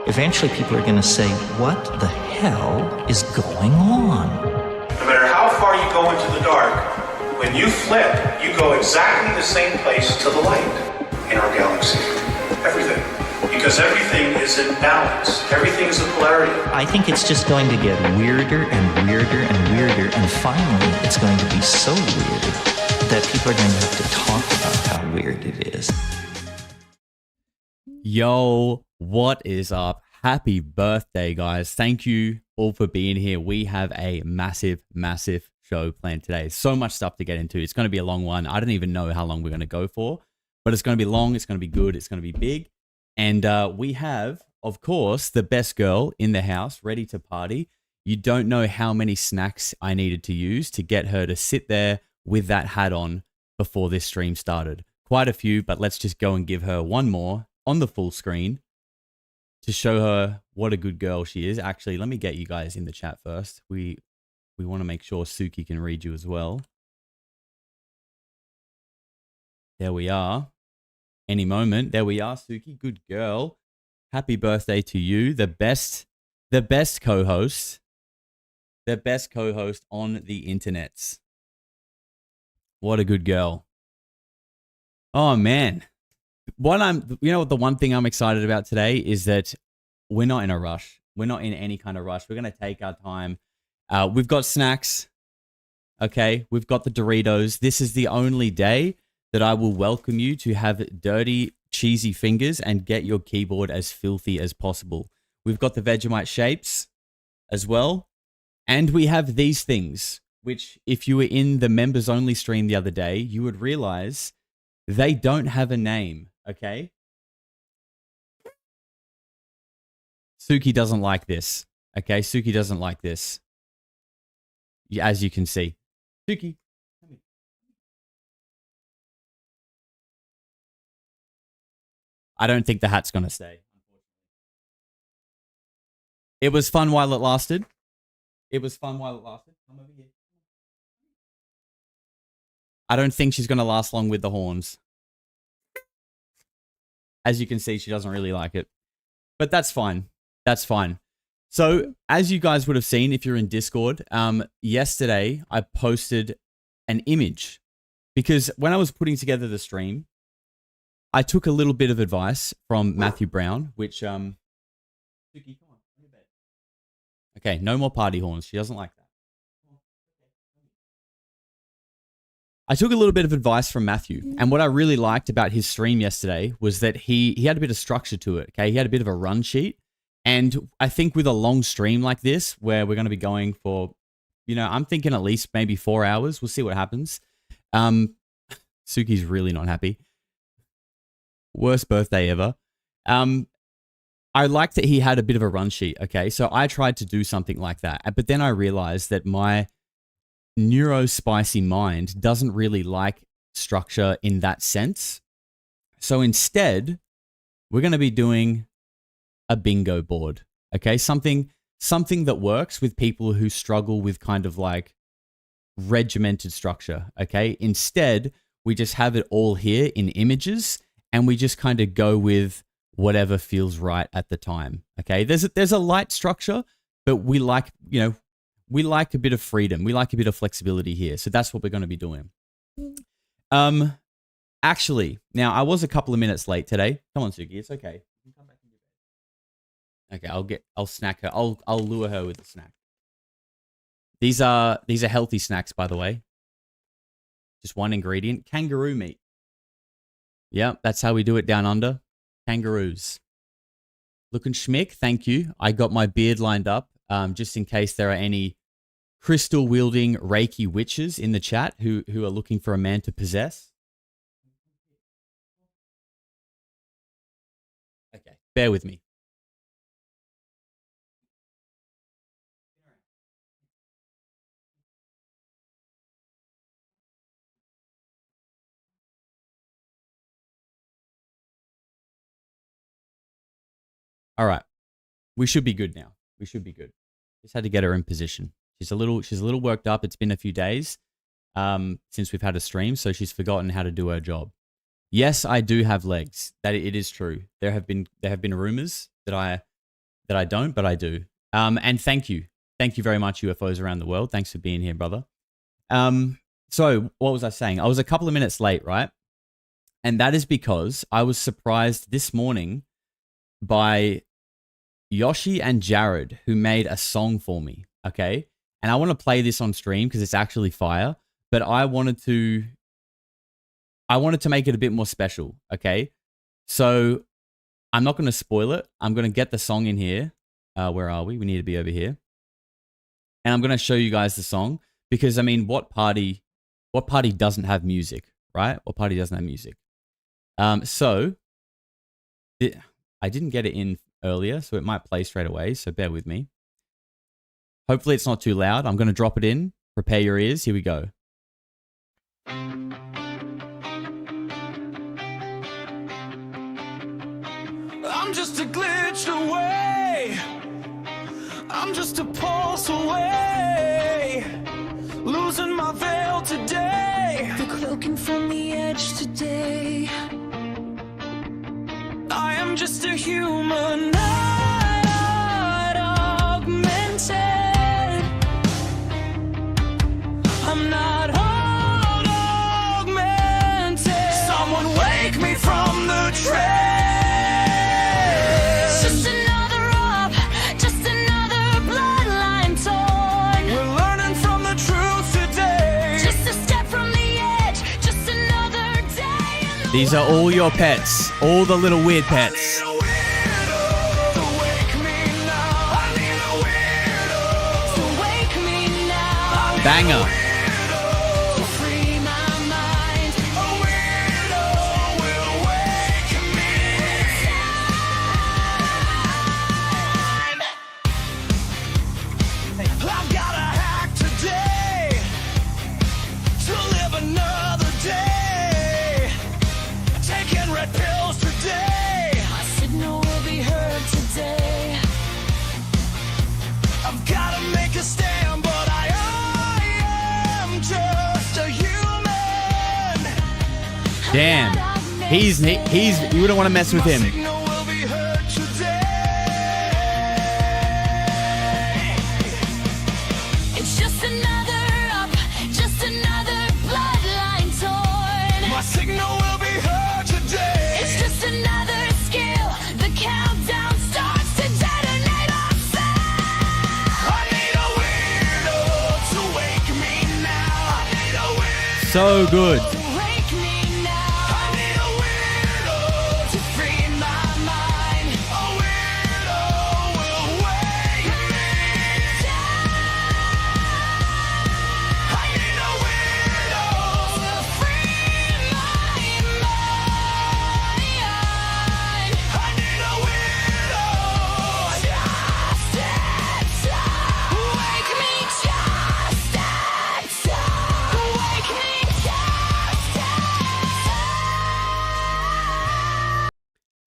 eventually people are going to say, what the hell is going on? No matter how far you go into the dark, when you flip, you go exactly the same place to the light in our galaxy. Everything. Because everything is in balance. Everything is a polarity. I think it's just going to get weirder and weirder and weirder, and finally it's going to be so weird that people are going to have to talk about how weird it is. Yo, what is up? Happy birthday, guys. Thank you all for being here. We have a massive, massive show planned today. So much stuff to get into. It's going to be a long one. I don't even know how long we're going to go for, but it's going to be long. It's going to be good. It's going to be big. And we have, of course, the best girl in the house ready to party. You don't know how many snacks I needed to use to get her to sit there with that hat on before this stream started. Quite a few, but let's just go and give her one more on the full screen to show her what a good girl she is. Actually, let me get you guys in the chat first. We want to make sure Suki can read you as well. There we are. Any moment. There we are, Suki. Good girl. Happy birthday to you. The best co-host. The best co-host on the internets. What a good girl. Oh, man. The one thing I'm excited about today is that we're not in a rush. We're not in any kind of rush. We're going to take our time. We've got snacks. Okay. We've got the Doritos. This is the only day that I will welcome you to have dirty, cheesy fingers and get your keyboard as filthy as possible. We've got the Vegemite shapes as well. And we have these things, which if you were in the members only stream the other day, you would realize they don't have a name, okay? Suki doesn't like this, okay? Suki doesn't like this, as you can see. Suki. I don't think the hat's going to stay. It was fun while it lasted. Come over here. I don't think she's going to last long with the horns. As you can see, she doesn't really like it. But that's fine. That's fine. So, as you guys would have seen if you're in Discord, yesterday I posted an image. Because when I was putting together the stream, I took a little bit of advice from Matthew Brown, which... Suki, come on, go to bed. Okay, no more party horns. She doesn't like that. I took a little bit of advice from Matthew, and what I really liked about his stream yesterday was that he had a bit of structure to it, okay? He had a bit of a run sheet, and I think with a long stream like this, where we're going to be going for, I'm thinking at least maybe 4 hours. We'll see what happens. Suki's really not happy. Worst birthday ever. I liked that he had a bit of a run sheet, okay? So I tried to do something like that, but then I realized that my neurospicy mind doesn't really like structure in that sense. So instead, we're going to be doing a bingo board, okay? Something that works with people who struggle with kind of like regimented structure, okay? Instead, we just have it all here in images, and we just kind of go with whatever feels right at the time, okay? There's a light structure, but we like a bit of freedom. We like a bit of flexibility here. So that's what we're going to be doing. Actually, now I was a couple of minutes late today. Come on, Suki, it's okay. You can come back in your bed. Okay, I'll snack her. I'll lure her with a snack. These are healthy snacks, by the way. Just one ingredient, kangaroo meat. Yeah, that's how we do it down under. Kangaroos. Looking schmick, thank you. I got my beard lined up. Just in case there are any crystal-wielding Reiki witches in the chat who are looking for a man to possess. Okay, bear with me. All right, we should be good now. We should be good. Just had to get her in position. She's a little worked up. It's been a few days since we've had a stream, so she's forgotten how to do her job. Yes, I do have legs. That it is true. There have been rumors that I that I don't, but I do. And thank you. Thank you very much, UFOs around the world. Thanks for being here, brother. So what was I saying? I was a couple of minutes late, right? And that is because I was surprised this morning by Yoshi and Jared, who made a song for me, okay? And I want to play this on stream because it's actually fire, but I wanted to make it a bit more special, okay? So I'm not going to spoil it. I'm going to get the song in here. Where are we? We need to be over here. And I'm going to show you guys the song because, I mean, what party doesn't have music, right? What party doesn't have music? I didn't get it in earlier, so it might play straight away, so bear with me. Hopefully it's not too loud. I'm going to drop it in. Prepare your ears. Here we go. I'm just a glitch away. I'm just a pulse away. Losing my veil today. They're cloaking from the edge today. I am just a human, not augmented. I'm not augmented. Someone wake me from the trance. Just another up, just another bloodline torn. We're learning from the truth today. Just a step from the edge, just another day in the These are all your pets, all the little weird pets. I need a weirdo to wake me now. I need a weirdo to wake me now. Banger. To free my mind. A weirdo will wake me. I've got a hack today to live another day. Taking red pills today. My signal will be heard today. I've got to make a stand, but I am just a human. Damn. He's you wouldn't want to mess with him. Signal will be heard today. It's just another up, just another bloodline torn. My signal will be heard today. It's just another skill. The countdown starts to detonate our sound. I need a weirdo to wake me now. I need a weirdo So good. To wake me now. I need a weirdo To free my mind. A weirdo will wake me. I need a weirdo To free my mind. I need a weirdo Just in time. Wake me just in time. Wake me just in time.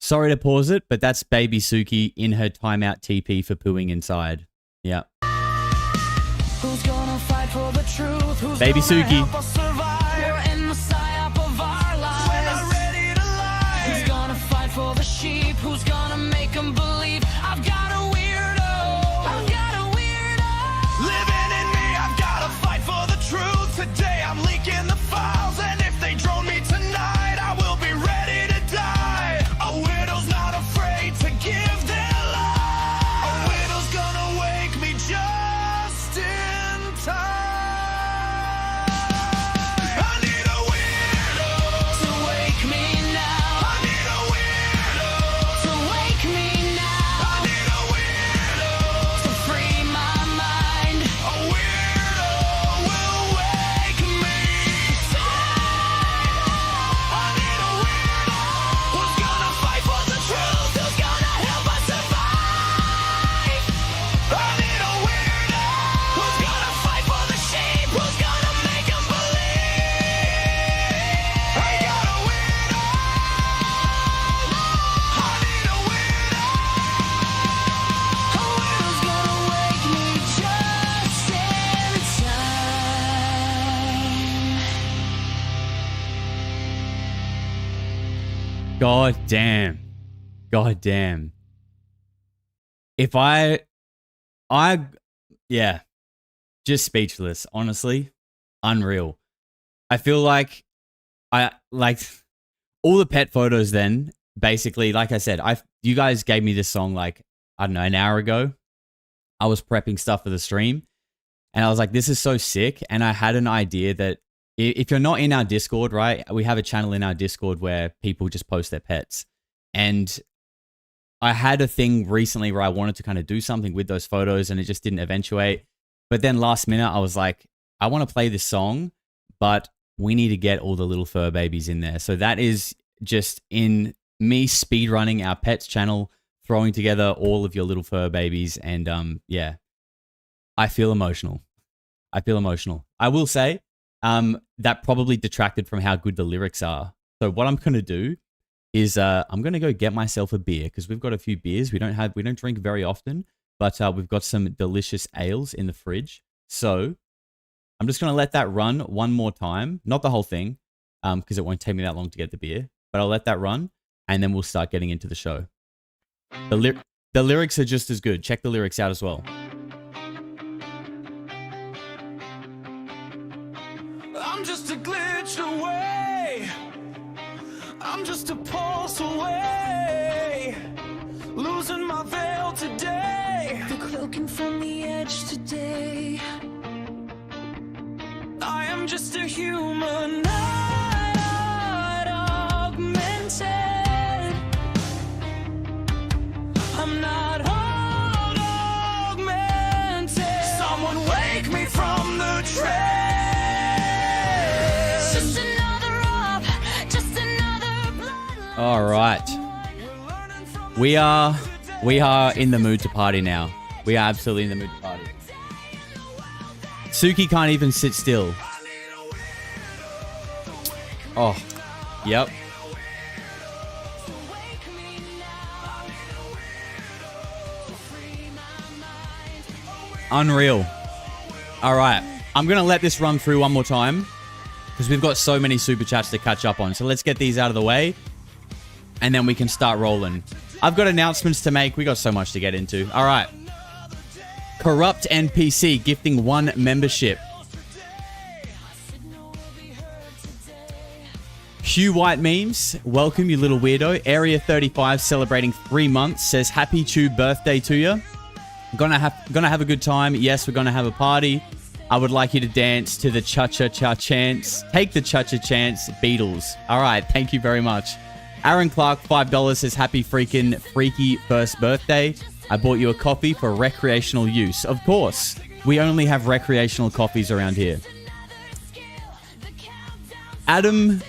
Sorry to pause it, but that's baby Suki in her timeout TP for pooing inside. Yeah. Who's gonna fight for the truth? Who's Baby gonna Suki. help us survive? We're in the psyop of our lives. We're not ready to lie. Who's gonna fight for the sheep? Who's gonna make them believe? I've got a weirdo. I've got a weirdo. Living in me, I've gotta fight for the truth. Today I'm leaking the files, and if they drone me tonight, I will be ready to die. A widow's not afraid to give their life. A widow's gonna wake me just in time. I need a weirdo To wake me now. I need a weirdo To wake me now. I need a weirdo To free my mind. A weirdo will wake me. I need a weirdo who's gonna fight for the truth, who's gonna help us survive. I need a weirdo who's gonna fight for the sheep, who's gonna make them believe. I got a weirdo. I need a weirdo. A weirdo's gonna wake me just in time. God damn. God damn. if yeah, just speechless, honestly. Unreal. I feel like I like all the pet photos then, basically, like I said, you guys gave me this song like, I don't know, an hour ago. I was prepping stuff for the stream and I was like, this is so sick. And I had an idea that if you're not in our Discord, right, we have a channel in our Discord where people just post their pets. And I had a thing recently where I wanted to kind of do something with those photos and it just didn't eventuate. But then last minute, I was like, I want to play this song, but we need to get all the little fur babies in there. So that is just in me speedrunning our pets channel, throwing together all of your little fur babies. And yeah, I feel emotional. I will say that probably detracted from how good the lyrics are. So what I'm going to do is I'm going to go get myself a beer because we've got a few beers. We don't drink very often, but we've got some delicious ales in the fridge. So I'm just going to let that run one more time. Not the whole thing because it won't take me that long to get the beer, but I'll let that run and then we'll start getting into the show. The lyrics are just as good. Check the lyrics out as well. I'm just a glitch away. I'm just a pulse away. Losing my veil today. The cloaking from the edge today. I am just a human, not augmented. I'm not augmented. Someone wake me from the trance. Just another up, just another bloodline. All right. We are in the mood to party now. We are absolutely in the mood to party. Suki can't even sit still. Oh, yep. Unreal. All right. I'm going to let this run through one more time because we've got so many super chats to catch up on. So let's get these out of the way and then we can start rolling. I've got announcements to make. We got so much to get into. All right. Corrupt NPC gifting 1 membership. Hugh White Memes, welcome you little weirdo. Area 35 celebrating 3 months says happy tube birthday to you. Gonna have a good time. Yes, we're gonna have a party. I would like you to dance to the cha-cha-cha chants. Take the cha-cha chants, Beatles. All right, thank you very much. Aaron Clark, $5 says happy freaking freaky first birthday. I bought you a coffee for recreational use. Of course, we only have recreational coffees around here. Adam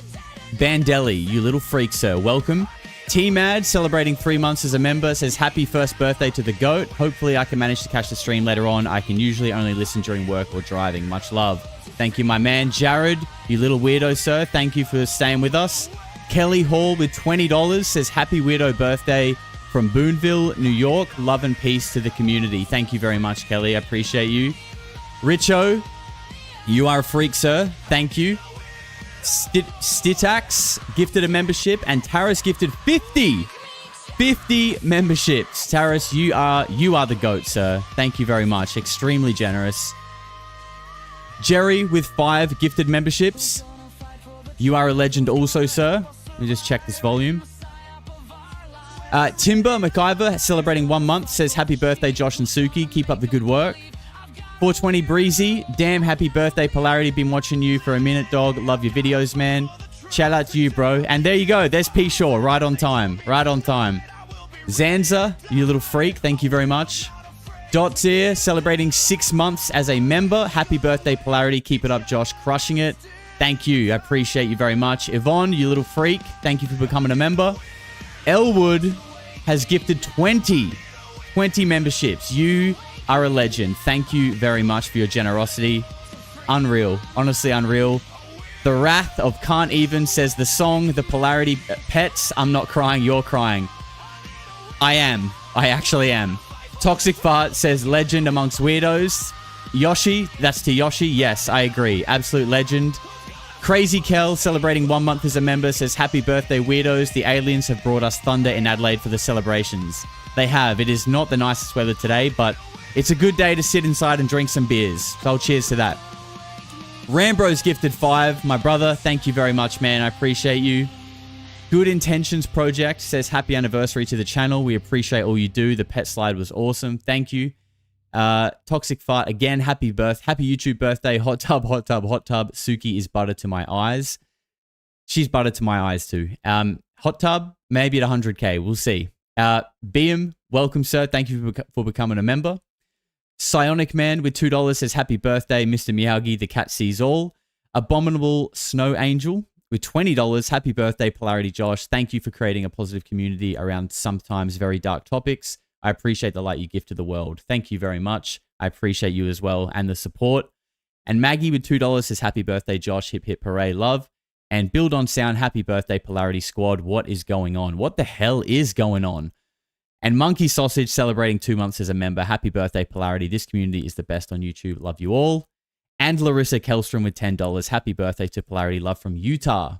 Bandelli, you little freak, sir. Welcome. T-Mad, celebrating 3 months as a member, says happy first birthday to the GOAT. Hopefully I can manage to catch the stream later on. I can usually only listen during work or driving. Much love. Thank you, my man. Jared, you little weirdo, sir. Thank you for staying with us. Kelly Hall with $20 says happy weirdo birthday from Boonville, New York. Love and peace to the community. Thank you very much, Kelly. I appreciate you. Richo, you are a freak, sir. Thank you. Stitax gifted a membership and Taris gifted 50 memberships. Taris, you are the GOAT, sir. Thank you very much. Extremely generous. Jerry with 5 gifted memberships. You are a legend also, sir. Let me just check this volume. Timber McIver, celebrating 1 month, says happy birthday, Josh and Suki. Keep up the good work. 420 Breezy, damn happy birthday, Polarity. Been watching you for a minute, dog. Love your videos, man. Shout out to you, bro. And there you go. There's P. Shaw, right on time. Right on time. Zanza, you little freak. Thank you very much. Dot's here, celebrating 6 months as a member. Happy birthday, Polarity. Keep it up, Josh. Crushing it. Thank you. I appreciate you very much. Yvonne, you little freak. Thank you for becoming a member. Elwood has gifted 20 memberships. You are a legend. Thank you very much for your generosity. Unreal. Honestly, unreal. The Wrath of Can't Even says the song, the Polarity Pets. I'm not crying, you're crying. I am. I actually am. Toxic Fart says legend amongst weirdos. Yoshi, that's to Yoshi. Yes, I agree. Absolute legend. Crazy Kel, celebrating 1 month as a member, says, happy birthday, weirdos. The aliens have brought us thunder in Adelaide for the celebrations. They have. It is not the nicest weather today, but it's a good day to sit inside and drink some beers. So cheers to that. Rambro's gifted 5. My brother, thank you very much, man. I appreciate you. Good Intentions Project says, happy anniversary to the channel. We appreciate all you do. The pet slide was awesome. Thank you. Toxic Fart, again, happy YouTube birthday. Hot tub, hot tub, hot tub. Suki is butter to my eyes. She's butter to my eyes too. Hot tub, maybe at 100k. We'll see. Beam, welcome, sir. Thank you for becoming a member. Psionic Man with $2 says, happy birthday, Mr. Miyagi. The cat sees all. Abominable Snow Angel with $20. Happy birthday, Polarity Josh. Thank you for creating a positive community around sometimes very dark topics. I appreciate the light you give to the world. Thank you very much. I appreciate you as well and the support. And Maggie with $2 says, happy birthday, Josh. Hip hip hooray, love. And Build on Sound, happy birthday, Polarity Squad. What is going on? What the hell is going on? And Monkey Sausage celebrating 2 months as a member. Happy birthday, Polarity. This community is the best on YouTube. Love you all. And Larissa Kelstrom with $10. Happy birthday to Polarity. Love from Utah.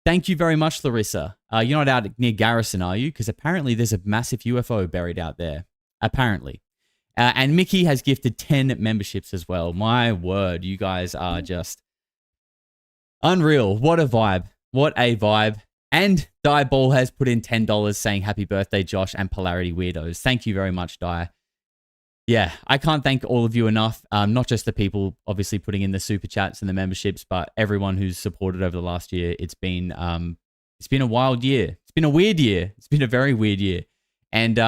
Thank you very much, Larissa. You're not out near Garrison, are you? Because apparently there's a massive UFO buried out there. Apparently. And Mickey has gifted 10 memberships as well. My word, you guys are just unreal. What a vibe. What a vibe. And Die Ball has put in $10 saying happy birthday, Josh and Polarity Weirdos. Thank you very much, Die. Yeah, I can't thank all of you enough. Not just the people obviously putting in the super chats and the memberships, but everyone who's supported over the last year. It's been a wild year. It's been a weird year. It's been a very weird year. And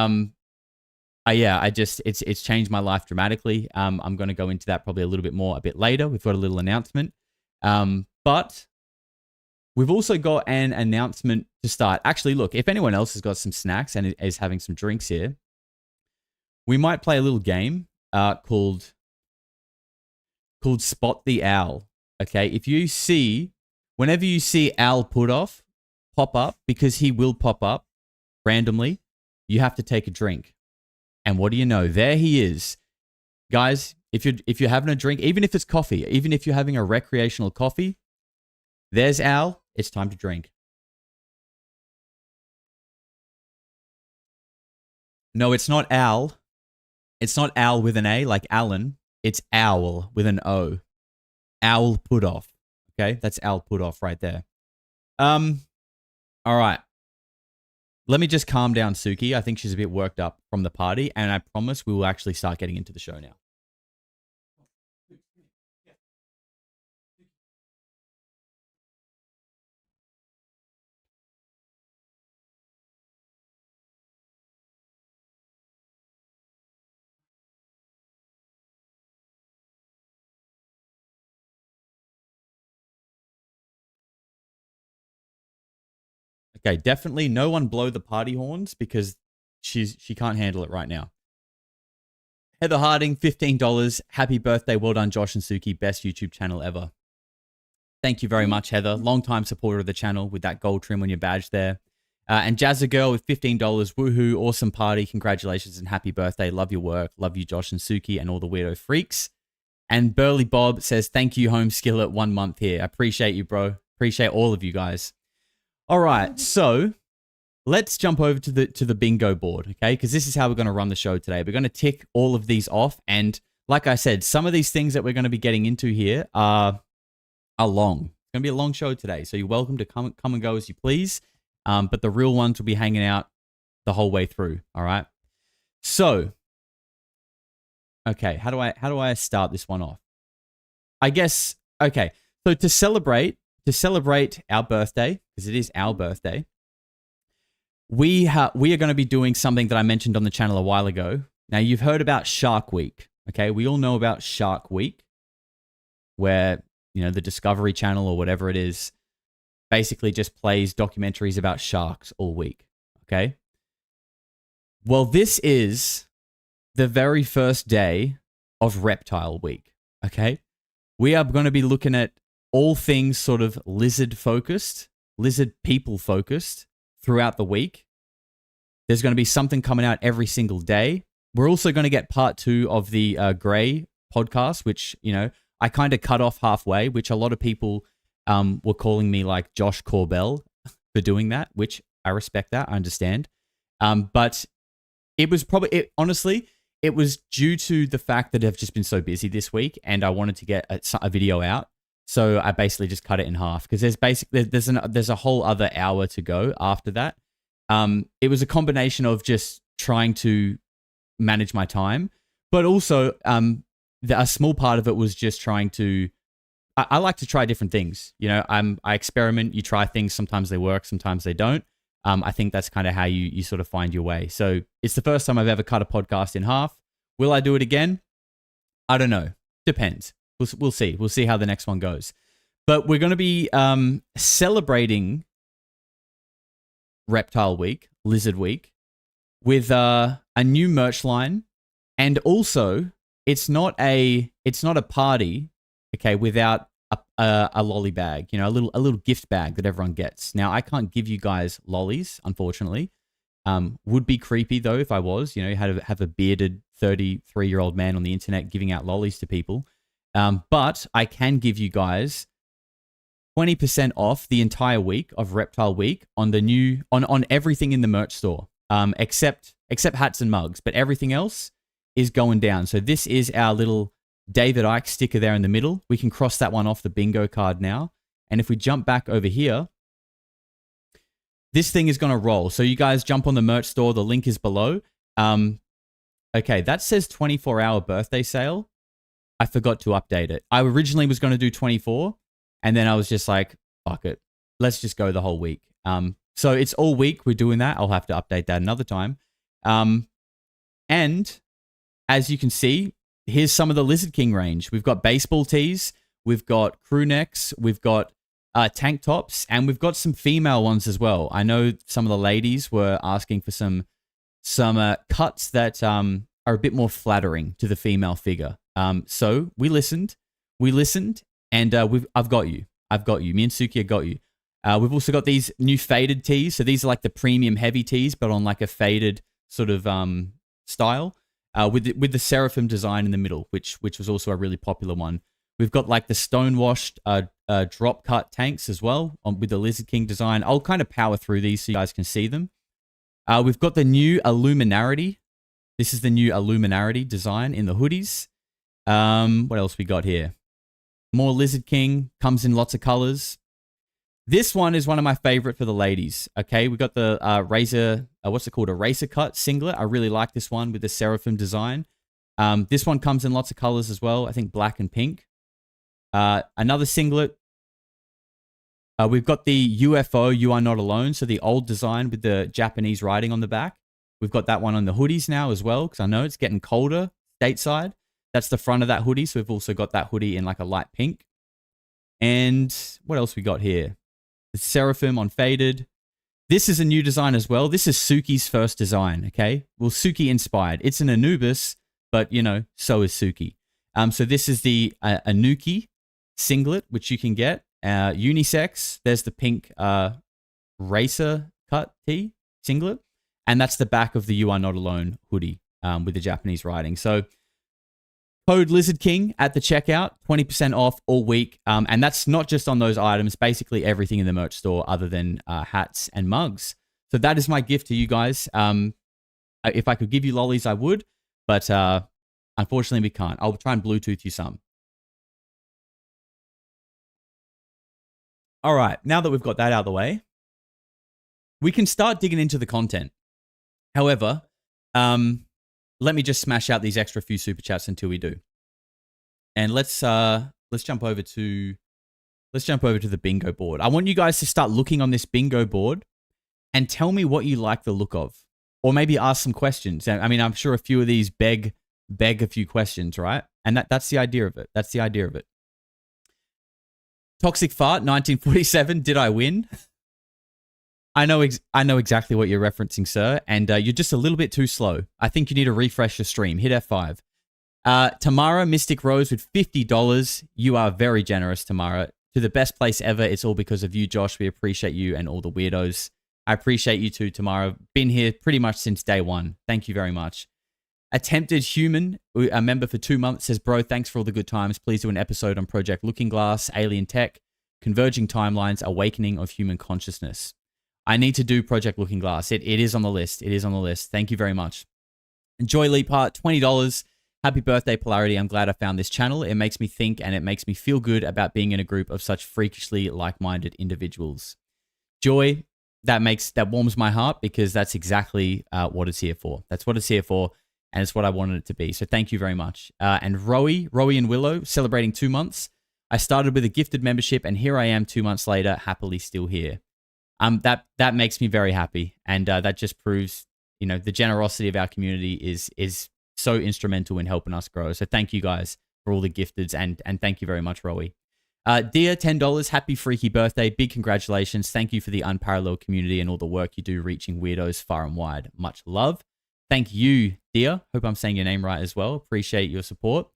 it's changed my life dramatically. I'm going to go into that probably a little bit more a bit later. We've got a little announcement. But we've also got an announcement to start. Actually, look, if anyone else has got some snacks and is having some drinks here, we might play a little game called Spot the Owl. Okay, whenever you see Owl pop up, because he will pop up randomly, you have to take a drink. And what do you know? There he is. Guys, if you're having a drink, even if it's coffee, even if you're having a recreational coffee, there's Owl. It's time to drink. No, it's not Owl. It's not Owl with an A like Alan. It's Owl with an O. Owl put off. Okay, that's Owl put off right there. All right. Let me just calm down Suki. I think she's a bit worked up from the party, and I promise we will actually start getting into the show now. Okay, definitely no one blow the party horns because she can't handle it right now. Heather Harding, $15. Happy birthday. Well done, Josh and Suki. Best YouTube channel ever. Thank you very much, Heather. Long-time supporter of the channel with that gold trim on your badge there. And Jazza Girl with $15. Woohoo. Awesome party. Congratulations and happy birthday. Love your work. Love you, Josh and Suki and all the weirdo freaks. And Burley Bob says, thank you, Home Skillet. 1 month here. Appreciate you, bro. Appreciate all of you guys. All right, so let's jump over to the bingo board, okay? Because this is how we're going to run the show today. We're going to tick all of these off, and like I said, some of these things that we're going to be getting into here are long. It's going to be a long show today, so you're welcome to come and go as you please. But the real ones will be hanging out the whole way through. All right. So, okay, how do I start this one off? I guess okay. So to celebrate our birthday, because it is our birthday, we are going to be doing something that I mentioned on the channel a while ago. Now, you've heard about Shark Week, okay? We all know about Shark Week, where, the Discovery Channel or whatever it is basically just plays documentaries about sharks all week, okay? Well, this is the very first day of Reptile Week, okay? We are going to be looking at all things sort of lizard people focused throughout the week. There's going to be something coming out every single day. We're also going to get part 2 of the Grey podcast, which, I kind of cut off halfway, which a lot of people were calling me like Josh Corbell for doing that, which I respect that. I understand. But it was probably, honestly, it was due to the fact that I've just been so busy this week and I wanted to get a video out. So I basically just cut it in half because there's a whole other hour to go after that. It was a combination of just trying to manage my time, but also a small part of it was just trying to. I like to try different things. You know, I experiment. You try things. Sometimes they work. Sometimes they don't. I think that's kind of how you sort of find your way. So it's the first time I've ever cut a podcast in half. Will I do it again? I don't know. Depends. We'll see. We'll see how the next one goes. But we're going to be celebrating Reptile Week, Lizard Week, with a new merch line, and also it's not a party, okay, without a lolly bag, you know, a little gift bag that everyone gets. Now I can't give you guys lollies, unfortunately. Would be creepy though if I was, you know, have a bearded 33-year-old man on the internet giving out lollies to people. But I can give you guys 20% off the entire week of Reptile Week on the new on everything in the merch store, except hats and mugs, but everything else is going down. So this is our little David Icke sticker there in the middle. We can cross that one off the bingo card now. And if we jump back over here, this thing is going to roll. So you guys jump on the merch store. The link is below. Okay, that says 24-hour birthday sale. I forgot to update it. I originally was going to do 24, and then I was just like, fuck it. Let's just go the whole week. So it's all week we're doing that. I'll have to update that another time. And as you can see, here's some of the Lizard King range. We've got baseball tees, we've got crew necks, we've got tank tops, and we've got some female ones as well. I know some of the ladies were asking for some cuts that are a bit more flattering to the female figure. So we listened, and I've got you. Me and Suki have got you. We've also got these new faded tees. So these are like the premium heavy tees, but on like a faded sort of style. With the seraphim design in the middle, which was also a really popular one. We've got like the stone-washed drop cut tanks as well with the Lizard King design. I'll kind of power through these so you guys can see them. We've got the new Illuminarity. This is the new Illuminarity design in the hoodies. What else we got here? More Lizard King, comes in lots of colors. This one is one of my favorite for the ladies. Okay, we got the razor, what's it called? A racer cut singlet. I really like this one with the seraphim design. This one comes in lots of colors as well. I think black and pink. Another singlet. We've got the UFO, You Are Not Alone. So the old design with the Japanese writing on the back. We've got that one on the hoodies now as well, because I know it's getting colder stateside. That's the front of that hoodie. So we've also got that hoodie in like a light pink. And what else we got here? The seraphim on faded. This is a new design as well. This is Suki's first design, okay? Well, Suki inspired. It's an Anubis, but, you know, so is Suki. So this is the Anuki singlet, which you can get. Unisex. There's the pink racer cut tee singlet. And that's the back of the You Are Not Alone hoodie with the Japanese writing. So code Lizard King at the checkout, 20% off all week. And that's not just on those items, basically everything in the merch store other than hats and mugs. So that is my gift to you guys. If I could give you lollies, I would. But unfortunately, we can't. I'll try and Bluetooth you some. All right. Now that we've got that out of the way, we can start digging into the content. However, let me just smash out these extra few super chats until we do. And let's jump over to the bingo board. I want you guys to start looking on this bingo board and tell me what you like the look of, or maybe ask some questions. I mean, I'm sure a few of these beg a few questions, right? And that's the idea of it. That's the idea of it. Toxic Fart 1947. Did I win? I know exactly what you're referencing, sir, and you're just a little bit too slow. I think you need to refresh your stream. Hit F5. Tamara Mystic Rose with $50. You are very generous, Tamara. To the best place ever. It's all because of you, Josh. We appreciate you and all the weirdos. I appreciate you too, Tamara. Been here pretty much since day one. Thank you very much. Attempted Human, a member for 2 months, says, bro, thanks for all the good times. Please do an episode on Project Looking Glass, Alien Tech. Converging Timelines, Awakening of Human Consciousness. I need to do Project Looking Glass. It is on the list. It is on the list. Thank you very much. Enjoy Leapart, $20. Happy birthday, Polarity. I'm glad I found this channel. It makes me think and it makes me feel good about being in a group of such freakishly like-minded individuals. Joy, that warms my heart because that's exactly what it's here for. That's what it's here for, and it's what I wanted it to be. So thank you very much. And Rowie and Willow, celebrating 2 months. I started with a gifted membership, and here I am 2 months later, happily still here. That makes me very happy, and that just proves, the generosity of our community is so instrumental in helping us grow. So thank you guys for all the gifteds, and thank you very much, Rowie. Dear, $10, happy freaky birthday. Big congratulations. Thank you for the unparalleled community and all the work you do reaching weirdos far and wide. Much love. Thank you, dear. Hope I'm saying your name right as well. Appreciate your support.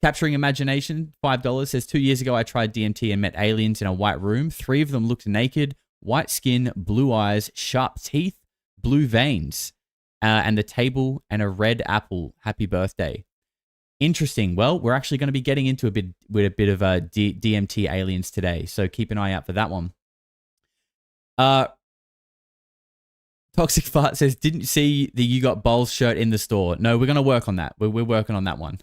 Capturing Imagination, $5, says 2 years ago I tried DMT and met aliens in a white room. 3 of them looked naked, white skin, blue eyes, sharp teeth, blue veins, and the table and a red apple. Happy birthday. Interesting. Well, we're actually going to be getting into a bit of DMT aliens today, so keep an eye out for that one. Toxic Fart says, didn't see the You Got Balls shirt in the store. No, we're going to work on that. We're working on that one.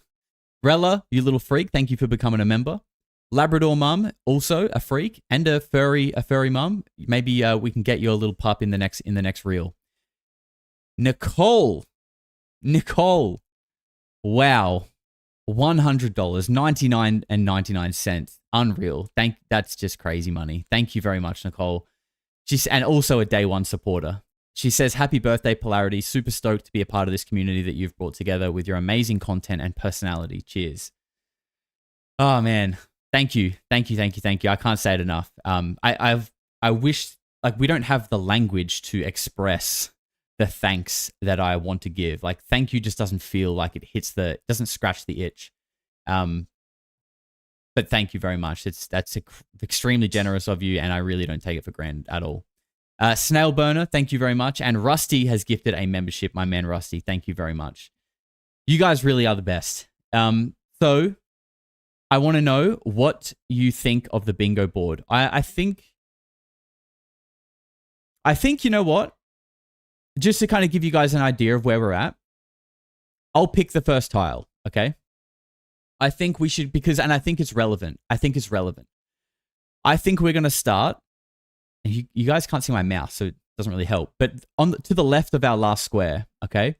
Rella, you little freak, thank you for becoming a member. Labrador Mum, also a freak, and a furry mum. Maybe we can get you a little pup in the next reel. Nicole, wow, $100, $99.99, unreal. That's just crazy money. Thank you very much, Nicole. And also a day one supporter. She says, happy birthday, Polarity. Super stoked to be a part of this community that you've brought together with your amazing content and personality. Cheers. Oh man, thank you. I can't say it enough. I wish, we don't have the language to express the thanks that I want to give. Thank you just doesn't feel like it doesn't scratch the itch. But thank you very much. That's extremely generous of you, and I really don't take it for granted at all. Snail Burner, thank you very much. And Rusty has gifted a membership. My man Rusty, thank you very much. You guys really are the best. So I want to know what you think of the bingo board. I think you know what? Just to kind of give you guys an idea of where we're at, I'll pick the first tile, okay? I think we should, and I think it's relevant. I think we're going to start, and you guys can't see my mouse, so it doesn't really help, but to the left of our last square, okay,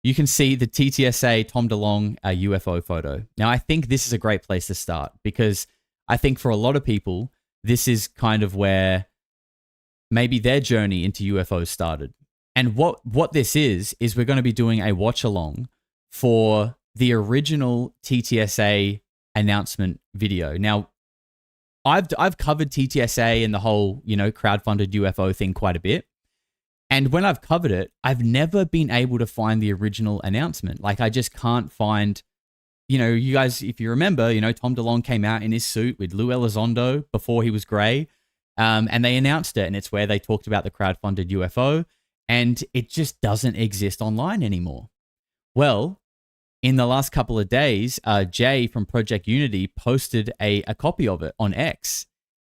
you can see the TTSA Tom DeLonge UFO photo. Now, I think this is a great place to start, because I think for a lot of people, this is kind of where maybe their journey into UFOs started. And what this is we're going to be doing a watch along for the original TTSA announcement video. Now, I've covered TTSA and the whole, crowdfunded UFO thing quite a bit. And when I've covered it, I've never been able to find the original announcement. I just can't find, you guys, if you remember, Tom DeLonge came out in his suit with Lou Elizondo before he was gray. And they announced it, and it's where they talked about the crowdfunded UFO. And it just doesn't exist online anymore. Well, in the last couple of days, Jay from Project Unity posted a copy of it on X.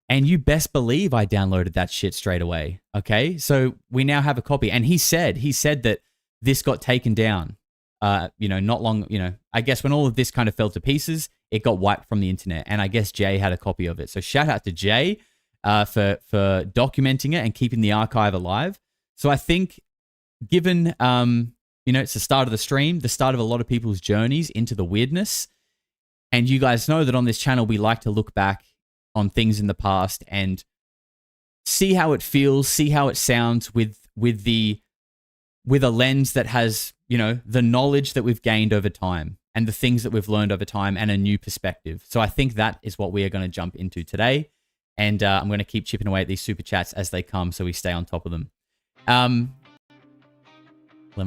And you best believe I downloaded that shit straight away. Okay, so we now have a copy. And he said that this got taken down. Not long, I guess when all of this kind of fell to pieces, it got wiped from the internet. And I guess Jay had a copy of it. So shout out to Jay for documenting it and keeping the archive alive. So I think given, it's the start of the stream, the start of a lot of people's journeys into the weirdness. And you guys know that on this channel, we like to look back on things in the past and see how it feels, see how it sounds with a lens that has, the knowledge that we've gained over time and the things that we've learned over time and a new perspective. So I think that is what we are going to jump into today. And I'm going to keep chipping away at these super chats as they come so we stay on top of them. Let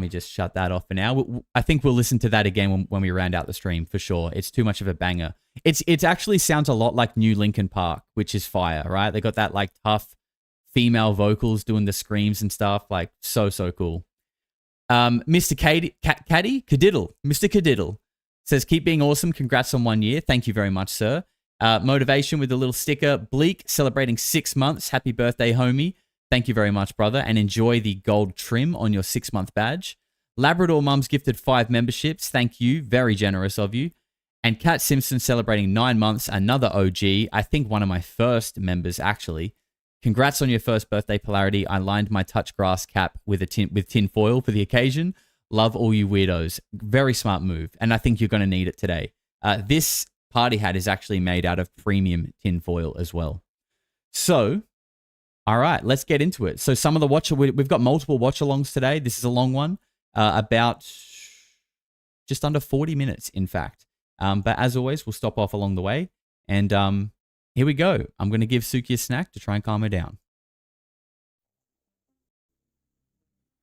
me just shut that off for now. I think we'll listen to that again when we round out the stream for sure. It's too much of a banger. It actually sounds a lot like New Linkin Park, which is fire, right? They got that tough female vocals doing the screams and stuff, so cool. Mr. Cadiddle says, keep being awesome. Congrats on 1 year. Thank you very much, sir. Motivation with a little sticker. Bleak celebrating 6 months. Happy birthday, homie. Thank you very much, brother. And enjoy the gold trim on your 6-month badge. Labrador Mums gifted 5 memberships. Thank you. Very generous of you. And Kat Simpson celebrating 9 months. Another OG. I think one of my first members, actually. Congrats on your first birthday, Polarity. I lined my touch grass cap with tin foil for the occasion. Love all you weirdos. Very smart move. And I think you're going to need it today. This party hat is actually made out of premium tin foil as well. So, all right, let's get into it. So some of the we've got multiple watch-alongs today. This is a long one. About just under 40 minutes, in fact. But as always, we'll stop off along the way. And here we go. I'm going to give Suki a snack to try and calm her down.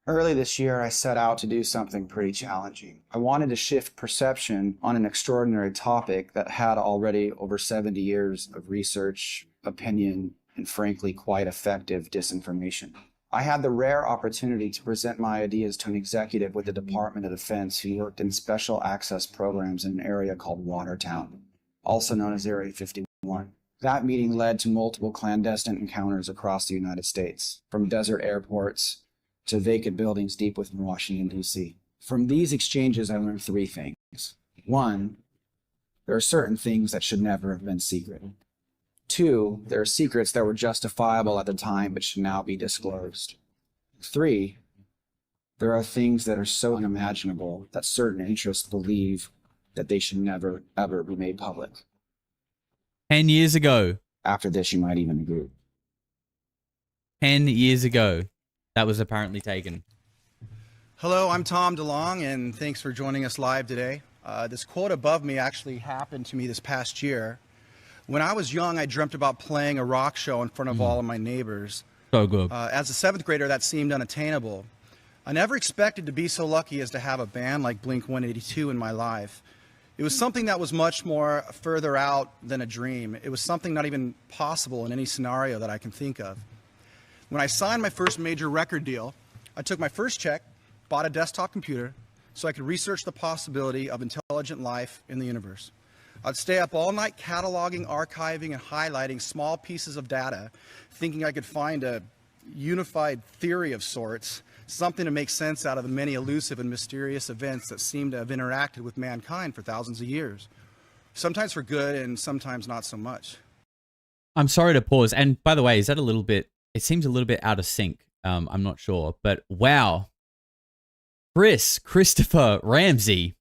Early this year, I set out to do something pretty challenging. I wanted to shift perception on an extraordinary topic that had already over 70 years of research, opinion, and frankly, quite effective disinformation. I had the rare opportunity to present my ideas to an executive with the Department of Defense who worked in special access programs in an area called Watertown, also known as Area 51. That meeting led to multiple clandestine encounters across the United States, from desert airports to vacant buildings deep within Washington, D.C. From these exchanges, I learned 3 things. 1, there are certain things that should never have been secret. 2, there are secrets that were justifiable at the time but should now be disclosed. 3, there are things that are so unimaginable that certain interests believe that they should never, ever be made public. 10 years ago. After this, you might even agree. 10 years ago. That was apparently taken. Hello, I'm Tom DeLong, and thanks for joining us live today. This quote above me actually happened to me this past year. When I was young, I dreamt about playing a rock show in front of all of my neighbors. So good. As a 7th grader, that seemed unattainable. I never expected to be so lucky as to have a band like Blink-182 in my life. It was something that was much more further out than a dream. It was something not even possible in any scenario that I can think of. When I signed my first major record deal, I took my first check, bought a desktop computer, so I could research the possibility of intelligent life in the universe. I'd stay up all night cataloging, archiving, and highlighting small pieces of data, thinking I could find a unified theory of sorts, something to make sense out of the many elusive and mysterious events that seem to have interacted with mankind for thousands of years. Sometimes for good and sometimes not so much. I'm sorry to pause. And by the way, is that a little bit, it seems a little bit out of sync. I'm not sure, but wow. Christopher Ramsey,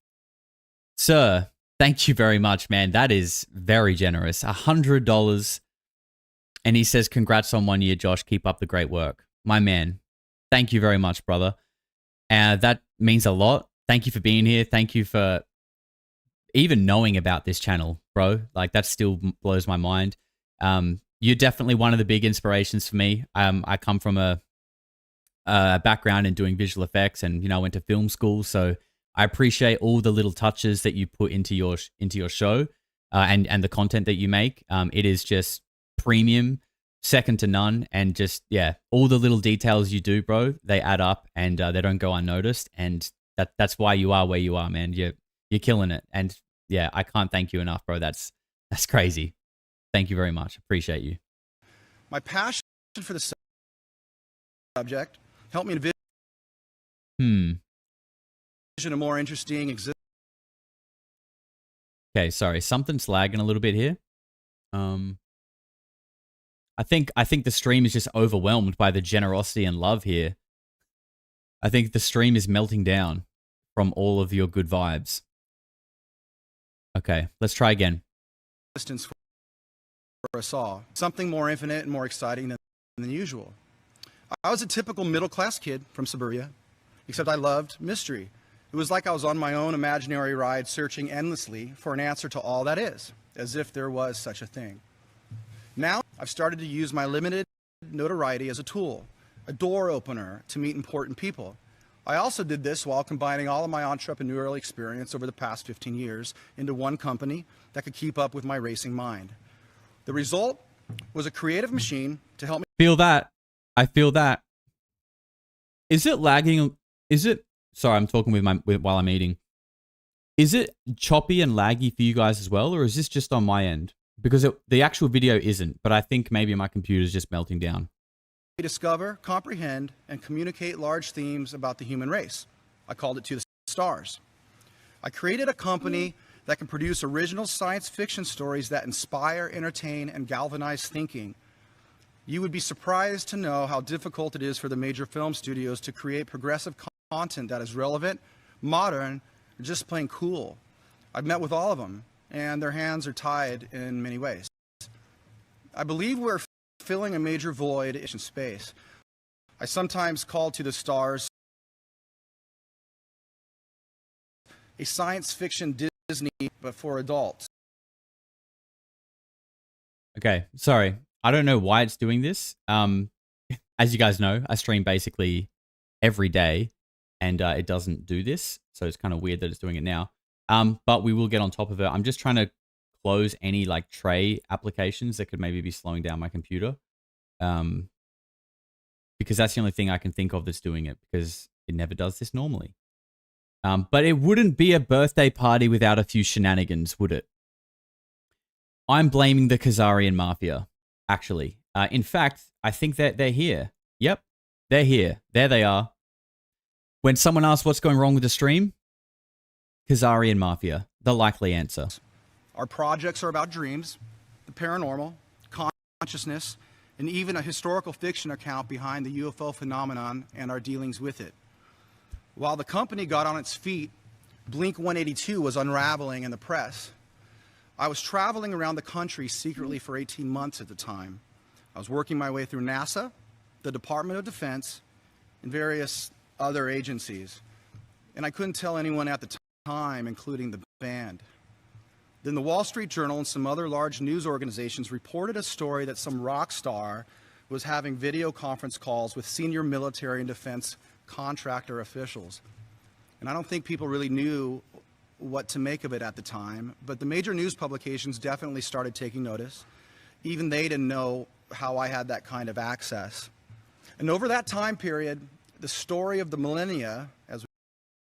sir, thank you very much, man. That is very generous. $100. And he says, congrats on 1 year, Josh. Keep up the great work. My man, thank you very much, brother. That means a lot. Thank you for being here. Thank you for even knowing about this channel, bro. Like, that still blows my mind. You're definitely one of the big inspirations for me. I come from a background in doing visual effects and, you know, went to film school. So I appreciate all the little touches that you put into your show and the content that you make. It is just premium, second to none. And just, yeah, all the little details you do, bro, they add up and they don't go unnoticed. And that's why you are where you are, man. You're killing it. And yeah, I can't thank you enough, bro. That's crazy. Thank you very much. Appreciate you. My passion for the subject helped me envision a more interesting existence. Okay, sorry. Something's lagging a little bit here. I think the stream is just overwhelmed by the generosity and love here. I think the stream is melting down from all of your good vibes. Okay, let's try again. For us all, something more infinite and more exciting than usual. I was a typical middle-class kid from suburbia, except I loved mystery. It was like I was on my own imaginary ride searching endlessly for an answer to all that is, as if there was such a thing. Now, I've started to use my limited notoriety as a tool, a door opener to meet important people. I also did this while combining all of my entrepreneurial experience over the past 15 years into one company that could keep up with my racing mind. The result was a creative machine to help me feel that. I feel that. Is it lagging? Is it? Sorry, I'm talking while I'm eating. Is it choppy and laggy for you guys as well, or is this just on my end? because the actual video isn't, but I think maybe my computer's just melting down. Discover, comprehend, and communicate large themes about the human race. I called it To the Stars. I created a company that can produce original science fiction stories that inspire, entertain, and galvanize thinking. You would be surprised to know how difficult it is for the major film studios to create progressive content that is relevant, modern, or just plain cool. I've met with all of them, and their hands are tied in many ways. I believe we're filling a major void in space. I sometimes call To the Stars a science fiction Disney, but for adults. Okay, sorry. I don't know why it's doing this. As you guys know, I stream basically every day, and it doesn't do this, so it's kind of weird that it's doing it now. But we will get on top of it. I'm just trying to close any like tray applications that could maybe be slowing down my computer, because that's the only thing I can think of that's doing it, because it never does this normally. But it wouldn't be a birthday party without a few shenanigans, would it? I'm blaming the Khazarian Mafia, actually. In fact, I think that they're here. Yep, they're here. There they are. When someone asks what's going wrong with the stream, Khazarian Mafia, the likely answer. Our projects are about dreams, the paranormal, consciousness, and even a historical fiction account behind the UFO phenomenon and our dealings with it. While the company got on its feet, Blink 182 was unraveling in the press. I was traveling around the country secretly for 18 months at the time. I was working my way through NASA, the Department of Defense, and various other agencies. And I couldn't tell anyone at the time, including the band. Then the Wall Street Journal and some other large news organizations reported a story that some rock star was having video conference calls with senior military and defense contractor officials. And I don't think people really knew what to make of it at the time, but the major news publications definitely started taking notice. Even they didn't know how I had that kind of access. And over that time period, the story of the millennia, as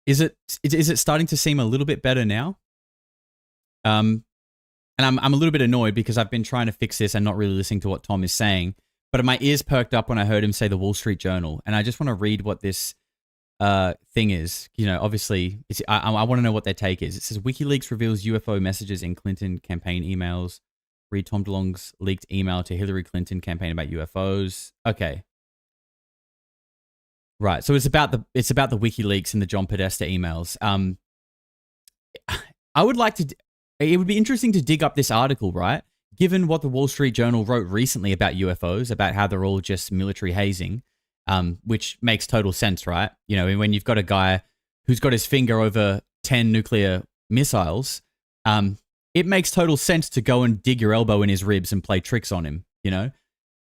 is it starting to seem a little bit better now? And I'm a little bit annoyed because I've been trying to fix this and not really listening to what Tom is saying, but my ears perked up when I heard him say the Wall Street Journal, and I just want to read what this thing is. You know, obviously, I want to know what their take is. It says WikiLeaks reveals UFO messages in Clinton campaign emails. Read Tom DeLonge's leaked email to Hillary Clinton campaign about UFOs. Okay. Right. So it's about the WikiLeaks and the John Podesta emails. I would like to. It would be interesting to dig up this article, right? Given what the Wall Street Journal wrote recently about UFOs, about how they're all just military hazing, which makes total sense, right? You know, when you've got a guy who's got his finger over 10 nuclear missiles, it makes total sense to go and dig your elbow in his ribs and play tricks on him, you know?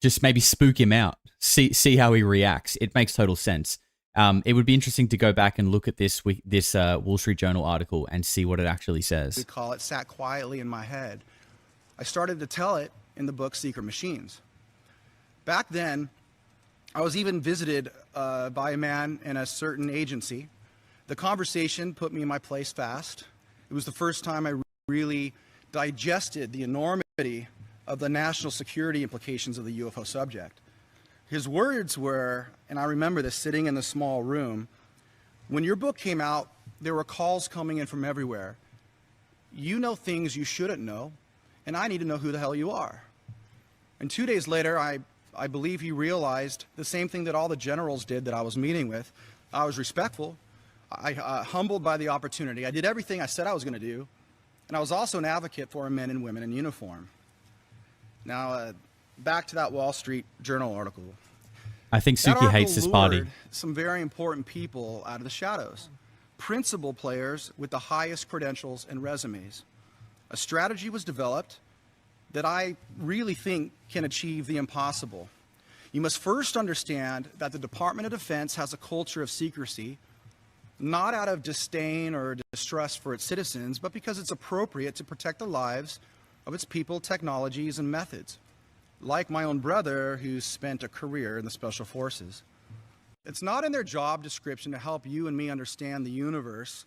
Just maybe spook him out, see how he reacts. It makes total sense. It would be interesting to go back and look at this Wall Street Journal article and see what it actually says. we call it, sat quietly in my head. I started to tell it in the book Secret Machines. Back then, I was even visited by a man in a certain agency. The conversation put me in my place fast. It was the first time I really digested the enormity of the national security implications of the UFO subject. His words were, and I remember this sitting in the small room, when your book came out, there were calls coming in from everywhere. You know things you shouldn't know, and I need to know who the hell you are. And 2 days later, I believe he realized the same thing that all the generals did that I was meeting with. I was respectful, humbled by the opportunity. I did everything I said I was going to do, and I was also an advocate for men and women in uniform. Now, back to that Wall Street Journal article. I think Suki hates this party. Lured some very important people out of the shadows. Principal players with the highest credentials and resumes. A strategy was developed that I really think can achieve the impossible. You must first understand that the Department of Defense has a culture of secrecy, not out of disdain or distrust for its citizens, but because it's appropriate to protect the lives of its people, technologies, and methods. Like my own brother, who spent a career in the Special Forces. It's not in their job description to help you and me understand the universe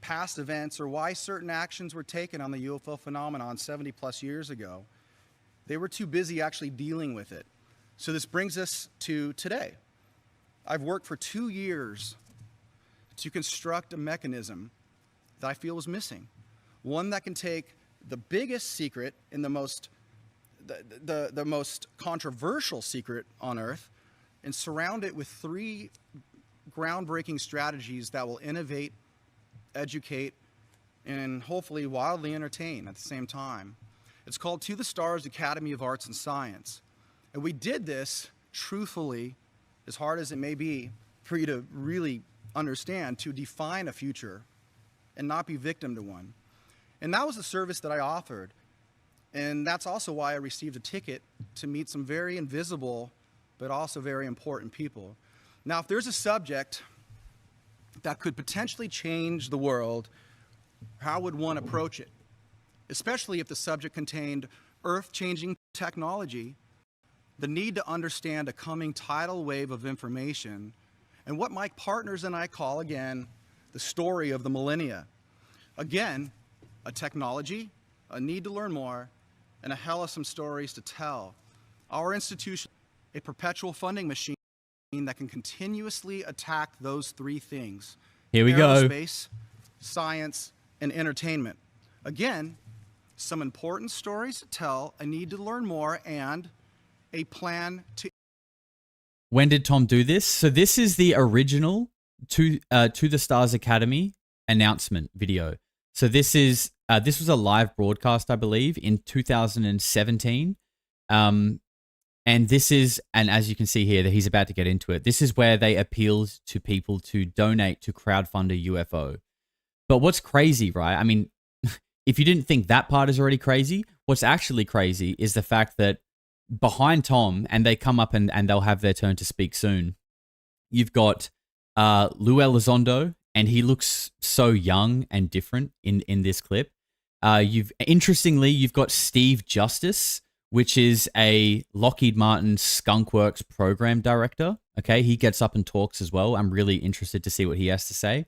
past events or why certain actions were taken on the UFO phenomenon 70 plus years ago. They were too busy actually dealing with it. So this brings us to today. I've worked for 2 years to construct a mechanism that I feel was missing. One that can take the biggest secret and the most controversial secret on Earth and surround it with 3 groundbreaking strategies that will innovate, educate, and hopefully wildly entertain at the same time. It's called To the Stars Academy of Arts and Science. And we did this truthfully, as hard as it may be for you to really understand, to define a future and not be victim to one. And that was the service that I offered. And that's also why I received a ticket to meet some very invisible but also very important people. Now, if there's a subject that could potentially change the world, how would one approach it? Especially if the subject contained earth-changing technology, the need to understand a coming tidal wave of information, and what my partners and I call, again, the story of the millennia. Again, a technology, a need to learn more, and a hell of some stories to tell. Our institution, a perpetual funding machine that can continuously attack those 3 things. Here we go. Aerospace, science, and entertainment. Again, some important stories to tell, a need to learn more, and a plan to... When did Tom do this? So this is the original To the Stars Academy announcement video. So this was a live broadcast, I believe, in 2017. And this is, and as you can see here, that he's about to get into it. This is where they appealed to people to donate to crowdfund a UFO. But what's crazy, right? I mean, if you didn't think that part is already crazy, what's actually crazy is the fact that behind Tom, and they come up and they'll have their turn to speak soon, you've got Lou Elizondo, and he looks so young and different in this clip. Interestingly, you've got Steve Justice, which is a Lockheed Martin Skunk Works program director. Okay, he gets up and talks as well. I'm really interested to see what he has to say.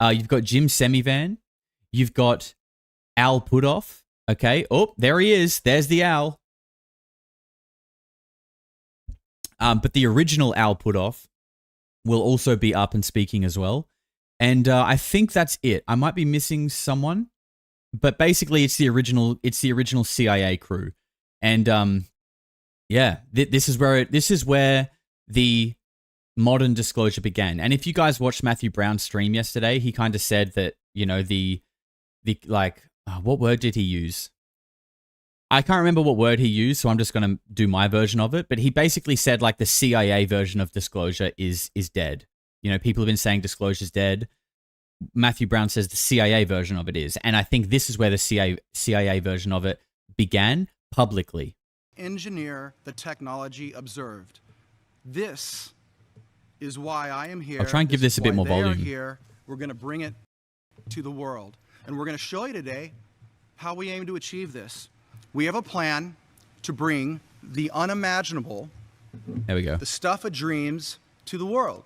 You've got Jim Semivan. You've got Al Putoff. Okay, oh, there he is. There's the Al. But the original Al Putoff will also be up and speaking as well. And I think that's it. I might be missing someone, but basically it's the original CIA crew. And yeah, this is where the modern disclosure began. And if you guys watched Matthew Brown's stream yesterday, he kind of said that, you know, what word did he use? I can't remember what word he used, so I'm just going to do my version of it. But he basically said like the CIA version of disclosure is dead. You know, people have been saying disclosure's dead. Matthew Brown says the CIA version of it is. And I think this is where the CIA version of it began publicly. Engineer the technology observed. This is why I am here. I'll try and give this a bit more volume. Here. We're going to bring it to the world. And we're going to show you today how we aim to achieve this. We have a plan to bring the unimaginable, there we go, the stuff of dreams, to the world.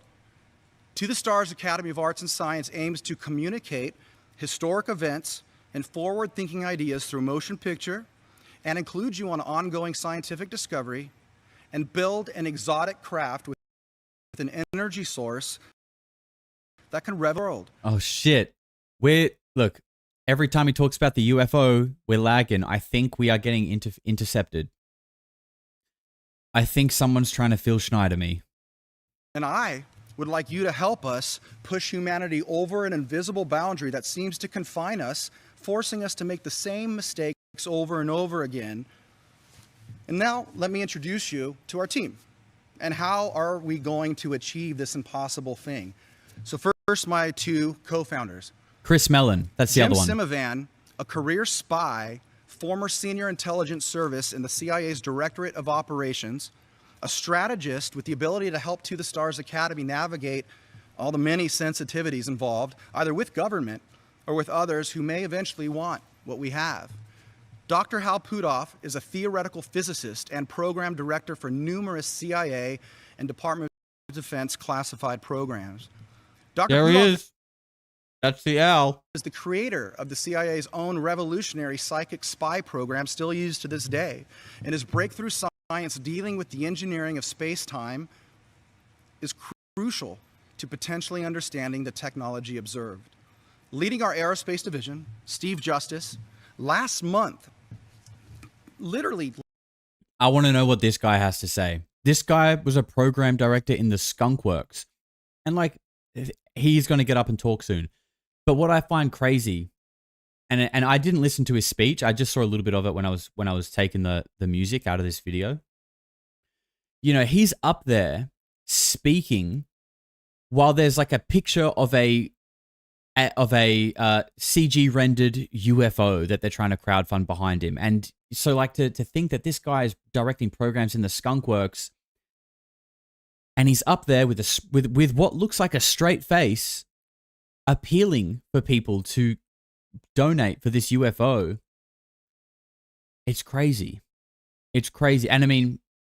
To the Stars Academy of Arts and Science aims to communicate historic events and forward-thinking ideas through motion picture, and include you on ongoing scientific discovery, and build an exotic craft with an energy source that can rev the world. Oh shit! Look. Every time he talks about the UFO, we're lagging. I think we are getting intercepted. I think someone's trying to Phil Schneider me. And I would like you to help us push humanity over an invisible boundary that seems to confine us, forcing us to make the same mistakes over and over again. And now, let me introduce you to our team. And how are we going to achieve this impossible thing? So first, my 2 co-founders. Chris Mellon, that's the other one. Jim Semivan, a career spy, former senior intelligence service in the CIA's Directorate of Operations, a strategist with the ability to help To the Stars Academy navigate all the many sensitivities involved, either with government or with others who may eventually want what we have. Dr. Hal Putoff is a theoretical physicist and program director for numerous CIA and Department of Defense classified programs. There he is. That's the L. is the creator of the CIA's own revolutionary psychic spy program still used to this day. And his breakthrough science dealing with the engineering of space-time is crucial to potentially understanding the technology observed. Leading our aerospace division, Steve Justice, last month, literally. I want to know what this guy has to say. This guy was a program director in the Skunk Works. And like, he's going to get up and talk soon. But what I find crazy, and I didn't listen to his speech. I just saw a little bit of it when I was taking the music out of this video. You know, he's up there speaking while there's like a picture of a CG rendered UFO that they're trying to crowdfund behind him. And so like to think that this guy is directing programs in the Skunk Works and he's up there with what looks like a straight face, appealing for people to donate for this UFO. It's crazy. It's crazy. And I mean,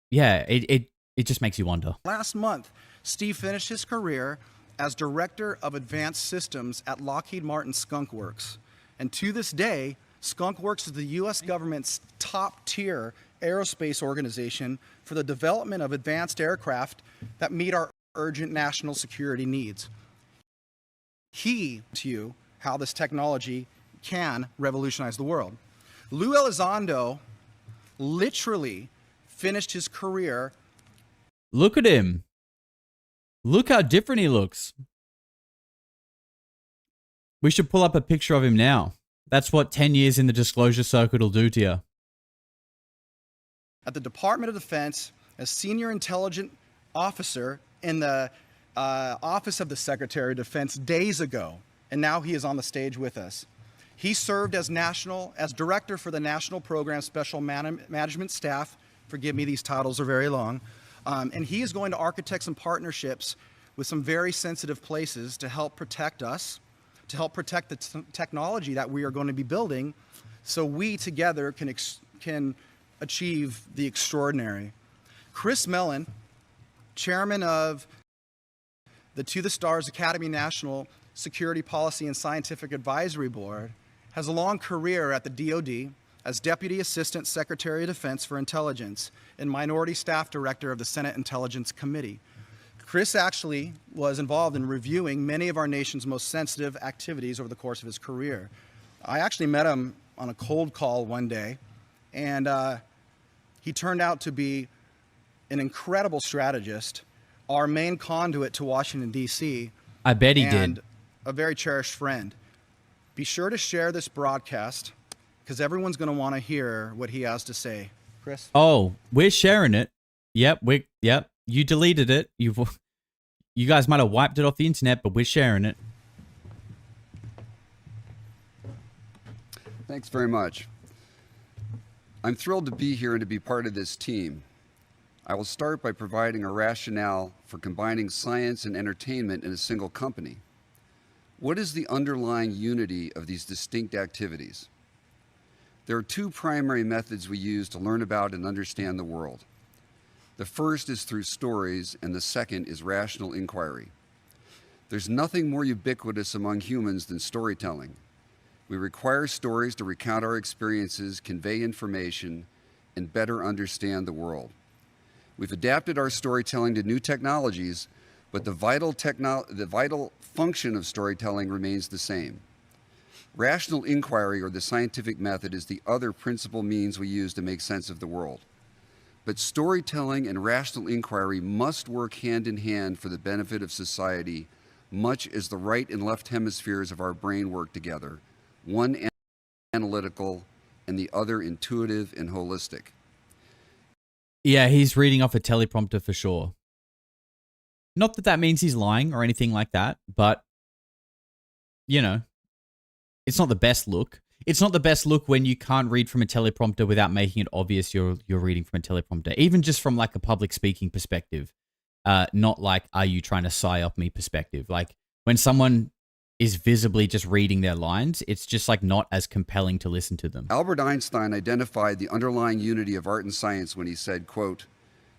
yeah, it just makes you wonder. Last month, Steve finished his career as Director of Advanced Systems at Lockheed Martin Skunk Works. And to this day, Skunk Works is the U.S. government's top-tier aerospace organization for the development of advanced aircraft that meet our urgent national security needs. He to you how this technology can revolutionize the world. Lou Elizondo literally finished his career. Look at him. Look how different he looks. We should pull up a picture of him now. That's what 10 years in the disclosure circuit will do to you. At the Department of Defense as Senior Intelligence Officer in the Office of the Secretary of Defense days ago, and now he is on the stage with us. He served as Director for the National Program Special Management Staff. Forgive me, these titles are very long. And he is going to architect some partnerships with some very sensitive places to help protect us, to help protect the technology that we are going to be building, so we together can achieve the extraordinary. Chris Mellon, Chairman of the To the Stars Academy National Security Policy and Scientific Advisory Board, has a long career at the DoD as Deputy Assistant Secretary of Defense for Intelligence and Minority Staff Director of the Senate Intelligence Committee. Chris actually was involved in reviewing many of our nation's most sensitive activities over the course of his career. I actually met him on a cold call one day, and he turned out to be an incredible strategist, our main conduit to Washington, D.C. I bet he and did. A very cherished friend. Be sure to share this broadcast because everyone's going to want to hear what he has to say. Chris? Oh, we're sharing it. Yep, you deleted it. You guys might have wiped it off the internet, but we're sharing it. Thanks very much. I'm thrilled to be here and to be part of this team. I will start by providing a rationale for combining science and entertainment in a single company. What is the underlying unity of these distinct activities? There are two primary methods we use to learn about and understand the world. The first is through stories, and the second is rational inquiry. There's nothing more ubiquitous among humans than storytelling. We require stories to recount our experiences, convey information, and better understand the world. We've adapted our storytelling to new technologies, but the vital function of storytelling remains the same. Rational inquiry, or the scientific method, is the other principal means we use to make sense of the world. But storytelling and rational inquiry must work hand in hand for the benefit of society, much as the right and left hemispheres of our brain work together, one analytical and the other intuitive and holistic. Yeah, he's reading off a teleprompter for sure. Not that that means he's lying or anything like that, but, you know, it's not the best look. It's not the best look when you can't read from a teleprompter without making it obvious you're reading from a teleprompter, even just from like a public speaking perspective, not like, are you trying to psyop me perspective? Like when someone is visibly just reading their lines, it's just like not as compelling to listen to them. Albert Einstein identified the underlying unity of art and science when he said, quote,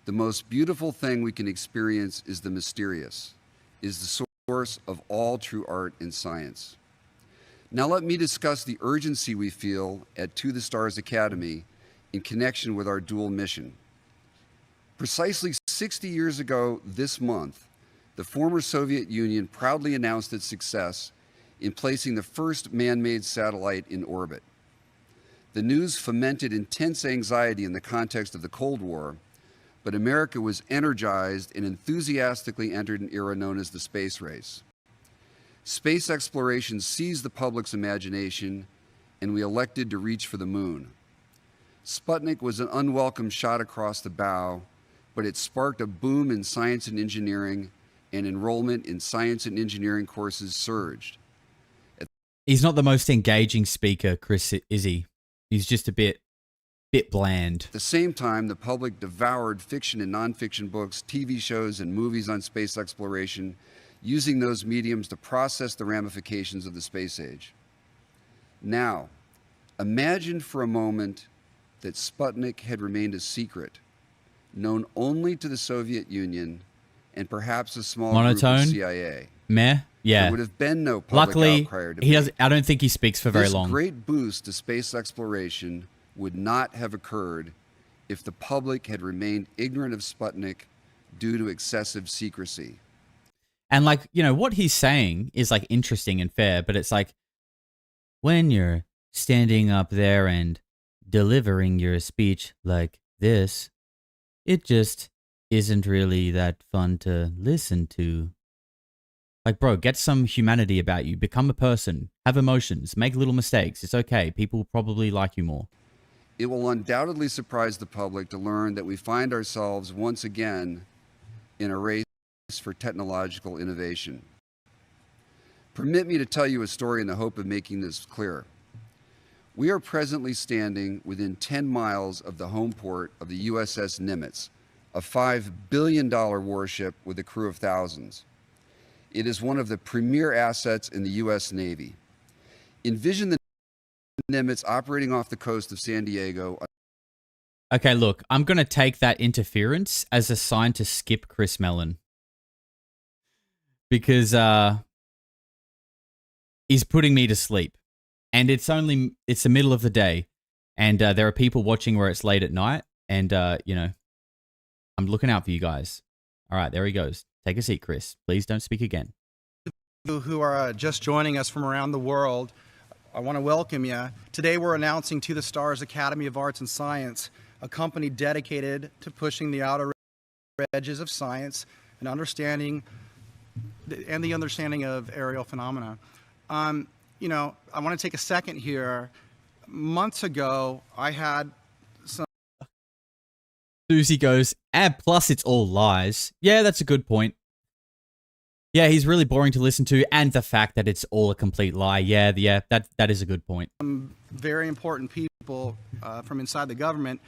"The most beautiful thing we can experience is the mysterious, is the source of all true art and science. Now let me discuss the urgency we feel at To the Stars Academy in connection with our dual mission. Precisely 60 years ago this month, the former Soviet Union proudly announced its success in placing the first man-made satellite in orbit. The news fomented intense anxiety in the context of the Cold War, but America was energized and enthusiastically entered an era known as the space race. Space exploration seized the public's imagination, and we elected to reach for the moon. Sputnik was an unwelcome shot across the bow, but it sparked a boom in science and engineering, and enrollment in science and engineering courses surged. He's not the most engaging speaker, Chris, is he? He's just a bit bland. At the same time, the public devoured fiction and nonfiction books, TV shows, and movies on space exploration, using those mediums to process the ramifications of the space age. Now, imagine for a moment that Sputnik had remained a secret, known only to the Soviet Union and perhaps a small group of CIA. Meh? Yeah. There would have been no public Luckily, outcry or he does. debate. I don't think he speaks for very This long. great boost to space exploration would not have occurred if the public had remained ignorant of Sputnik due to excessive secrecy. And like, you know, what he's saying is like interesting and fair, but it's like when you're standing up there and delivering your speech like this, it just isn't really that fun to listen to. Like, bro, get some humanity about you. Become a person. Have emotions. Make little mistakes. It's okay. People probably like you more. It will undoubtedly surprise the public to learn that we find ourselves once again in a race for technological innovation. Permit me to tell you a story in the hope of making this clear. We are presently standing within 10 miles of the home port of the USS Nimitz, a $5 billion warship with a crew of thousands. It is one of the premier assets in the U.S. Navy. Envision the Nimitz operating off the coast of San Diego. Okay, look, I'm going to take that interference as a sign to skip Chris Mellon. Because he's putting me to sleep. And it's the middle of the day. And there are people watching where it's late at night. And, you know, I'm looking out for you guys. All right, there he goes. Take a seat, Chris. Please don't speak again. Who are just joining us from around the world, I want to welcome you. Today we're announcing To the Stars Academy of Arts and Science, a company dedicated to pushing the outer edges of science and understanding the understanding of aerial phenomena. You know, I want to take a second here. Months ago, I had some... Susie goes, plus it's all lies. Yeah, that's a good point. Yeah, he's really boring to listen to, and the fact that it's all a complete lie. Yeah, that is a good point. Some very important people from inside the government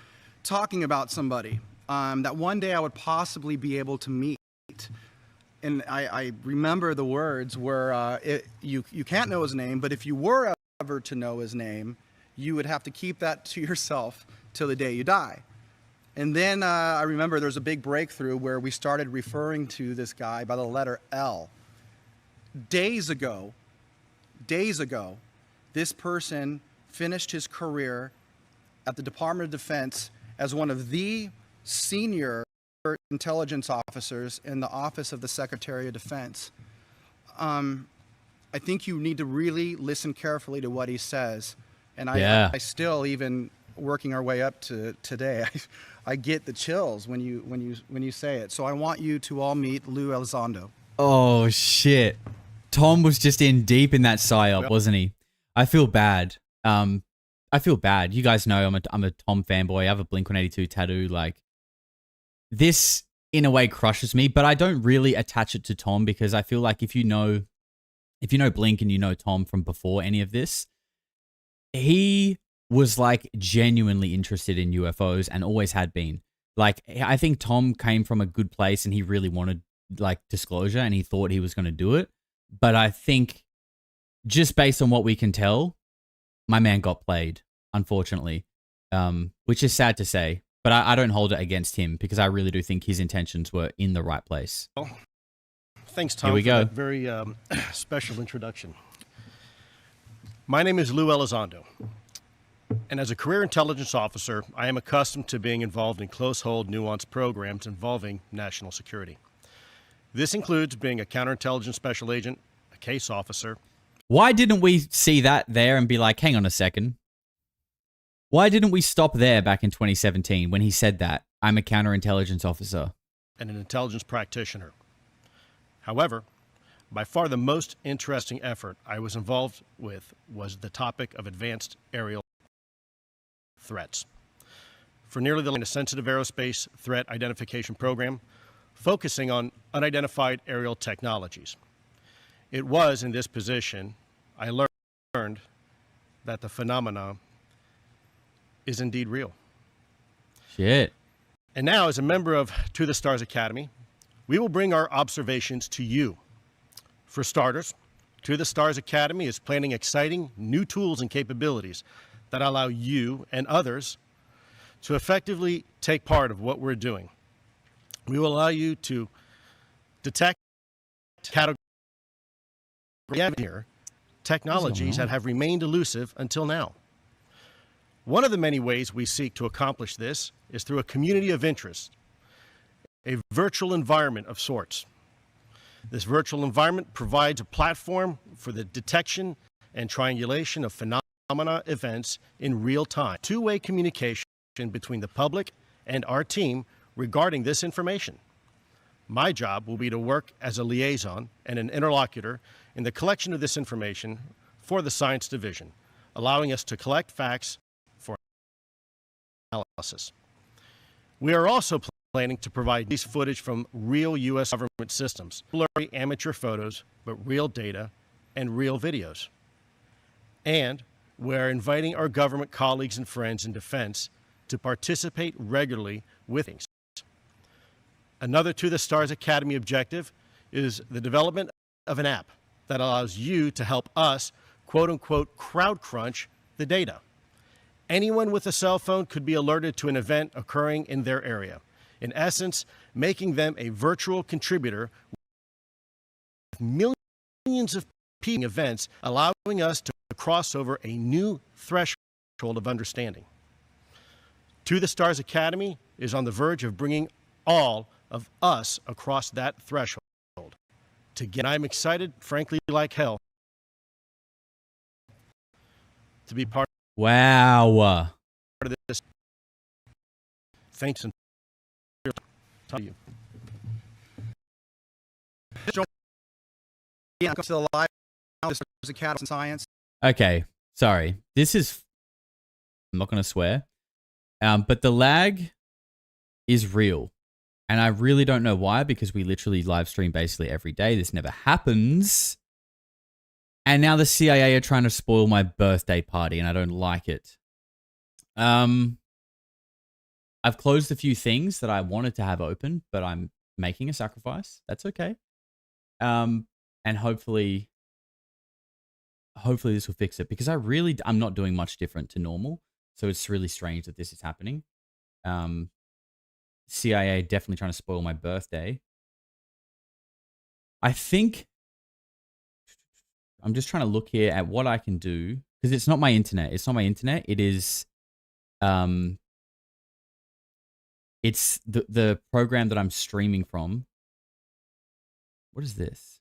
talking about somebody that one day I would possibly be able to meet. And I remember the words were, you can't know his name, but if you were ever to know his name, you would have to keep that to yourself till the day you die. And then I remember there's a big breakthrough where we started referring to this guy by the letter L. Days ago, this person finished his career at the Department of Defense as one of the senior intelligence officers in the Office of the Secretary of Defense. I think you need to really listen carefully to what he says. And I still, even working our way up to today, I get the chills when you say it. So I want you to all meet Lou Elizondo. Oh shit! Tom was just in deep in that psyop, wasn't he? I feel bad. I feel bad. You guys know I'm a Tom fanboy. I have a Blink-182 tattoo. Like, this in a way crushes me, but I don't really attach it to Tom because I feel like if you know Blink and you know Tom from before any of this, he was like genuinely interested in UFOs and always had been. Like, I think Tom came from a good place and he really wanted like disclosure and he thought he was going to do it. But I think just based on what we can tell, my man got played, unfortunately, which is sad to say. But I don't hold it against him because I really do think his intentions were in the right place. Thanks, Tom, Here we for go. that very special introduction. My name is Lou Elizondo, and as a career intelligence officer, I am accustomed to being involved in close-hold, nuanced programs involving national security. This includes being a counterintelligence special agent, a case officer. Why didn't we see that there and be like, hang on a second? Why didn't we stop there back in 2017 when he said that? I'm a counterintelligence officer. And an intelligence practitioner. However, by far the most interesting effort I was involved with was the topic of advanced aerial threats. For nearly the sensitive aerospace threat identification program, focusing on unidentified aerial technologies. It was in this position I learned that the phenomena is indeed real. Shit. And now, as a member of To the Stars Academy, we will bring our observations to you. For starters, To the Stars Academy is planning exciting new tools and capabilities that allow you and others to effectively take part of what we're doing. We will allow you to detect, categorize technologies that have remained elusive until now. One of the many ways we seek to accomplish this is through a community of interest, a virtual environment of sorts. This virtual environment provides a platform for the detection and triangulation of phenomena events in real time. Two-way communication between the public and our team regarding this information. My job will be to work as a liaison and an interlocutor in the collection of this information for the Science Division, allowing us to collect facts for analysis. We are also planning to provide these footage from real U.S. government systems, blurry amateur photos, but real data and real videos. And we are inviting our government colleagues and friends in defense to participate regularly with things. Another To the Stars Academy objective is the development of an app that allows you to help us, quote unquote, crowd crunch the data. Anyone with a cell phone could be alerted to an event occurring in their area. In essence, making them a virtual contributor with millions of people events, allowing us to cross over a new threshold of understanding. To the Stars Academy is on the verge of bringing all of us across that threshold. I'm excited, frankly, like hell, to be part Wow. of this. Thanks and to you. Yeah, to the live Academy Science. Okay, sorry. This is... I'm not going to swear. But the lag is real. And I really don't know why, because we literally live stream basically every day. This never happens. And now the CIA are trying to spoil my birthday party, and I don't like it. I've closed a few things that I wanted to have open, but I'm making a sacrifice. That's okay. And hopefully this will fix it, because I'm not doing much different to normal. So it's really strange that this is happening. CIA definitely trying to spoil my birthday. I think I'm just trying to look here at what I can do, because it's not my internet. It's not my internet. It is, it's the program that I'm streaming from. What is this?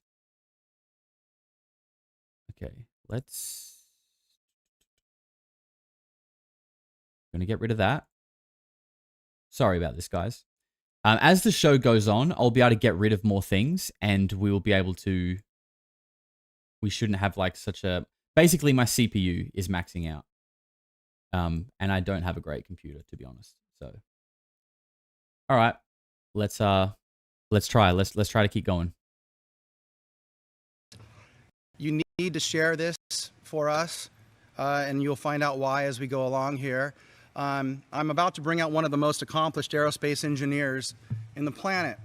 Okay, I'm going to get rid of that. Sorry about this, guys. As the show goes on, I'll be able to get rid of more things, and we will be able to... We shouldn't have like such a... Basically, my CPU is maxing out. And I don't have a great computer, to be honest. So, all right, let's try. Let's try to keep going. You need to share this for us, and you'll find out why as we go along here. I'm about to bring out one of the most accomplished aerospace engineers in the planet.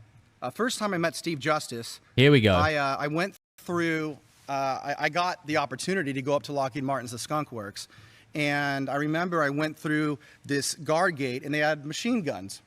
First time I met Steve Justice. Here we go. I went through... I got the opportunity to go up to Lockheed Martin's The Skunk Works, and I remember I went through this guard gate, and they had machine guns.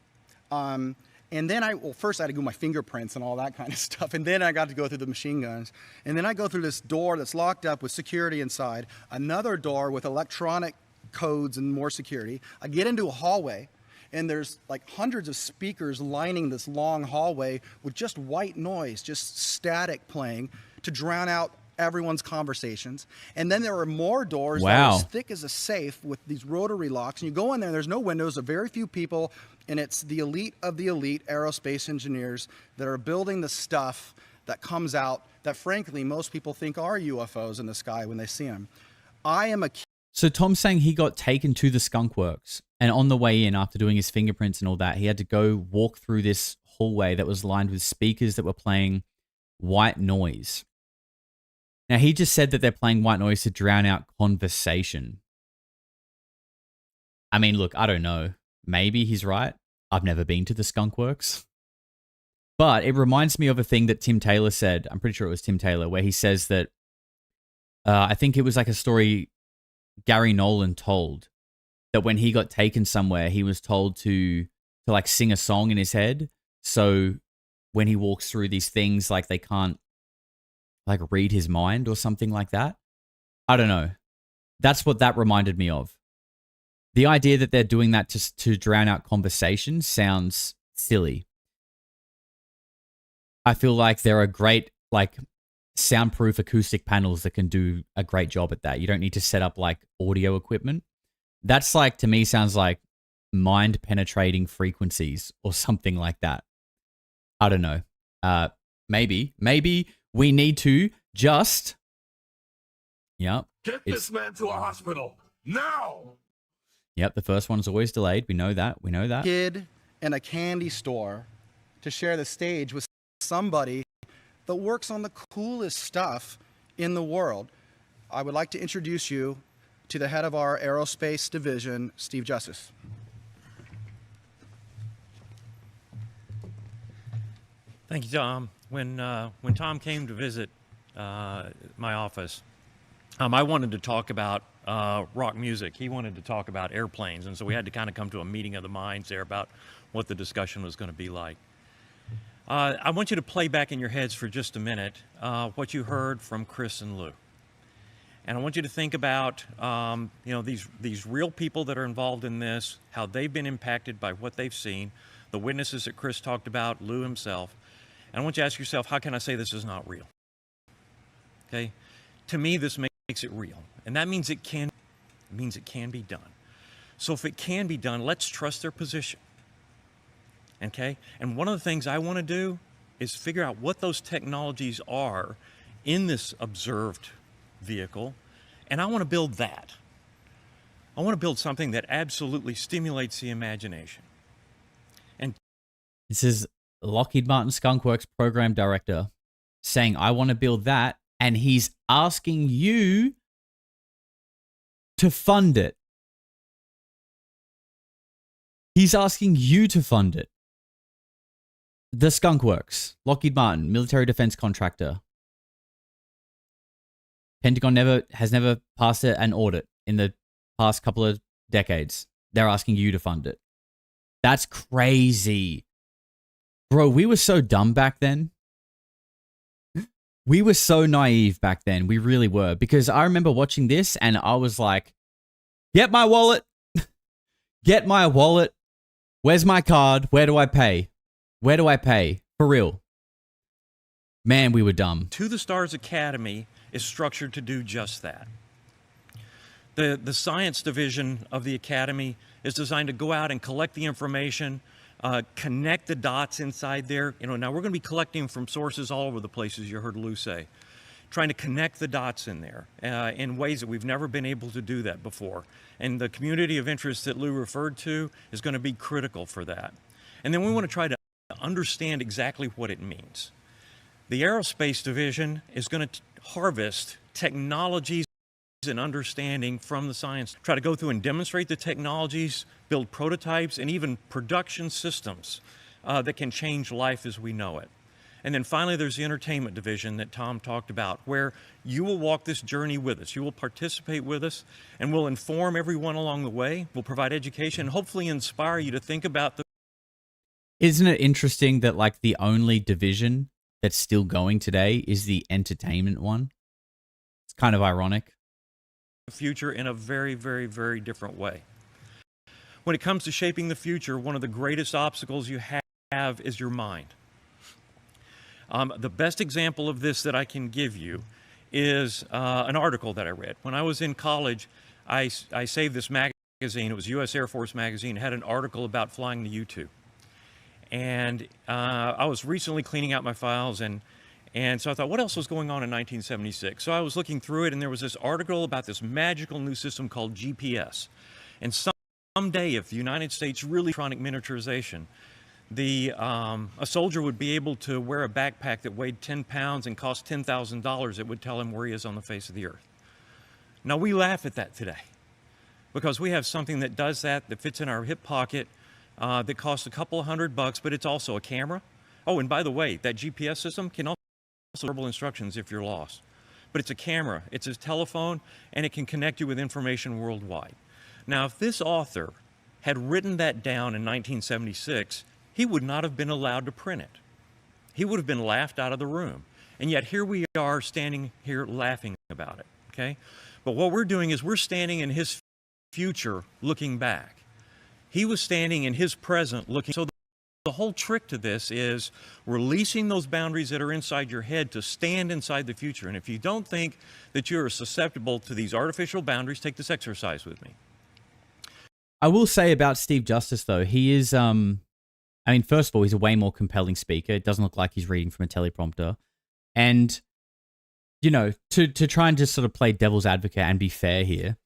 And then first I had to do my fingerprints and all that kind of stuff. And then I got to go through the machine guns. And then I go through this door that's locked up with security inside, another door with electronic codes and more security. I get into a hallway, and there's like hundreds of speakers lining this long hallway with just white noise, just static playing to drown out everyone's conversations. And then there are more doors that are as thick as a safe with these rotary locks. And you go in there, there's no windows, there are very few people, and it's the elite of the elite aerospace engineers that are building the stuff that comes out that, frankly, most people think are UFOs in the sky when they see them. I am a... So Tom's saying he got taken to the skunk works, and on the way in, after doing his fingerprints and all that, he had to go walk through this hallway that was lined with speakers that were playing white noise. Now, he just said that they're playing white noise to drown out conversation. I mean, look, I don't know. Maybe he's right. I've never been to the skunk works. But it reminds me of a thing that Tim Taylor said. I'm pretty sure it was Tim Taylor, where he says that, I think it was like a story Gary Nolan told, that when he got taken somewhere, he was told to like sing a song in his head. So when he walks through these things, like they can't like read his mind or something like that. I don't know. That's what that reminded me of. The idea that they're doing that to drown out conversation sounds silly. I feel like there are great like soundproof acoustic panels that can do a great job at that. You don't need to set up like audio equipment. That's like, to me, sounds like mind penetrating frequencies or something like that. I don't know. Maybe we need to just, get this man to a hospital now. Yep, the first one's always delayed. We know that. Kid in a candy store to share the stage with somebody that works on the coolest stuff in the world. I would like to introduce you to the head of our aerospace division, Steve Justice. Thank you, Tom. When Tom came to visit my office, I wanted to talk about rock music. He wanted to talk about airplanes, and so we had to kind of come to a meeting of the minds there about what the discussion was going to be like. I want you to play back in your heads for just a minute what you heard from Chris and Lou. And I want you to think about these real people that are involved in this, how they've been impacted by what they've seen, the witnesses that Chris talked about, Lou himself. And I want you to ask yourself, how can I say this is not real? Okay? To me, this makes it real. And that means it can be done. So if it can be done, let's trust their position. Okay? And one of the things I want to do is figure out what those technologies are in this observed vehicle, and I want to build that. I want to build something that absolutely stimulates the imagination. And this is Lockheed Martin Skunk Works program director saying, I want to build that, and he's asking you to fund it. He's asking you to fund it. The Skunk Works, Lockheed Martin, military defense contractor. Pentagon has never passed an audit in the past couple of decades. They're asking you to fund it. That's crazy. Bro, we were so dumb back then. We were so naive back then. We really were. Because I remember watching this and I was like, get my wallet. Get my wallet. Where's my card? Where do I pay? Where do I pay? For real. Man, we were dumb. To the Stars Academy is structured to do just that. The science division of the Academy is designed to go out and collect the information, connect the dots inside there. Now we're going to be collecting from sources all over the places you heard Lou say, trying to connect the dots in there in ways that we've never been able to do that before. And the community of interest that Lou referred to is going to be critical for that. And then we want to try to understand exactly what it means. The aerospace division is going to harvest technologies and understanding from the science, try to go through and demonstrate the technologies, build prototypes, and even production systems that can change life as we know it. And then finally, there's the entertainment division that Tom talked about, where you will walk this journey with us. You will participate with us, and we'll inform everyone along the way. We'll provide education, and hopefully inspire you to think about the Isn't it interesting that like the only division that's still going today is the entertainment one? It's kind of ironic. The future in a very, very, very different way. When it comes to shaping the future, one of the greatest obstacles you have is your mind. The best example of this that I can give you is an article that I read. When I was in college, I saved this magazine. It was U.S. Air Force magazine. It had an article about flying the U-2. And I was recently cleaning out my files, and so I thought, what else was going on in 1976? So I was looking through it, and there was this article about this magical new system called GPS. And someday, if the United States really electronic miniaturization, a soldier would be able to wear a backpack that weighed 10 pounds and cost $10,000. It would tell him where he is on the face of the earth. Now, we laugh at that today because we have something that does that fits in our hip pocket, that costs a couple of $100, but it's also a camera. Oh, and by the way, that GPS system can also verbal instructions if you're lost. But it's a camera, it's a telephone, and it can connect you with information worldwide. Now, if this author had written that down in 1976, he would not have been allowed to print it. He would have been laughed out of the room. And yet here we are standing here laughing about it, okay? But what we're doing is we're standing in his future looking back. He was standing in his present looking. So the whole trick to this is releasing those boundaries that are inside your head to stand inside the future. And if you don't think that you're susceptible to these artificial boundaries, take this exercise with me. I will say about Steve Justice, though, he is, I mean, first of all, he's a way more compelling speaker. It doesn't look like he's reading from a teleprompter. And, you know, to try and just sort of play devil's advocate and be fair here,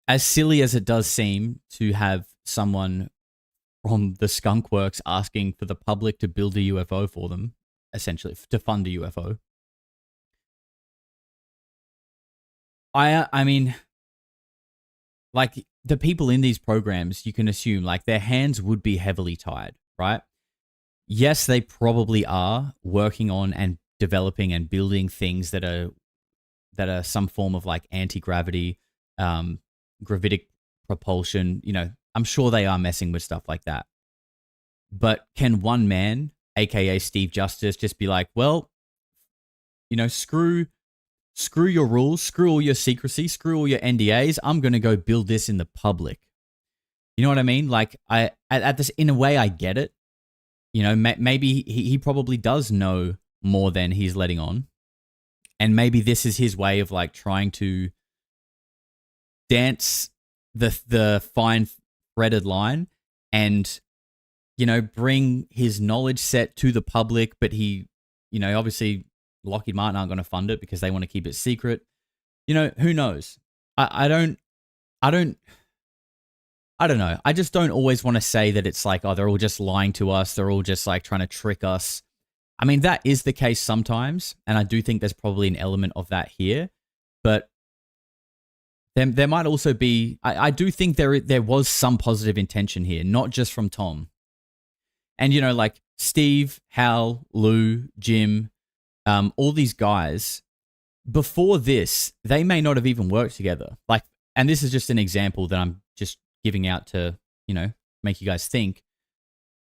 as silly as it does seem to have someone from the Skunk Works asking for the public to build a UFO for them, essentially, to fund a UFO. I mean, like, the people in these programs, you can assume, like, their hands would be heavily tied, right? Yes, they probably are working on and developing and building things that are some form of, like, anti-gravity, gravitic propulsion. You know, I'm sure they are messing with stuff like that. But can one man, aka Steve Justice, just be like, well, you know, screw your rules, screw all your secrecy, screw all your NDAs, I'm going to go build this in the public. You know what I mean? Like, at this, in a way, I get it. You know, maybe he probably does know more than he's letting on. And maybe this is his way of, like, trying to dance the fine threaded line and, you know, bring his knowledge set to the public. But he, you know, obviously Lockheed Martin aren't going to fund it because they want to keep it secret. You know, who knows? I don't know. I just don't always want to say that it's like, oh, they're all just lying to us. They're all just like trying to trick us. I mean, that is the case sometimes. And I do think there's probably an element of that here. But there might also be, I do think there was some positive intention here, not just from Tom. And, you know, like Steve, Hal, Lou, Jim, all these guys, before this, they may not have even worked together. Like, and this is just an example that I'm just giving out to, you know, make you guys think.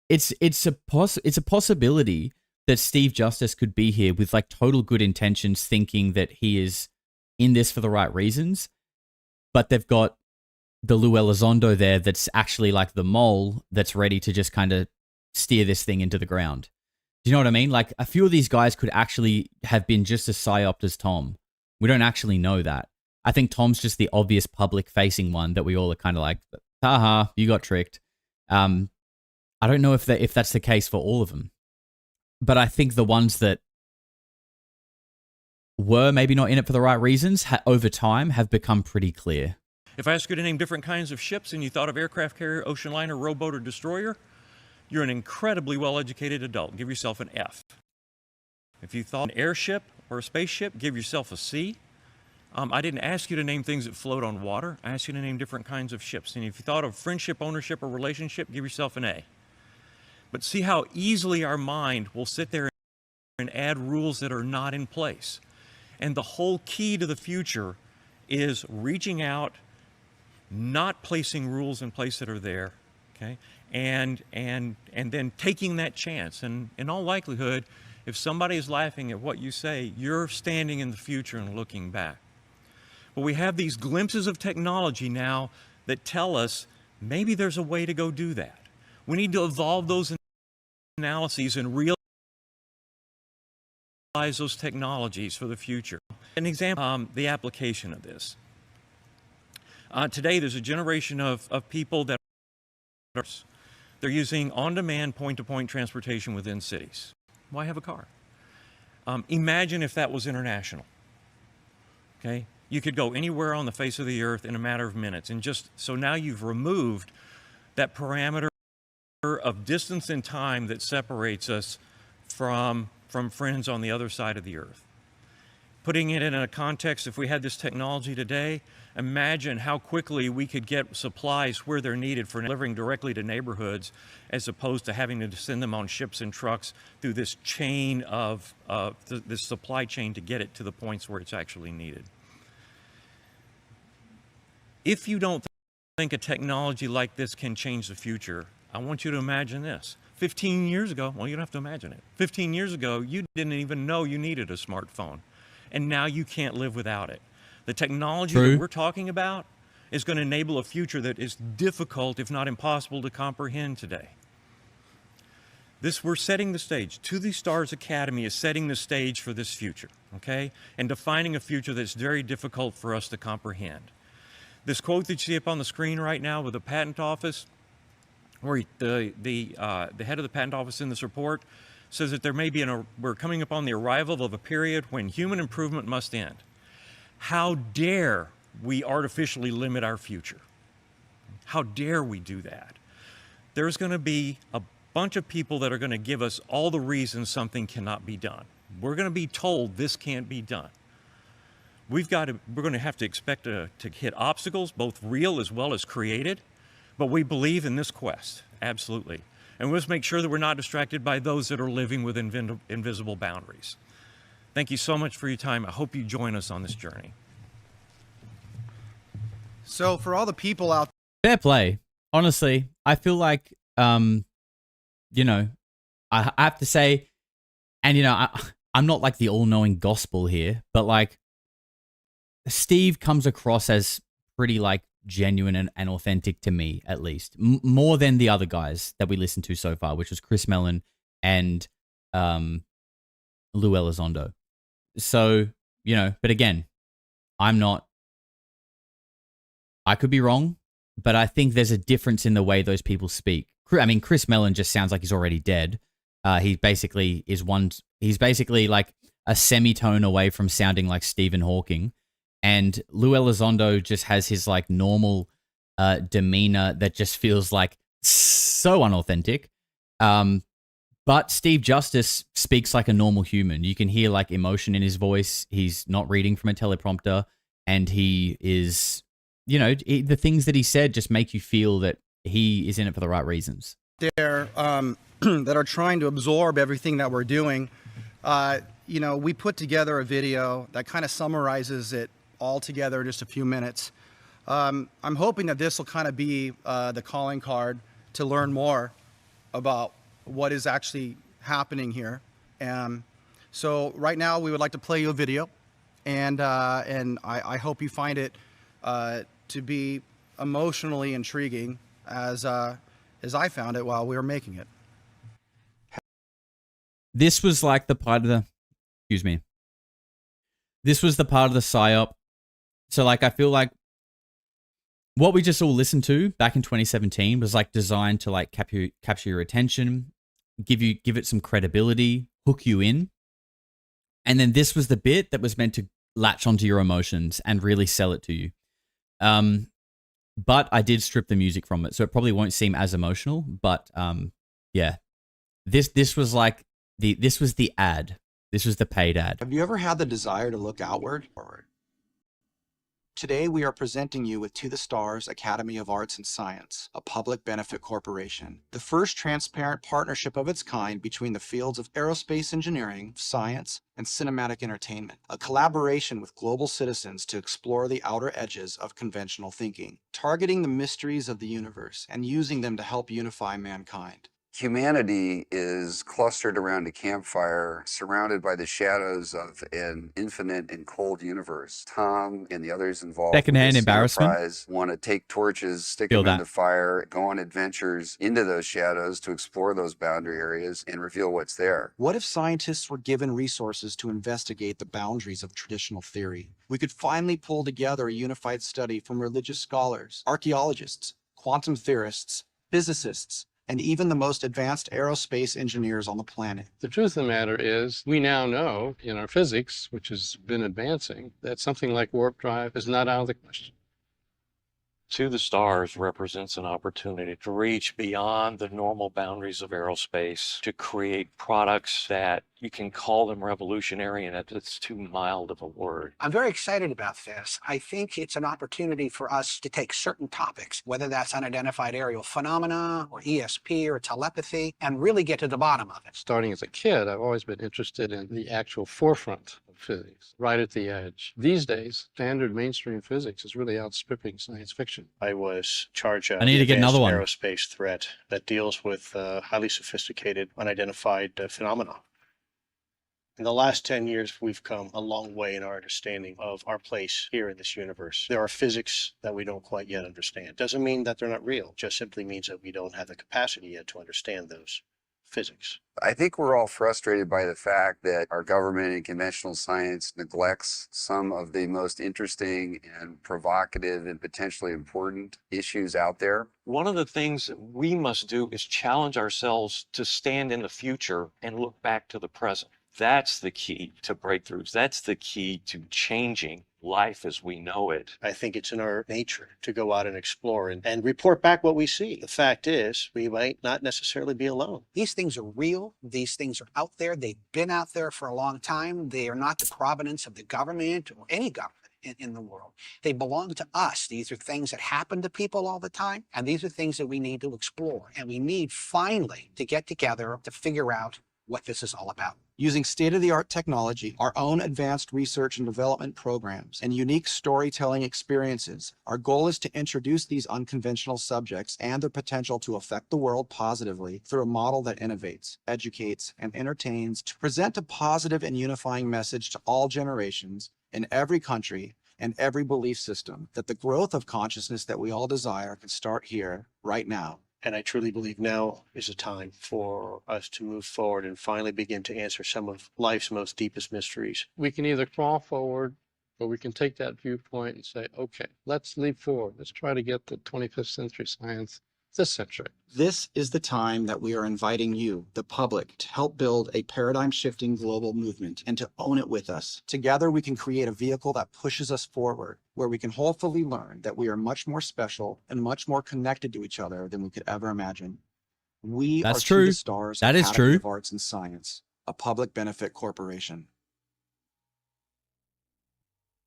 It's a possibility that Steve Justice could be here with like total good intentions, thinking that he is in this for the right reasons. But they've got the Lou Elizondo there that's actually like the mole that's ready to just kind of steer this thing into the ground. Do you know what I mean? Like, a few of these guys could actually have been just as psyoped as Tom. We don't actually know that. I think Tom's just the obvious public-facing one that we all are kind of like, haha, you got tricked. I don't know if that's the case for all of them. But I think the ones that were maybe not in it for the right reasons, over time, have become pretty clear. If I ask you to name different kinds of ships and you thought of aircraft carrier, ocean liner, rowboat, or destroyer, you're an incredibly well-educated adult. Give yourself an F. If you thought an airship or a spaceship, give yourself a C. I didn't ask you to name things that float on water. I asked you to name different kinds of ships. And if you thought of friendship, ownership, or relationship, give yourself an A. But see how easily our mind will sit there and add rules that are not in place. And the whole key to the future is reaching out, not placing rules in place that are there, okay? And then taking that chance. And in all likelihood, if somebody is laughing at what you say, you're standing in the future and looking back. But we have these glimpses of technology now that tell us maybe there's a way to go do that. We need to evolve those analyses and realize those technologies for the future. An example, the application of this. Today, there's a generation of people that they're using on-demand point-to-point transportation within cities. Why have a car? Imagine if that was international. Okay, you could go anywhere on the face of the earth in a matter of minutes, and just so now you've removed that parameter of distance and time that separates us from friends on the other side of the earth. Putting it in a context, if we had this technology today, imagine how quickly we could get supplies where they're needed for delivering directly to neighborhoods, as opposed to having to send them on ships and trucks through this chain of this supply chain to get it to the points where it's actually needed. If you don't think a technology like this can change the future, I want you to imagine this. 15 years ago, well, you don't have to imagine it. 15 years ago, you didn't even know you needed a smartphone. And now you can't live without it. The technology that we're talking about is going to enable a future that is difficult, if not impossible, to comprehend today. We're setting the stage. To the Stars Academy is setting the stage for this future, okay? And defining a future that's very difficult for us to comprehend. This quote that you see up on the screen right now with the patent office, where the head of the patent office in this report says that there may be we're coming upon the arrival of a period when human improvement must end. How dare we artificially limit our future? How dare we do that? There's going to be a bunch of people that are going to give us all the reasons something cannot be done. We're going to be told this can't be done. We're going to have to expect to hit obstacles, both real as well as created, but we believe in this quest, absolutely. And we must make sure that we're not distracted by those that are living within invisible boundaries. Thank you so much for your time. I hope you join us on this journey. So for all the people out Fair play. Honestly, I feel like, you know, I have to say, and, you know, I'm not like the all-knowing gospel here, but like Steve comes across as pretty like genuine and authentic to me, at least, more than the other guys that we listened to so far, which was Chris Mellon and Lou Elizondo. So, you know, but again, I could be wrong, but I think there's a difference in the way those people speak. I mean, Chris Mellon just sounds like he's already dead. He basically he's basically like a semitone away from sounding like Stephen Hawking. And Lou Elizondo just has his like normal demeanor that just feels like so unauthentic. But Steve Justice speaks like a normal human. You can hear like emotion in his voice. He's not reading from a teleprompter, and he is, you know, the things that he said just make you feel that he is in it for the right reasons. there that are trying to absorb everything that we're doing, you know, we put together a video that kind of summarizes it all together in just a few minutes. I'm hoping that this will kind of be the calling card to learn more about what is actually happening here. So right now we would like to play you a video, and I hope you find it to be emotionally intriguing as I found it while we were making it. This was like the part of the, excuse me. This was the part of the PSYOP. So like, I feel like what we just all listened to back in 2017 was like designed to like capture your attention, give it some credibility, hook you in. And then this was the bit that was meant to latch onto your emotions and really sell it to you. But I did strip the music from it, so it probably won't seem as emotional. But yeah, this was like this was the ad. This was the paid ad. Have you ever had the desire to look outward? Today, we are presenting you with To the Stars Academy of Arts and Science, a public benefit corporation, the first transparent partnership of its kind between the fields of aerospace engineering, science, and cinematic entertainment, a collaboration with global citizens to explore the outer edges of conventional thinking, targeting the mysteries of the universe and using them to help unify mankind. Humanity is clustered around a campfire, surrounded by the shadows of an infinite and cold universe. Tom and the others involved with Secondhand this embarrassment. enterprise want to take torches, stick Feel them that. into fire, go on adventures into those shadows to explore those boundary areas and reveal what's there. What if scientists were given resources to investigate the boundaries of traditional theory? We could finally pull together a unified study from religious scholars, archaeologists, quantum theorists, physicists, and even the most advanced aerospace engineers on the planet. The truth of the matter is, we now know in our physics, which has been advancing, that something like warp drive is not out of the question. To the Stars represents an opportunity to reach beyond the normal boundaries of aerospace, to create products that you can call them revolutionary, and it's too mild of a word. I'm very excited about this. I think it's an opportunity for us to take certain topics, whether that's unidentified aerial phenomena or ESP or telepathy, and really get to the bottom of it. Starting as a kid, I've always been interested in the actual forefront of physics, right at the edge. These days, standard mainstream physics is really outstripping science fiction. I was charged of I need to get another one. aerospace threat that deals with highly sophisticated, unidentified phenomena. In the last 10 years, we've come a long way in our understanding of our place here in this universe. There are physics that we don't quite yet understand. Doesn't mean that they're not real, just simply means that we don't have the capacity yet to understand those physics. I think we're all frustrated by the fact that our government and conventional science neglects some of the most interesting and provocative and potentially important issues out there. One of the things that we must do is challenge ourselves to stand in the future and look back to the present. That's the key to breakthroughs. That's the key to changing life as we know it. I think it's in our nature to go out and explore and report back what we see. The fact is, we might not necessarily be alone. These things are real. These things are out there. They've been out there for a long time. They are not the provenance of the government or any government in the world. They belong to us. These are things that happen to people all the time, and these are things that we need to explore. And we need finally to get together to figure out what this is all about. Using state-of-the-art technology, our own advanced research and development programs, and unique storytelling experiences, our goal is to introduce these unconventional subjects and their potential to affect the world positively through a model that innovates, educates, and entertains, to present a positive and unifying message to all generations in every country and every belief system that the growth of consciousness that we all desire can start here, right now. And I truly believe now is a time for us to move forward and finally begin to answer some of life's most deepest mysteries. We can either crawl forward, or we can take that viewpoint and say, okay, let's leap forward. Let's try to get the 25th century science this century. This is the time that we are inviting you, the public, to help build a paradigm-shifting global movement and to own it with us. Together, we can create a vehicle that pushes us forward, where we can hopefully learn that we are much more special and much more connected to each other than we could ever imagine. We That's are true. To the Stars That is Academy true. of Arts and Science, a public benefit corporation.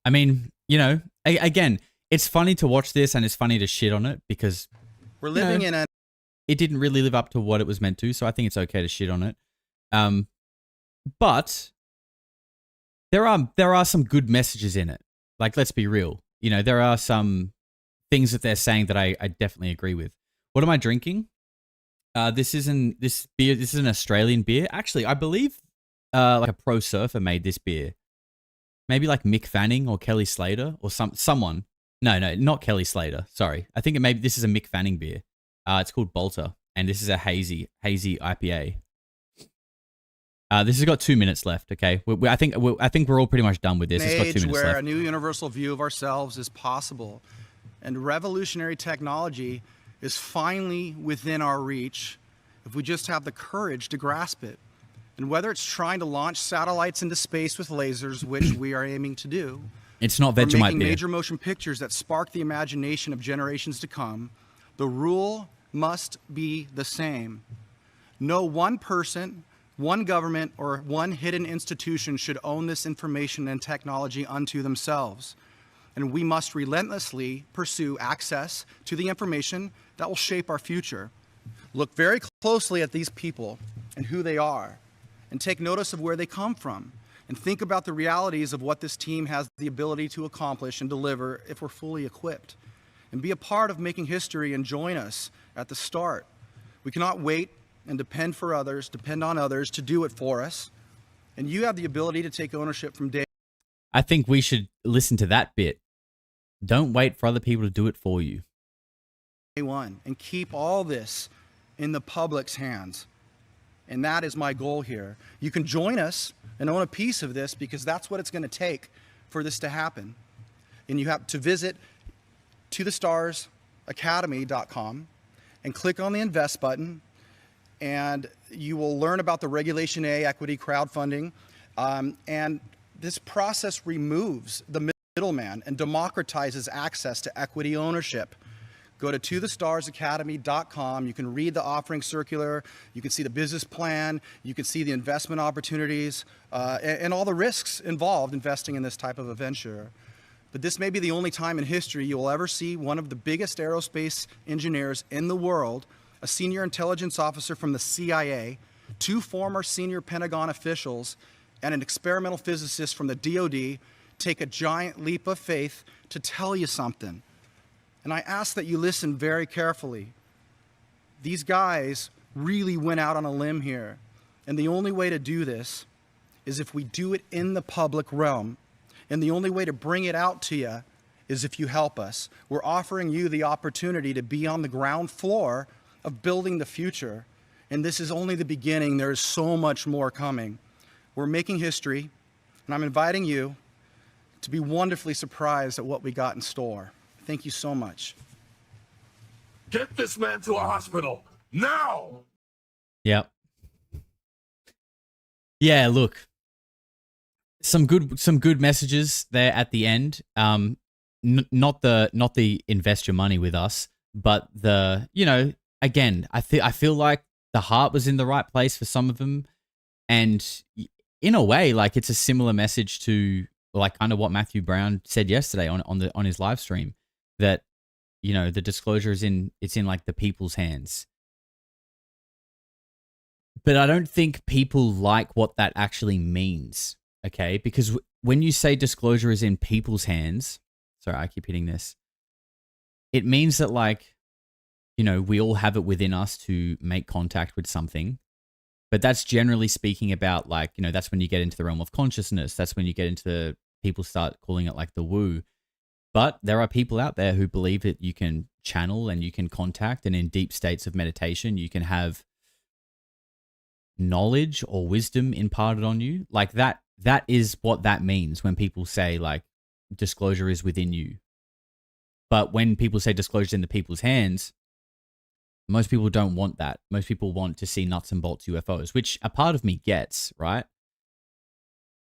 I mean, you know, again, it's funny to watch this and it's funny to shit on it because We're living in a it didn't really live up to what it was meant to, so I think it's okay to shit on it. But there are some good messages in it. Like, let's be real. You know, there are some things that they're saying that I definitely agree with. What am I drinking? This is an Australian beer. Actually, I believe like a pro surfer made this beer. Maybe like Mick Fanning or Kelly Slater or someone. No, not Kelly Slater. Sorry. I think this is a Mick Fanning beer. It's called Bolter, and this is a hazy IPA. This has got 2 minutes left. Okay, I think we're all pretty much done with this. It's got 2 minutes where left. a new universal view of ourselves is possible, and revolutionary technology is finally within our reach if we just have the courage to grasp it. And whether it's trying to launch satellites into space with lasers, which we are aiming to do, It's not or Vegemite making beer. major motion pictures that spark the imagination of generations to come, the rule must be the same. No one person, one government, or one hidden institution should own this information and technology unto themselves. and we must relentlessly pursue access to the information that will shape our future. Look very closely at these people and who they are, and take notice of where they come from, and think about the realities of what this team has the ability to accomplish and deliver if we're fully equipped. And be a part of making history and join us at the start. We cannot wait and depend on others to do it for us. And you have the ability to take ownership from day I think we should listen to that bit. Don't wait for other people to do it for you. one and keep all this in the public's hands. And that is my goal here. You can join us and own a piece of this because that's what it's going to take for this to happen. And you have to visit tothestarsacademy.com and click on the invest button, and you will learn about the Regulation A equity crowdfunding. And this process removes the middleman and democratizes access to equity ownership. Go to tothestarsacademy.com. You can read the offering circular. You can see the business plan. You can see the investment opportunities and all the risks involved investing in this type of a venture. But this may be the only time in history you will ever see one of the biggest aerospace engineers in the world, a senior intelligence officer from the CIA, 2 former senior Pentagon officials, and an experimental physicist from the DoD take a giant leap of faith to tell you something. And I ask that you listen very carefully. These guys really went out on a limb here. And the only way to do this is if we do it in the public realm. And the only way to bring it out to you is if you help us. We're offering you the opportunity to be on the ground floor of building the future. And this is only the beginning. There's so much more coming. We're making history, and I'm inviting you to be wonderfully surprised at what we got in store. Thank you so much. Get this man to a hospital now. Yep. Yeah, look. Some good messages there at the end. Not the invest your money with us, but the, again, I feel like the heart was in the right place for some of them, and in a way, like, it's a similar message to like kind of what Matthew Brown said yesterday on his live stream, that the disclosure is in like the people's hands. But I don't think people like what that actually means. Okay, because when you say disclosure is in people's hands, sorry, I keep hitting this. It means that, like, we all have it within us to make contact with something. But that's generally speaking about, like, that's when you get into the realm of consciousness. That's when you get into, people start calling it like the woo. But there are people out there who believe that you can channel and you can contact, and in deep states of meditation, you can have knowledge or wisdom imparted on you. Like that is what that means when people say, like, disclosure is within you. But when people say disclosure is in the people's hands, most people don't want that. Most people want to see nuts and bolts UFOs, which a part of me gets, right?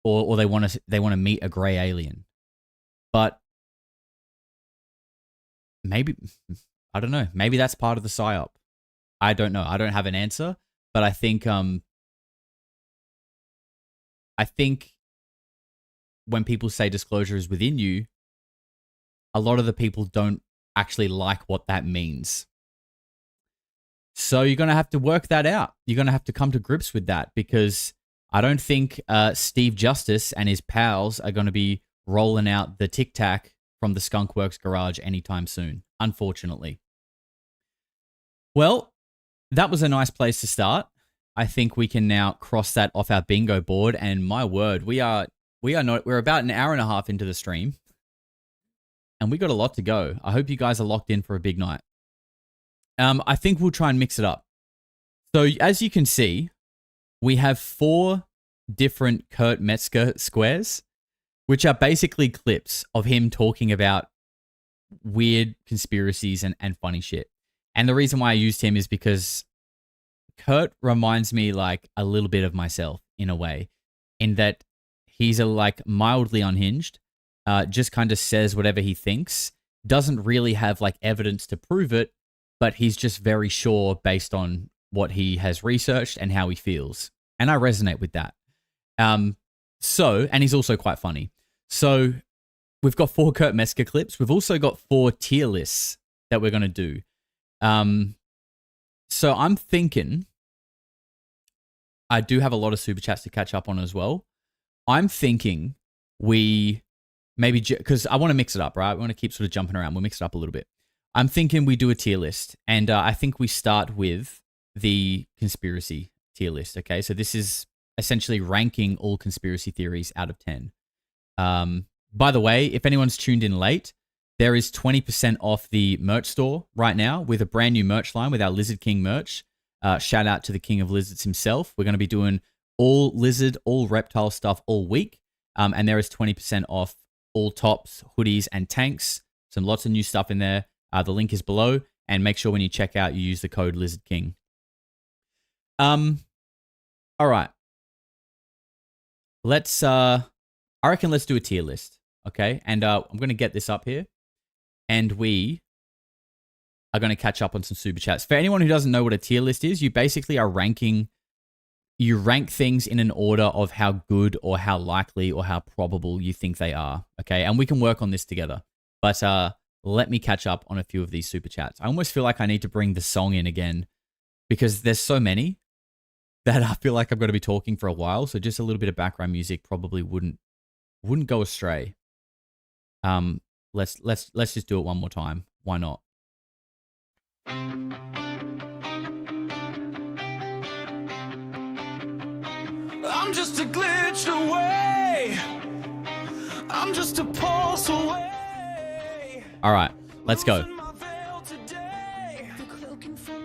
Or they want to meet a gray alien. But maybe, I don't know, maybe that's part of the psyop. I don't know. I don't have an answer, but I think when people say disclosure is within you, a lot of the people don't actually like what that means. So you're going to have to work that out. You're going to have to come to grips with that, because I don't think Steve Justice and his pals are going to be rolling out the Tic Tac from the Skunk Works garage anytime soon, unfortunately. Well, that was a nice place to start. I think we can now cross that off our bingo board, and my word, we're about an hour and a half into the stream, and we got a lot to go. I hope you guys are locked in for a big night. I think we'll try and mix it up. So as you can see, we have 4 different Kurt Metzger squares, which are basically clips of him talking about weird conspiracies and funny shit. And the reason why I used him is because Kurt reminds me like a little bit of myself in a way, in that he's like mildly unhinged, just kind of says whatever he thinks, doesn't really have like evidence to prove it, but he's just very sure based on what he has researched and how he feels. And I resonate with that. And he's also quite funny. So we've got 4 Kurt Metzger clips. We've also got 4 tier lists that we're going to do. So I'm thinking, I do have a lot of super chats to catch up on as well. I'm thinking we maybe, because I want to mix it up, right? We want to keep sort of jumping around. We'll mix it up a little bit. I'm thinking we do a tier list, and I think we start with the conspiracy tier list, okay? So this is essentially ranking all conspiracy theories out of 10. By the way, if anyone's tuned in late, there is 20% off the merch store right now with a brand new merch line with our Lizard King merch. Shout out to the King of Lizards himself. We're going to be doing all lizard, all reptile stuff all week. And there is 20% off all tops, hoodies, and tanks. Lots of new stuff in there. The link is below. And make sure when you check out, you use the code Lizard King. All right. I reckon let's do a tier list. Okay. And I'm going to get this up here. And we are going to catch up on some super chats. For anyone who doesn't know what a tier list is, you basically are ranking, you rank things in an order of how good or how likely or how probable you think they are. Okay. And we can work on this together. But let me catch up on a few of these super chats. I almost feel like I need to bring the song in again because there's so many that I feel like I'm going to be talking for a while. So just a little bit of background music probably wouldn't go astray. Let's just do it one more time. Why not? I'm just a glitch away. I'm just a pulse away. All right, let's go.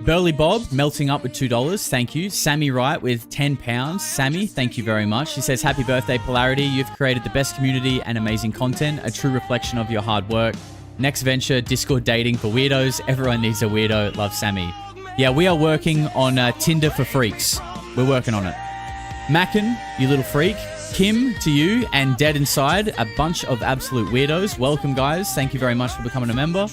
Burley Bob melting up with $2. Thank you. Sammy Wright with £10. Sammy, thank you very much. She says, happy birthday, Polarity. You've created the best community and amazing content, a true reflection of your hard work. Next venture, Discord dating for weirdos. Everyone needs a weirdo. Love, Sammy. Yeah, we are working on Tinder for freaks. We're working on it. Mackin, you little freak. Kim, to you, and Dead Inside, a bunch of absolute weirdos. Welcome, guys. Thank you very much for becoming a member.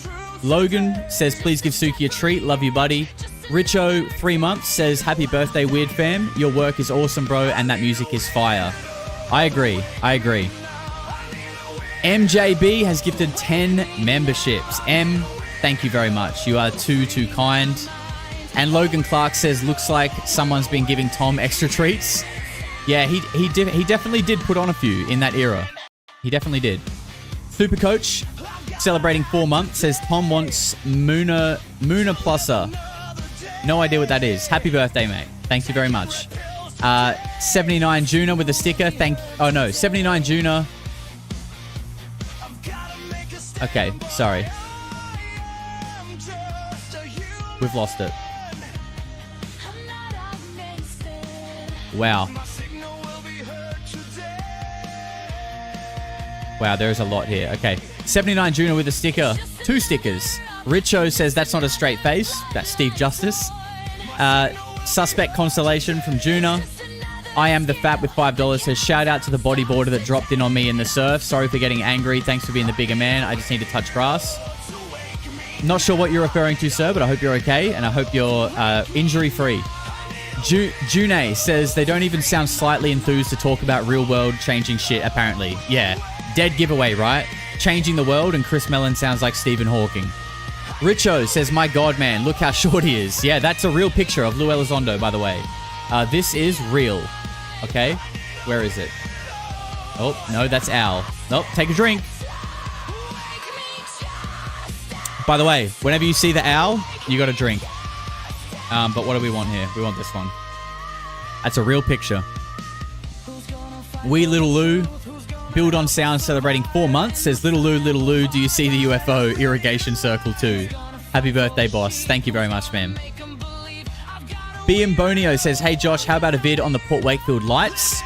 Logan says, please give Suki a treat. Love you, buddy. Richo, 3 months, says, happy birthday, Weird Fam. Your work is awesome, bro, and that music is fire. I agree. MJB has gifted 10 memberships. M, thank you very much. You are too kind. And Logan Clark says, looks like someone's been giving Tom extra treats. Yeah, he definitely did put on a few in that era. He definitely did. Super Coach, celebrating 4 months, says Tom wants Muna Pluser. No idea what that is. Happy birthday, mate. Thank you very much. 79 Juna with a sticker. 79 Juna. Okay, sorry. We've lost it. Wow. Wow, there's a lot here. Okay. 79 Juna with a sticker. 2 stickers. Richo says that's not a straight face. That's Steve Justice. Suspect Constellation from Juna. I am the fat with $5 says shout out to the bodyboarder that dropped in on me in the surf. Sorry for getting angry. Thanks for being the bigger man. I just need to touch grass. Not sure what you're referring to, sir, but I hope you're okay and I hope you're injury-free. June says they don't even sound slightly enthused to talk about real-world changing shit, apparently. Yeah. Dead giveaway, right? Changing the world, and Chris Mellon sounds like Stephen Hawking. Richo says, my God, man, look how short he is. Yeah, that's a real picture of Lou Elizondo, by the way. This is real. Okay? Where is it? Oh, no, that's Al. Nope, take a drink. By the way, whenever you see the owl, you got to drink. But what do we want here? We want this one. That's a real picture. Wee Little Lou. Build on Sound celebrating 4 months. Says, Little Lou, do you see the UFO irrigation circle too? Happy birthday, boss. Thank you very much, man. BM Bonio says, hey, Josh, how about a vid on the Port Wakefield lights?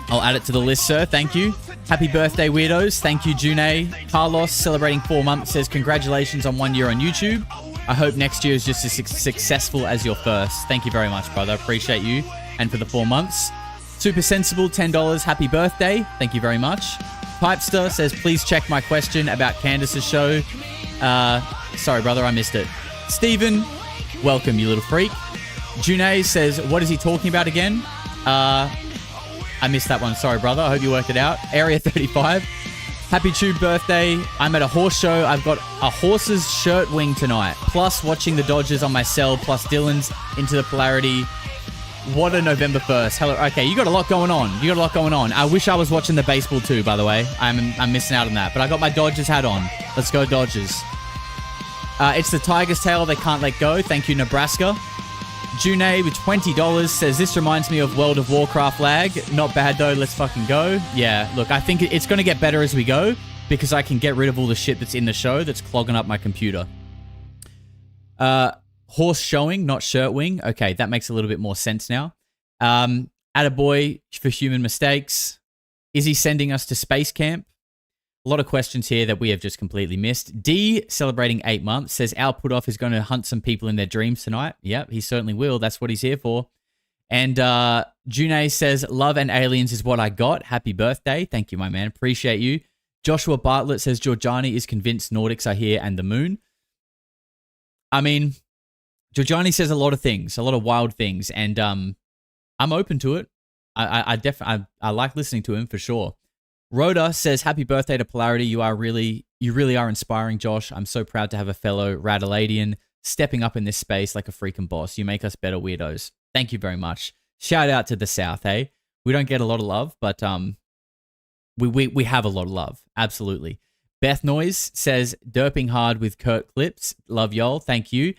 I'll add it to the list, sir. Thank you. Happy birthday, weirdos. Thank you, June. Carlos, celebrating 4 months, says, congratulations on 1 year on YouTube. I hope next year is just as successful as your first. Thank you very much, brother. Appreciate you. And for the 4 months. Super Sensible, $10. Happy birthday. Thank you very much. Pipester says, please check my question about Candace's show. Sorry, brother, I missed it. Steven, welcome, you little freak. June says, what is he talking about again? I missed that one. Sorry, brother. I hope you worked it out. Area 35. Happy Tube birthday. I'm at a horse show. I've got a horse's shirt wing tonight. Plus watching the Dodgers on my cell. Plus Dylan's into the Polarity. What a November 1st. Hello. Okay, you got a lot going on. I wish I was watching the baseball too, by the way. I'm missing out on that. But I got my Dodgers hat on. Let's go Dodgers. It's the Tiger's tail they can't let go. Thank you, Nebraska. June with $20 says, this reminds me of World of Warcraft lag. Not bad though, let's fucking go. Yeah, look, I think it's going to get better as we go because I can get rid of all the shit that's in the show that's clogging up my computer. Horse showing, not shirt wing. Okay, that makes a little bit more sense now. Attaboy for human mistakes. Is he sending us to space camp? A lot of questions here that we have just completely missed. D, celebrating 8 months, says Al Putoff is going to hunt some people in their dreams tonight. Yep, he certainly will. That's what he's here for. And June says, love and aliens is what I got. Happy birthday. Thank you, my man. Appreciate you. Joshua Bartlett says, Georgiani is convinced Nordics are here and the moon. I mean, Georgiani says a lot of things, a lot of wild things, and I'm open to it. I like listening to him for sure. Rhoda says, happy birthday to Polarity. You really are inspiring, Josh. I'm so proud to have a fellow Radaladian stepping up in this space like a freaking boss. You make us better weirdos. Thank you very much. Shout out to the South, hey? We don't get a lot of love, but we have a lot of love. Absolutely. Beth Noise says, derping hard with Kurt Clips. Love y'all. Thank you.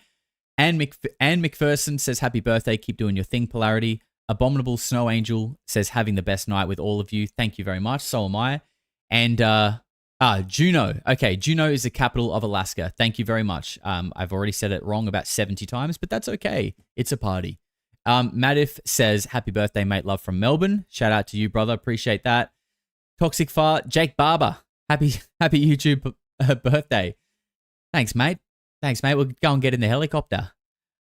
Anne McPherson says, happy birthday. Keep doing your thing, Polarity. Abominable Snow Angel says, having the best night with all of you. Thank you very much. So am I. And Juneau. Okay, Juneau is the capital of Alaska. Thank you very much. I've already said it wrong about 70 times, but that's okay. It's a party. Madif says, happy birthday, mate. Love from Melbourne. Shout out to you, brother. Appreciate that. Toxic Fart. Jake Barber. Happy YouTube birthday. Thanks, mate. We'll go and get in the helicopter.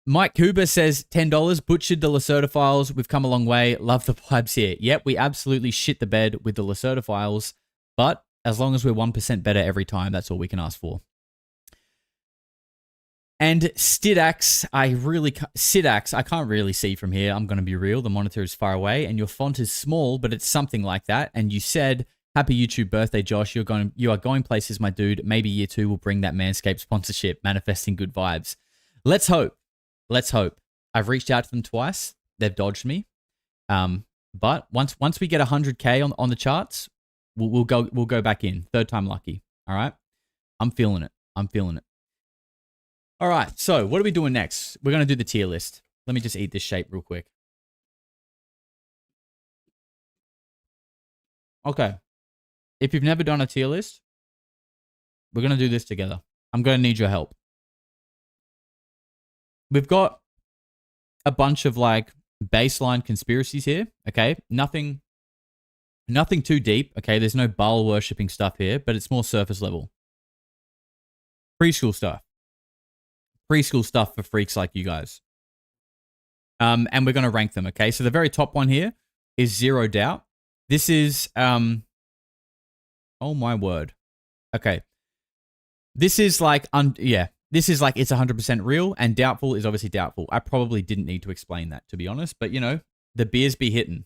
Mike Cooper says, $10, butchered the Lacerda files. We've come a long way. Love the vibes here. Yep, we absolutely shit the bed with the Lacerda files, but as long as we're 1% better every time, that's all we can ask for. And Stidax, I can't really see from here. I'm going to be real. The monitor is far away and your font is small, but it's something like that. And you said, happy YouTube birthday, Josh. You are going places, my dude. Maybe year 2 will bring that Manscaped sponsorship, manifesting good vibes. Let's hope. I've reached out to them twice. They've dodged me. But once we get 100K on the charts, we'll go back in. Third time lucky. All right. I'm feeling it. All right. So what are we doing next? We're going to do the tier list. Let me just eat this shape real quick. Okay. If you've never done a tier list, we're going to do this together. I'm going to need your help. We've got a bunch of like baseline conspiracies here, okay? Nothing too deep, okay? There's no Baal worshipping stuff here, but it's more surface level. Preschool stuff for freaks like you guys. And we're going to rank them, okay? So the very top one here is Zero Doubt. This is, oh my word. Okay. This is like, this is like it's 100% real, and doubtful is obviously doubtful. I probably didn't need to explain that, to be honest, but you know, the beers be hitting.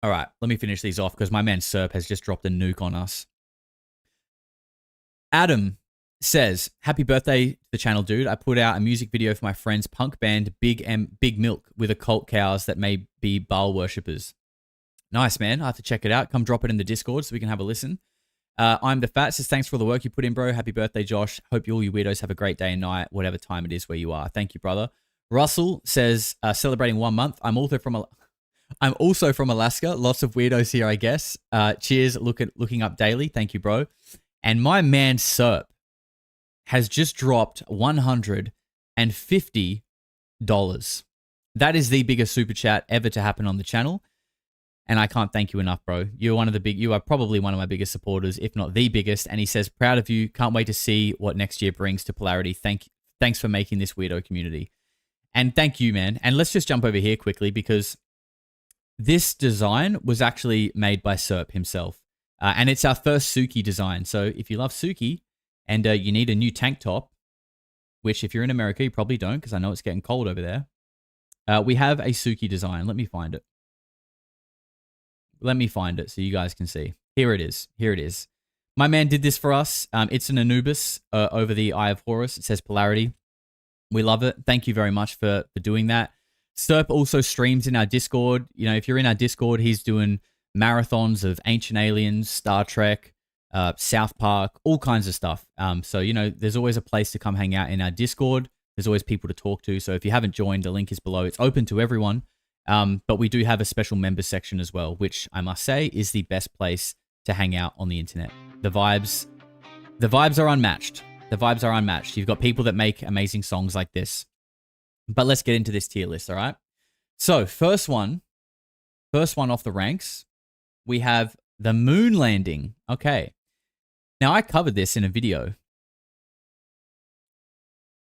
All right, let me finish these off because my man Serp has just dropped a nuke on us. Adam says, happy birthday to the channel, dude. I put out a music video for my friend's punk band, Big Milk, with occult cows that may be Baal worshippers. Nice, man. I have to check it out. Come drop it in the Discord so we can have a listen. I'm the Fat says, thanks for all the work you put in, bro. Happy birthday, Josh. Hope all you weirdos have a great day and night, whatever time it is where you are. Thank you, brother. Russell says, celebrating 1 month. I'm also from Alaska. Lots of weirdos here, I guess. Cheers. Looking up daily. Thank you, bro. And my man Serp has just dropped $150. That is the biggest super chat ever to happen on the channel. And I can't thank you enough, bro. You are probably one of my biggest supporters, if not the biggest. And he says, proud of you. Can't wait to see what next year brings to Polarity. Thanks for making this weirdo community. And thank you, man. And let's just jump over here quickly because this design was actually made by Serp himself. And it's our first Suki design. So if you love Suki and you need a new tank top, which if you're in America, you probably don't because I know it's getting cold over there. We have a Suki design. Let me find it. Let me find it so you guys can see. Here it is. Here it is. My man did this for us. It's an Anubis over the Eye of Horus. It says Polarity. We love it. Thank you very much for doing that. Serp also streams in our Discord. You know, if you're in our Discord, he's doing marathons of Ancient Aliens, Star Trek, South Park, all kinds of stuff. So, you know, there's always a place to come hang out in our Discord. There's always people to talk to. So if you haven't joined, the link is below. It's open to everyone. But we do have a special members section as well, which I must say is the best place to hang out on the internet. The vibes are unmatched. The vibes are unmatched. You've got people that make amazing songs like this. But let's get into this tier list, all right? So first one off the ranks, we have the moon landing. Okay. Now, I covered this in a video.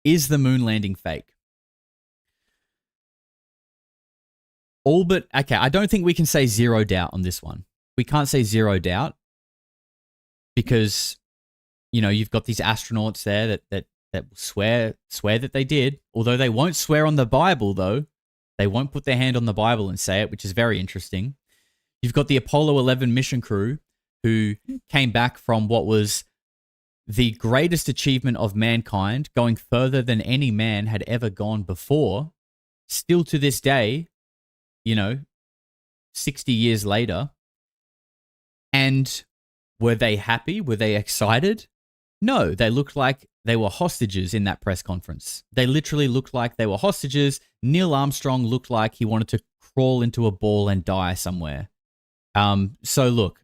Is the moon landing fake? All but, okay, I don't think we can say zero doubt on this one. We can't say zero doubt because, you know, you've got these astronauts there that swear that they did. Although they won't swear on the Bible, though. They won't put their hand on the Bible and say it, which is very interesting. You've got the Apollo 11 mission crew who came back from what was the greatest achievement of mankind, going further than any man had ever gone before. Still to this day, you know, 60 years later. And were they happy? Were they excited? No, they looked like they were hostages in that press conference. They literally looked like they were hostages. Neil Armstrong looked like he wanted to crawl into a ball and die somewhere. So look,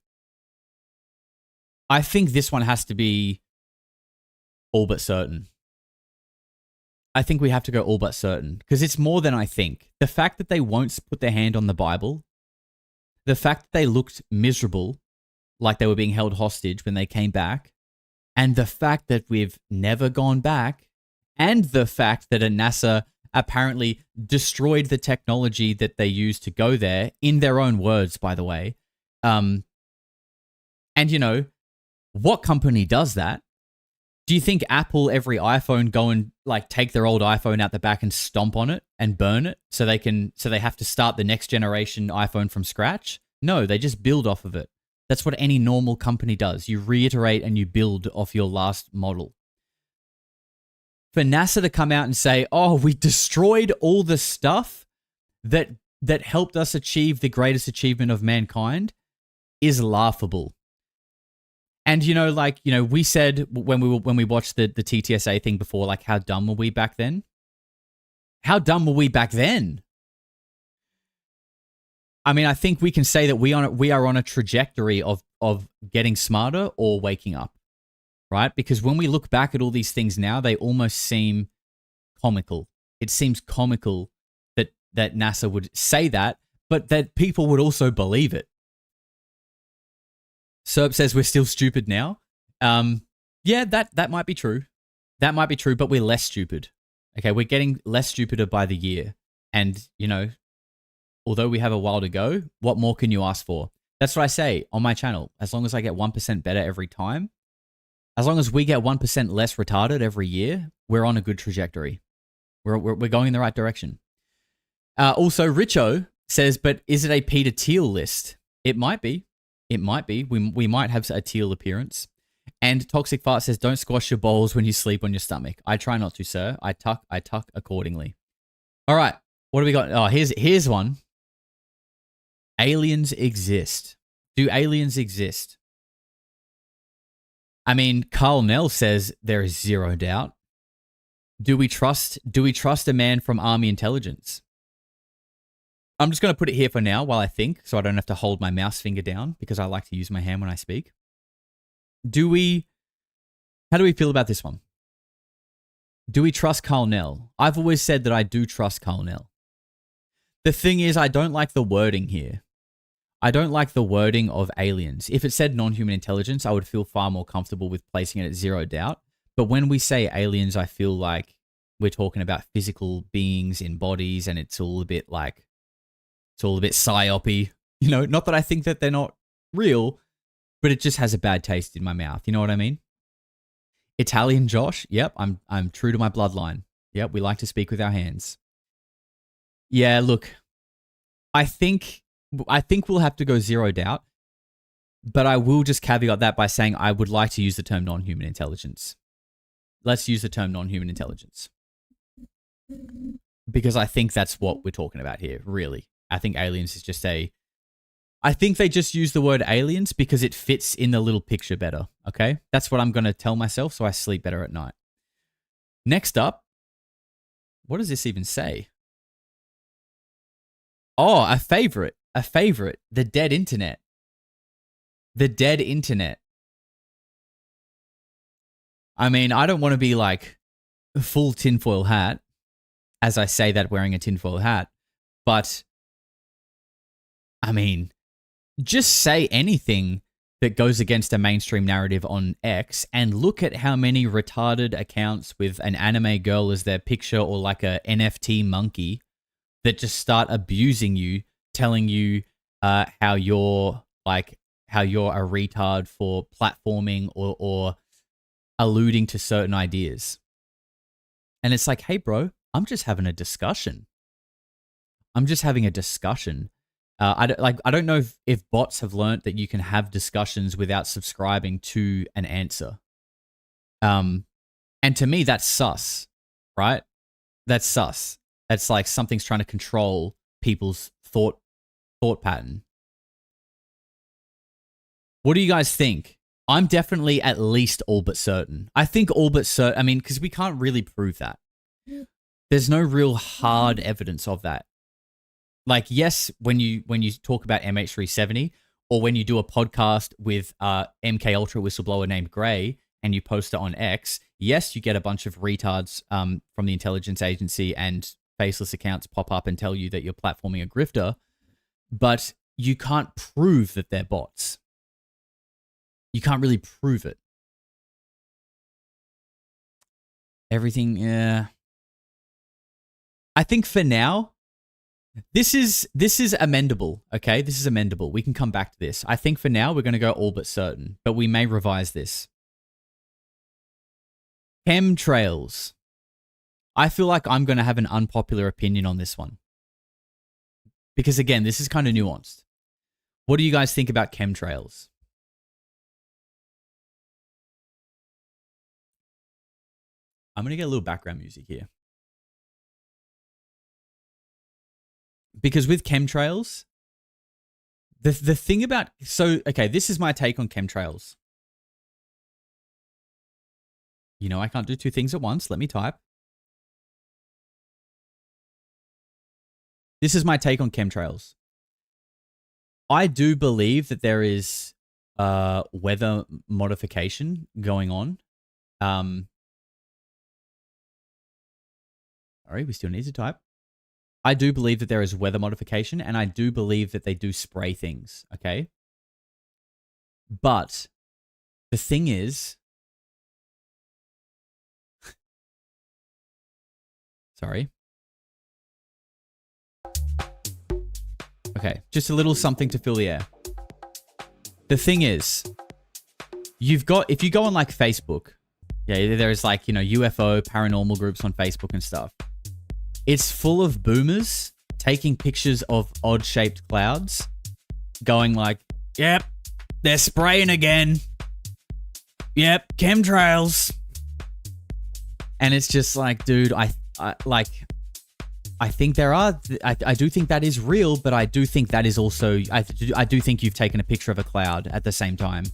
I think this one has to be all but certain. I think we have to go all but certain because it's more than I think. The fact that they won't put their hand on the Bible, the fact that they looked miserable, like they were being held hostage when they came back, and the fact that we've never gone back, and the fact that NASA apparently destroyed the technology that they used to go there, in their own words, by the way. And, you know, what company does that? Do you think Apple, every iPhone, go and like take their old iPhone out the back and stomp on it and burn it so they have to start the next generation iPhone from scratch? No, they just build off of it. That's what any normal company does. You reiterate and you build off your last model. For NASA to come out and say, oh, we destroyed all the stuff that helped us achieve the greatest achievement of mankind is laughable. And, you know, like, you know, we said when we watched the TTSA thing before, like, how dumb were we back then? How dumb were we back then? I mean, I think we can say that we are on a trajectory of getting smarter or waking up, right? Because when we look back at all these things now, they almost seem comical. It seems comical that NASA would say that, but that people would also believe it. Serp says we're still stupid now. Yeah, that might be true. That might be true, but we're less stupid. Okay, we're getting less stupider by the year. And, you know, although we have a while to go, what more can you ask for? That's what I say on my channel. As long as I get 1% better every time, as long as we get 1% less retarded every year, we're on a good trajectory. We're going in the right direction. Also, Richo says, but is it a Peter Thiel list? It might be. It might be. We might have a Teal appearance. And Toxic Fart says, don't squash your balls when you sleep on your stomach. I try not to, sir. I tuck accordingly. All right. What do we got? Oh, here's one. Aliens exist. Do aliens exist? I mean, Carl Nell says there is zero doubt. Do we trust a man from Army intelligence? I'm just going to put it here for now while I think, so I don't have to hold my mouse finger down because I like to use my hand when I speak. How do we feel about this one? Do we trust Carl Nell? I've always said that I do trust Carl Nell. The thing is, I don't like the wording here. I don't like the wording of aliens. If it said non-human intelligence, I would feel far more comfortable with placing it at zero doubt. But when we say aliens, I feel like we're talking about physical beings in bodies, and it's all a bit psyopy. You know, not that I think that they're not real, but it just has a bad taste in my mouth. You know what I mean? Italian Josh, yep, I'm true to my bloodline. Yep, we like to speak with our hands. Yeah, look, I think I think we'll have to go zero doubt. But I will just caveat that by saying I would like to use the term non-human intelligence. Let's use the term non-human intelligence. Because I think that's what we're talking about here, really. I think aliens is just I think they just use the word aliens because it fits in the little picture better, okay? That's what I'm going to tell myself so I sleep better at night. Next up, what does this even say? Oh, a favorite, the dead internet. The dead internet. I mean, I don't want to be like full tinfoil hat, as I say that wearing a tinfoil hat, but I mean, just say anything that goes against a mainstream narrative on X and look at how many retarded accounts with an anime girl as their picture or like a NFT monkey that just start abusing you, telling you how you're a retard for platforming or alluding to certain ideas. And it's like, hey, bro, I'm just having a discussion. I don't know if bots have learnt that you can have discussions without subscribing to an answer. And to me, that's sus, right? That's sus. That's like something's trying to control people's thought pattern. What do you guys think? I'm definitely at least all but certain. I think all but certain, I mean, because we can't really prove that. There's no real hard evidence of that. Like, yes, when you talk about MH370 or when you do a podcast with MK Ultra whistleblower named Gray and you post it on X, yes, you get a bunch of retards from the intelligence agency and faceless accounts pop up and tell you that you're platforming a grifter, but you can't prove that they're bots. You can't really prove it. Everything, yeah. I think for now, this is amendable, okay? This is amendable. We can come back to this. I think for now, we're going to go all but certain, but we may revise this. Chemtrails. I feel like I'm going to have an unpopular opinion on this one. Because again, this is kind of nuanced. What do you guys think about chemtrails? I'm going to get a little background music here. Because with chemtrails, the thing about... So, okay, this is my take on chemtrails. You know, I can't do two things at once. Let me type. This is my take on chemtrails. I do believe that there is weather modification going on. Sorry, we still need to type. I do believe that there is weather modification, and I do believe that they do spray things, okay? But the thing is... Sorry. Okay, just a little something to fill the air. The thing is, if you go on like Facebook, yeah, there's like, you know, UFO, paranormal groups on Facebook and stuff. It's full of boomers taking pictures of odd-shaped clouds, going like, yep, they're spraying again. Yep, chemtrails. And it's just like, dude, I think there are, I do think that is real, but I do think that is also, I do think you've taken a picture of a cloud at the same time.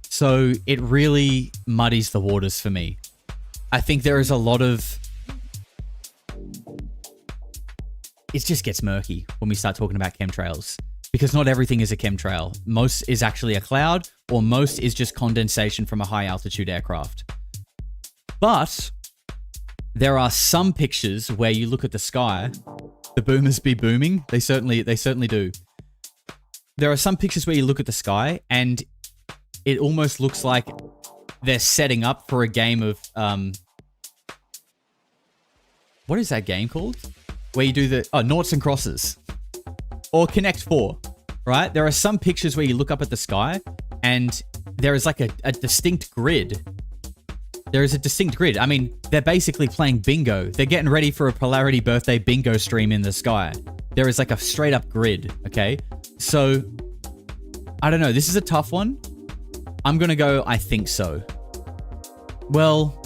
So it really muddies the waters for me. I think there is a lot of... It just gets murky when we start talking about chemtrails. Because not everything is a chemtrail. Most is actually a cloud, or most is just condensation from a high-altitude aircraft. But there are some pictures where you look at the sky, the boomers be booming. They certainly do. There are some pictures where you look at the sky, and it almost looks like they're setting up for a game of... what is that game called? Where you do the... Oh, noughts and crosses. Or Connect 4, right? There are some pictures where you look up at the sky and there is like a distinct grid. There is a distinct grid. I mean, they're basically playing bingo. They're getting ready for a Polarity birthday bingo stream in the sky. there is like a straight up grid, okay? So, I don't know. This is a tough one. I'm going to go, I think so. Well,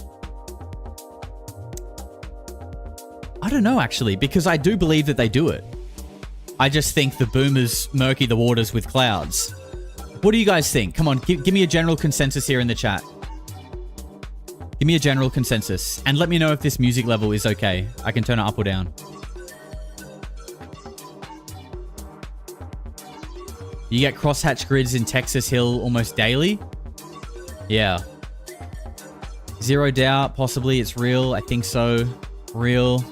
I don't know, actually, because I do believe that they do it. I just think the boomers murky the waters with clouds. What do you guys think? Come on, give me a general consensus here in the chat. Give me a general consensus. And let me know if this music level is okay. I can turn it up or down. You get crosshatch grids in Texas Hill almost daily? Yeah. Zero doubt, possibly it's real. I think so. Real.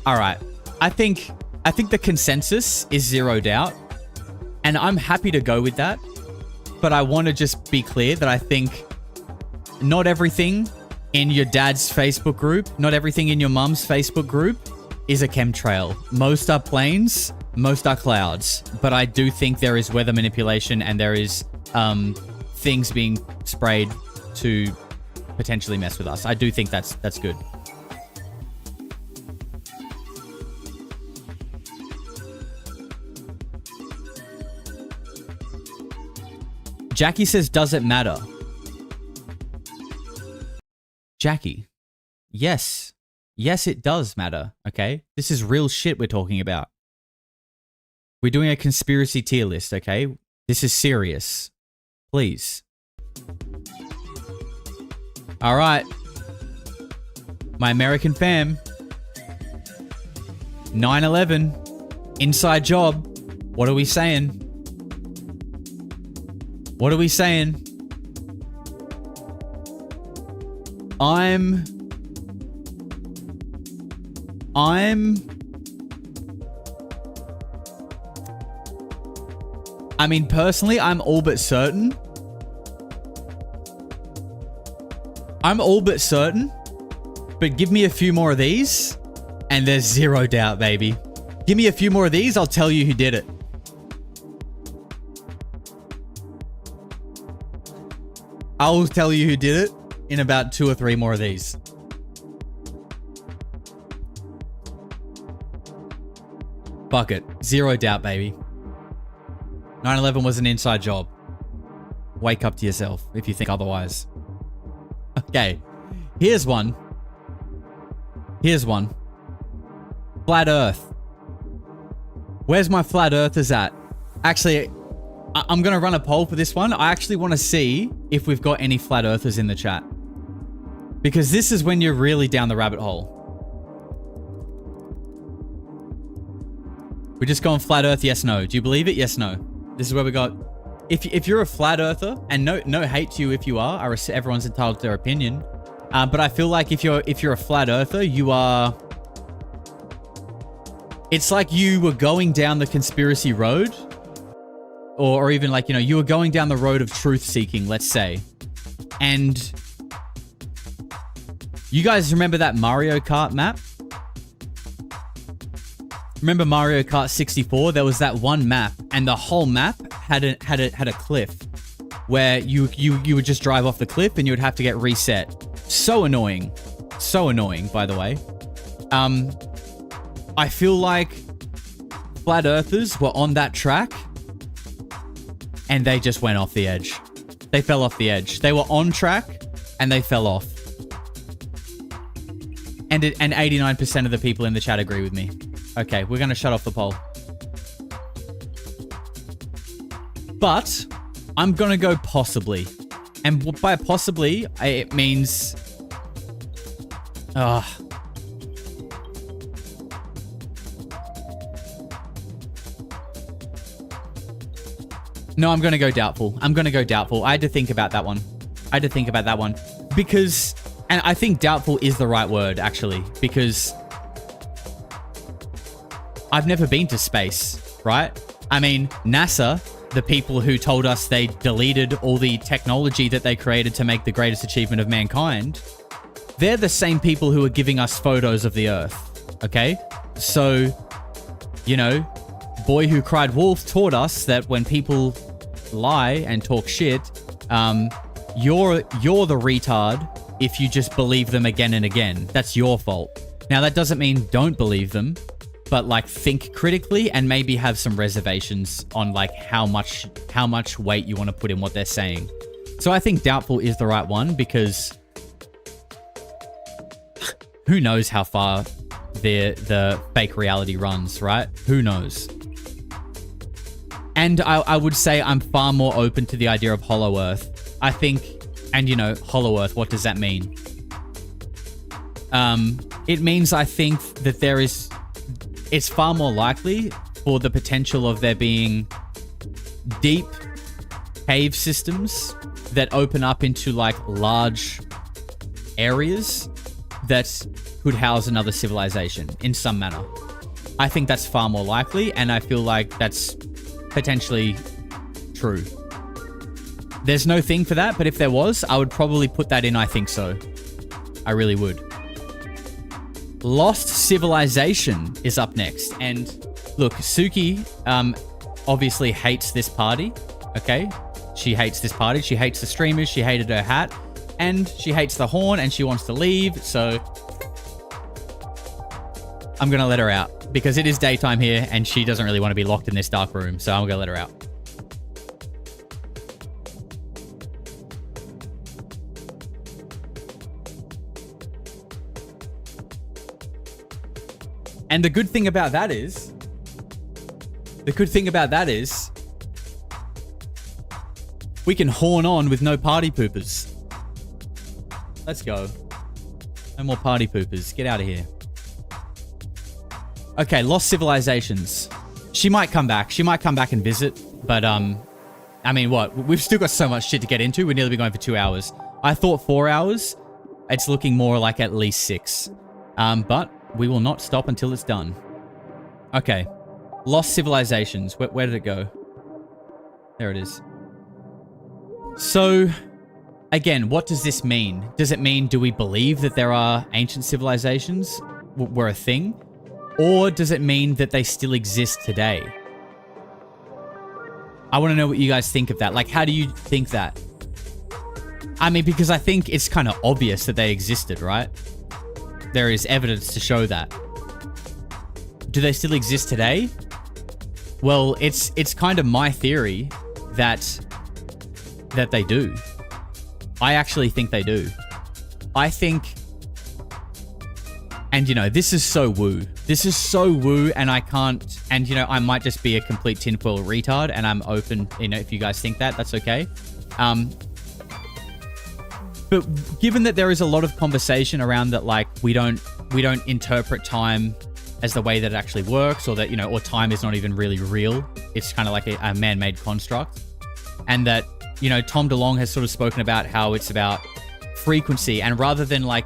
All right. I think the consensus is zero doubt. And I'm happy to go with that. But I want to just be clear that I think not everything in your dad's Facebook group, not everything in your mum's Facebook group is a chemtrail. Most are planes, most are clouds. But I do think there is weather manipulation and there is things being sprayed to potentially mess with us. I do think that's good. Jackie says, does it matter? Jackie, yes. Yes, it does matter, okay? This is real shit we're talking about. We're doing a conspiracy tier list, okay? This is serious. Please. All right. My American fam. 9/11. Inside job. What are we saying? What are we saying? I mean, personally, I'm all but certain. But give me a few more of these, and there's zero doubt, baby. Give me a few more of these, I'll tell you who did it. I will tell you who did it in about 2 or 3 more of these. Fuck it. Zero doubt, baby. 9/11 was an inside job. Wake up to yourself if you think otherwise. Okay. Here's one. Flat Earth. Where's my flat earthers at? Actually, I'm going to run a poll for this one. I actually want to see if we've got any flat earthers in the chat. Because this is when you're really down the rabbit hole. We're just going flat earth, yes, no. Do you believe it? Yes, no. This is where we got... If you're a flat earther, and no hate to you if you are, everyone's entitled to their opinion. But I feel like if you're a flat earther, you are... It's like you were going down the conspiracy road. Or even like, you were going down the road of truth seeking, let's say. And you guys remember that Mario Kart map? Remember Mario Kart 64? There was that one map, and the whole map had a cliff where you would just drive off the cliff and you would have to get reset. So annoying. So annoying, by the way. I feel like flat earthers were on that track and they just went off the edge. They fell off the edge. They were on track and they fell off. And 89% of the people in the chat agree with me. Okay, we're going to shut off the poll. But I'm going to go possibly. And by possibly, it means... No, I'm going to go doubtful. I had to think about that one. Because... And I think doubtful is the right word, actually. Because... I've never been to space, right? I mean, NASA, the people who told us they deleted all the technology that they created to make the greatest achievement of mankind, they're the same people who are giving us photos of the Earth, okay? So, Boy Who Cried Wolf taught us that when people lie and talk shit, you're the retard if you just believe them again and again. That's your fault. Now, that doesn't mean don't believe them, but like think critically and maybe have some reservations on like how much weight you want to put in what they're saying. So I think doubtful is the right one because who knows how far the fake reality runs, right? Who knows? And I would say I'm far more open to the idea of Hollow Earth. I think, and you know, Hollow Earth, what does that mean? It means I think that it's far more likely for the potential of there being deep cave systems that open up into like large areas that could house another civilization in some manner. I think that's far more likely, and I feel like that's potentially true. There's no thing for that, but if there was, I would probably put that in I think so. I really would. Lost Civilization is up next, and look, Suki obviously hates this party, okay? She hates this party, she hates the streamers, she hated her hat, and she hates the horn, and she wants to leave, so I'm gonna let her out, because it is daytime here, and she doesn't really want to be locked in this dark room, so I'm gonna let her out. And the good thing about that is, we can horn on with no party poopers. Let's go. No more party poopers. Get out of here. Okay, Lost Civilizations. She might come back. She might come back and visit. But, I mean, what? We've still got so much shit to get into. We'd nearly be going for 2 hours. I thought 4 hours. It's looking more like at least 6. But we will not stop until it's done. Okay. Lost Civilizations. Where did it go? There it is. So, again, what does this mean? Does it mean, do we believe that there are ancient civilizations were a thing? Or does it mean that they still exist today? I want to know what you guys think of that. Like, how do you think that? I mean, because I think it's kind of obvious that they existed, right? There is evidence to show that. Do they still exist today? Well, it's kind of my theory that they do. I actually think they do. I think, and you know, this is so woo. This is so woo, and I can't, and you know, I might just be a complete tinfoil retard, and I'm open, you know, if you guys think that, that's okay. But given that there is a lot of conversation around that, like, we don't interpret time as the way that it actually works, or that, you know, or time is not even really real. It's kind of like a man-made construct. And that, you know, Tom DeLonge has sort of spoken about how it's about frequency, and rather than like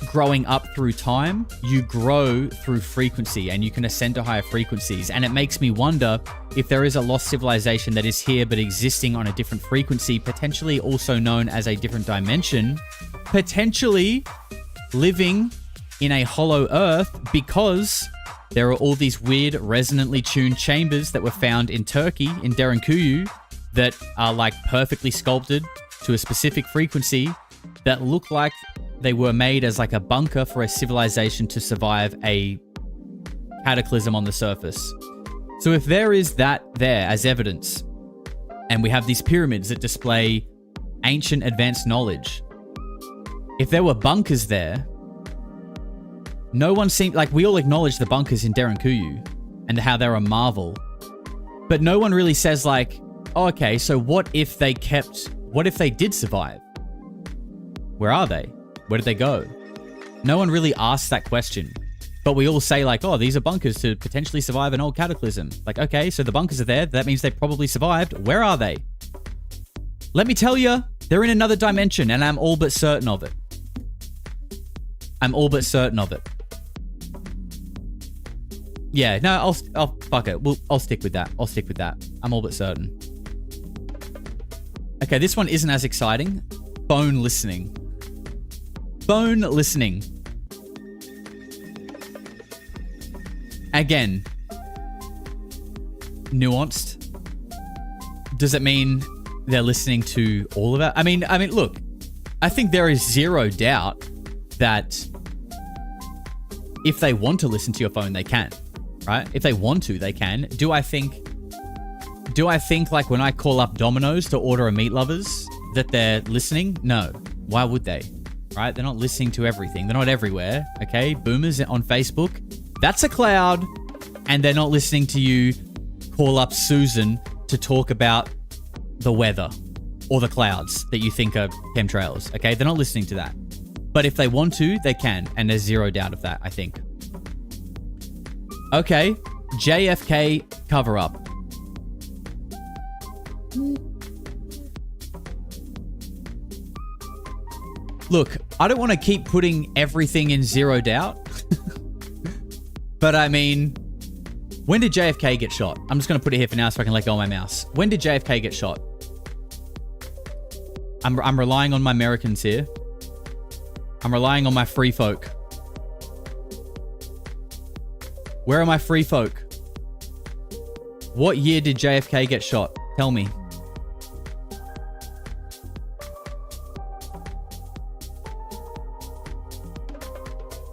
growing up through time, you grow through frequency, and you can ascend to higher frequencies. And it makes me wonder if there is a lost civilization that is here but existing on a different frequency, potentially also known as a different dimension, potentially living in a hollow earth, because there are all these weird resonantly tuned chambers that were found in Turkey, in Derinkuyu, that are like perfectly sculpted to a specific frequency that look like they were made as like a bunker for a civilization to survive a cataclysm on the surface. So if there is that there as evidence, and we have these pyramids that display ancient advanced knowledge, if there were bunkers there, no one seemed, like, we all acknowledge the bunkers in Derinkuyu and how they're a marvel, but no one really says like, oh, okay, so what if they did survive? Where are they? Where did they go? No one really asks that question. But we all say like, oh, these are bunkers to potentially survive an old cataclysm. Like, okay, so the bunkers are there. That means they probably survived. Where are they? Let me tell you, they're in another dimension, and I'm all but certain of it. I'm all but certain of it. Yeah, no, I'll fuck it. I'll stick with that. I'll stick with that. I'm all but certain. Okay, this one isn't as exciting. Bone listening. Bone listening. Again, nuanced. Does it mean they're listening to all of it. I mean, look, I think there is zero doubt that if they want to listen to your phone, they can, right? If they want to, they can. Do I think like when I call up Domino's to order a meat lovers that they're listening? No. Why would they? Right? They're not listening to everything. They're not everywhere. Okay? Boomers on Facebook, that's a cloud, and they're not listening to you call up Susan to talk about the weather or the clouds that you think are chemtrails. Okay? They're not listening to that. But if they want to, they can, and there's zero doubt of that, I think. Okay, JFK cover-up. Look, I don't want to keep putting everything in zero doubt. But I mean, when did JFK get shot? I'm just going to put it here for now so I can let go of my mouse. When did JFK get shot? I'm relying on my Americans here. I'm relying on my free folk. Where are my free folk? What year did JFK get shot? Tell me.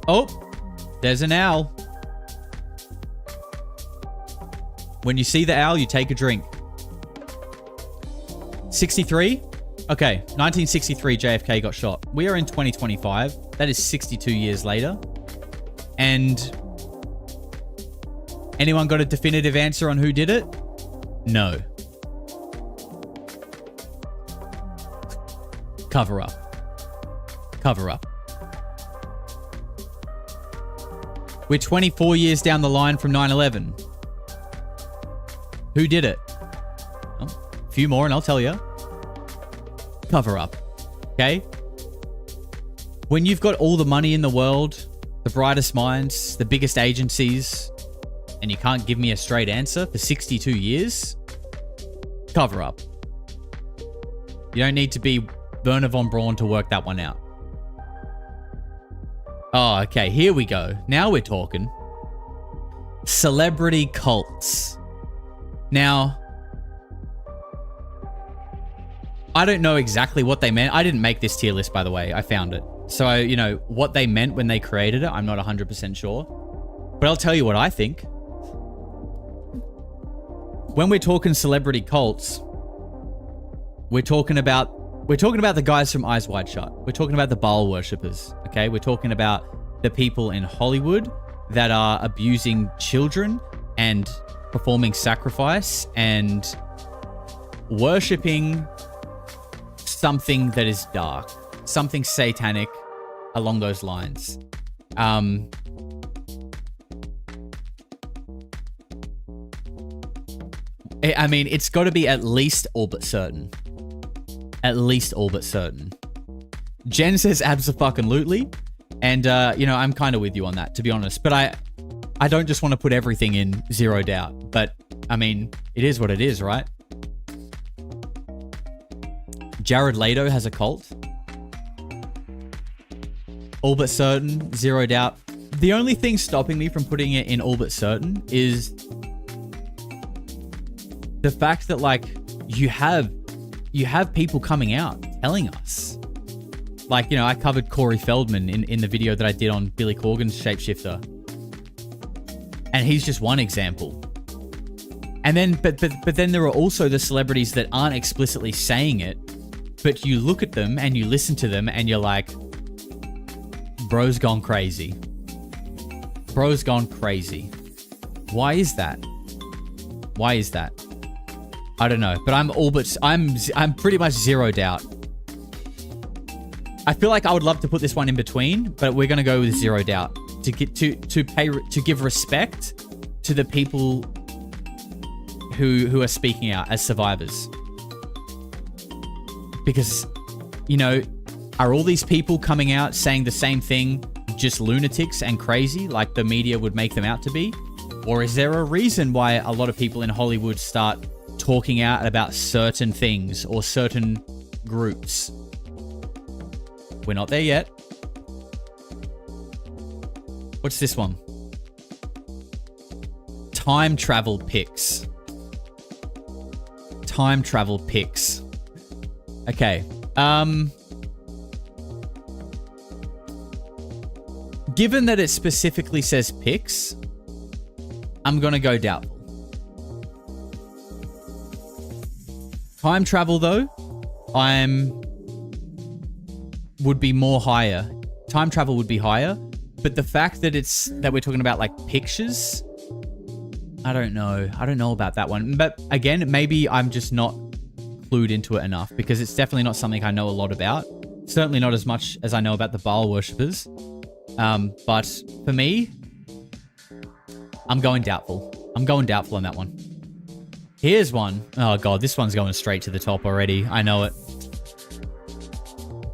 Oh, there's an owl. When you see the owl, you take a drink. 63? Okay, 1963 JFK got shot. We are in 2025. That is 62 years later. And anyone got a definitive answer on who did it? No. Cover up. Cover up. We're 24 years down the line from 9/11. Who did it? Oh, a few more and I'll tell you. Cover up. Okay? When you've got all the money in the world, the brightest minds, the biggest agencies, and you can't give me a straight answer for 62 years, cover up. You don't need to be Werner von Braun to work that one out. Oh, okay, here we go. Now we're talking. Celebrity cults. Now, I don't know exactly what they meant. I didn't make this tier list, by the way. I found it. So, you know, what they meant when they created it, I'm not 100% sure. But I'll tell you what I think. When we're talking celebrity cults, we're talking about the guys from Eyes Wide Shut. We're talking about the Baal worshippers, okay? We're talking about the people in Hollywood that are abusing children and performing sacrifice and worshipping something that is dark, something satanic along those lines. I mean, it's got to be at least all but certain. At least all but certain. Jen says abso-fucking-lutely. And, you know, I'm kind of with you on that, to be honest. But I don't just want to put everything in zero doubt. But, I mean, it is what it is, right? Jared Leto has a cult. All but certain, zero doubt. The only thing stopping me from putting it in all but certain is the fact that, like, you have people coming out telling us. Like, you know, I covered Corey Feldman in the video that I did on Billy Corgan's Shapeshifter. And he's just one example. And then, but then there are also the celebrities that aren't explicitly saying it, but you look at them and you listen to them and you're like, bro's gone crazy. Bro's gone crazy. Why is that? Why is that? I don't know, but I'm pretty much zero doubt. I feel like I would love to put this one in between, but we're gonna go with zero doubt to get to give respect to the people who are speaking out as survivors. Because, you know, are all these people coming out saying the same thing just lunatics and crazy like the media would make them out to be? Or is there a reason why a lot of people in Hollywood start talking out about certain things or certain groups? We're not there yet. What's this one? Time travel pics. Time travel pics. Okay. Given that it specifically says pics, I'm going to go doubtful. Time travel, though, would be more higher. Time travel would be higher, but the fact that we're talking about like pictures, I don't know. I don't know about that one. But again, maybe I'm just not clued into it enough, because it's definitely not something I know a lot about. Certainly not as much as I know about the Baal worshippers. But for me, I'm going doubtful. I'm going doubtful on that one. Here's one. Oh god, this one's going straight to the top already. I know it.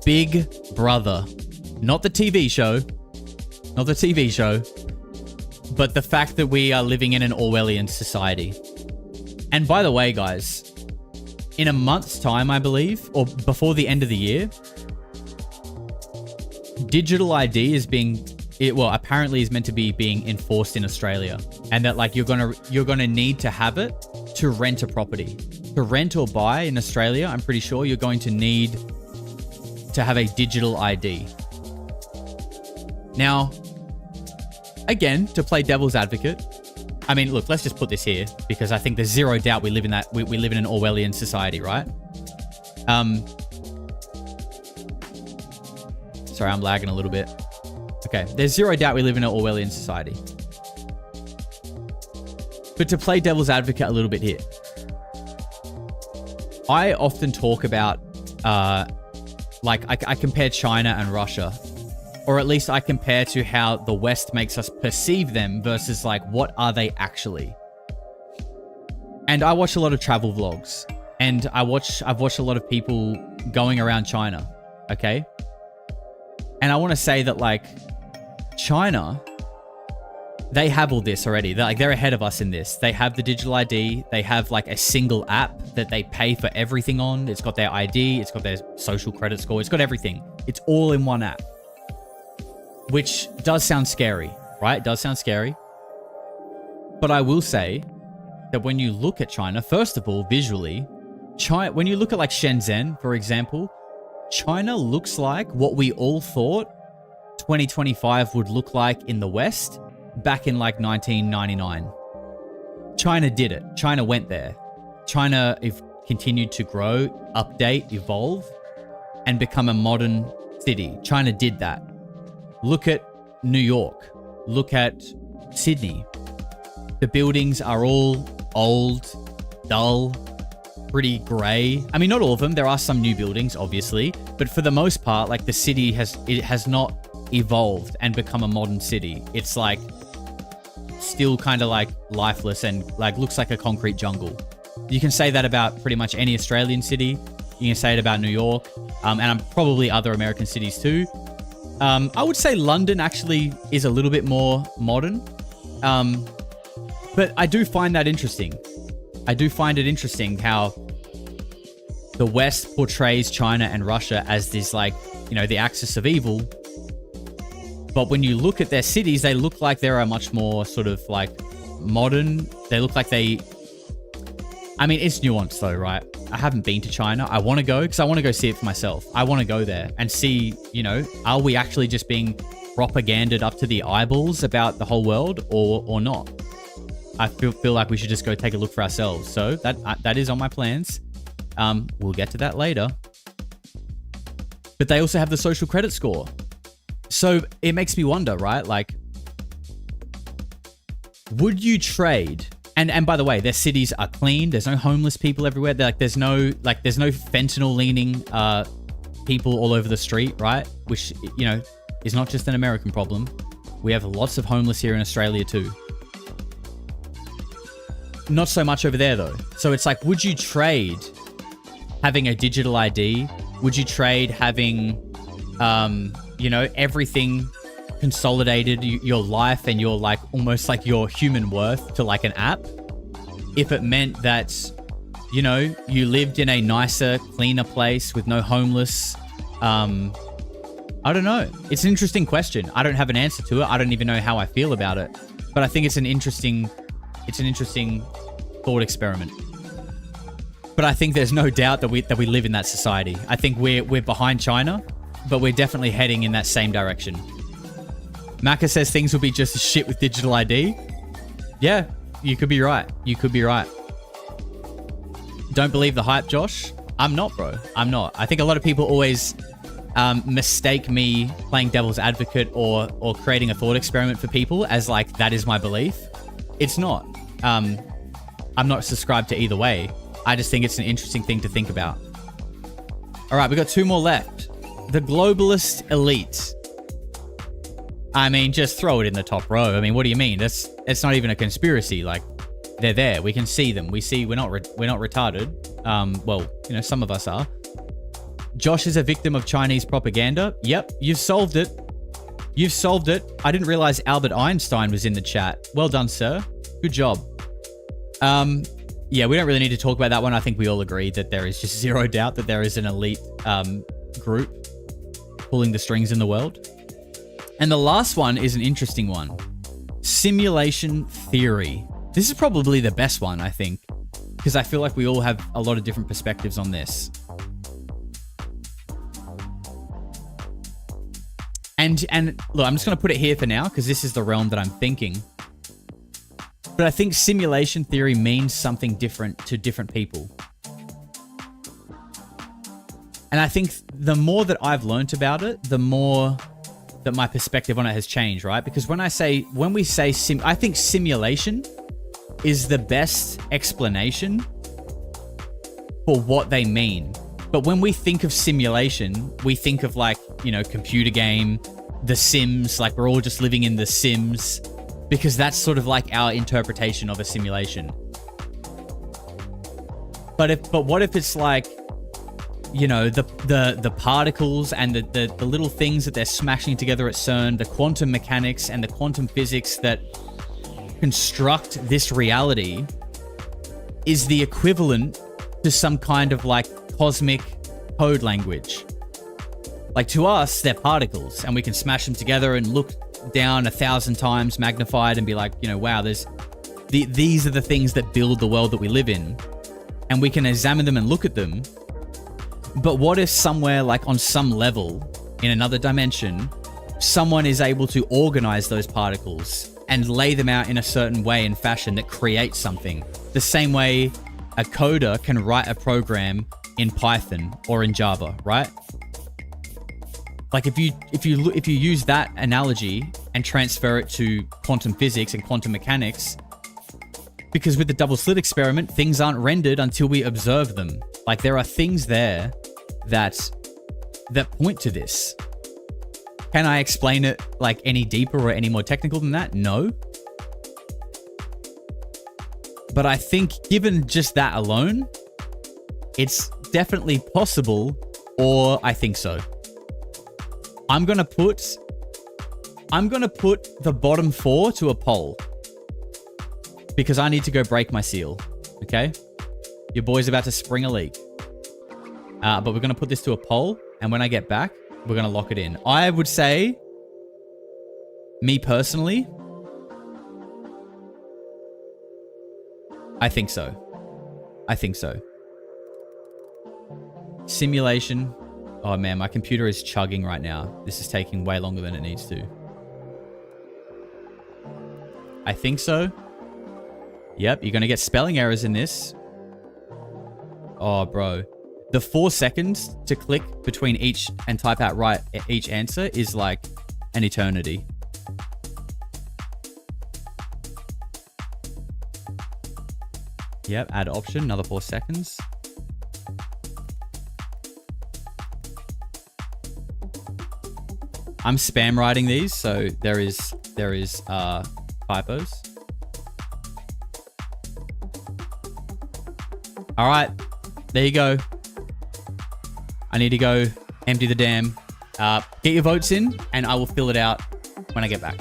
Big Brother. Not the TV show. Not the TV show. But the fact that we are living in an Orwellian society. And by the way, guys, in a month's time, I believe, or before the end of the year, digital ID is apparently is meant to be being enforced in Australia. And that like you're gonna need to have it to rent a property. To rent or buy in Australia, I'm pretty sure you're going to need to have a digital ID. Now, again, to play devil's advocate, I mean, look, let's just put this here, because I think there's zero doubt we live in an Orwellian society, right? Sorry, I'm lagging a little bit. Okay, there's zero doubt we live in an Orwellian society. But to play devil's advocate a little bit here, I often talk about, I compare China and Russia. Or at least I compare to how the West makes us perceive them versus like, what are they actually? And I watch a lot of travel vlogs, and I've watched a lot of people going around China, okay? And I want to say that like, China, they have all this already. They're ahead of us in this. They have the digital ID. They have like a single app that they pay for everything on. It's got their ID. It's got their social credit score. It's got everything. It's all in one app. Which does sound scary, right? It does sound scary. But I will say that when you look at China, first of all, visually, when you look at like Shenzhen, for example, China looks like what we all thought 2025 would look like in the West back in like 1999. China did it. China went there. China continued to grow, update, evolve, and become a modern city. China did that. Look at New York. Look at Sydney. The buildings are all old, dull, pretty grey. I mean, not all of them. There are some new buildings, obviously. But for the most part, like the city has not evolved and become a modern city. It's like still kind of like lifeless and like looks like a concrete jungle. You can say that about pretty much any Australian city. You can say it about New York, and probably other American cities too. I would say London actually is a little bit more modern. But I do find that interesting. I do find it interesting how the West portrays China and Russia as this like, the axis of evil. But when you look at their cities, they look like they are much more sort of like modern. They look like I mean, it's nuanced though, right? I haven't been to China. I want to go because I want to go see it for myself. I want to go there and see, are we actually just being propaganded up to the eyeballs about the whole world or not? I feel like we should just go take a look for ourselves. So that is on my plans. We'll get to that later. But they also have the social credit score. So it makes me wonder, right? Like, would you trade? And by the way, their cities are clean. There's no homeless people everywhere. There's no fentanyl leaning people all over the street, right? Which, is not just an American problem. We have lots of homeless here in Australia too. Not so much over there though. So it's like, would you trade having a digital ID? Would you trade having, everything consolidated, your life and your like almost like your human worth to like an app, if it meant that you lived in a nicer, cleaner place with no homeless? I don't know. It's an interesting question. I don't have an answer to it. I don't even know how I feel about it, but I think it's an interesting thought experiment. But I think there's no doubt that we live in that society. I think we're behind China, but we're definitely heading in that same direction. Maka says things will be just as shit with digital ID. Yeah, you could be right. You could be right. Don't believe the hype, Josh. I'm not, bro. I'm not. I think a lot of people always mistake me playing devil's advocate or creating a thought experiment for people as like that is my belief. It's not. I'm not subscribed to either way. I just think it's an interesting thing to think about. All right, we got 2 more left. The globalist elite. I mean, just throw it in the top row. I mean, what do you mean? It's not even a conspiracy. Like, they're there. We can see them. We see we're not retarded. Well, you know, some of us are. Josh is a victim of Chinese propaganda. Yep, you've solved it. You've solved it. I didn't realize Albert Einstein was in the chat. Well done, sir. Good job. Yeah, we don't really need to talk about that one. I think we all agree that there is just zero doubt that there is an elite group pulling the strings in the world. And the last one is an interesting one. Simulation theory. This is probably the best one, I think, because I feel like we all have a lot of different perspectives on this. And look, I'm just going to put it here for now because this is the realm that I'm thinking. But I think simulation theory means something different to different people. And I think the more that I've learnt about it, the more that my perspective on it has changed, right? Because when we say I think simulation is the best explanation for what they mean. But when we think of simulation, we think of like, you know, computer game, The Sims, like we're all just living in The Sims, because that's sort of like our interpretation of a simulation. But what if it's like, you know, the particles and the little things that they're smashing together at CERN, the quantum mechanics and the quantum physics that construct this reality is the equivalent to some kind of like cosmic code language. Like to us, they're particles and we can smash them together and look down 1,000 times magnified and be like, you know, wow, these are the things that build the world that we live in. And we can examine them and look at them. But what if somewhere like on some level in another dimension, someone is able to organize those particles and lay them out in a certain way and fashion that creates something? The same way a coder can write a program in Python or in Java, right? Like if you use that analogy and transfer it to quantum physics and quantum mechanics, because with the double slit experiment, things aren't rendered until we observe them. Like there are things there that point to this. Can I explain it like any deeper or any more technical than that? No. But I think given just that alone, it's definitely possible, or I think so. I'm gonna put the bottom 4 to a poll because I need to go break my seal. Okay, your boy's about to spring a leak, but we're gonna put this to a poll, and when I get back, we're gonna lock it in. I would say, me personally, I think so. I think so. Simulation. Oh man, my computer is chugging right now. This is taking way longer than it needs to. I think so. Yep, you're going to get spelling errors in this. Oh, bro. The 4 seconds to click between each and type out right each answer is like an eternity. Yep, add option, another 4 seconds. I'm spam writing these, so there is typos. All right, there you go. I need to go empty the dam. Get your votes in, and I will fill it out when I get back.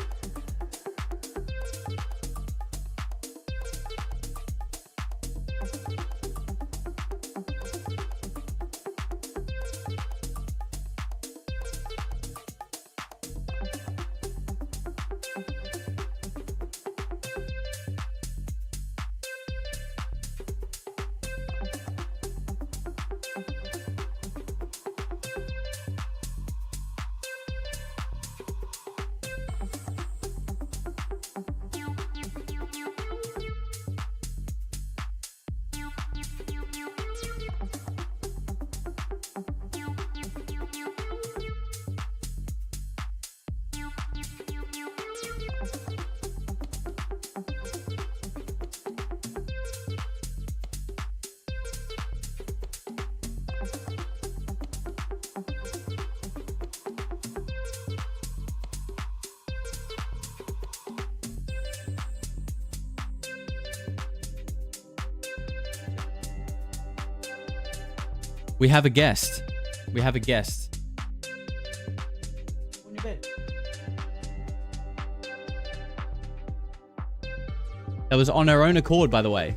We have a guest. We have a guest. That was on her own accord, by the way.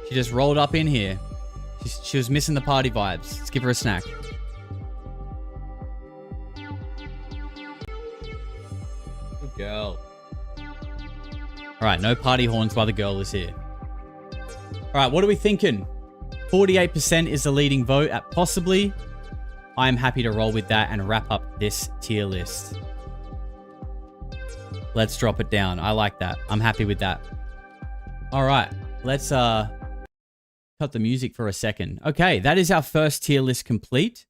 She just rolled up in here. She was missing the party vibes. Let's give her a snack. Good girl. Alright, no party horns while the girl is here. Alright, what are we thinking? 48% is the leading vote at possibly. I'm happy to roll with that and wrap up this tier list. Let's drop it down. I like that. I'm happy with that. Alright, let's cut the music for a second. Okay, that is our first tier list complete.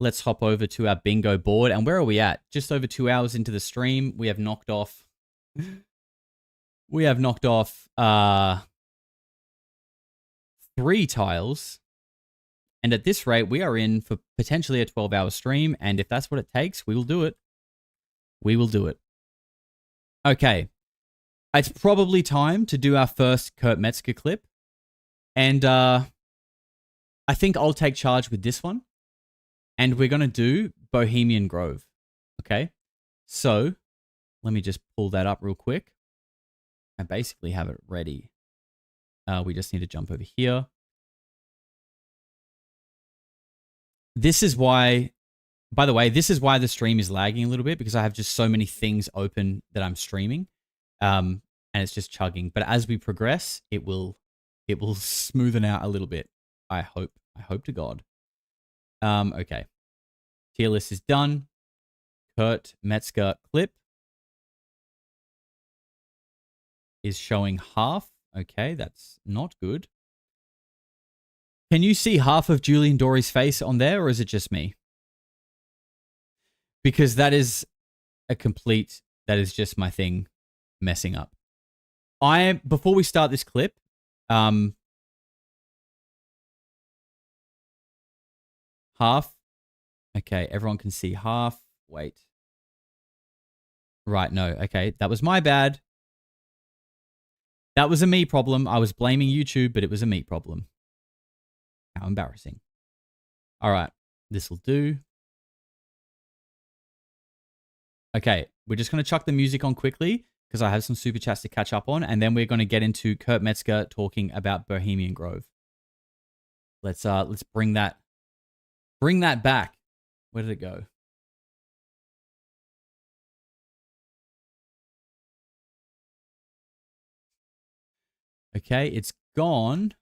Let's hop over to our bingo board. And where are we at? Just over 2 hours into the stream. We have knocked off... We have knocked off 3 tiles. And at this rate, we are in for potentially a 12-hour stream. And if that's what it takes, we will do it. We will do it. Okay. It's probably time to do our first Kurt Metzger clip. And I think I'll take charge with this one. And we're going to do Bohemian Grove. Okay. So let me just pull that up real quick. I basically have it ready. We just need to jump over here. This is why, by the way, this is why the stream is lagging a little bit, because I have just so many things open that I'm streaming. And it's just chugging. But as we progress, it will smoothen out a little bit. I hope to God. Okay. Tier list is done. Kurt Metzger clip is showing half. Okay, that's not good. Can you see half of Julian Dory's face on there, or is it just me? Because that is just my thing messing up. Before we start this clip, half. Okay, everyone can see half. Wait. Right, no. Okay, that was my bad. That was a me problem. I was blaming YouTube, but it was a me problem. How embarrassing. All right, this will do. Okay, we're just going to chuck the music on quickly because I have some super chats to catch up on, and then we're going to get into Kurt Metzger talking about Bohemian Grove. Let's bring that back. Where did it go? Okay, it's gone.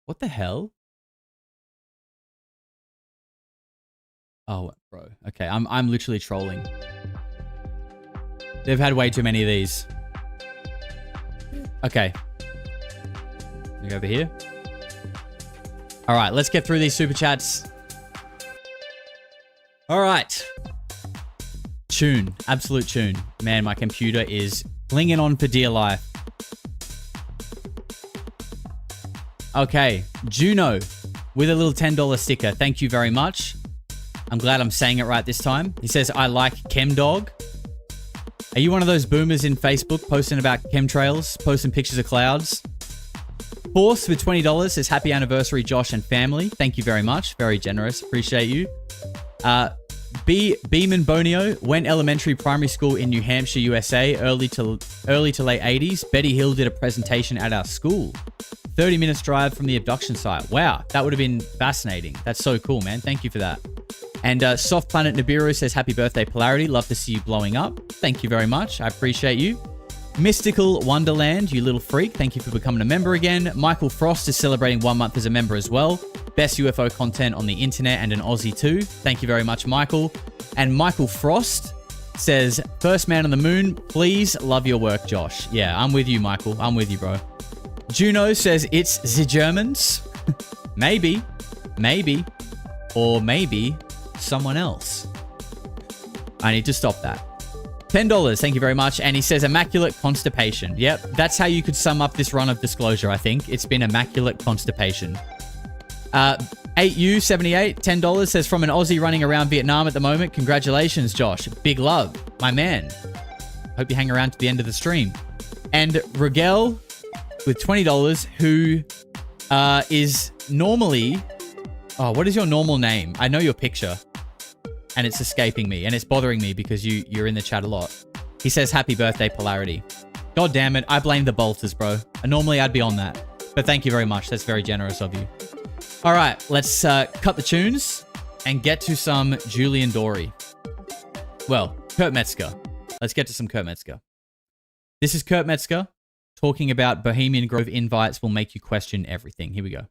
What the hell? Oh, bro. Okay, I'm literally trolling. They've had way too many of these. Okay. Let me go over here. All right, let's get through these super chats. All right. Tune. Absolute tune. Man, my computer is clinging on for dear life. Okay. Juno with a little $10 sticker. Thank you very much. I'm glad I'm saying it right this time. He says, I like ChemDog. Are you one of those boomers in Facebook posting about chemtrails, posting pictures of clouds? Force with $20 says, happy anniversary, Josh and family. Thank you very much. Very generous. Appreciate you. Beeman Bonio went elementary primary school in New Hampshire, USA, early to late 80s. Betty Hill did a presentation at our school. 30 minutes drive from the abduction site. Wow, that would have been fascinating. That's so cool, man. Thank you for that. And Soft Planet Nibiru says, happy birthday, Polarity. Love to see you blowing up. Thank you very much. I appreciate you. Mystical Wonderland, you little freak. Thank you for becoming a member again. Michael Frost is celebrating 1 month as a member as well. Best UFO content on the internet and an Aussie too. Thank you very much, Michael. And Michael Frost says, first man on the moon, please love your work, Josh. Yeah, I'm with you, Michael. I'm with you, bro. Juno says, it's the Germans. Maybe. Or maybe someone else. I need to stop that. $10, thank you very much. And he says, immaculate constipation. Yep, that's how you could sum up this run of disclosure, I think. It's been immaculate constipation. 8U78, $10, says, from an Aussie running around Vietnam at the moment. Congratulations, Josh. Big love, my man. Hope you hang around to the end of the stream. And Rigel with $20 who is normally... Oh, what is your normal name? I know your picture, and it's escaping me, and it's bothering me because you're in the chat a lot. He says, happy birthday, Polarity. God damn it, I blame the bolters, bro. Normally, I'd be on that. But thank you very much. That's very generous of you. All right, let's cut the tunes and get to some Julian Dory. Well, Kurt Metzger. Let's get to some Kurt Metzger. This is Kurt Metzger talking about Bohemian Grove invites will make you question everything. Here we go.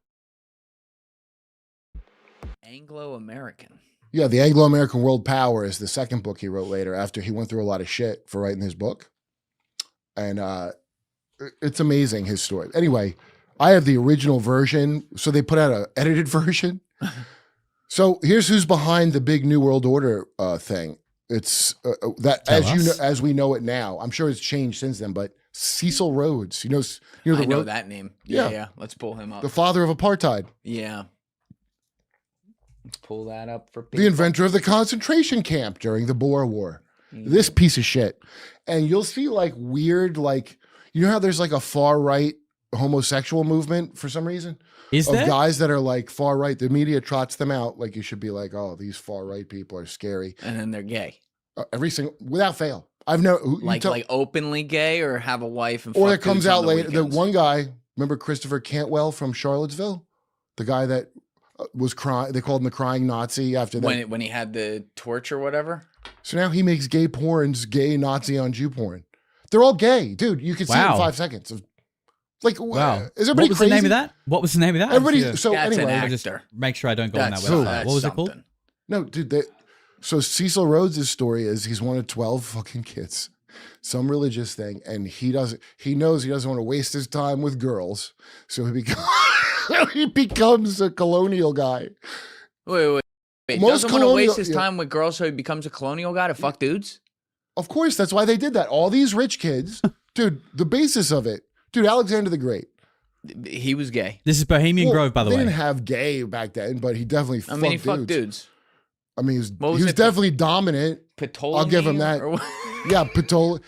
Anglo-American. Yeah, the Anglo-American World Power is the second book he wrote later after he went through a lot of shit for writing his book. And it's amazing, his story. Anyway, I have the original version. So they put out an edited version. So here's who's behind the big New World Order thing. It's that as we know it now. I'm sure it's changed since then, but Cecil Rhodes, I know that name. Yeah. Let's pull him up. The father of apartheid. Yeah. Let's pull that up for people. The inventor of the concentration camp during the Boer War. This piece of shit. And you'll see like weird, like, you know how there's like a far right homosexual movement for some reason? Is there? Of guys that are like far right. The media trots them out. Like you should be like, oh, these far right people are scary. And then they're gay. Every single, without fail. I've never. Like openly gay or have a wife and or fuck it comes dudes on out the later. The weekends? one guy, remember Christopher Cantwell from Charlottesville? The guy that was crying. They called him the crying Nazi after that. When he had the torch or whatever? So now he makes gay porns, gay Nazi on Jew porn. They're all gay. Dude, you can see it in 5 seconds. Like, wow. Is everybody What was crazy? the name of that? What was the name of that? Everybody, so That's anyway. an Just actor. make sure I don't go on that website. What was it called? No, dude, so Cecil Rhodes' story is he's one of 12 fucking kids. Some religious thing, and he knows he doesn't want to waste his time with girls, so he becomes a colonial guy. Wait. Most Doesn't want to waste his yeah. time with girls, so he becomes a colonial guy to fuck dudes? Of course, that's why they did that. All these rich kids, dude, the basis of it, dude, Alexander the Great. He was gay. This is Bohemian Grove, by the they way. didn't have gay back then, but he definitely fucked dudes. He fucked dudes. I mean, he was definitely dominant. Ptolemy? I'll give him that. Yeah, Ptolemy.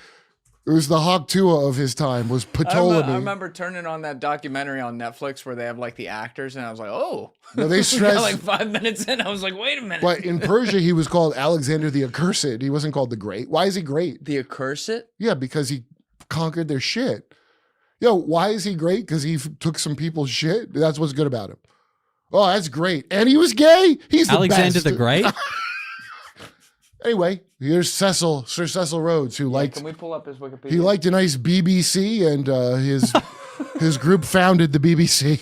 It was the Hawk Tua of his time, was Ptolemy. I remember turning on that documentary on Netflix where they have like the actors, and I was like, oh. No, they stressed. Like 5 minutes in, I was like, wait a minute. But in Persia, he was called Alexander the Accursed. He wasn't called the Great. Why is he great? The Accursed? Yeah, because he conquered their shit. Yo, why is he great? Because he took some people's shit? That's what's good about him. Oh, that's great. And he was gay? He's the Alexander best. the Great? Anyway, here's Sir Cecil Rhodes, who liked... Can we pull up his Wikipedia? He liked a nice BBC, and his group founded the BBC.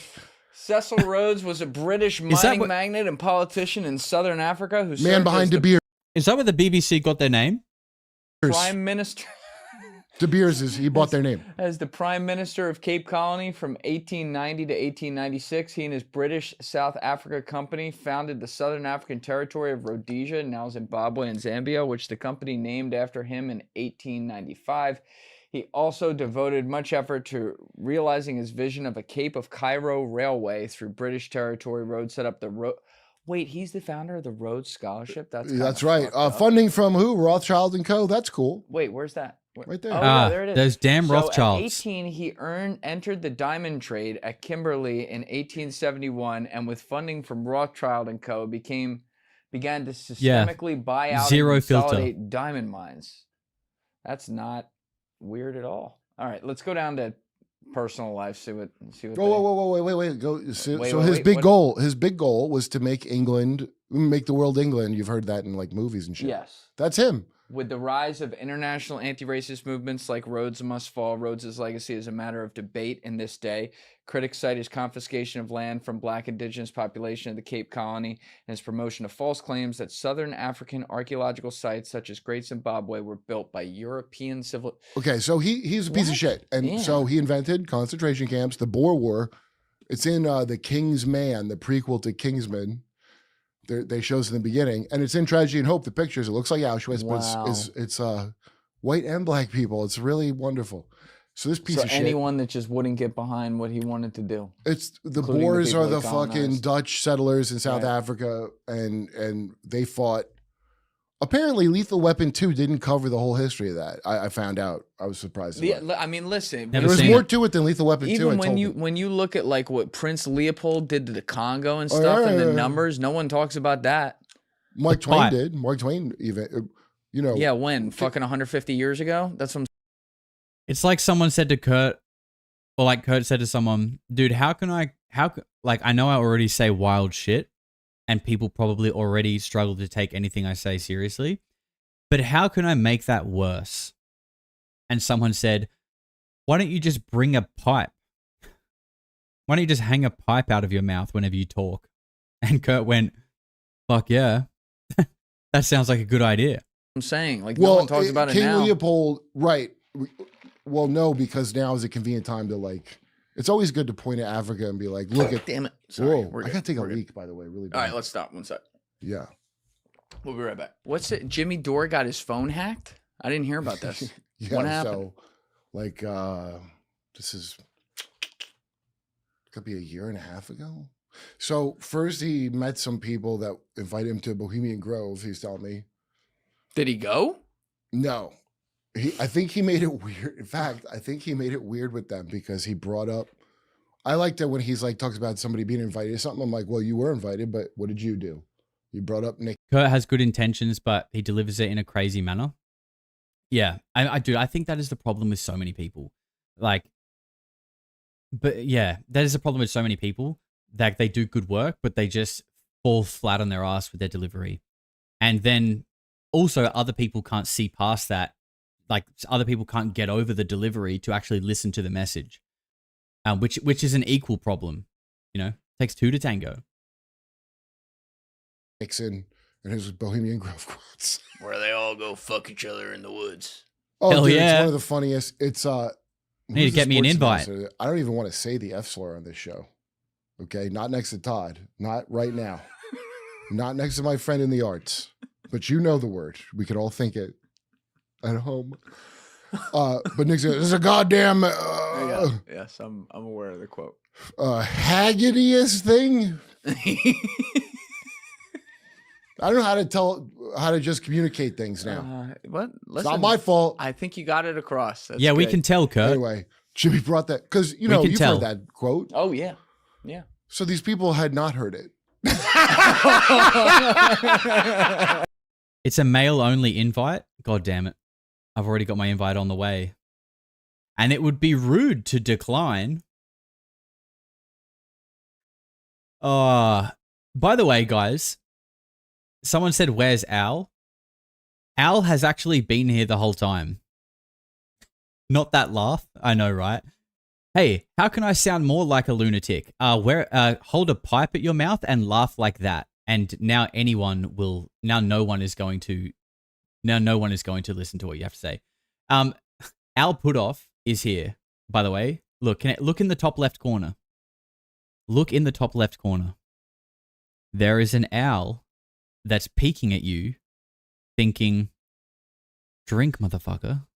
Cecil Rhodes was a British mining magnate and politician in southern Africa who Man behind De Beers. Is that where the BBC got their name? Prime Minister... De Beers he bought their name. As the Prime Minister of Cape Colony from 1890 to 1896, he and his British South Africa Company founded the Southern African Territory of Rhodesia, now Zimbabwe and Zambia, which the company named after him in 1895. He also devoted much effort to realizing his vision of a Cape of Cairo railway through British territory. Rhodes set up the Wait, he's the founder of the Rhodes Scholarship? That's right. Funding from who? Rothschild & Co. That's cool. Wait, where's that? Right there. Oh, yeah, there it is. Those damn Rothschilds. At 18, he entered the diamond trade at Kimberley in 1871, and with funding from Rothschild & Co., began to systemically buy out and consolidate diamond mines. That's not weird at all. All right, let's go down to personal life. See what. Wait. Go. His big goal was to make the world England. You've heard that in like movies and shit. Yes, that's him. With the rise of international anti-racist movements like Rhodes Must Fall, Rhodes' legacy is a matter of debate in this day. Critics cite his confiscation of land from Black indigenous population of the Cape Colony and his promotion of false claims that Southern African archaeological sites such as Great Zimbabwe were built by European civil... Okay, so he's a piece of shit. And so he invented concentration camps, the Boer War. It's in The King's Man, the prequel to Kingsman. They shows in the beginning, and it's in Tragedy and Hope. The pictures, it looks like Auschwitz, but it's white and black people. It's really wonderful. So this piece of shit. Anyone that just wouldn't get behind what he wanted to do. It's the Boers are the fucking Dutch settlers in South Africa, and they fought Apparently, Lethal Weapon 2 didn't cover the whole history of that. I found out. I was surprised. I mean, listen. There was more to it than Lethal Weapon 2. Even when you look at like what Prince Leopold did to the Congo and stuff, and the numbers, no one talks about that. Mark Twain did. Mark Twain even, you know. Yeah, when? Fucking 150 years ago? That's what I'm. It's like someone said to Kurt, or like Kurt said to someone, dude, like, I know I already say wild shit, and people probably already struggle to take anything I say seriously, but how can I make that worse? And someone said, why don't you just bring a pipe? Why don't you just hang a pipe out of your mouth whenever you talk? And Kurt went, fuck yeah. That sounds like a good idea. I'm saying, like, no one talks about it King now. Leopold, right. Well, no, because now is a convenient time to, like, it's always good to point at Africa and be like, look at. Damn it. Sorry. Whoa, I gotta take a leak, by the way, really bad. All right, let's stop. 1 sec. Yeah. We'll be right back. What's it? Jimmy Dore got his phone hacked? I didn't hear about this. Yeah, what happened? So, like, this is, could be a year and a half ago. So first he met some people that invited him to Bohemian Grove, he's telling me. Did he go? No. I think he made it weird. In fact, I think he made it weird with them because he brought up, I like that when he's like, talks about somebody being invited to something. I'm like, well, you were invited, but what did you do? You brought up Nick. Kurt has good intentions, but he delivers it in a crazy manner. Yeah, I do. I think that is the problem with so many people. Like, but yeah, that is the problem with so many people that they do good work, but they just fall flat on their ass with their delivery. And then also other people can't see past that. Like, other people can't get over the delivery to actually listen to the message, which is an equal problem. You know, takes two to tango. Nixon and his Bohemian Grove quotes. Where they all go fuck each other in the woods. Oh, hell dude, yeah. It's one of the funniest. It's need to get me an invite. I don't even want to say the F slur on this show. Okay, not next to Todd, not right now, not next to my friend in the arts, but you know the word. We could all think it at home. But Nick said, "This is a goddamn yes, I'm aware of the quote. Haggidious thing." I don't know how to just communicate things now. What? Listen, it's not my fault. I think you got it across. That's yeah, we good. can tell, Kurt. Anyway, Jimmy brought that because you know you've heard that quote. Oh yeah, yeah. So these people had not heard it. It's a male-only invite. God damn it! I've already got my invite on the way, and it would be rude to decline. By the way, guys. Someone said, where's Al? Al has actually been here the whole time. Not that laugh. I know, right? Hey, how can I sound more like a lunatic? Hold a pipe at your mouth and laugh like that. And now no one is going to listen to what you have to say. Al Putoff is here, by the way. Look in the top left corner. Look in the top left corner. There is an owl that's peeking at you, thinking, drink, motherfucker.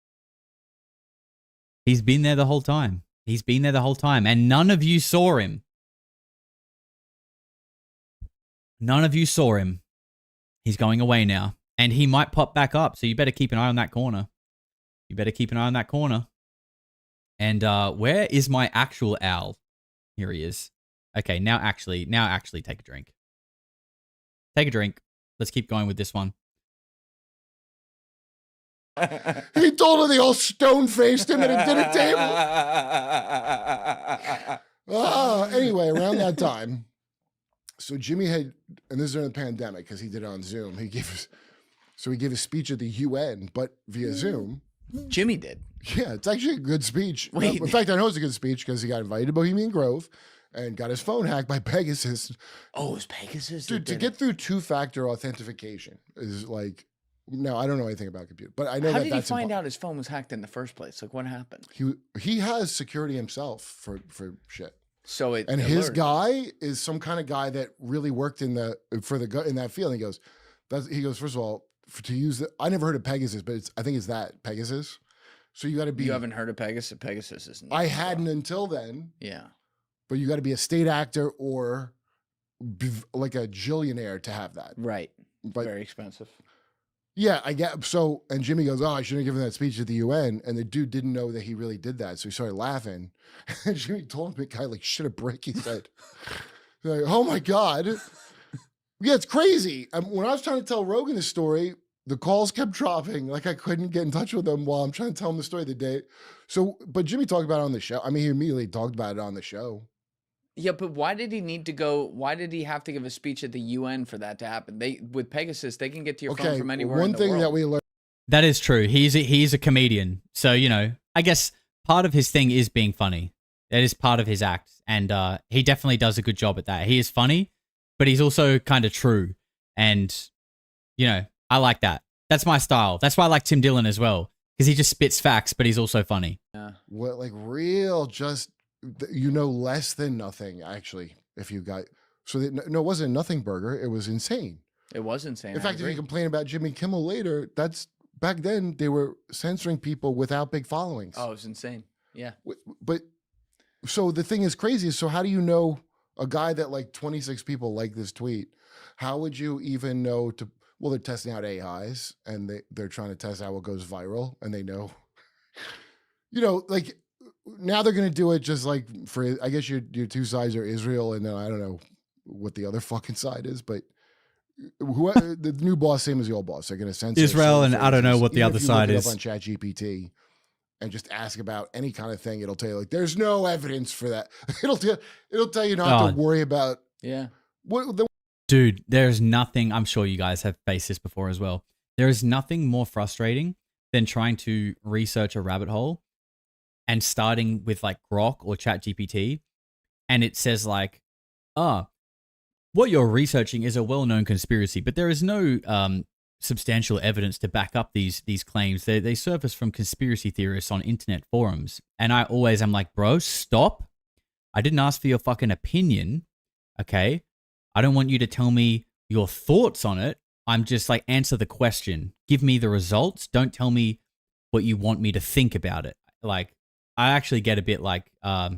He's been there the whole time. And none of you saw him. He's going away now. And he might pop back up, so you better keep an eye on that corner. And where is my actual owl? Here he is. Okay, now actually take a drink. Take a drink. Let's keep going with this one. He told her they all stone-faced him at a dinner table. Anyway, around that time, so Jimmy had, and this is during the pandemic because he did it on Zoom. He gave a speech at the UN, but via Zoom. Jimmy did. Yeah, it's actually a good speech. Wait. In fact, I know it's a good speech because he got invited to Bohemian Grove and got his phone hacked by Pegasus. Oh, it was Pegasus? Dude, to get through two-factor authentication is like, no, I don't know anything about computer, but I know How that did that's he find out his phone was hacked in the first place? Like, what happened? He has security himself for shit. So it and his guy is some kind of guy that really worked in that field. And he goes, first of all, to use I never heard of Pegasus, but I think it's that Pegasus. So you got to be. You haven't heard of Pegasus? Pegasus isn't. I hadn't until then. Yeah. But you got to be a state actor or like a jillionaire to have that. Right. But very expensive. Yeah, I get so. And Jimmy goes, "Oh, I shouldn't have given that speech at the UN." And the dude didn't know that he really did that, so he started laughing. And Jimmy told him, "The guy like shit a brick." He said, "Like, oh my god, yeah, it's crazy." When I was trying to tell Rogan the story, the calls kept dropping. Like I couldn't get in touch with him while I'm trying to tell him the story the day. So, but Jimmy talked about it on the show. I mean, he immediately talked about it on the show. Yeah, but why did he need to go? Why did he have to give a speech at the UN for that to happen? With Pegasus, they can get to your phone from anywhere. One thing that we learned. That is true. He's a comedian. So, I guess part of his thing is being funny. That is part of his act. And he definitely does a good job at that. He is funny, but he's also kind of true. And, I like that. That's my style. That's why I like Tim Dillon as well. Because he just spits facts, but he's also funny. Yeah. What, like real, just, less than nothing, actually, if you got. So, no, it wasn't a nothing burger. It was insane. It was insane. In fact, if you complain about Jimmy Kimmel later, that's back then they were censoring people without big followings. Oh, it was insane. Yeah. But so the thing is crazy. So how do you know a guy that like 26 people like this tweet? How would you even know to? Well, they're testing out AIs and they're trying to test out what goes viral, and they know. Like now they're going to do it just like for. I guess your two sides are Israel, and then I don't know what the other fucking side is, but. The new boss, same as the old boss, they're going to censor Israel, and I don't know what the other side is. Up on ChatGPT and just ask about any kind of thing, it'll tell you like there's no evidence for that. It'll tell you not to worry about. Yeah. Dude, there's nothing. I'm sure you guys have faced this before as well. There is nothing more frustrating than trying to research a rabbit hole and starting with like Grok or ChatGPT, and it says like, what you're researching is a well-known conspiracy, but there is no substantial evidence to back up these claims. They surface from conspiracy theorists on internet forums. And I always am like, bro, stop. I didn't ask for your fucking opinion, okay? I don't want you to tell me your thoughts on it. I'm just like, answer the question. Give me the results. Don't tell me what you want me to think about it. Like, I actually get a bit like, a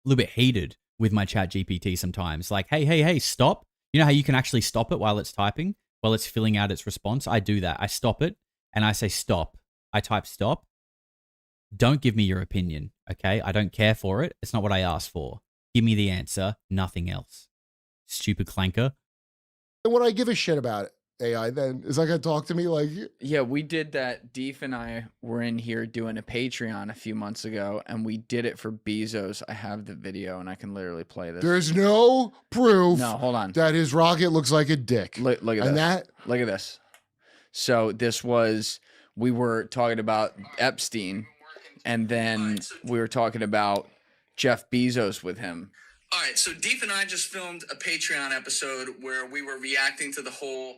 little bit heated with my chat GPT sometimes. Like, hey, stop. You know how you can actually stop it while it's typing, while it's filling out its response? I do that. I stop it and I say stop. I type stop. Don't give me your opinion, okay? I don't care for it. It's not what I asked for. Give me the answer, nothing else. Stupid clanker. And what I give a shit about it, AI then is like, I talk to me like. Yeah, we did that. Deef and I were in here doing a Patreon a few months ago, and we did it for Bezos. I have the video, and I can literally play this. There's no proof. No, hold on. That his rocket looks like a dick. Look at this. Look at this. So we were talking about Epstein, and then we were talking about Jeff Bezos with him. All right, so Deef and I just filmed a Patreon episode where we were reacting to the whole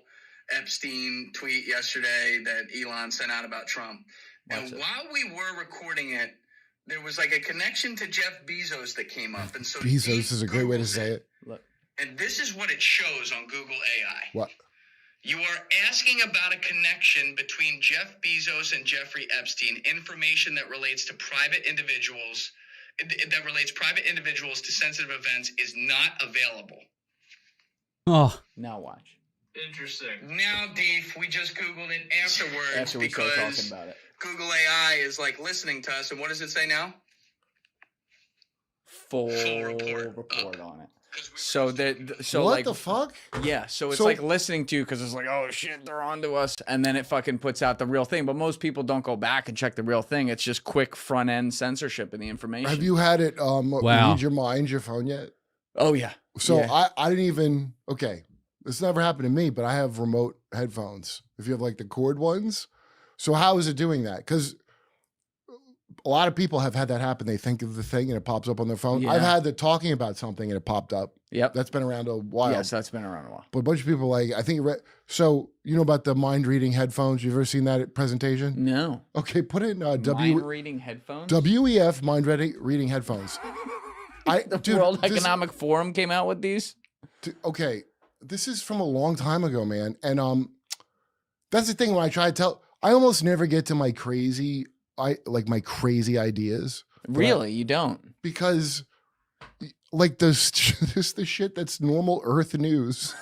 Epstein tweet yesterday that Elon sent out about Trump. And while we were recording it, there was like a connection to Jeff Bezos that came up. And so Bezos is a great way to say it. Look. And this is what it shows on Google AI. What? You are asking about a connection between Jeff Bezos and Jeffrey Epstein, information that relates to private individuals to sensitive events is not available. Oh. Now watch. Interesting. Now, Deef, we just Googled it afterwards After we started because talking about it. Google AI is like listening to us. And what does it say now? Full report on it. So what like the fuck? Yeah, so it's like listening to you because it's like, oh shit, they're on to us, and then it fucking puts out the real thing. But most people don't go back and check the real thing. It's just quick front end censorship of the information. Have you had it read your phone yet? Oh yeah. So yeah. I didn't even. Okay, this never happened to me, but I have remote headphones. If you have like the cord ones, so how is it doing that? Because a lot of people have had that happen. They think of the thing and it pops up on their phone. Yeah. I've had the talking about something and it popped up. Yep. That's been around a while. Yes, that's been around a while. But a bunch of people like, I think, so you know about the mind reading headphones? You've ever seen that presentation? No. Okay, put it in mind reading headphones? WEF mind reading headphones. The World Economic Forum came out with these? Okay, this is from a long time ago, man. And that's the thing when I try to tell, I almost never get to my crazy ideas. Really? You don't? Because like this the shit that's normal Earth news.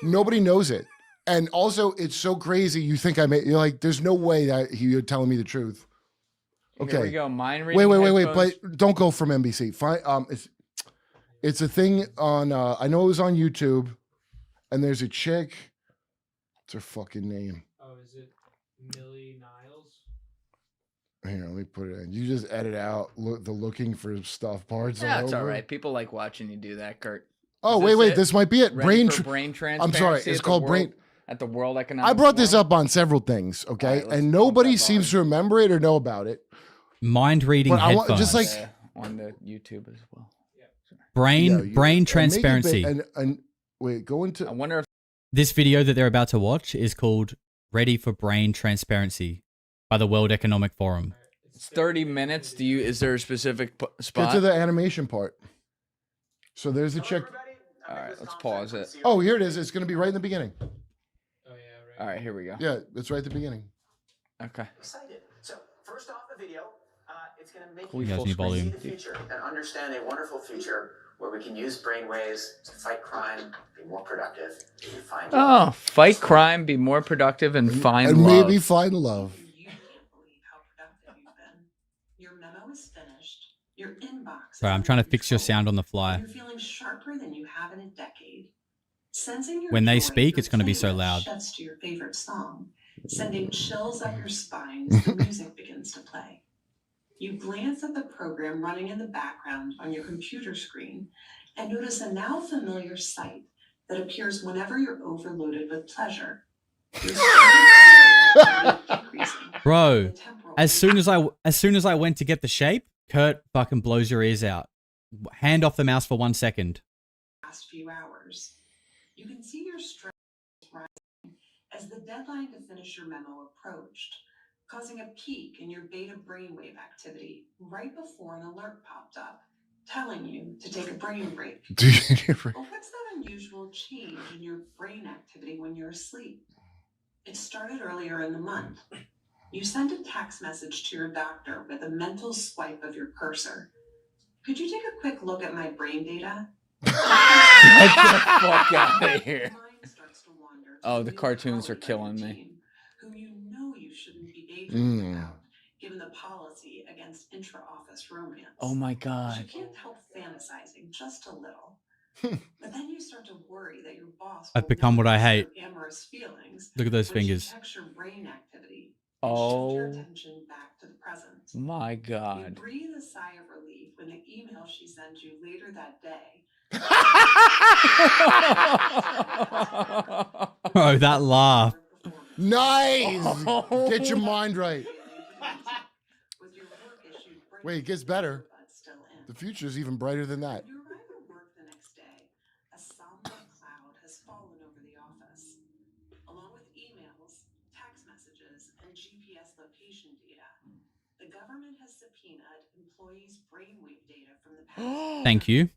Nobody knows it. And also, it's so crazy. You think you're like, there's no way that you're telling me the truth. Okay. Here we go. Mind reading. Wait. headphones. But don't go from NBC. It's a thing on, I know it was on YouTube, and there's a chick. What's her fucking name? Oh, is it Millie Niles? Here, let me put it in. You just edit out the looking for stuff parts. That's all right. People like watching you do that, Kurt. Oh, wait. This might be it. Ready Brain for brain transparency. I'm sorry. It's called Brain. At the World Economic I brought this Forum? up on several things, okay? All right, and nobody seems to remember it or know about it. Mind reading But I headphones. want just like on the YouTube as well. brain transparency. And wait, go into. I wonder if This video that they're about to watch is called "Ready for Brain Transparency" by the World Economic Forum. it's 30 minutes. Is there a specific spot? Get to the animation part. So there's the chick. All right, let's pause it. Oh, here it is. It's going to be right in the beginning. All right, here we go. Yeah, it's right at the beginning. Okay. Excited. So first off the video, it's going to make You you guys need see volume. the future and understand a wonderful future where we can use brainwaves to fight crime, be more productive, and find Oh, fight crime, be more productive, and find And love. maybe find love. Your memo is finished. Your inbox. Sorry, I'm trying to fix your sound on the fly. You're feeling sharper than you have in a decade. Sensing your When they joy, speak, your it's going to be so playlist loud. shifts to your favorite song, sending chills up your spine as the music begins to play. You glance at the program running in the background on your computer screen and notice a now familiar sight that appears whenever you're overloaded with pleasure. Your standard increasing. Bro, as soon as I went to get the shape, Kurt fucking blows your ears out. Hand off the mouse for 1 second. Past few hours. You can see your stress rising as the deadline to finish your memo approached, causing a peak in your beta brainwave activity right before an alert popped up, telling you to take a brain break. But what's that unusual change in your brain activity when you're asleep? It started earlier in the month. You sent a text message to your doctor with a mental swipe of your cursor. Could you take a quick look at my brain data? Get the fuck out of here. Oh, the cartoons are killing me. Whom you know you shouldn't be daydreaming about, given the policy against intra-office romance. Oh my God. You can't help fantasizing just a little. But then you start to worry that your boss I've become what I hate. amorous feelings. Look at those when she fingers. checks your brain activity and shifts your Oh attention back to the present. my You God. breathe a sigh of relief when the email she sent you later that day. Bro, that laugh. Nice. Get your mind right. Wait, it gets better. The future is even brighter than that. You arrive at work the next day. A somber cloud has fallen over the office. Along with emails, text messages, and GPS location data, the government has subpoenaed employees' brainwave data from the past. Thank you.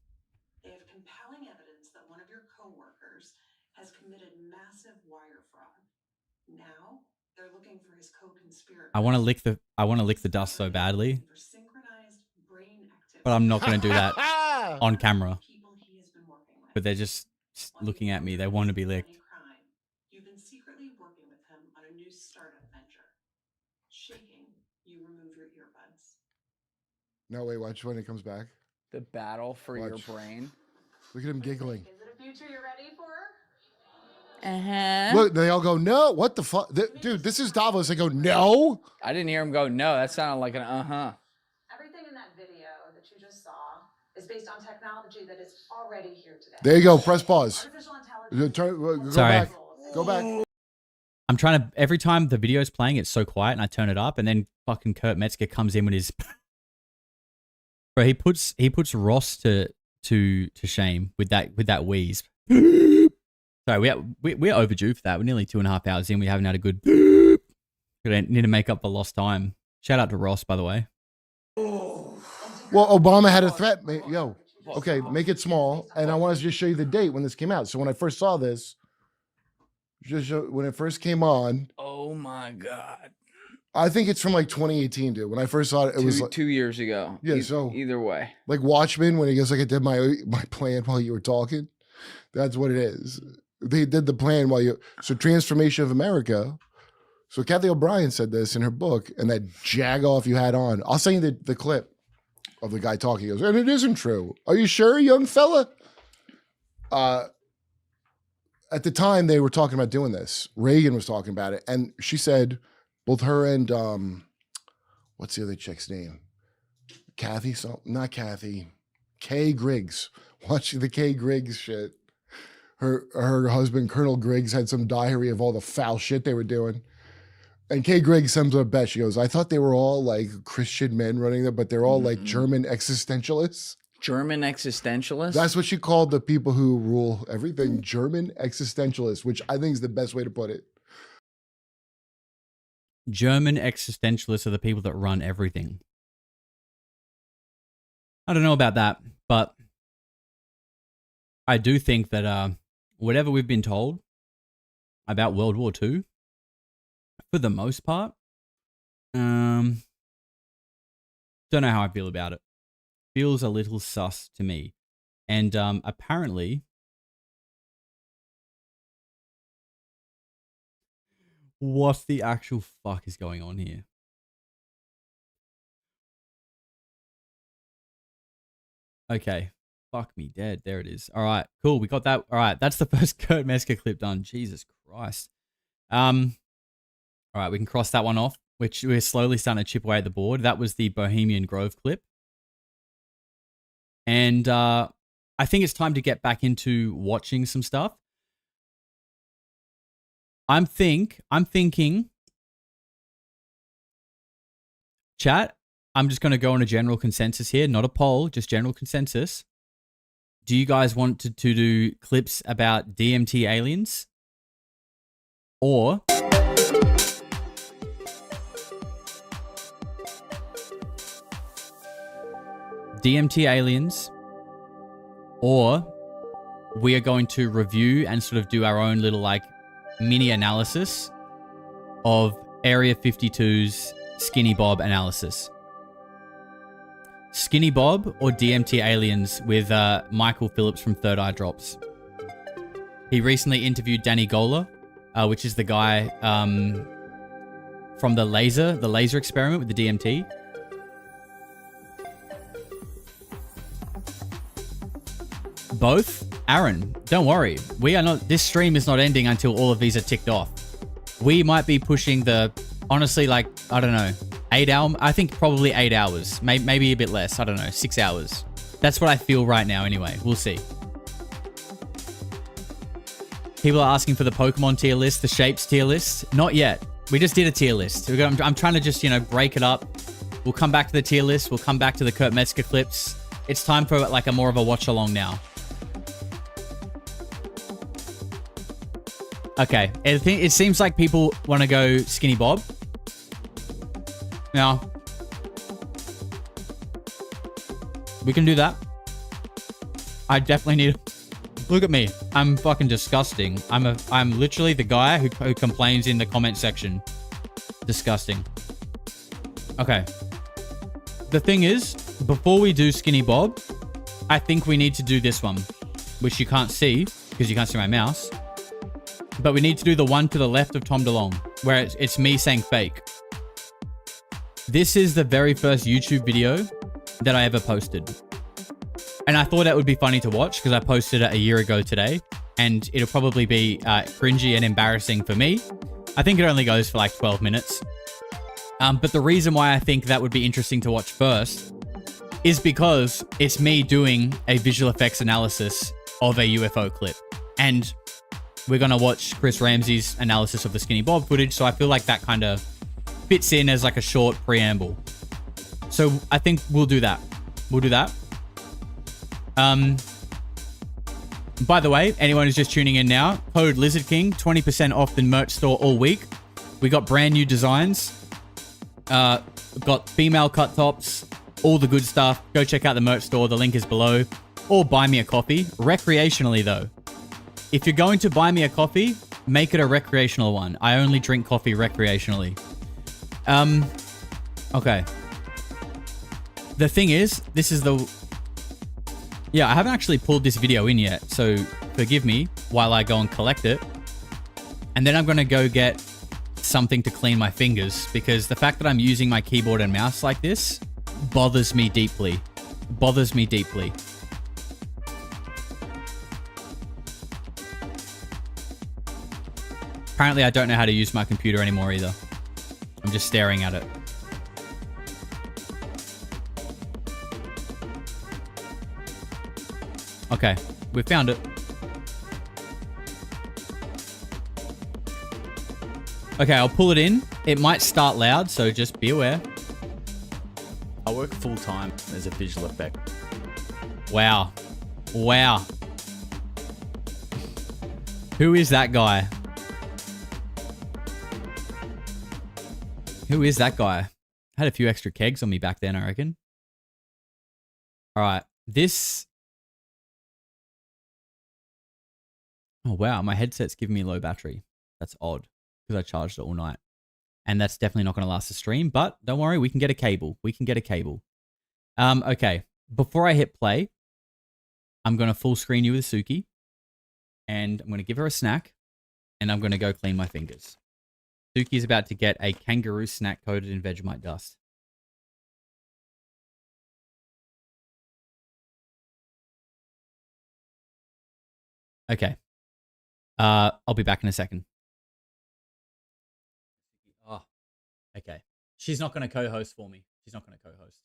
They have compelling evidence that one of your coworkers has committed massive wire fraud. Now they're looking for his co-conspirator. I want to lick the dust so badly, but I'm not going to do that on camera. But they're just looking at me. They want to be licked. You've been secretly working with him on a new startup venture. Shaking, you remove your earbuds. No, wait, watch when it comes back. The battle for your Watch. brain. Look at him giggling. Is it a future you're ready for? Uh-huh. Look, they all go, no, what the fuck? Dude, this is Davos. They go, no. I didn't hear him go, no. That sounded like an uh-huh. Everything in that video that you just saw is based on technology that is already here today. There you go. Press pause. Artificial intelligence. Go Sorry. back. Go back. I'm trying to, every time the video's playing, it's so quiet and I turn it up and then fucking Kurt Metzger comes in with his, bro, he puts Ross to shame with that wheeze. Sorry, we're overdue for that. We're nearly 2.5 hours in. We haven't had a good, we need to make up for lost time. Shout out to Ross, by the way. Well, Obama had a threat. Yo, okay, make it small. And I want to just show you the date when this came out. So when I first saw this, when it first came on. Oh my God. I think it's from like 2018, dude. When I first saw it, it was like 2 years ago. Yeah, so either way. Like Watchmen, when he goes like, I did my plan while you were talking. That's what it is. They did the plan while you. So Transformation of America. So Kathy O'Brien said this in her book, and that jag off you had on. I'll send you the clip of the guy talking. He goes, and it isn't true. Are you sure, young fella? At the time, they were talking about doing this. Reagan was talking about it. And she said, both her and, what's the other chick's name? Kathy? Not Kathy. Kay Griggs. Watching the Kay Griggs shit. Her husband, Colonel Griggs, had some diary of all the foul shit they were doing. And Kay Griggs sums up best. She goes, I thought they were all like Christian men running them, but they're all like German existentialists. German existentialists? That's what she called the people who rule everything. German existentialists, which I think is the best way to put it. German existentialists are the people that run everything. I don't know about that, but I do think that whatever we've been told about World War II, for the most part, don't know how I feel about it. Feels a little sus to me. And apparently, what the actual fuck is going on here? Okay. Fuck me dead. There it is. All right. Cool. We got that. All right. That's the first Kurt Metzger clip done. Jesus Christ. All right. We can cross that one off, which we're slowly starting to chip away at the board. That was the Bohemian Grove clip. And I think it's time to get back into watching some stuff. I'm thinking, chat, I'm just going to go on a general consensus here, not a poll, just general consensus. Do you guys want to do clips about DMT aliens? Or DMT aliens? Or we are going to review and sort of do our own little like mini analysis of Area 52's Skinny Bob analysis. Skinny Bob or DMT aliens with Michael Phillips from Third Eye Drops. He recently interviewed Danny Gola, which is the guy from the laser experiment with the DMT. Both? Aaron, don't worry. This stream is not ending until all of these are ticked off. We might be pushing the, honestly, like, I don't know, 8 hours. I think probably 8 hours. Maybe a bit less. I don't know, 6 hours. That's what I feel right now anyway. We'll see. People are asking for the Pokemon tier list, the Shapes tier list. Not yet. We just did a tier list. I'm trying to just, break it up. We'll come back to the tier list. We'll come back to the Kurt Metzger clips. It's time for like a more of a watch along now. Okay, it seems like people want to go Skinny Bob. Now, we can do that. I definitely need... Look at me. I'm fucking disgusting. I'm literally the guy who complains in the comment section. Disgusting. Okay. The thing is, before we do Skinny Bob, I think we need to do this one, which you can't see because you can't see my mouse. But we need to do the one to the left of Tom DeLonge, where it's me saying fake. This is the very first YouTube video that I ever posted. And I thought that would be funny to watch because I posted it a year ago today. And it'll probably be cringy and embarrassing for me. I think it only goes for like 12 minutes. But the reason why I think that would be interesting to watch first is because it's me doing a visual effects analysis of a UFO clip. And we're going to watch Chris Ramsey's analysis of the Skinny Bob footage. So I feel like that kind of fits in as like a short preamble. So I think we'll do that. We'll do that. By the way, anyone who's just tuning in now, code Lizard King, 20% off the merch store all week. We got brand new designs. Got female cut tops, all the good stuff. Go check out the merch store. The link is below. Or buy me a coffee. Recreationally though. If you're going to buy me a coffee, make it a recreational one. I only drink coffee recreationally. Okay. The thing is, this is the... Yeah, I haven't actually pulled this video in yet, so forgive me. while I go and collect it. And then I'm going to go get something to clean my fingers, because the fact that I'm using my keyboard and mouse like this bothers me deeply. Bothers me deeply. Apparently, I don't know how to use my computer anymore either. I'm just staring at it. Okay, we found it. Okay, I'll pull it in. It might start loud, so just be aware. I work full-time as a visual effect. Wow. Wow. Who is that guy? Who is that guy? I had a few extra kegs on me back then, I reckon. All right, this... Oh, wow, my headset's giving me low battery. That's odd, because I charged it all night. And that's definitely not going to last the stream, but don't worry, we can get a cable. We can get a cable. Okay, before I hit play, I'm going to full screen you with Suki, and I'm going to give her a snack, and I'm going to go clean my fingers. Suki's about to get a kangaroo snack coated in Vegemite dust. Okay. I'll be back in a second. Oh, okay. She's not going to co-host for me. She's not going to co-host.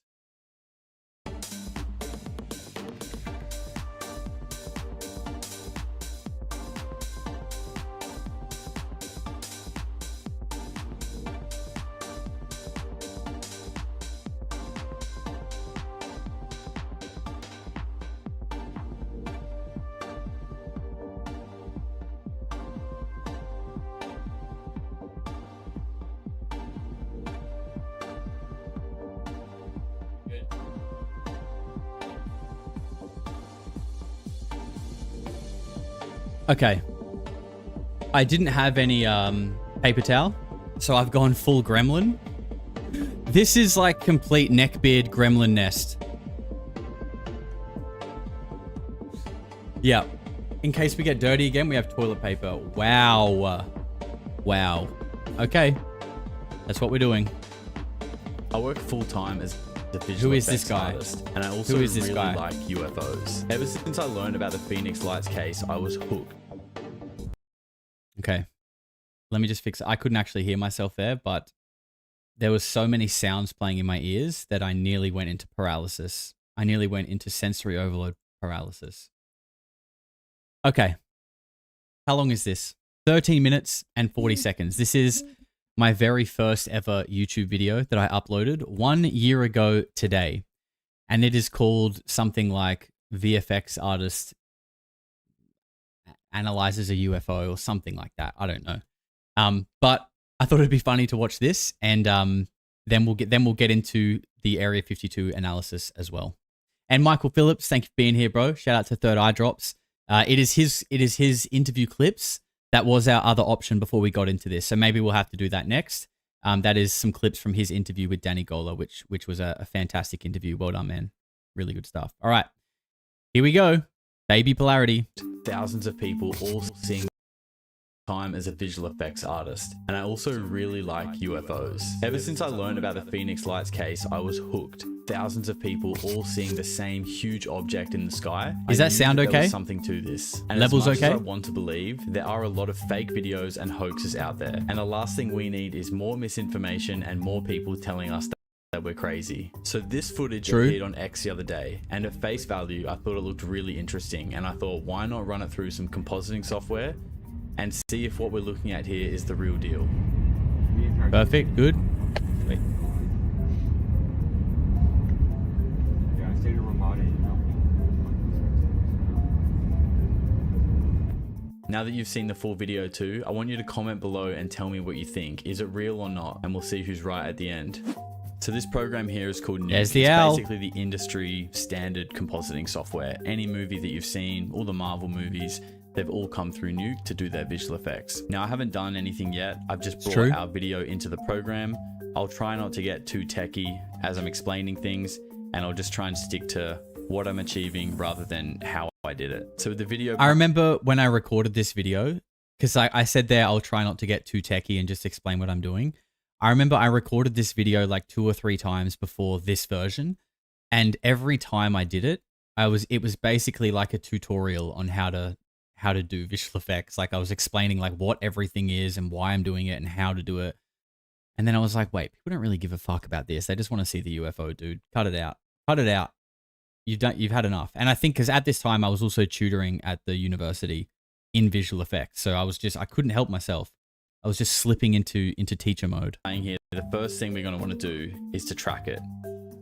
Okay. I didn't have any paper towel, so I've gone full gremlin. This is like complete neckbeard gremlin nest. Yeah. In case we get dirty again, we have toilet paper. Wow. Wow. Okay. That's what we're doing. I work full-time as a visual Who is this effects guy? artist, and I also Who is this really guy? like UFOs. Ever since I learned about the Phoenix Lights case, I was hooked. Okay. Let me just fix it. I couldn't actually hear myself there, but there was so many sounds playing in my ears that I nearly went into paralysis. I nearly went into sensory overload paralysis. Okay. How long is this? 13 minutes and 40 seconds. This is my very first ever YouTube video that I uploaded 1 year ago today. And it is called something like VFX Artist Analyzes a UFO or something like that. I don't know. But I thought it'd be funny to watch this, and then we'll get into the Area 52 analysis as well. And Michael Phillips, thank you for being here, bro. Shout out to Third Eye Drops. It is his interview clips. That was our other option before we got into this. So maybe we'll have to do that next. That is some clips from his interview with Danny Gola, which was a fantastic interview. Well done, man. Really good stuff. All right. Here we go. Baby Polarity. Thousands of people all seeing time as a visual effects artist, and I also really like UFOs. Ever since I learned about the Phoenix Lights case, I was hooked. Thousands of people all seeing the same huge object in the sky. Is that sound there okay? was something to this. And Levels as much okay? as I want to believe, there are a lot of fake videos and hoaxes out there, and the last thing we need is more misinformation and more people telling us that we're crazy. So this footage appeared on X the other day, and at face value, I thought it looked really interesting, and I thought, why not run it through some compositing software and see if what we're looking at here is the real deal. Perfect. Good. Wait. Now that you've seen the full video too, I want you to comment below and tell me what you think. Is it real or not? And we'll see who's right at the end. So this program here is called Nuke. There's the It's owl. basically the industry standard compositing software. Any movie that you've seen, all the Marvel movies, they've all come through Nuke to do their visual effects. Now I haven't done anything yet. I've just brought our video into the program. I'll try not to get too techie as I'm explaining things, and I'll just try and stick to what I'm achieving rather than how I I did it. So the video... I remember when I recorded this video, because I said there I'll try not to get too techie and just explain what I'm doing. I remember I recorded this video like 2 or 3 times before this version, and every time I did it, it was basically like a tutorial on how to do visual effects. Like I was explaining like what everything is and why I'm doing it and how to do it. And then I was like, wait, people don't really give a fuck about this. They just want to see the UFO, dude. Cut it out. Cut it out. You've had enough. And I think because at this time I was also tutoring at the university in visual effects. So I couldn't help myself. I was just slipping into teacher mode. Here, the first thing we're going to want to do is to track it.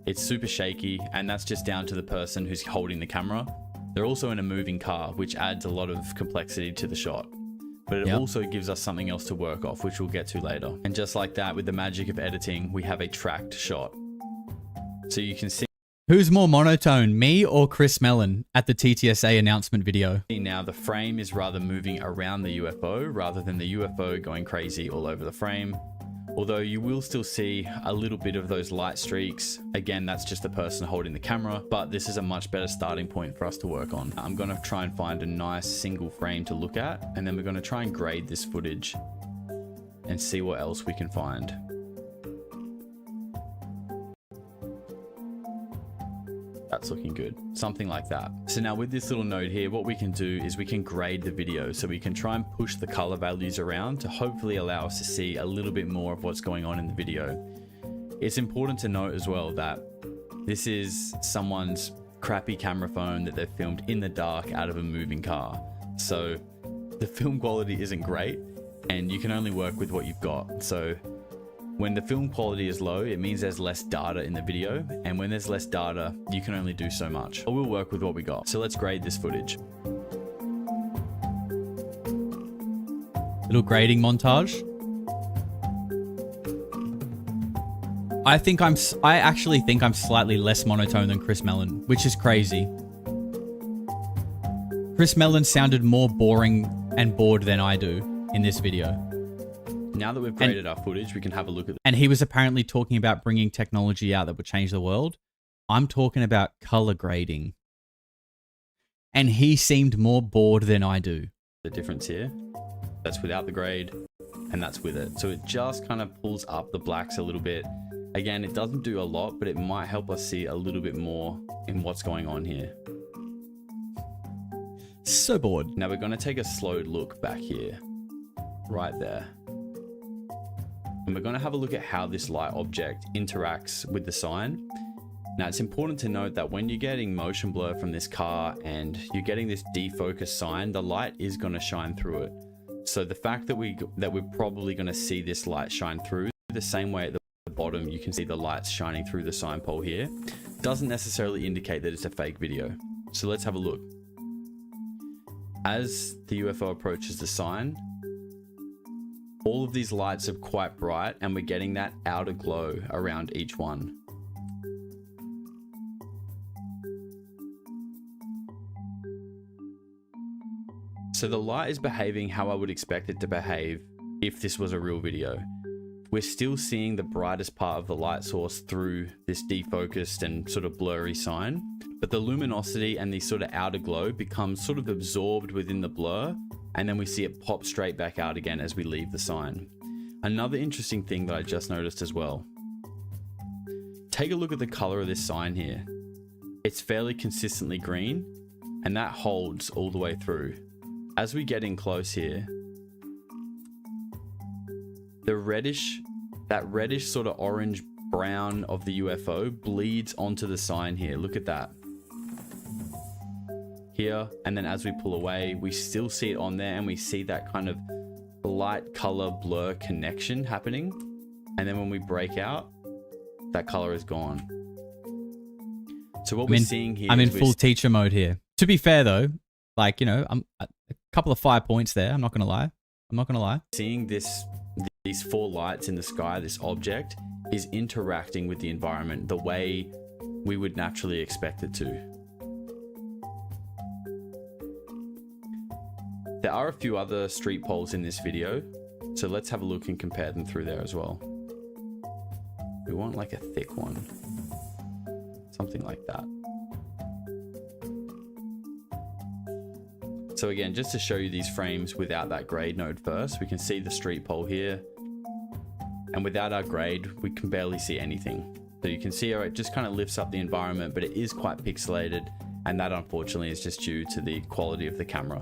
It's super shaky, and that's just down to the person who's holding the camera. They're also in a moving car, which adds a lot of complexity to the shot. But it also gives us something else to work off, which we'll get to later. And just like that, with the magic of editing, we have a tracked shot. So you can see... Who's more monotone, me or Chris Mellon at the TTSA announcement video? Now the frame is rather moving around the UFO rather than the UFO going crazy all over the frame. Although you will still see a little bit of those light streaks. Again, that's just the person holding the camera, but this is a much better starting point for us to work on. I'm going to try and find a nice single frame to look at, and then we're going to try and grade this footage and see what else we can find. That's looking good. Something like that. So now with this little node here, what we can do is we can grade the video. So we can try and push the color values around to hopefully allow us to see a little bit more of what's going on in the video. It's important to note as well that this is someone's crappy camera phone that they've filmed in the dark out of a moving car. So the film quality isn't great and you can only work with what you've got. So when the film quality is low, it means there's less data in the video, and when there's less data, you can only do so much. But we'll work with what we got. So let's grade this footage. Little grading montage. I actually think I'm slightly less monotone than Chris Mellon, which is crazy. Chris Mellon sounded more boring and bored than I do in this video. Now that we've graded our footage, we can have a look at And he was apparently talking about bringing technology out that would change the world. I'm talking about color grading. And he seemed more bored than I do. The difference here. That's without the grade, and that's with it. So it just kind of pulls up the blacks a little bit. Again, it doesn't do a lot, but it might help us see a little bit more in what's going on here. So bored. Now we're going to take a slowed look back here. Right there. And we're going to have a look at how this light object interacts with the sign. Now it's important to note that when you're getting motion blur from this car and you're getting this defocused sign, the light is going to shine through it. So the fact that we're probably going to see this light shine through the same way at the bottom, you can see the lights shining through the sign pole here, doesn't necessarily indicate that it's a fake video. So let's have a look. As the UFO approaches the sign, all of these lights are quite bright and we're getting that outer glow around each one. So the light is behaving how I would expect it to behave if this was a real video. We're still seeing the brightest part of the light source through this defocused and sort of blurry sign, but the luminosity and the sort of outer glow becomes sort of absorbed within the blur, and then we see it pop straight back out again as we leave the sign. Another interesting thing that I just noticed as well. Take a look at the color of this sign here. It's fairly consistently green, and that holds all the way through. As we get in close here, the reddish, that reddish sort of orange brown of the UFO bleeds onto the sign here. Look at that. Here, and then as we pull away, we still see it on there, and we see that kind of light color blur connection happening. And then when we break out, that color is gone. So what we're seeing here, I'm in full teacher mode here. To be fair though, like, you know, I'm a couple of 5 points there. I'm not gonna lie. Seeing these 4 lights in the sky, this object is interacting with the environment the way we would naturally expect it to. There are a few other street poles in this video, so let's have a look and compare them through there as well. We want like a thick one, something like that. So again, just to show you these frames without that grade node first, we can see the street pole here. And without our grade, we can barely see anything. So you can see how it just kind of lifts up the environment, but it is quite pixelated. And that unfortunately is just due to the quality of the camera.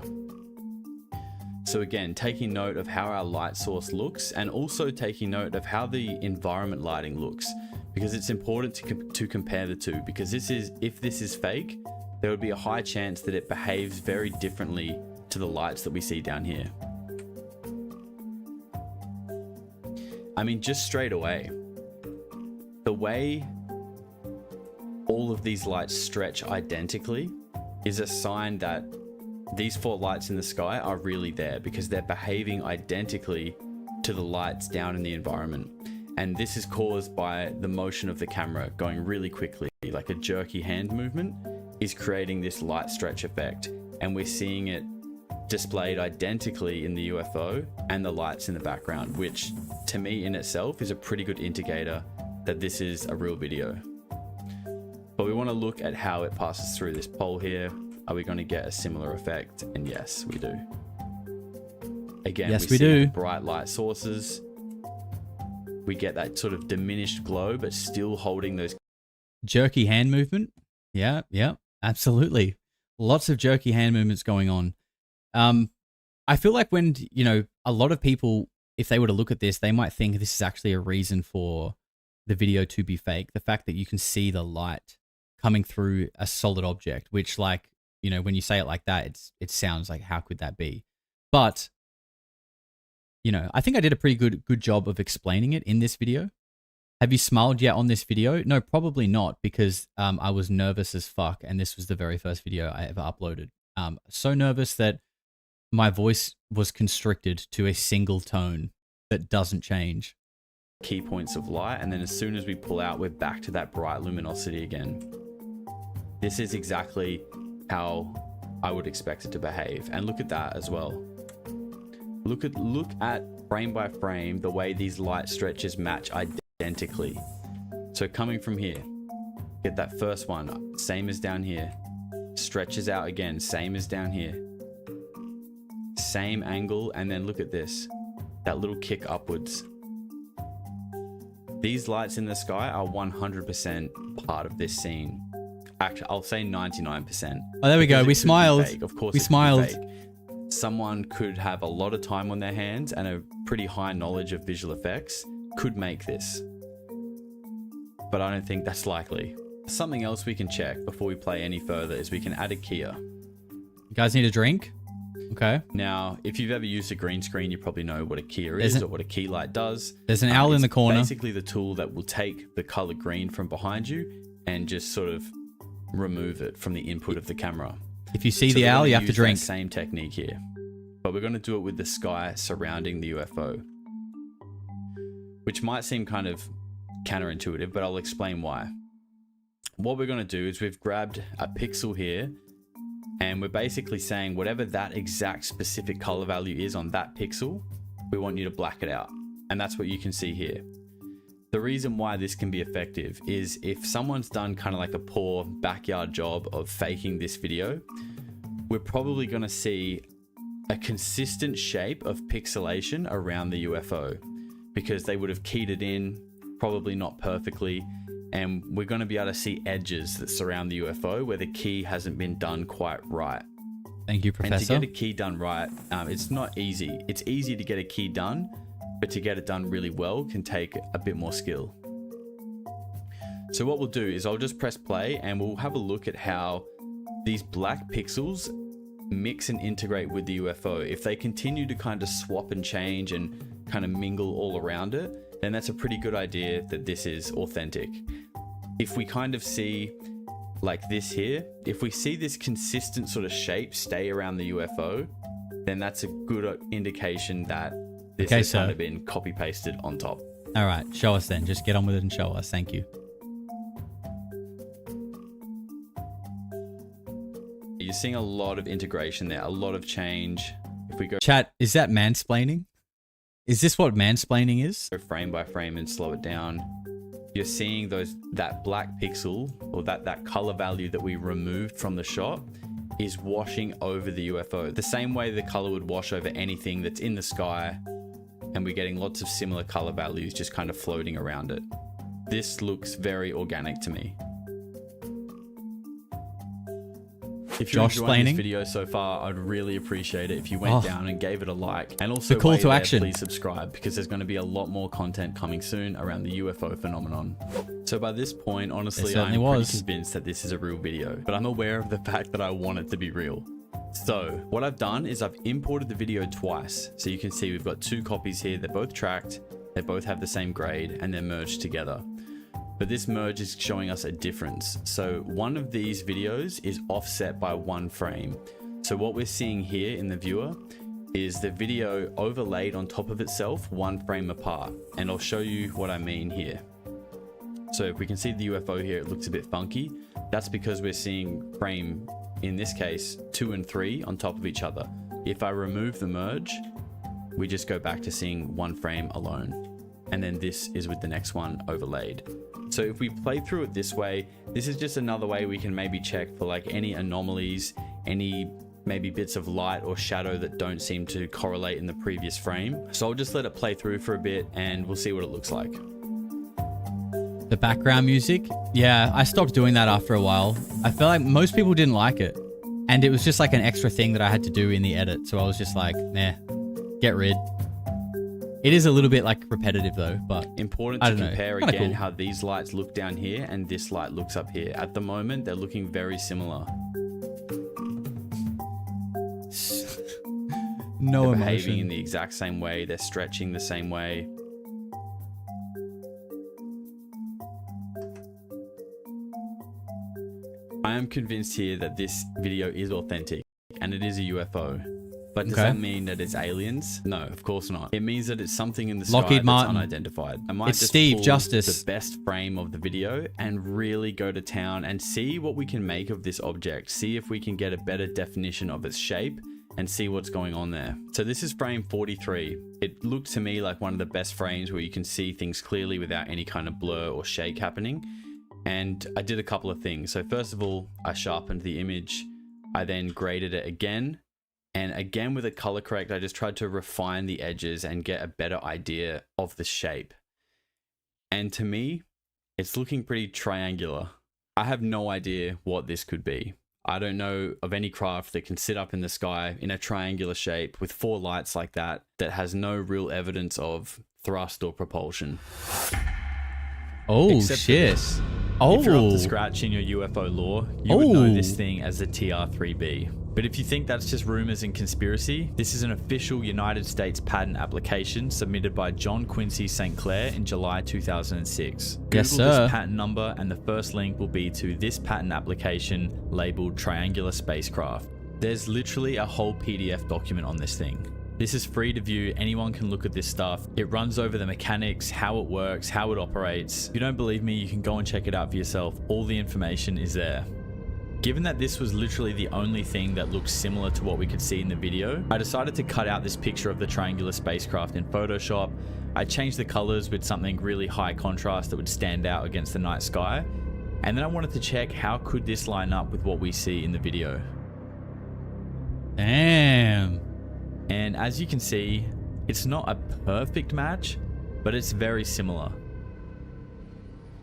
So again, taking note of how our light source looks and also taking note of how the environment lighting looks, because it's important to compare the two, because if this is fake, there would be a high chance that it behaves very differently to the lights that we see down here. I mean, just straight away, the way all of these lights stretch identically is a sign that these 4 lights in the sky are really there, because they're behaving identically to the lights down in the environment. And this is caused by the motion of the camera going really quickly, like a jerky hand movement is creating this light stretch effect. And we're seeing it displayed identically in the UFO and the lights in the background, which to me in itself is a pretty good indicator that this is a real video. But we want to look at how it passes through this pole here. Are we going to get a similar effect? And yes, we do. Again, yes, we do. See bright light sources. We get that sort of diminished glow, but still holding those jerky hand movement. Yeah, absolutely. Lots of jerky hand movements going on. I feel like when, a lot of people, if they were to look at this, they might think this is actually a reason for the video to be fake. The fact that you can see the light coming through a solid object, which, like, when you say it like that, it sounds like, how could that be? But, I think I did a pretty good job of explaining it in this video. Have you smiled yet on this video? No, probably not, because I was nervous as fuck, and this was the very first video I ever uploaded. So nervous that my voice was constricted to a single tone that doesn't change. Key points of light, and then as soon as we pull out, we're back to that bright luminosity again. This is exactly how I would expect it to behave. And look at that as well. Look at frame by frame the way these light stretches match identically. So coming from here, get that first one, same as down here. Stretches out again, same as down here. Same angle, and then look at this, that little kick upwards. These lights in the sky are 100% part of this scene. Actually, I'll say 99%. Oh, there we go. We smiled. Of course, we smiled. Someone could have a lot of time on their hands and a pretty high knowledge of visual effects could make this. But I don't think that's likely. Something else we can check before we play any further is we can add a keyer. You guys need a drink? Okay. Now, if you've ever used a green screen, you probably know what a keyer is or what a key light does. There's an owl in the corner. Basically the tool that will take the color green from behind you and just sort of remove it from the input of the camera. If you see the owl, you have to drink. Same technique here, but we're going to do it with the sky surrounding the UFO, which might seem kind of counterintuitive, but I'll explain why. What we're going to do is we've grabbed a pixel here, and we're basically saying whatever that exact specific color value is on that pixel, we want you to black it out. And that's what you can see here. The reason why this can be effective is if someone's done kind of like a poor backyard job of faking this video, we're probably going to see a consistent shape of pixelation around the UFO because they would have keyed it in, probably not perfectly, and we're going to be able to see edges that surround the UFO where the key hasn't been done quite right. Thank you, Professor. And to get a key done right, it's not easy. It's easy to get a key done, but to get it done really well can take a bit more skill. So what we'll do is I'll just press play and we'll have a look at how these black pixels mix and integrate with the UFO. If they continue to kind of swap and change and kind of mingle all around it, then that's a pretty good idea that this is authentic. If we kind of see like this here, if we see this consistent sort of shape stay around the UFO, then that's a good indication that this has kind of been copy pasted on top. All right, show us then. Just get on with it and show us. Thank you. You're seeing a lot of integration there, a lot of change. If we go chat, is that mansplaining? Is this what mansplaining is? Go frame by frame and slow it down. You're seeing that black pixel or that color value that we removed from the shot is washing over the UFO. The same way the color would wash over anything that's in the sky, and we're getting lots of similar color values just kind of floating around it. This looks very organic to me. If you're enjoying this video so far, I'd really appreciate it if you went down and gave it a like. And also, the call to action. Please subscribe, because there's going to be a lot more content coming soon around the UFO phenomenon. So by this point, honestly, I'm pretty convinced that this is a real video, but I'm aware of the fact that I want it to be real. So what I've done is I've imported the video twice. So you can see we've got 2 copies here. They're both tracked. They both have the same grade, and they're merged together. But this merge is showing us a difference. So one of these videos is offset by 1 frame. So what we're seeing here in the viewer is the video overlaid on top of itself 1 frame apart. And I'll show you what I mean here. So if we can see the UFO here, it looks a bit funky. That's because we're seeing frame, in this case, 2 and 3 on top of each other. If I remove the merge, we just go back to seeing 1 frame alone. And then this is with the next one overlaid. So if we play through it this way, this is just another way we can maybe check for like any anomalies, any maybe bits of light or shadow that don't seem to correlate in the previous frame. So I'll just let it play through for a bit and we'll see what it looks like. The background music, yeah, I stopped doing that after a while. I felt like most people didn't like it. And it was just like an extra thing that I had to do in the edit. So I was just like, nah, get rid. It is a little bit like repetitive though, but important to compare again how these lights look down here and this light looks up here. At the moment, they're looking very similar. No they're emotion. behaving in the exact same way. They're stretching the same way. I am convinced here that this video is authentic and it is a UFO. But does that mean that it's aliens? No, of course not. It means that it's something in the sky that's unidentified. I might just pull the best frame of the video and really go to town and see what we can make of this object. See if we can get a better definition of its shape and see what's going on there. So this is frame 43. It looked to me like one of the best frames where you can see things clearly without any kind of blur or shake happening. And I did a couple of things. So first of all, I sharpened the image. I then graded it again. And again, with a color correct, I just tried to refine the edges and get a better idea of the shape. And to me, it's looking pretty triangular. I have no idea what this could be. I don't know of any craft that can sit up in the sky in a triangular shape with 4 lights like that, that has no real evidence of thrust or propulsion. Oh, shit. If you're up to scratch in your UFO lore, you would know this thing as the TR-3B. But if you think that's just rumors and conspiracy, this is an official United States patent application submitted by John Quincy St. Clair in July 2006. Yes, Google sir. this patent number and the first link will be to this patent application labeled Triangular Spacecraft. There's literally a whole PDF document on this thing. This is free to view. Anyone can look at this stuff. It runs over the mechanics, how it works, how it operates. If you don't believe me, you can go and check it out for yourself. All the information is there. Given that this was literally the only thing that looked similar to what we could see in the video, I decided to cut out this picture of the triangular spacecraft in Photoshop. I changed the colors with something really high contrast that would stand out against the night sky. And then I wanted to check how could this line up with what we see in the video. Damn. And as you can see, it's not a perfect match, but it's very similar.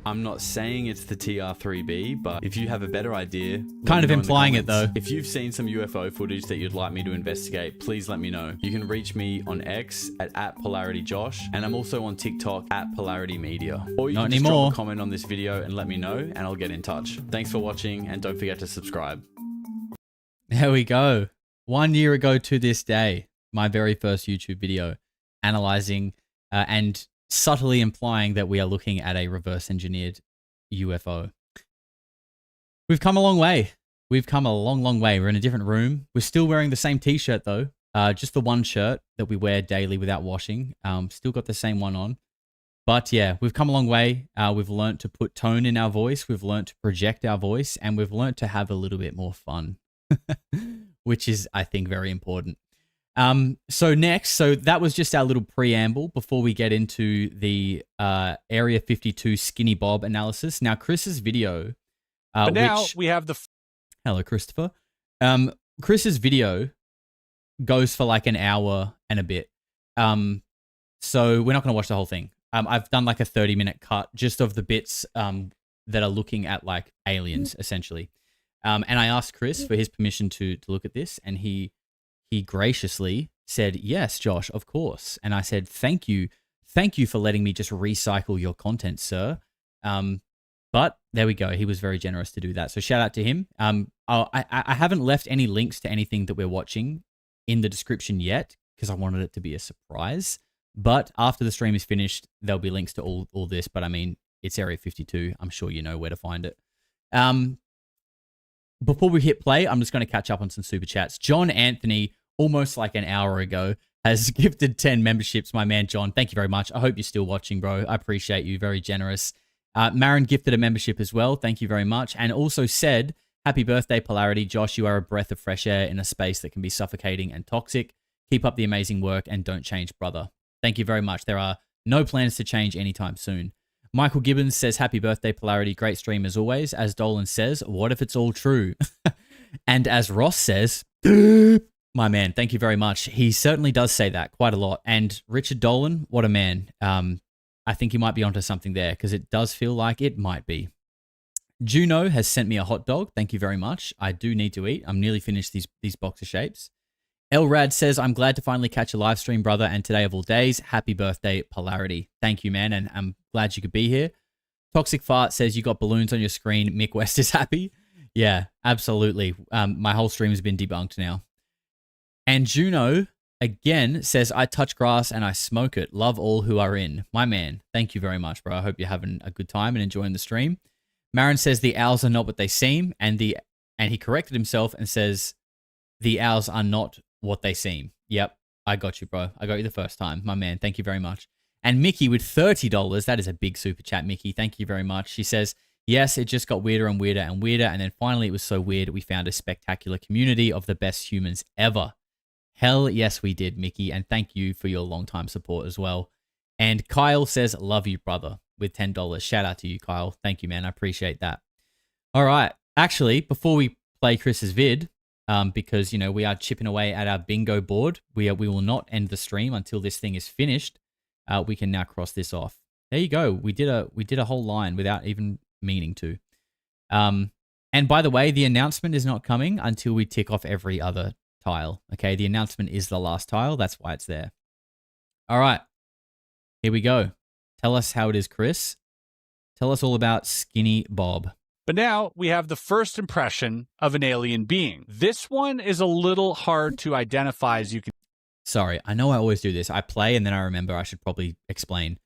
I'm not saying it's the TR-3B, but if you have a better idea... Kind of implying it though. If you've seen some UFO footage that you'd like me to investigate, please let me know. You can reach me on X at @PolarityJosh, and I'm also on TikTok @PolarityMedia. Or you can just drop a comment on this video and let me know, and I'll get in touch. Thanks for watching, and don't forget to subscribe. There we go. 1 year ago to this day, my very first YouTube video analyzing and subtly implying that we are looking at a reverse engineered UFO. We've come a long way. We've come a long, long way. We're in a different room. We're still wearing the same t-shirt though. Just the one shirt that we wear daily without washing. Still got the same one on. But yeah, we've come a long way. We've learned to put tone in our voice. We've learned to project our voice, and we've learned to have a little bit more fun, which is, I think, very important. So that was just our little preamble before we get into the Area 52 Skinny Bob analysis. Now, Chris's video. But now we have the... Hello, Christopher. Chris's video goes for like an hour and a bit. So we're not going to watch the whole thing. I've done like a 30-minute cut just of the bits that are looking at like aliens, essentially. And I asked Chris for his permission to look at this, and he graciously said, yes, Josh, of course. And I said, thank you for letting me just recycle your content, sir. But there we go. He was very generous to do that. So shout out to him. I haven't left any links to anything that we're watching in the description yet because I wanted it to be a surprise. But after the stream is finished, there'll be links to all this. But I mean, it's Area 52. I'm sure you know where to find it. Before we hit play, I'm just going to catch up on some super chats. John Anthony, almost like an hour ago, has gifted 10 memberships. My man, John, thank you very much. I hope you're still watching, bro. I appreciate you. Very generous. Marin gifted a membership as well. Thank you very much. And also said, happy birthday, Polarity. Josh, you are a breath of fresh air in a space that can be suffocating and toxic. Keep up the amazing work and don't change, brother. Thank you very much. There are no plans to change anytime soon. Michael Gibbons says, happy birthday, Polarity. Great stream as always. As Dolan says, what if it's all true? And as Ross says, my man, thank you very much. He certainly does say that quite a lot. And Richard Dolan, what a man. I think he might be onto something there because it does feel like it might be. Juno has sent me a hot dog. Thank you very much. I do need to eat. I'm nearly finished these boxer shapes. Elrad says, I'm glad to finally catch a live stream, brother, and today of all days, happy birthday, Polarity. Thank you, man, and I'm glad you could be here. Toxic Fart says, you got balloons on your screen. Mick West is happy. Yeah, absolutely. My whole stream has been debunked now. And Juno, again, says, I touch grass and I smoke it. Love all who are in. My man, thank you very much, bro. I hope you're having a good time and enjoying the stream. Marin says, the owls are not what they seem, and he corrected himself and says, the owls are not what they seem. Yep, I got you, bro. I got you the first time. My man, thank you very much. And Mickey with $30, that is a big super chat, Mickey. Thank you very much. She says, yes, it just got weirder and weirder and weirder, and then finally it was so weird we found a spectacular community of the best humans ever. Hell yes, we did, Mickey, and thank you for your long-time support as well. And Kyle says, love you, brother, with $10. Shout out to you, Kyle. Thank you, man. I appreciate that. All right. Actually, before we play Chris's vid, because, you know, we are chipping away at our bingo board, we will not end the stream until this thing is finished. We can now cross this off. There you go. We did a whole line without even meaning to. And by the way, the announcement is not coming until we tick off every other tile. Okay, the announcement is the last tile. That's why it's there. All right, here we go. Tell us how it is, Chris. Tell us all about Skinny Bob. But now we have the first impression of an alien being. This one is a little hard to identify, as you can. Sorry, I know I always do this. I play and then I remember I should probably explain.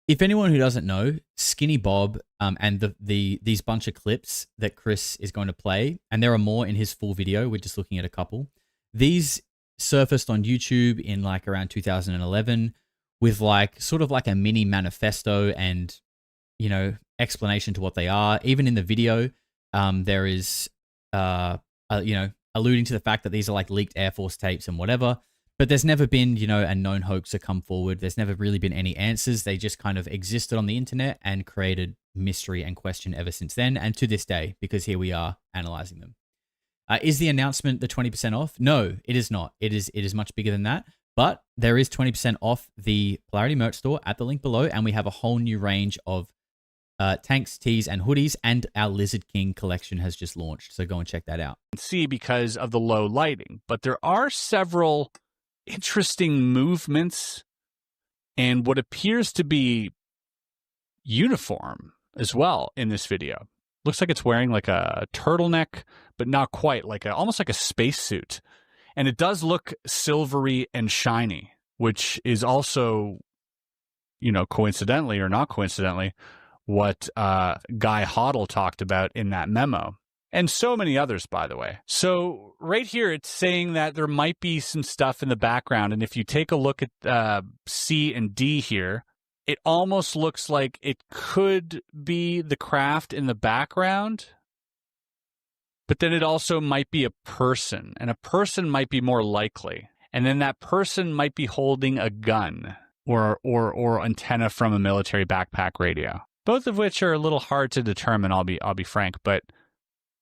If anyone who doesn't know, Skinny Bob and these bunch of clips that Chris is going to play, and there are more in his full video, we're just looking at a couple. These surfaced on YouTube in like around 2011 with like sort of like a mini manifesto and, you know, explanation to what they are. Even in the video, there is, you know, alluding to the fact that these are like leaked Air Force tapes and whatever. But there's never been, you know, a known hoaxer come forward. There's never really been any answers. They just kind of existed on the internet and created mystery and question ever since then and to this day, because here we are analyzing them. Is the announcement the 20% off? No, it is not. It is much bigger than that. But there is 20% off the Polarity merch store at the link below, and we have a whole new range of tanks, tees, and hoodies, and our Lizard King collection has just launched. So go and check that out. See, because of the low lighting, but there are several interesting movements and what appears to be uniform as well in this video. Looks like it's wearing like a turtleneck, but not quite, like almost like a spacesuit. And it does look silvery and shiny, which is also, you know, coincidentally or not coincidentally, what Guy Hoddle talked about in that memo. And so many others, by the way. So right here, it's saying that there might be some stuff in the background. And if you take a look at C and D here, it almost looks like it could be the craft in the background. But then it also might be a person. And a person might be more likely. And then that person might be holding a gun or antenna from a military backpack radio. Both of which are a little hard to determine, I'll be frank. But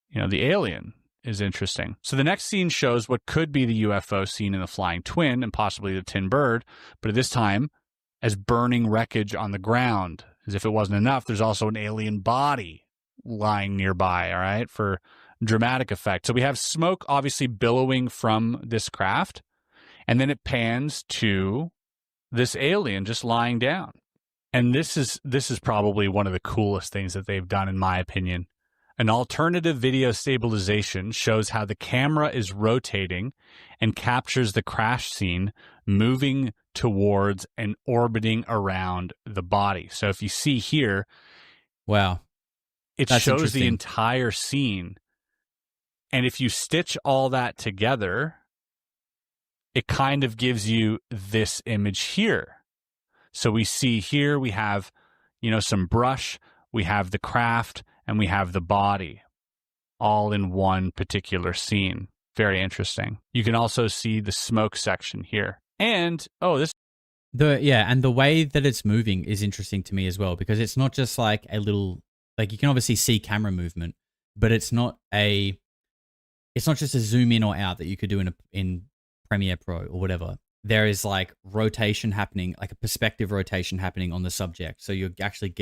you know, the alien is interesting. So the next scene shows what could be the UFO seen in the Flying Twin and possibly the Tin Bird, but at this time as burning wreckage on the ground. As if it wasn't enough, there's also an alien body lying nearby, all right, for dramatic effect. So we have smoke obviously billowing from this craft, and then it pans to this alien just lying down. And this is probably one of the coolest things that they've done, in my opinion. An alternative video stabilization shows how the camera is rotating and captures the crash scene moving towards and orbiting around the body. So if you see here, wow, it shows the entire scene. And if you stitch all that together, it kind of gives you this image here. So we see here, we have, some brush, we have the craft, and we have the body all in one particular scene. Very interesting. You can also see the smoke section here. And, and the way that it's moving is interesting to me as well, because it's not just like a little, like you can obviously see camera movement, but it's not just a zoom in or out that you could do in Premiere Pro or whatever. There is like rotation happening, like a perspective rotation happening on the subject. So you actually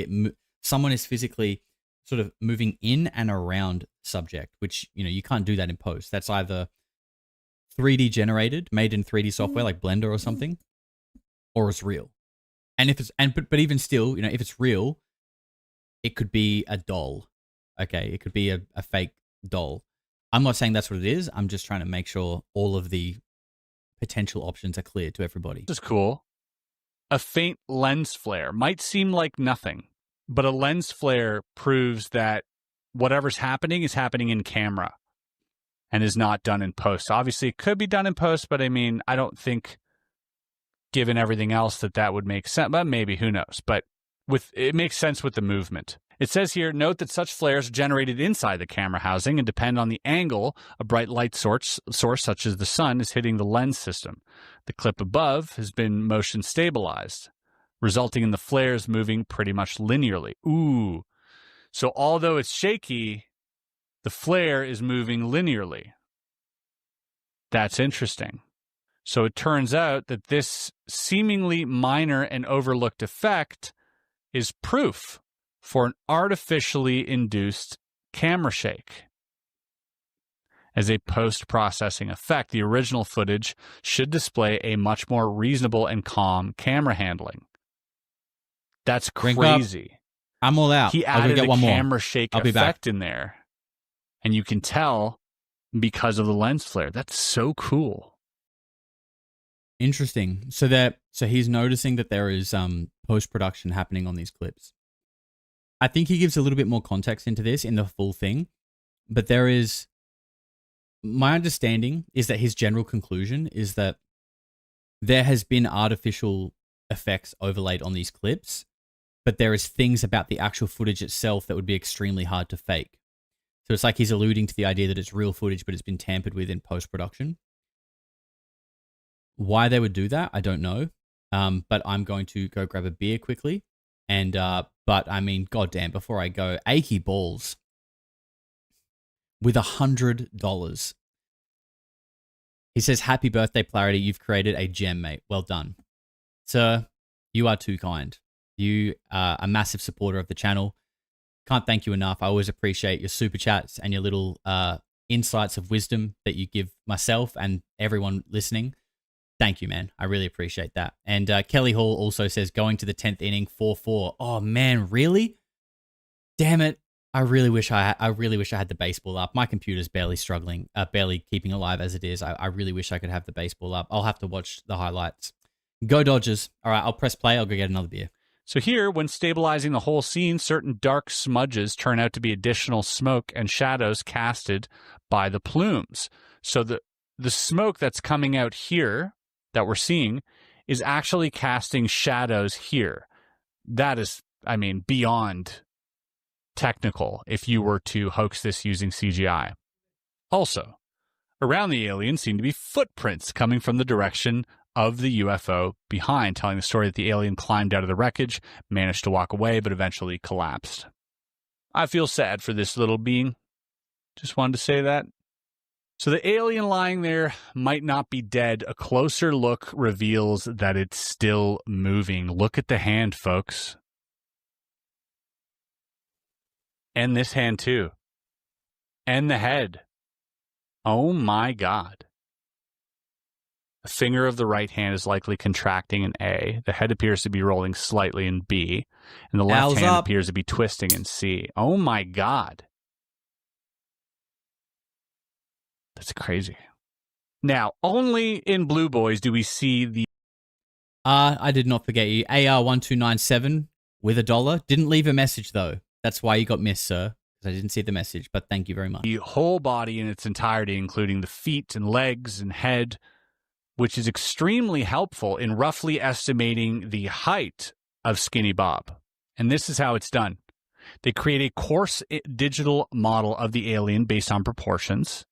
someone is physically sort of moving in and around subject, which, you can't do that in post. That's either 3D generated, made in 3D software like Blender or something, or it's real. And if it's, but even still, if it's real, it could be a doll. Okay. It could be a fake doll. I'm not saying that's what it is. I'm just trying to make sure all of the potential options are clear to everybody. This is cool. A faint lens flare might seem like nothing, but a lens flare proves that whatever's happening is happening in camera and is not done in post. Obviously, it could be done in post, but I don't think, given everything else, that would make sense. But maybe, who knows? But it makes sense with the movement. It says here, note that such flares are generated inside the camera housing and depend on the angle a bright light source such as the sun is hitting the lens system. The clip above has been motion stabilized, resulting in the flares moving pretty much linearly. Ooh. So although it's shaky, the flare is moving linearly. That's interesting. So it turns out that this seemingly minor and overlooked effect is proof for an artificially induced camera shake. As a post-processing effect, the original footage should display a much more reasonable and calm camera handling. That's crazy. I'm all out. He added a camera shake effect in there. And you can tell because of the lens flare. That's so cool. Interesting. So he's noticing that there is post-production happening on these clips. I think he gives a little bit more context into this in the full thing, but my understanding is that his general conclusion is that there has been artificial effects overlaid on these clips, but there is things about the actual footage itself that would be extremely hard to fake. So it's like he's alluding to the idea that it's real footage, but it's been tampered with in post-production. Why they would do that, I don't know. But I'm going to go grab a beer quickly. And, but I mean, goddamn, before I go, achy balls with $100. He says, happy birthday, Polarity. You've created a gem, mate. Well done. Sir, you are too kind. You are a massive supporter of the channel. Can't thank you enough. I always appreciate your super chats and your little insights of wisdom that you give myself and everyone listening. Thank you, man. I really appreciate that. And Kelly Hall also says, going to the 10th inning, 4-4. Oh, man, really? Damn it. I really wish I had the baseball up. My computer's barely keeping alive as it is. I really wish I could have the baseball up. I'll have to watch the highlights. Go Dodgers. All right, I'll press play. I'll go get another beer. So here, when stabilizing the whole scene, certain dark smudges turn out to be additional smoke and shadows casted by the plumes. So the smoke that's coming out here that we're seeing is actually casting shadows here. That is, beyond technical if you were to hoax this using CGI. Also, around the alien seem to be footprints coming from the direction of the UFO behind, telling the story that the alien climbed out of the wreckage, managed to walk away, but eventually collapsed. I feel sad for this little being. Just wanted to say that. So the alien lying there might not be dead. A closer look reveals that it's still moving. Look at the hand, folks. And this hand too. And the head. Oh my God. The finger of the right hand is likely contracting in A. The head appears to be rolling slightly in B. And the left Owls hand up. appears to be twisting in C. Oh my God. That's crazy. Now, only in Blue Boys do we see the... I did not forget you. AR1297 with $1. Didn't leave a message, though. That's why you got missed, sir. Because I didn't see the message, but thank you very much. The whole body in its entirety, including the feet and legs and head, which is extremely helpful in roughly estimating the height of Skinny Bob. And this is how it's done. They create a coarse digital model of the alien based on proportions.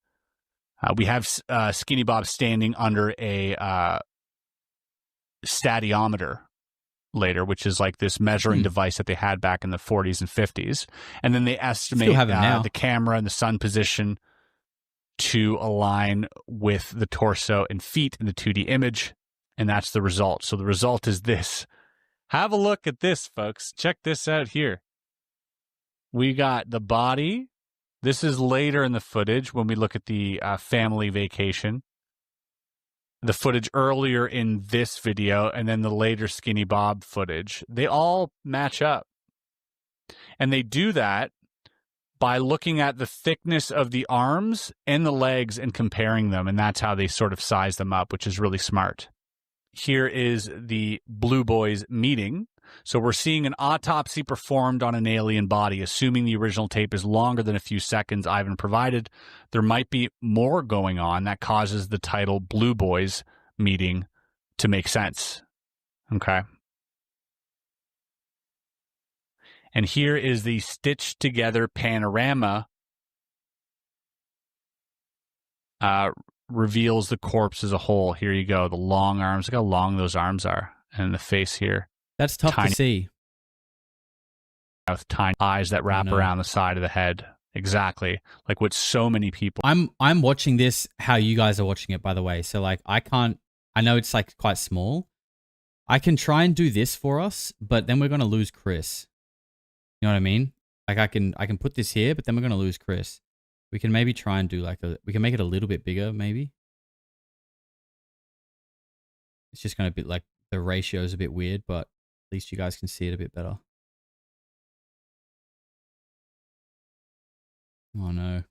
We have Skinny Bob standing under a statiometer later, which is like this measuring device that they had back in the 40s and 50s. And then they estimate the camera and the sun position to align with the torso and feet in the 2D image. And that's the result. So the result is this. Have a look at this, folks. Check this out here. We got the body. This is later in the footage when we look at the family vacation. The footage earlier in this video, and then the later Skinny Bob footage. They all match up. And they do that by looking at the thickness of the arms and the legs and comparing them. And that's how they sort of size them up, which is really smart. Here is the Blue Boys meeting. So we're seeing an autopsy performed on an alien body. Assuming the original tape is longer than a few seconds Ivan provided, there might be more going on that causes the title Blue Boys meeting to make sense. Okay. And here is the stitched together panorama. Reveals the corpse as a whole. Here you go. The long arms. Look how long those arms are. And the face here. That's tough to see. With tiny eyes that wrap around the side of the head. Exactly. Like what so many people... I'm watching this how you guys are watching it, by the way. So like I know it's like quite small. I can try and do this for us, but then we're going to lose Chris. You know what I mean? Like I can put this here, but then we're going to lose Chris. We can maybe try and do we can make it a little bit bigger, maybe. It's just going to be like the ratio is a bit weird, but at least you guys can see it a bit better. Oh no.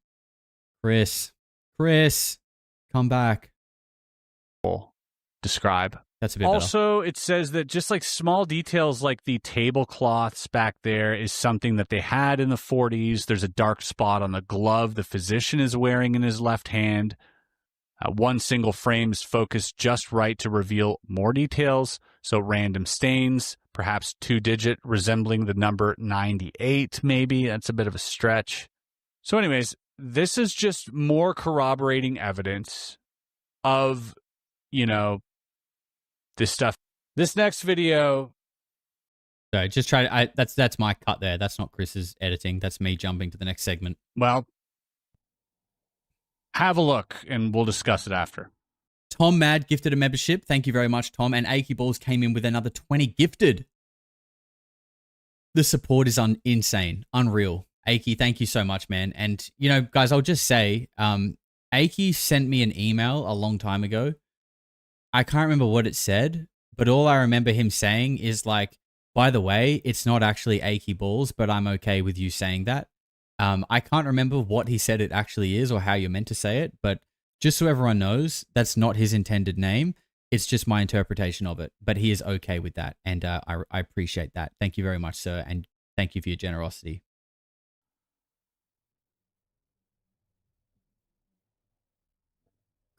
Chris, come back. Describe. That's a bit better. Also, it says that just like small details like the tablecloths back there is something that they had in the 40s. There's a dark spot on the glove the physician is wearing in his left hand. One single frame is focused just right to reveal more details. So random stains, perhaps 2-digit resembling the number 98 maybe. That's a bit of a stretch. So anyways, this is just more corroborating evidence of, this stuff. This next video. So just try. That's my cut there. That's not Chris's editing. That's me jumping to the next segment. Well, have a look and we'll discuss it after. Tom Mad gifted a membership. Thank you very much, Tom. And Achy Balls came in with another 20 gifted. The support is insane, unreal. Achy, thank you so much, man. And guys, I'll just say, Achy sent me an email a long time ago. I can't remember what it said, but all I remember him saying is like, by the way, it's not actually Achy Balls, but I'm okay with you saying that. I can't remember what he said it actually is or how you're meant to say it, but just so everyone knows, that's not his intended name. It's just my interpretation of it, but he is okay with that. And I appreciate that. Thank you very much, sir. And thank you for your generosity.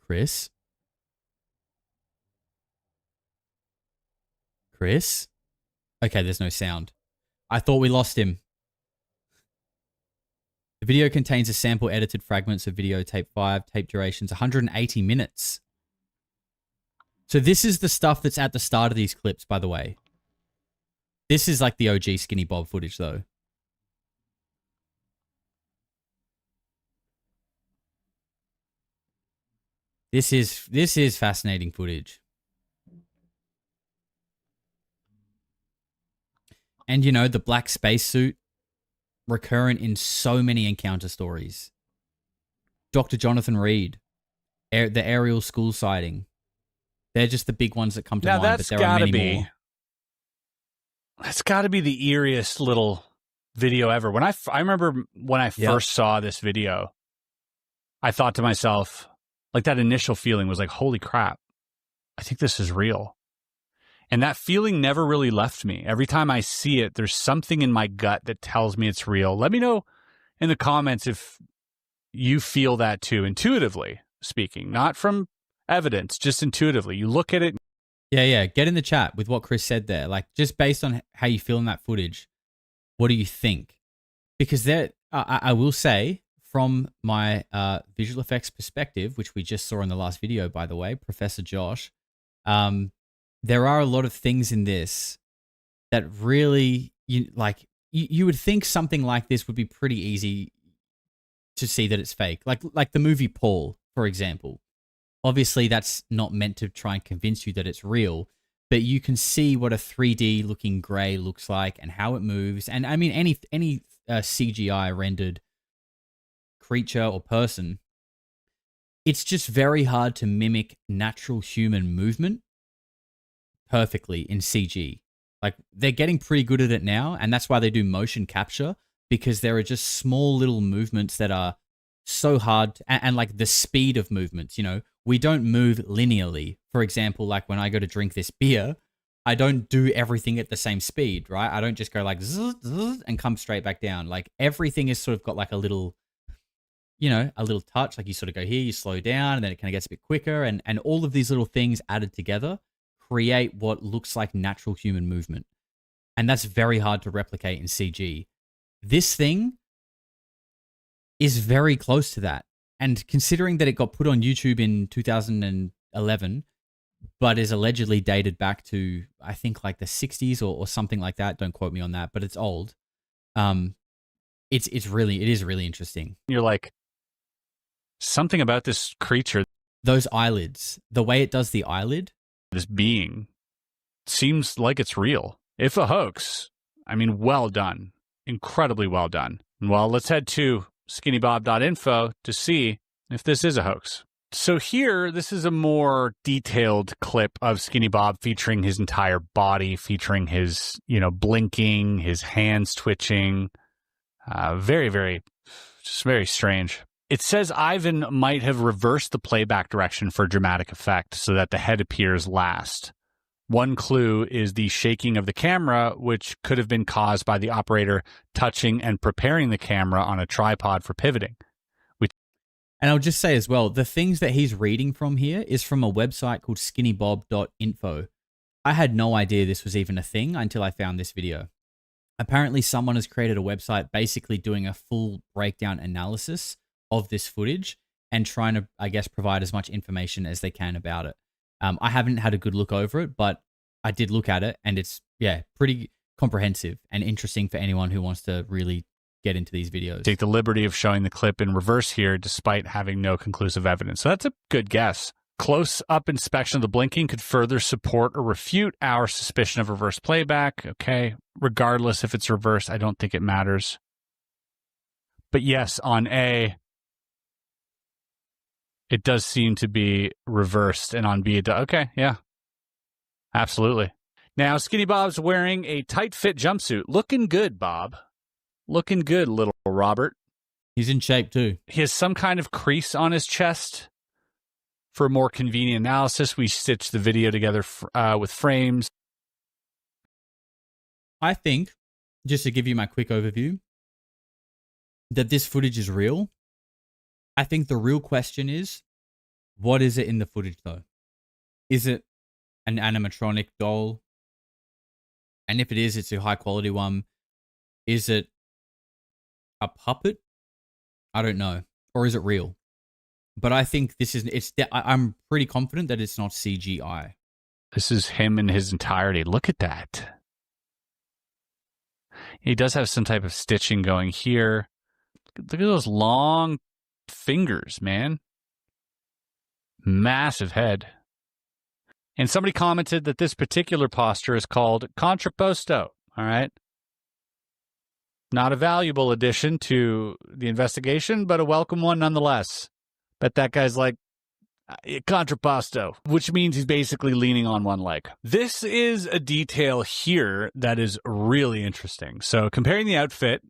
Chris? Okay, there's no sound. I thought we lost him. The video contains a sample edited fragments of video tape 5, tape durations 180 minutes. So this is the stuff that's at the start of these clips, by the way. This is like the OG Skinny Bob footage, though. This is fascinating footage. And, you know, the black spacesuit, recurrent in so many encounter stories. Dr. Jonathan Reed, the aerial school sighting. They're just the big ones that come to mind, but there are many more. That's got to be the eeriest little video ever. When I remember when I first saw this video, I thought to myself, like, that initial feeling was like, holy crap, I think this is real. And that feeling never really left me. Every time I see it, there's something in my gut that tells me it's real. Let me know in the comments if you feel that too, intuitively speaking, not from evidence, just intuitively. You look at it. Yeah. Get in the chat with what Chris said there. Like, just based on how you feel in that footage, what do you think? Because I will say, from my visual effects perspective, which we just saw in the last video, by the way, Professor Josh, there are a lot of things in this that really, you would think something like this would be pretty easy to see that it's fake. Like the movie Paul, for example. Obviously, that's not meant to try and convince you that it's real, but you can see what a 3D looking gray looks like and how it moves. And I mean, any CGI rendered creature or person, it's just very hard to mimic natural human movement perfectly in CG. Like, they're getting pretty good at it now, and that's why they do motion capture, because there are just small little movements that are so hard, and like the speed of movements, you know, we don't move linearly. For example, like when I go to drink this beer, I don't do everything at the same speed, right? I don't just go like zzz, zzz, and come straight back down. Like, everything is sort of got like a little, you know, a little touch. Like, you sort of go here, you slow down, and then it kind of gets a bit quicker, and all of these little things added together create what looks like natural human movement. And that's very hard to replicate in CG. This thing is very close to that. And considering that it got put on YouTube in 2011, but is allegedly dated back to, I think, like the 60s or something like that. Don't quote me on that, but it's old. It is really interesting. You're like, something about this creature. Those eyelids, the way it does the eyelid. This being seems like it's real. If a hoax, I mean, well done. Incredibly well done. Well, let's head to skinnybob.info to see if this is a hoax. So here, this is a more detailed clip of Skinny Bob featuring his entire body, featuring his, blinking, his hands twitching. Very, very strange. It says Ivan might have reversed the playback direction for dramatic effect so that the head appears last. One clue is the shaking of the camera, which could have been caused by the operator touching and preparing the camera on a tripod for pivoting. And I'll just say as well, the things that he's reading from here is from a website called skinnybob.info. I had no idea this was even a thing until I found this video. Apparently, someone has created a website basically doing a full breakdown analysis of this footage and trying to, I guess, provide as much information as they can about it. I haven't had a good look over it, but I did look at it, and it's, pretty comprehensive and interesting for anyone who wants to really get into these videos. Take the liberty of showing the clip in reverse here, despite having no conclusive evidence. So that's a good guess. Close-up inspection of the blinking could further support or refute our suspicion of reverse playback. Okay, regardless if it's reversed, I don't think it matters. But yes, on A, it does seem to be reversed, and on B, it does. Okay, yeah, absolutely. Now, Skinny Bob's wearing a tight-fit jumpsuit. Looking good, Bob. Looking good, little Robert. He's in shape, too. He has some kind of crease on his chest. For a more convenient analysis, we stitched the video together with frames. I think, just to give you my quick overview, that this footage is real. I think the real question is, what is it in the footage, though? Is it an animatronic doll? And if it is, it's a high-quality one. Is it a puppet? I don't know. Or is it real? But I think this is, I'm pretty confident that it's not CGI. This is him in his entirety. Look at that. He does have some type of stitching going here. Look at those long fingers, man. Massive head. And somebody commented that this particular posture is called contrapposto. All right. Not a valuable addition to the investigation, but a welcome one nonetheless. Bet that guy's like, contrapposto, which means he's basically leaning on one leg. This is a detail here that is really interesting. So comparing the outfit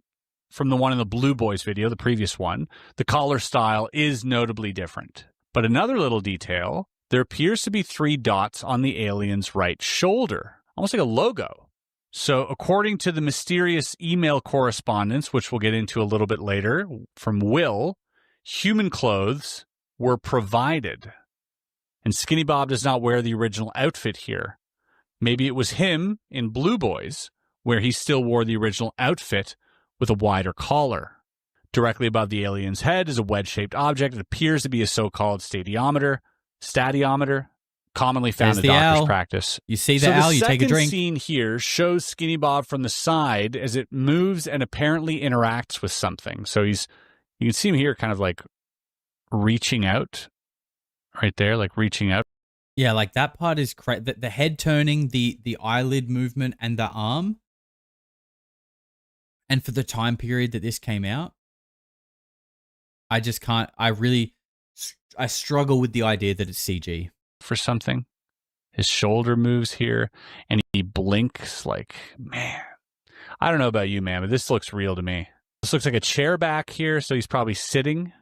from the one in the Blue Boys video, the previous one, the collar style is notably different. But another little detail, there appears to be 3 dots on the alien's right shoulder, almost like a logo. So according to the mysterious email correspondence, which we'll get into a little bit later, from Will, human clothes were provided. And Skinny Bob does not wear the original outfit here. Maybe it was him in Blue Boys, where he still wore the original outfit with a wider collar. Directly above the alien's head is a wedge-shaped object. It appears to be a so-called stadiometer, commonly found in doctor's practice. You see the owl, you take a drink. The second scene here shows Skinny Bob from the side as it moves and apparently interacts with something. So you can see him here kind of like reaching out right there, like reaching out. Yeah, like that part is the head turning, the eyelid movement, and the arm. And for the time period that this came out, I just can't, I struggle with the idea that it's CG. For something. His shoulder moves here, and he blinks like, man. I don't know about you, man, but this looks real to me. This looks like a chair back here, so he's probably sitting,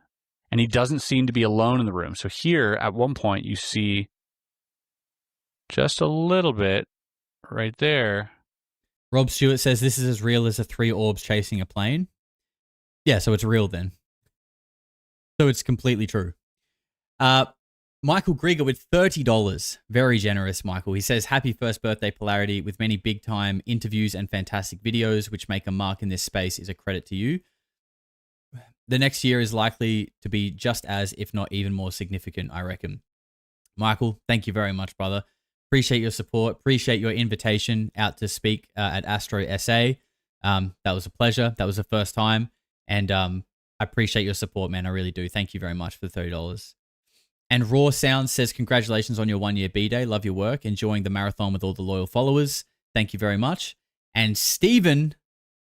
and he doesn't seem to be alone in the room. So here, at one point, you see just a little bit right there. Rob Stewart says this is as real as the 3 orbs chasing a plane. Yeah, so it's real then. So it's completely true. Michael Grieger with $30. Very generous, Michael. He says, happy first birthday, Polarity. With many big-time interviews and fantastic videos, which make a mark in this space, is a credit to you. The next year is likely to be just as, if not even more significant, I reckon. Michael, thank you very much, brother. Appreciate your support. Appreciate your invitation out to speak at Astro SA. That was a pleasure. That was the first time. And I appreciate your support, man. I really do. Thank you very much for the $30. And Raw Sounds says, congratulations on your 1-year B-Day. Love your work. Enjoying the marathon with all the loyal followers. Thank you very much. And Steven,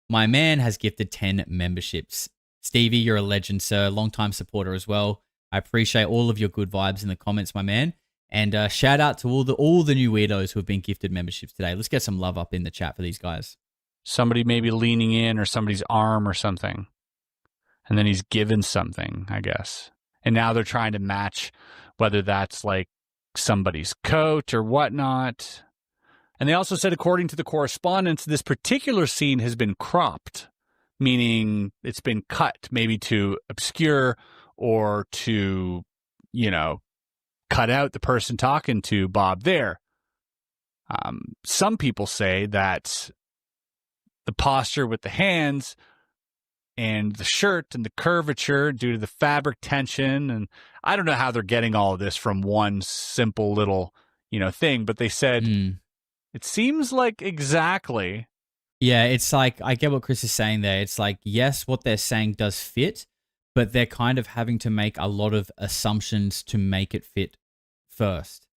my man, has gifted 10 memberships. Stevie, you're a legend, sir. Long-time supporter as well. I appreciate all of your good vibes in the comments, my man. And shout out to all the new weirdos who have been gifted memberships today. Let's get some love up in the chat for these guys. Somebody maybe leaning in or somebody's arm or something. And then he's given something, I guess. And now they're trying to match whether that's like somebody's coat or whatnot. And they also said, according to the correspondence, this particular scene has been cropped, meaning it's been cut maybe to obscure or to, cut out the person talking to Bob there. Some people say that the posture with the hands and the shirt and the curvature due to the fabric tension. And I don't know how they're getting all of this from one simple little, thing, but they said it seems like exactly. Yeah, it's like, I get what Chris is saying there. It's like, yes, what they're saying does fit, but they're kind of having to make a lot of assumptions to make it fit first,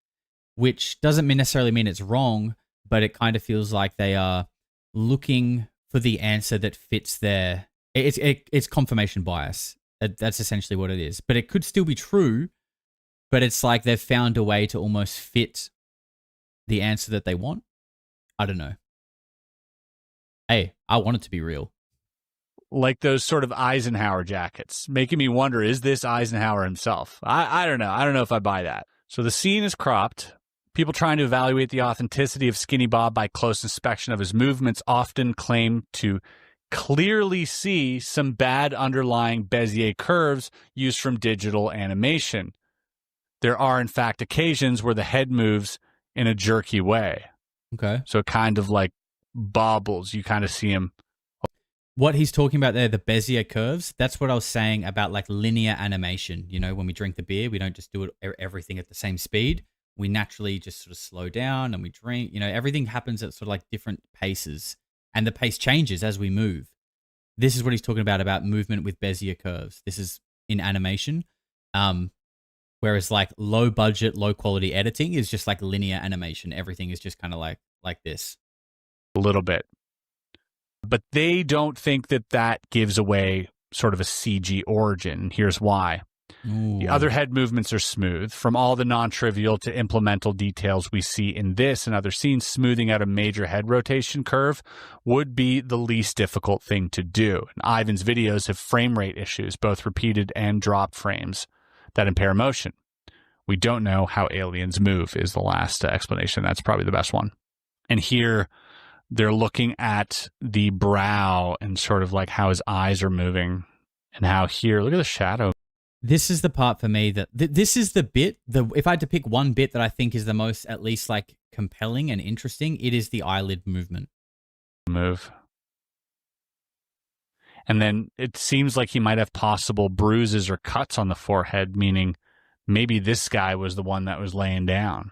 which doesn't necessarily mean it's wrong, but it kind of feels like they are looking for the answer that fits their... It's confirmation bias. That's essentially what it is. But it could still be true, but it's like they've found a way to almost fit the answer that they want. I don't know. Hey, I want it to be real. Like those sort of Eisenhower jackets, making me wonder, is this Eisenhower himself? I don't know. I don't know if I buy that. So the scene is cropped. People trying to evaluate the authenticity of Skinny Bob by close inspection of his movements often claim to clearly see some bad underlying Bezier curves used from digital animation. There are, in fact, occasions where the head moves in a jerky way. Okay. So it kind of like bobbles. You kind of see him. What he's talking about there, the Bezier curves, that's what I was saying about like linear animation. When we drink the beer, we don't just do it everything at the same speed. We naturally just sort of slow down and we drink. Everything happens at sort of like different paces. And the pace changes as we move. This is what he's talking about movement with Bezier curves. This is in animation. Whereas like low budget, low quality editing is just like linear animation. Everything is just kind of like this. A little bit. But they don't think that that gives away sort of a CG origin. Here's why. Ooh. The other head movements are smooth. From all the non-trivial to implemental details we see in this and other scenes, smoothing out a major head rotation curve would be the least difficult thing to do. And Ivan's videos have frame rate issues, both repeated and drop frames, that impair motion. We don't know how aliens move is the last explanation. That's probably the best one. And here they're looking at the brow and sort of like how his eyes are moving and how here, look at the shadow. This is the part for me that this is the bit, if I had to pick one bit that I think is the most at least like compelling and interesting, it is the eyelid movement. Move. And then it seems like he might have possible bruises or cuts on the forehead, meaning maybe this guy was the one that was laying down.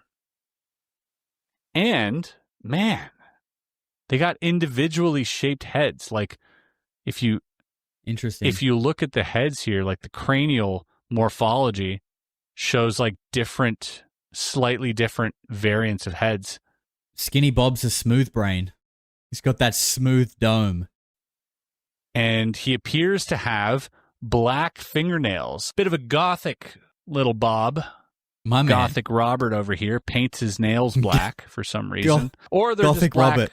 And, man, they got individually shaped heads. Like, if you look at the heads here, like the cranial morphology shows like different, slightly different variants of heads. Skinny Bob's a smooth brain. He's got that smooth dome. And he appears to have black fingernails. Bit of a gothic little Bob. My man. Gothic Robert over here paints his nails black for some reason. Or they're Gothic just black, Robert.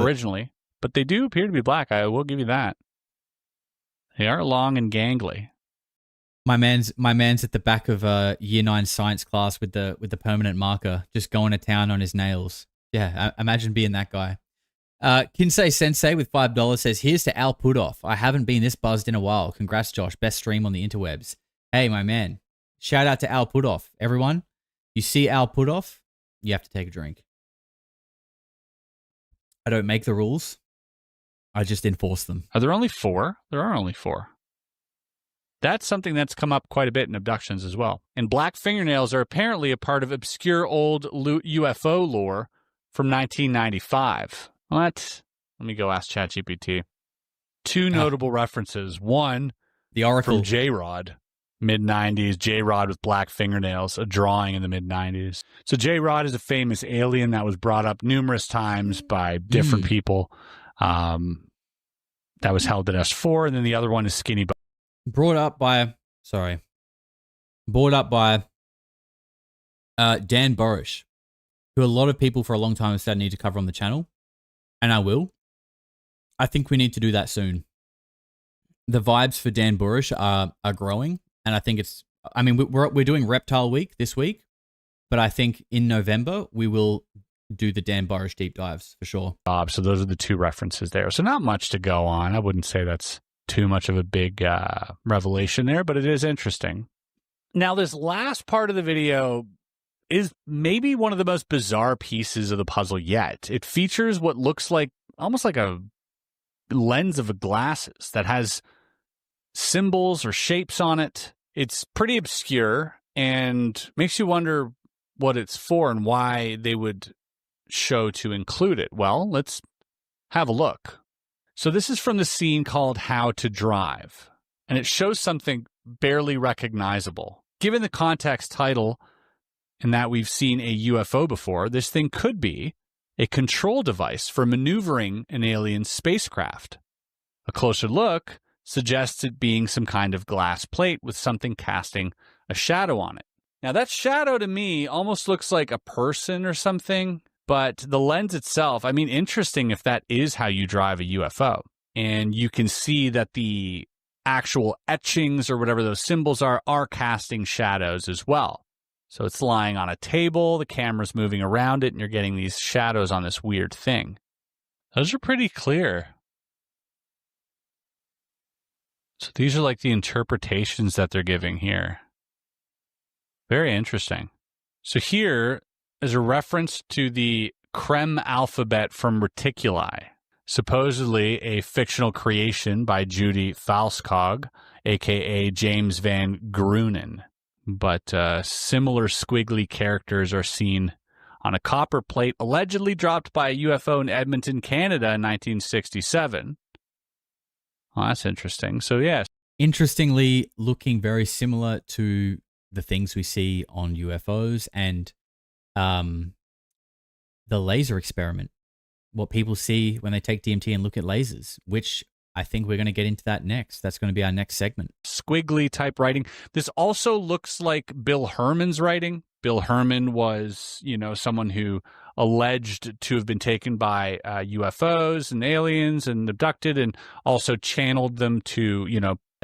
originally. But they do appear to be black. I will give you that. They are long and gangly. My man's at the back of a year 9 science class with the permanent marker, just going to town on his nails. Yeah, imagine being that guy. Kinsei Sensei with $5 says, "Here's to Al Putoff. I haven't been this buzzed in a while. Congrats, Josh. Best stream on the interwebs." Hey, my man. Shout out to Al Putoff. Everyone, you see Al Putoff, you have to take a drink. I don't make the rules. I just enforce them. Are there only 4? There are only 4. That's something that's come up quite a bit in abductions as well. And black fingernails are apparently a part of obscure old UFO lore from 1995. What? Let me go ask ChatGPT. 2 notable references. One, the Oracle from J-Rod, mid-90s. J-Rod with black fingernails, a drawing in the mid-90s. So J-Rod is a famous alien that was brought up numerous times by different people. That was held at S4, and then the other one is Skinny Bob. Brought up by Dan Borish, who a lot of people for a long time have said I need to cover on the channel, and I will. I think we need to do that soon. The vibes for Dan Borish are growing, and I think we're doing Reptile Week this week, but I think in November we will do the Dan Borish deep dives for sure. So those are the 2 references there. So not much to go on. I wouldn't say that's too much of a big revelation there, but it is interesting. Now, this last part of the video is maybe one of the most bizarre pieces of the puzzle yet. It features what looks like almost like a lens of glasses that has symbols or shapes on it. It's pretty obscure and makes you wonder what it's for and why they would show to include it. Well, let's have a look. So this is from the scene called How to Drive, and it shows something barely recognizable. Given the context title and that we've seen a UFO before, this thing could be a control device for maneuvering an alien spacecraft. A closer look suggests it being some kind of glass plate with something casting a shadow on it. Now that shadow to me almost looks like a person or something. But the lens itself, interesting if that is how you drive a UFO. And you can see that the actual etchings or whatever those symbols are casting shadows as well. So it's lying on a table, the camera's moving around it, and you're getting these shadows on this weird thing. Those are pretty clear. So these are like the interpretations that they're giving here. Very interesting. So here is a reference to the Krem alphabet from Reticuli, supposedly a fictional creation by Judy Falskog, a.k.a. James Van Grunen. But similar squiggly characters are seen on a copper plate allegedly dropped by a UFO in Edmonton, Canada in 1967. Well, that's interesting. So, yes. Interestingly, looking very similar to the things we see on UFOs and the laser experiment, what people see when they take DMT and look at lasers, which I think we're going to get into that next. That's going to be our next segment. Squiggly type writing. This also looks like Bill Herman's writing. Bill Herman was, someone who alleged to have been taken by UFOs and aliens and abducted, and also channeled them to,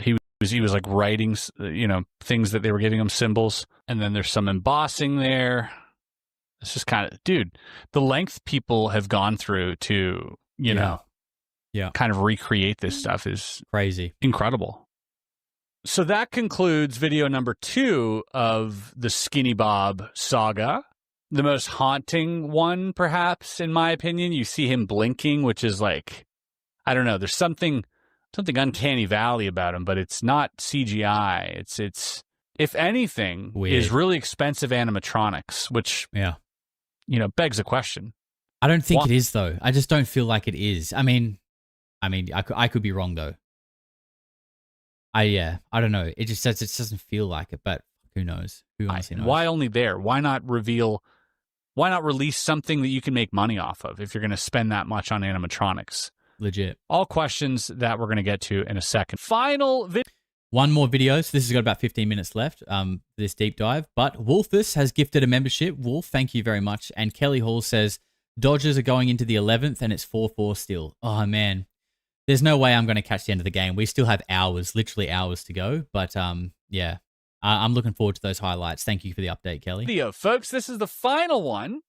he was like writing, things that they were giving him, symbols. And then there's some embossing there. It's just kind of, dude, the length people have gone through to, kind of recreate this stuff is crazy, incredible. So that concludes video number 2 of the Skinny Bob saga. The most haunting one, perhaps, in my opinion. You see him blinking, which is like, I don't know, there's something uncanny valley about him, but it's not CGI. It's if anything, weird. Is really expensive animatronics, which begs a question. I don't think it is, though. I just don't feel like it is. I mean, I could be wrong, though. I don't know. It just doesn't feel like it, but who knows? Who honestly knows? Why only there? Why not release something that you can make money off of if you're going to spend that much on animatronics? Legit. All questions that we're going to get to in a second. Final video. One more video. So this has got about 15 minutes left, this deep dive. But Wolfus has gifted a membership. Wolf, thank you very much. And Kelly Hall says, Dodgers are going into the 11th and it's 4-4 still. Oh, man. There's no way I'm going to catch the end of the game. We still have hours, literally hours to go. But, yeah, I'm looking forward to those highlights. Thank you for the update, Kelly. Video, folks. This is the final one.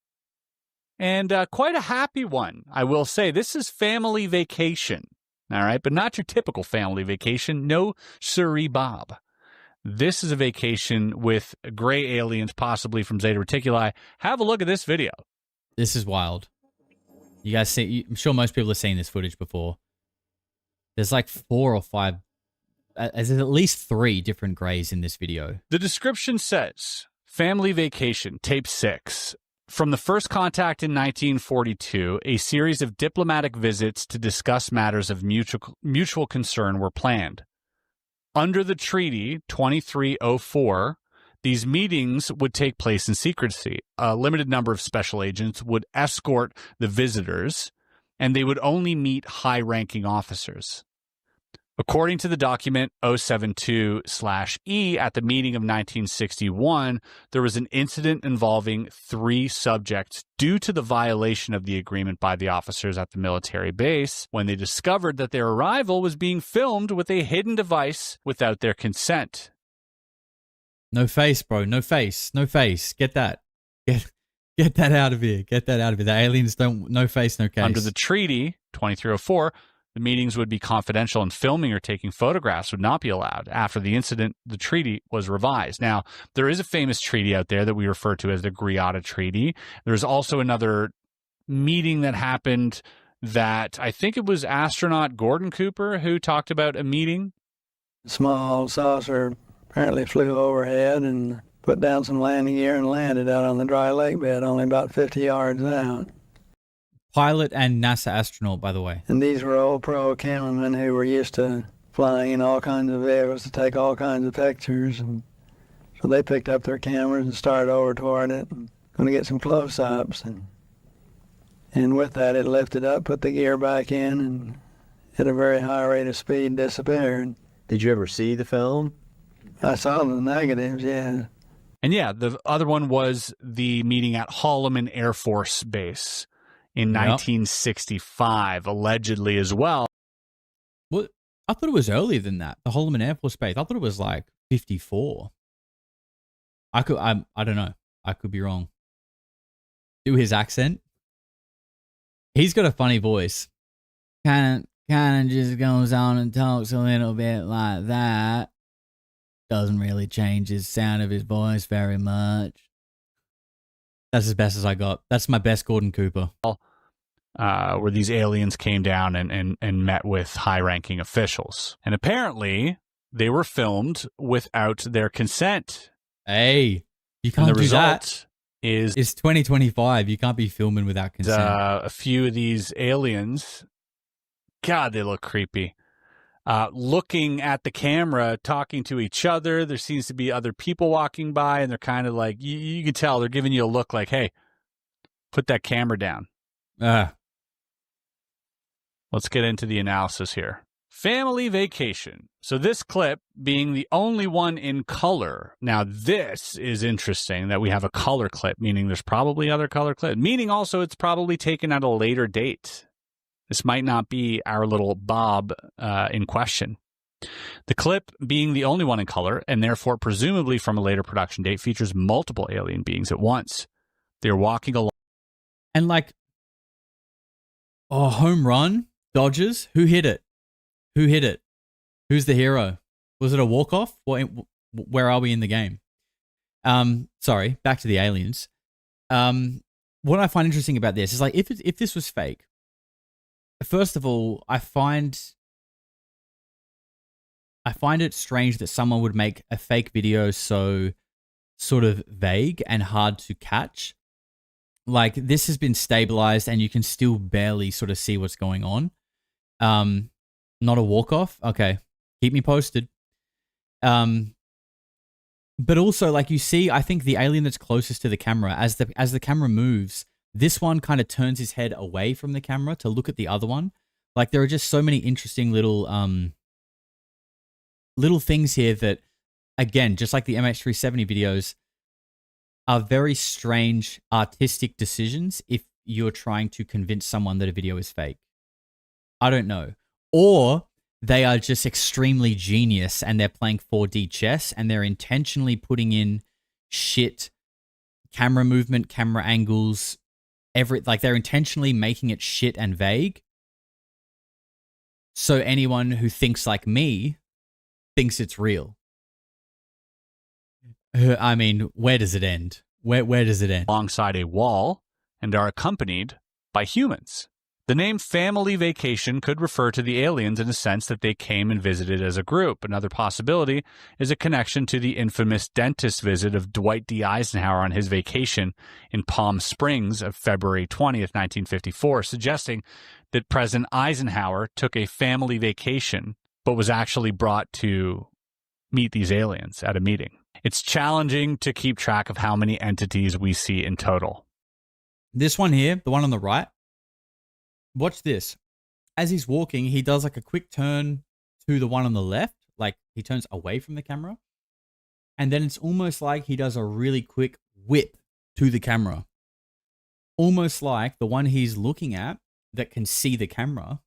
And quite a happy one, I will say. This is family vacation. All right, but not your typical family vacation. No, sirree, Bob. This is a vacation with gray aliens, possibly from Zeta Reticuli. Have a look at this video. This is wild. You guys see? I'm sure most people have seen this footage before. There's like 4 or 5. There's at least 3 different grays in this video. The description says, family vacation, tape 6. From the first contact in 1942, a series of diplomatic visits to discuss matters of mutual concern were planned. Under the treaty 2304, these meetings would take place in secrecy. A limited number of special agents would escort the visitors, and they would only meet high-ranking officers. According to the document 072/E, at the meeting of 1961, there was an incident involving 3 subjects due to the violation of the agreement by the officers at the military base when they discovered that their arrival was being filmed with a hidden device without their consent. No face, bro. No face. No face. Get that. Get that out of here. Get that out of here. The aliens don't... No face, no case. Under the treaty 2304, the meetings would be confidential and filming or taking photographs would not be allowed. After the incident, the treaty was revised. Now, there is a famous treaty out there that we refer to as the Greada Treaty. There's also another meeting that happened that I think it was astronaut Gordon Cooper who talked about a meeting. Small saucer apparently flew overhead and put down some landing gear and landed out on the dry lake bed, only about 50 yards out. Pilot and NASA astronaut, by the way. And these were old pro cameramen who were used to flying in all kinds of vehicles to take all kinds of pictures. And so they picked up their cameras and started over toward it, and going to get some close-ups. And with that, it lifted up, put the gear back in, and at a very high rate of speed disappeared. Did you ever see the film? I saw the negatives, yeah. And yeah, the other one was the meeting at Holloman Air Force Base in 1965, allegedly as well. Well, I thought it was earlier than that. The Holloman Air Force Base. I thought it was like 54. I don't know. I could be wrong. Do his accent. He's got a funny voice. Kind of just goes on and talks a little bit like that. Doesn't really change his sound of his voice very much. That's as best as I got. That's my best Gordon Cooper. Where these aliens came down and met with high-ranking officials. And apparently, they were filmed without their consent. Hey, you can't do that. It's 2025. You can't be filming without consent. A few of these aliens, God, they look creepy. looking at the camera, talking to each other. There seems to be other people walking by, and they're kind of like, you can tell they're giving you a look like, hey, put that camera down. Let's get into the analysis here. Family vacation. So this clip being the only one in color. Now this is interesting that we have a color clip, meaning there's probably other color clips, meaning also it's probably taken at a later date. This might not be our little Bob in question. The clip being the only one in color, and therefore presumably from a later production date, features multiple alien beings at once. They're walking along. And like, oh, home run, Dodgers. Who hit it? Who hit it? Who's the hero? Was it a walk-off? Where are we in the game? Sorry, back to the aliens. What I find interesting about this is like, if this was fake, first of all, I find it strange that someone would make a fake video so sort of vague and hard to catch. Like, this has been stabilized and you can still barely sort of see what's going on. Not a walk-off? Okay. Keep me posted. But also, like, you see, I think the alien that's closest to the camera, as the camera moves, this one kind of turns his head away from the camera to look at the other one. Like, there are just so many interesting little things here that, again, just like the MH370 videos, are very strange artistic decisions if you're trying to convince someone that a video is fake. I don't know. Or they are just extremely genius and they're playing 4D chess and they're intentionally putting in shit camera movement, camera angles, they're intentionally making it shit and vague. So anyone who thinks like me thinks it's real. I mean, where does it end? Where does it end? Alongside a wall and are accompanied by humans. The name family vacation could refer to the aliens in a sense that they came and visited as a group. Another possibility is a connection to the infamous dentist visit of Dwight D. Eisenhower on his vacation in Palm Springs of February 20th, 1954, suggesting that President Eisenhower took a family vacation but was actually brought to meet these aliens at a meeting. It's challenging to keep track of how many entities we see in total. This one here, the one on the right, watch this. As he's walking, he does like a quick turn to the one on the left. Like, he turns away from the camera. And then it's almost like he does a really quick whip to the camera. Almost like the one he's looking at that can see the camera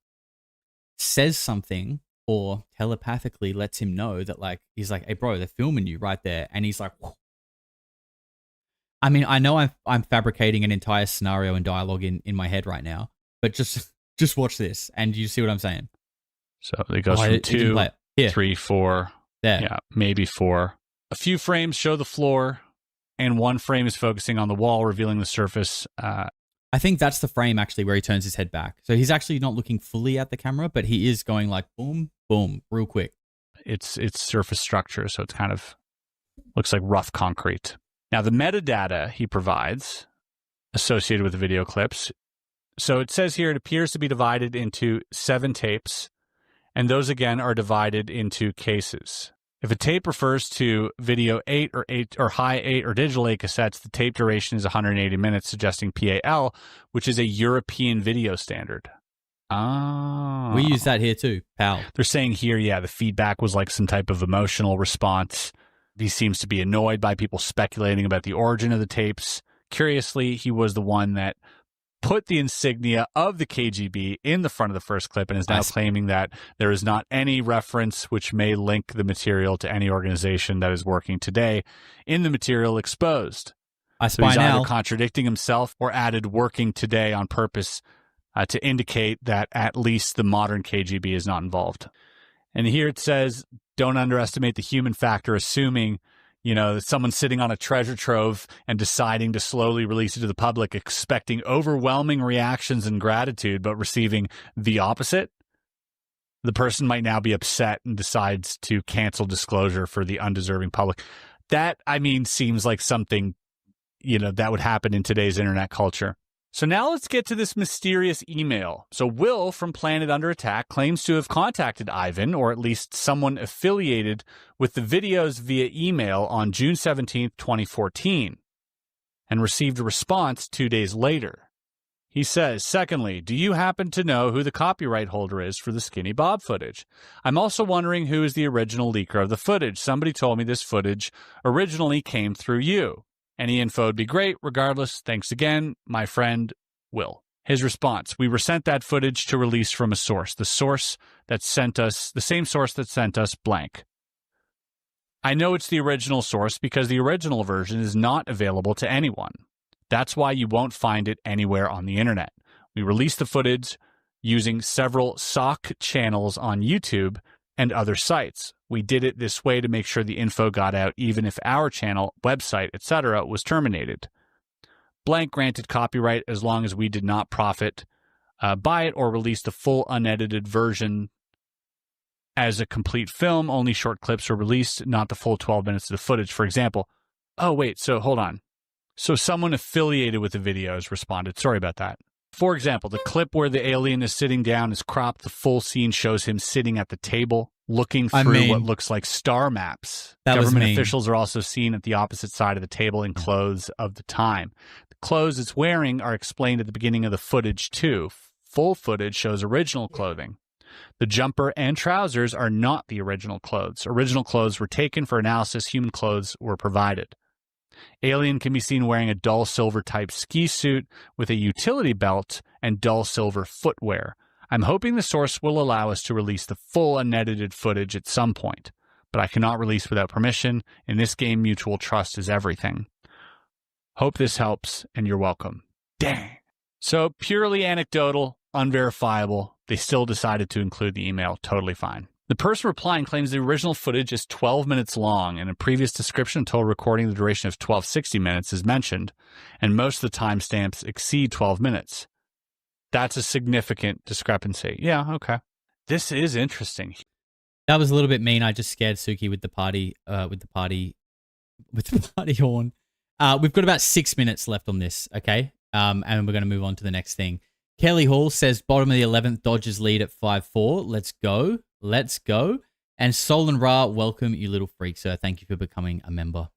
says something or telepathically lets him know that, like, he's like, hey, bro, they're filming you right there. And he's like, whoa. I mean, I know I'm fabricating an entire scenario and dialogue in my head right now, but just watch this and you see what I'm saying. So it goes from 2, 3, 4, there. Yeah, maybe 4. A few frames show the floor, and one frame is focusing on the wall, revealing the surface. I think that's the frame actually where he turns his head back. So he's actually not looking fully at the camera, but he is going like boom, boom, real quick. It's surface structure, so it's kind of looks like rough concrete. Now, the metadata he provides associated with the video clips. So it says here it appears to be divided into 7 tapes, and those again are divided into cases. If a tape refers to video 8 or high 8 or digital 8 cassettes, the tape duration is 180 minutes, suggesting PAL, which is a European video standard. Oh. We use that here too, PAL. They're saying here, yeah, the feedback was like some type of emotional response. He seems to be annoyed by people speculating about the origin of the tapes. Curiously, he was the one that put the insignia of the KGB in the front of the first clip and is now claiming that there is not any reference which may link the material to any organization that is working today in the material exposed. So he's either contradicting himself or added working today on purpose to indicate that at least the modern KGB is not involved. And here it says, don't underestimate the human factor, assuming, that someone's sitting on a treasure trove and deciding to slowly release it to the public, expecting overwhelming reactions and gratitude, but receiving the opposite. The person might now be upset and decides to cancel disclosure for the undeserving public. That, I mean, seems like something, that would happen in today's internet culture. So now let's get to this mysterious email. So Will from Planet Under Attack claims to have contacted Ivan, or at least someone affiliated with the videos via email on June 17th, 2014, and received a response 2 days later. He says, secondly, do you happen to know who the copyright holder is for the Skinny Bob footage? I'm also wondering who is the original leaker of the footage. Somebody told me this footage originally came through you. Any info would be great. Regardless, thanks again, my friend, Will. His response, we were sent that footage to release from a source. The same source that sent us blank. I know it's the original source because the original version is not available to anyone. That's why you won't find it anywhere on the internet. We released the footage using several SOC channels on YouTube and other sites. We did it this way to make sure the info got out even if our channel, website, etc. was terminated. Blank granted copyright as long as we did not profit by it or release the full unedited version as a complete film. Only short clips were released, not the full 12 minutes of the footage, for example. Oh, wait, so hold on. So someone affiliated with the videos responded. Sorry about that. For example, the clip where the alien is sitting down is cropped. The full scene shows him sitting at the table, looking through what looks like star maps. Government officials are also seen at the opposite side of the table in clothes of the time. The clothes it's wearing are explained at the beginning of the footage, too. Full footage shows original clothing. The jumper and trousers are not the original clothes. Original clothes were taken for analysis. Human clothes were provided. Alien can be seen wearing a dull silver type ski suit with a utility belt and dull silver footwear. I'm hoping the source will allow us to release the full unedited footage at some point, but I cannot release without permission. In this game, mutual trust is everything. Hope this helps, and you're welcome. Dang. So purely anecdotal, unverifiable. They still decided to include the email. Totally fine. The person replying claims the original footage is 12 minutes long, and a previous description told recording the duration of 1260 minutes is mentioned, and most of the timestamps exceed 12 minutes. That's a significant discrepancy. Yeah, okay. This is interesting. That was a little bit mean. I just scared Suki with the party horn. We've got about 6 minutes left on this, okay? And we're going to move on to the next thing. Kelly Hall says, bottom of the 11th, Dodgers lead at 5-4. Let's go. Let's go. And Solon Ra, welcome, you little freak, sir. Thank you for becoming a member.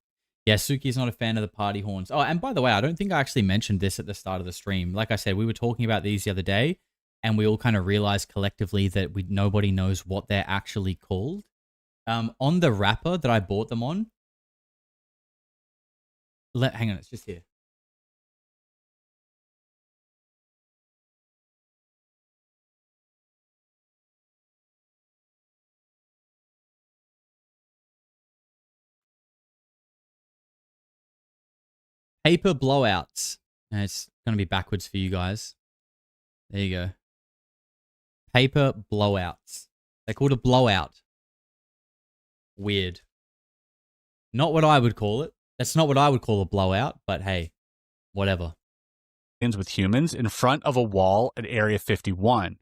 Yeah, Suki's not a fan of the party horns. Oh, and by the way, I don't think I actually mentioned this at the start of the stream. Like I said, we were talking about these the other day, and we all kind of realized collectively that nobody knows what they're actually called. On the wrapper that I bought them on, hang on, it's just here. Paper blowouts. And it's going to be backwards for you guys. There you go. Paper blowouts. They're called a blowout. Weird. Not what I would call it. That's not what I would call a blowout, but hey, whatever. With humans in front of a wall at Area 51.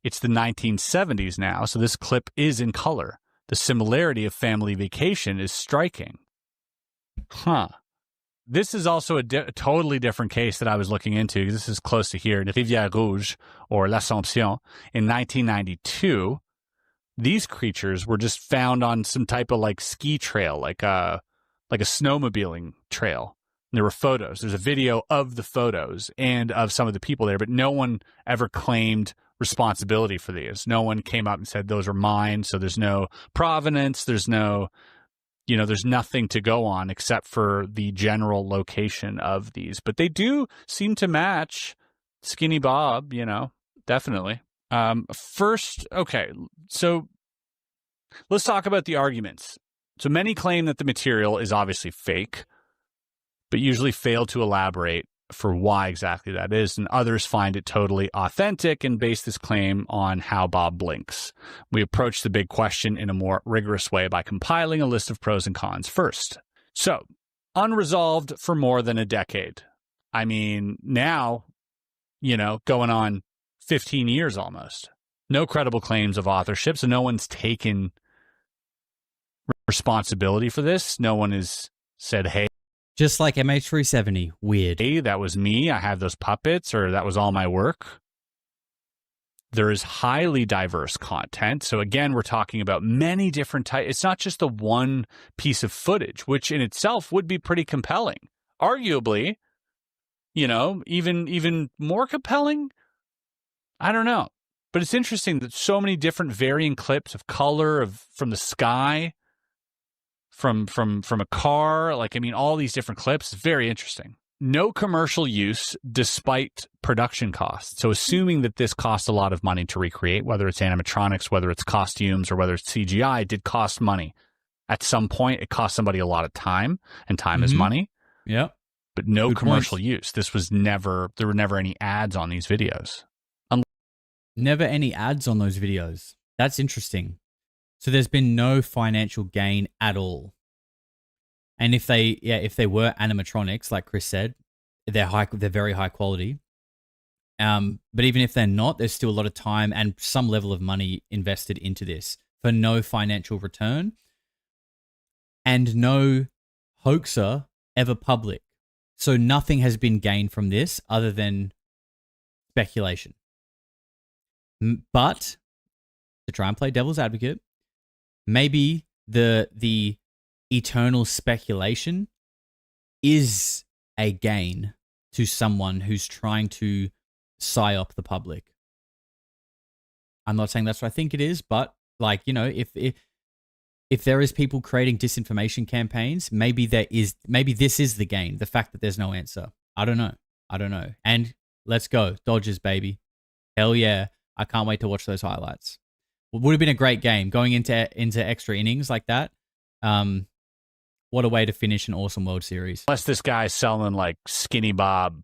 It's the 1970s now, so this clip is in color. The similarity of Family Vacation is striking. Huh. This is also a totally different case that I was looking into. This is close to here, the Rivière Rouge, or L'Assomption, in 1992. These creatures were just found on some type of like ski trail, like a snowmobiling trail. And there were photos. There's a video of the photos and of some of the people there, but no one ever claimed responsibility for these. No one came up and said, those are mine. So there's no provenance. There's no... there's nothing to go on except for the general location of these. But they do seem to match Skinny Bob, definitely. First, okay, so let's talk about the arguments. So many claim that the material is obviously fake, but usually fail to elaborate for why exactly that is, and others find it totally authentic and base this claim on how Bob blinks. We approach the big question in a more rigorous way by compiling a list of pros and cons first. So, unresolved for more than a decade. I mean, now, going on 15 years almost. No credible claims of authorship, so no one's taken responsibility for this. No one has said, hey, Just like MH370. Weird. Hey, that was me. I have those puppets, or that was all my work. There is highly diverse content. So again, we're talking about many different types. It's not just the one piece of footage, which in itself would be pretty compelling. Arguably, you know, even more compelling. I don't know. But it's interesting that so many different varying clips of color from the sky, from a car, like, I mean, all these different clips. It's very interesting. No commercial use despite production costs. So assuming that this cost a lot of money to recreate, whether it's animatronics, whether it's costumes, or whether it's CGI, it did cost money. At some point, it cost somebody a lot of time, and time is money. Yeah. But no Good commercial points. use. There were never any ads on these videos. Never any ads on those videos. That's interesting. So there's been no financial gain at all. And if they were animatronics, like Chris said, they're very high quality. But even if they're not, there's still a lot of time and some level of money invested into this for no financial return, and no hoaxer ever public. So nothing has been gained from this other than speculation. But to try and play devil's advocate, maybe the eternal speculation is a gain to someone who's trying to psyop the public. I'm not saying that's what I think it is, but like, you know, if there is people creating disinformation campaigns, maybe this is the gain, the fact that there's no answer. I don't know. And let's go. Dodgers, baby. Hell yeah. I can't wait to watch those highlights. It would have been a great game going into extra innings like that. What a way to finish an awesome World Series. Unless this guy's selling like Skinny Bob,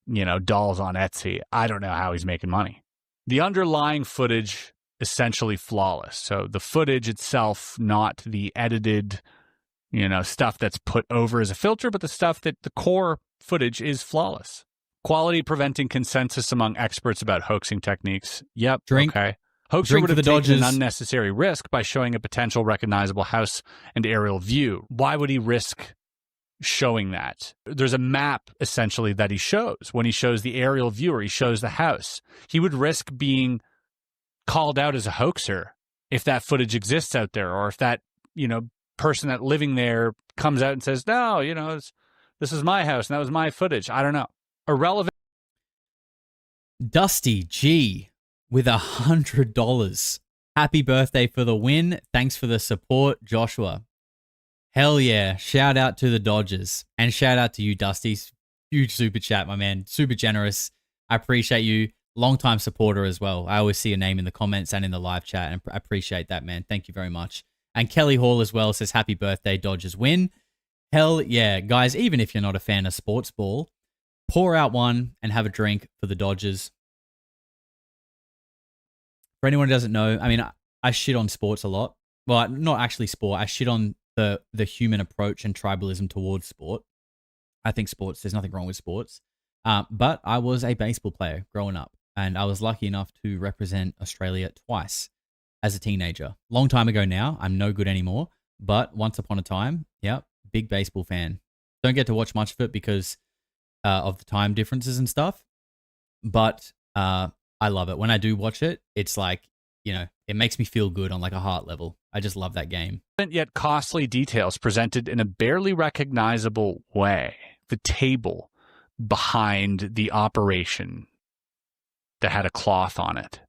you know, dolls on Etsy, I don't know how he's making money. The underlying footage, essentially flawless. So the footage itself, not the edited, you know, stuff that's put over as a filter, but the stuff that the core footage is flawless. Quality preventing consensus among experts about hoaxing techniques. Yep. Drink. Okay. Hoaxer Drink would for have the taken an Dodgers. unnecessary risk by showing a potential recognizable house and aerial view. Why would he risk showing that? There's a map, essentially, that he shows. When he shows the aerial view or he shows the house, he would risk being called out as a hoaxer if that footage exists out there, or if that, you know, person that living there comes out and says, no, you know, this is my house and that was my footage. I don't know. Irrelevant. Dusty G with $100. Happy birthday for the win. Thanks for the support, Joshua. Hell yeah. Shout out to the Dodgers. And shout out to you, Dusty. Huge super chat, my man. Super generous. I appreciate you. Longtime supporter as well. I always see your name in the comments and in the live chat, and I appreciate that, man. Thank you very much. And Kelly Hall as well says, happy birthday, Dodgers win. Hell yeah. Guys, even if you're not a fan of sports ball, pour out one and have a drink for the Dodgers. For anyone who doesn't know, I mean, I shit on sports a lot. Well, not actually sport. I shit on the human approach and tribalism towards sport. I think sports, there's nothing wrong with sports. But I was a baseball player growing up, and I was lucky enough to represent Australia twice as a teenager. Long time ago now. I'm no good anymore. But once upon a time, yeah, big baseball fan. Don't get to watch much of it because of the time differences and stuff. But I love it. When I do watch it, it's like, you know, it makes me feel good on like a heart level. I just love that game. Yet costly details presented in a barely recognizable way. The table behind the operation that had a cloth on it.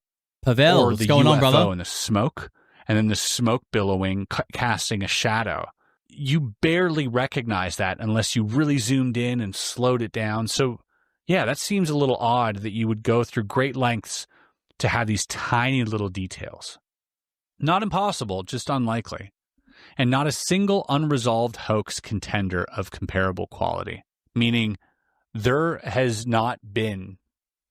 Pavel, or what's the going UFO on, brother? and the smoke, and then the smoke billowing, casting a shadow. You barely recognize that unless you really zoomed in and slowed it down. So, yeah, that seems a little odd that you would go through great lengths to have these tiny little details. Not impossible, just unlikely. And not a single unresolved hoax contender of comparable quality, meaning there has not been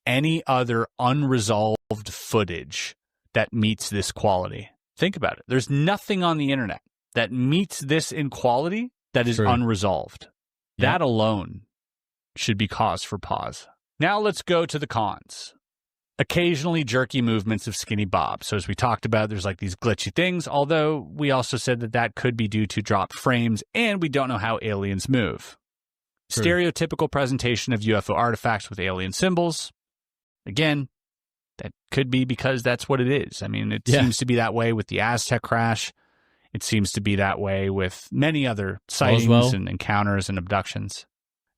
any other unresolved footage that meets this quality. Think about it. There's nothing on the internet that meets this in quality that is unresolved. Yeah. That alone should be cause for pause. Now let's go to the cons. Occasionally jerky movements of Skinny Bob. So as we talked about, there's like these glitchy things, although we also said that that could be due to dropped frames, and we don't know how aliens move. True. Stereotypical presentation of UFO artifacts with alien symbols. Again, that could be because that's what it is. I mean, it seems to be that way with the Aztec crash. It seems to be that way with many other sightings and encounters and abductions.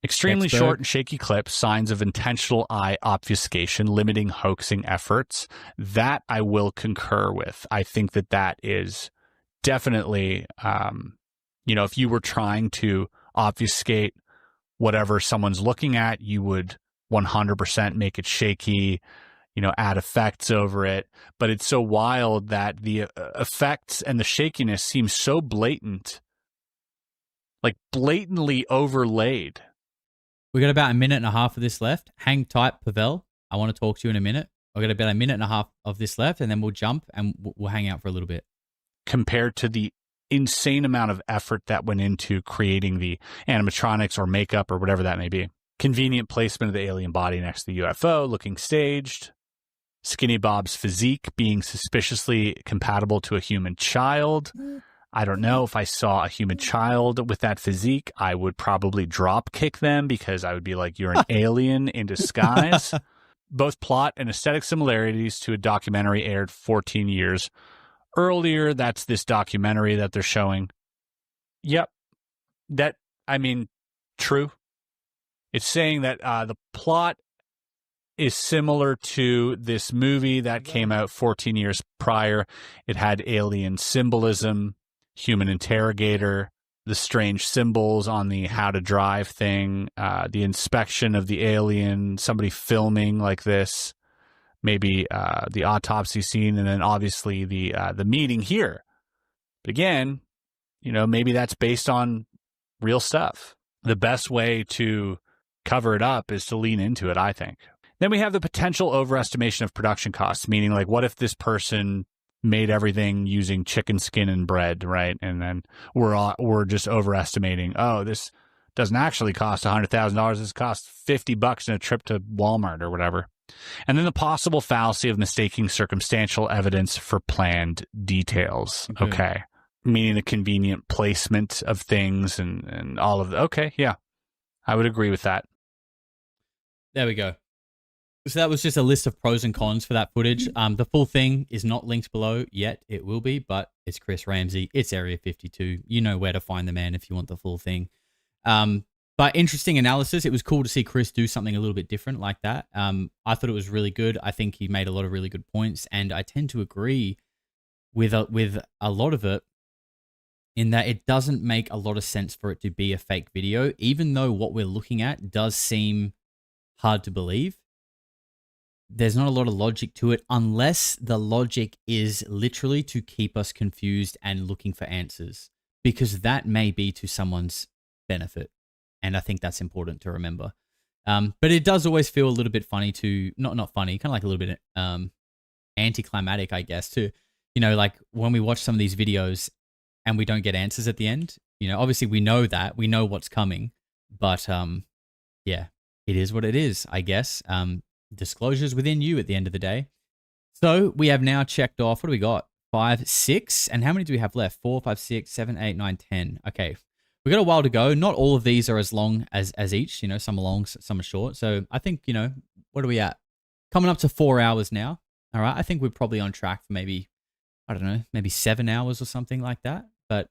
Extremely short and shaky clips, signs of intentional eye obfuscation, limiting hoaxing efforts. That I will concur with. I think that is definitely, if you were trying to obfuscate whatever someone's looking at, you would 100% make it shaky, add effects over it. But it's so wild that the effects and the shakiness seem so blatant, like blatantly overlaid. We got about a minute and a half of this left. Hang tight, Pavel. I want to talk to you in a minute. I've got about a minute and a half of this left, and then we'll jump and we'll hang out for a little bit. Compared to the insane amount of effort that went into creating the animatronics or makeup or whatever that may be. Convenient placement of the alien body next to the UFO, looking staged. Skinny Bob's physique being suspiciously compatible to a human child. I don't know, if I saw a human child with that physique, I would probably drop kick them because I would be like, you're an alien in disguise. Both plot and aesthetic similarities to a documentary aired 14 years earlier. That's this documentary that they're showing. Yep. True. It's saying that the plot is similar to this movie that came out 14 years prior. It had alien symbolism, human interrogator, the strange symbols on the how to drive thing, the inspection of the alien, somebody filming like this, maybe the autopsy scene, and then obviously the meeting here. But again, maybe that's based on real stuff. The best way to cover it up is to lean into it, I think. Then we have the potential overestimation of production costs, meaning like, what if this person made everything using chicken skin and bread, right? And then we're just overestimating. Oh, this doesn't actually cost $100,000. This costs $50 in a trip to Walmart or whatever. And then the possible fallacy of mistaking circumstantial evidence for planned details. Okay. Meaning the convenient placement of things and all of the. Okay, yeah. I would agree with that. There we go. So that was just a list of pros and cons for that footage. The full thing is not linked below yet. It will be, but it's Chris Ramsey. It's Area 52. You know where to find the man if you want the full thing. But interesting analysis. It was cool to see Chris do something a little bit different like that. I thought it was really good. I think he made a lot of really good points, and I tend to agree with a lot of it in that it doesn't make a lot of sense for it to be a fake video, even though what we're looking at does seem hard to believe. There's not a lot of logic to it unless the logic is literally to keep us confused and looking for answers, because that may be to someone's benefit. And I think that's important to remember. But it does always feel a little bit funny to, not funny, kind of like a little bit anticlimactic, I guess, to, like when we watch some of these videos and we don't get answers at the end. Obviously we know that, we know what's coming, but yeah, it is what it is, I guess. Disclosures within you at the end of the day. So we have now checked off, what do we got? 5, 6, and how many do we have left? 4, 5, 6, 7, 8, 9, 10. Okay, we got a while to go. Not all of these are as long as each, some are long, some are short. So I think, what are we at? Coming up to 4 hours now. All right, I think we're probably on track for maybe 7 hours or something like that. But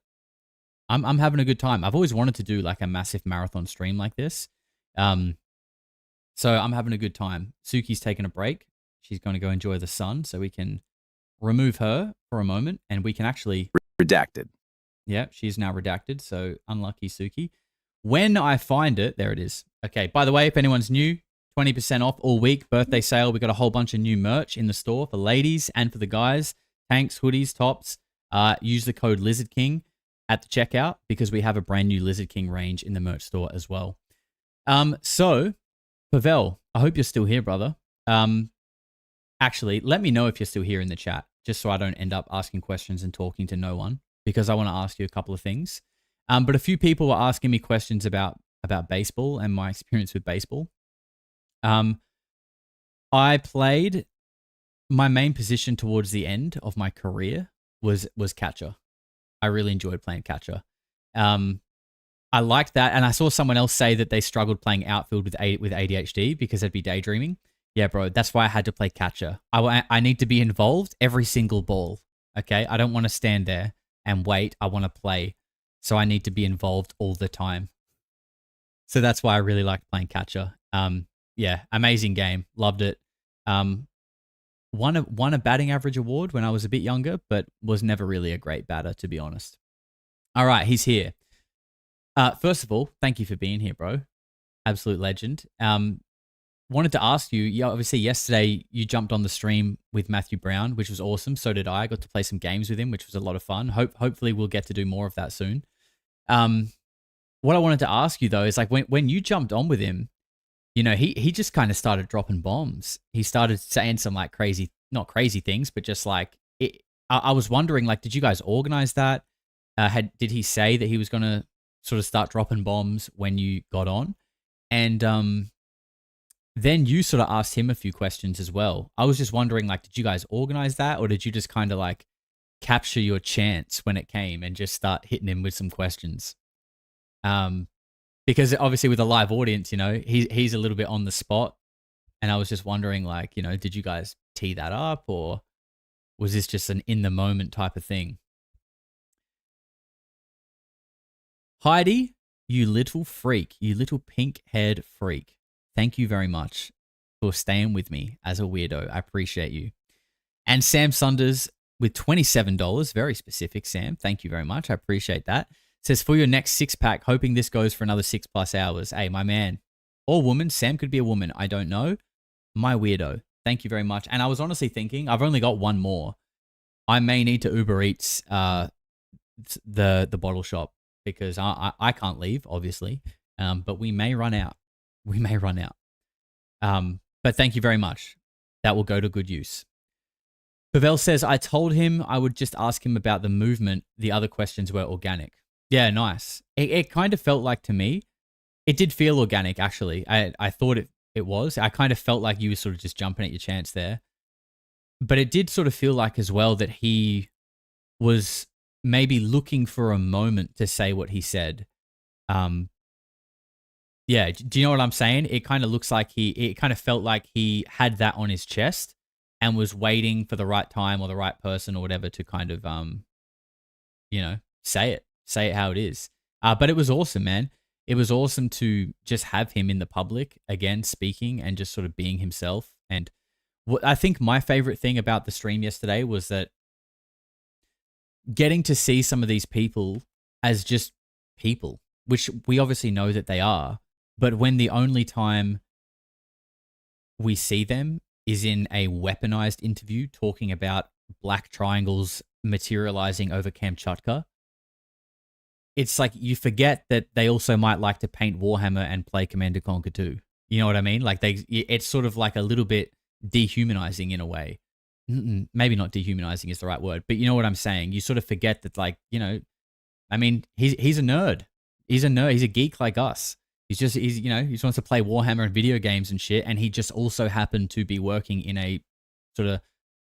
I'm having a good time. I've always wanted to do like a massive marathon stream like this. So I'm having a good time. Suki's taking a break. She's going to go enjoy the sun, so we can remove her for a moment, and we can actually... Redacted. Yeah, she's now redacted, so unlucky Suki. When I find it, there it is. Okay, by the way, if anyone's new, 20% off all week, birthday sale. We got a whole bunch of new merch in the store for ladies and for the guys. Tanks, hoodies, tops. Use the code Lizard King at the checkout because we have a brand new Lizard King range in the merch store as well. So... Pavel, I hope you're still here, brother. Actually, let me know if you're still here in the chat, just so I don't end up asking questions and talking to no one, because I want to ask you a couple of things. But a few people were asking me questions about baseball and my experience with baseball. I played, my main position towards the end of my career was catcher. I really enjoyed playing catcher. I liked that, and I saw someone else say that they struggled playing outfield with ADHD because they'd be daydreaming. Yeah, bro, that's why I had to play catcher. I need to be involved every single ball. Okay, I don't want to stand there and wait. I want to play, so I need to be involved all the time. So that's why I really liked playing catcher. Yeah, amazing game, loved it. Won a batting average award when I was a bit younger, but was never really a great batter, to be honest. All right, he's here. First of all, thank you for being here, bro. Absolute legend. Wanted to ask you, obviously yesterday you jumped on the stream with Matthew Brown, which was awesome. So did I. Got to play some games with him, which was a lot of fun. Hopefully we'll get to do more of that soon. What I wanted to ask you though is like when you jumped on with him, you know, he just kind of started dropping bombs. He started saying some like not crazy things, but just like I was wondering, like, did you guys organize that? Did he say that he was going to sort of start dropping bombs when you got on? And then you sort of asked him a few questions as well. I was just wondering, like, did you guys organize that, or did you just kind of like capture your chance when it came and just start hitting him with some questions? Because obviously with a live audience, you know, he's a little bit on the spot, and I was just wondering, like, you know, did you guys tee that up, or was this just an in the moment type of thing? Heidi, you little freak, you little pink-haired freak. Thank you very much for staying with me as a weirdo. I appreciate you. And Sam Saunders with $27. Very specific, Sam. Thank you very much. I appreciate that. Says, for your next six-pack, hoping this goes for another 6+ hours. Hey, my man. Or woman. Sam could be a woman. I don't know. My weirdo. Thank you very much. And I was honestly thinking, I've only got one more. I may need to Uber Eats the bottle shop because I can't leave, obviously. But we may run out. We may run out. But thank you very much. That will go to good use. Pavel says, I told him I would just ask him about the movement. The other questions were organic. Yeah, nice. It kind of felt like, to me, it did feel organic, actually. I thought it was. I kind of felt like you were sort of just jumping at your chance there. But it did sort of feel like as well that he was maybe looking for a moment to say what he said. Yeah, do you know what I'm saying? It kind of looks like it kind of felt like he had that on his chest and was waiting for the right time or the right person or whatever to kind of, you know, say it how it is. But it was awesome, man. It was awesome to just have him in the public again, speaking and just sort of being himself. And what I think my favorite thing about the stream yesterday was that getting to see some of these people as just people, which we obviously know that they are. But when the only time we see them is in a weaponized interview talking about black triangles materializing over Kamchatka, it's like you forget that they also might like to paint Warhammer and play Command & Conquer 2. You know what I mean? Like it's sort of like a little bit dehumanizing in a way. Maybe not dehumanizing is the right word, but you know what I'm saying? You sort of forget that, like, you know, I mean, he's a nerd. He's a nerd. He's a geek like us. He just wants to play Warhammer and video games and shit. And he just also happened to be working in a sort of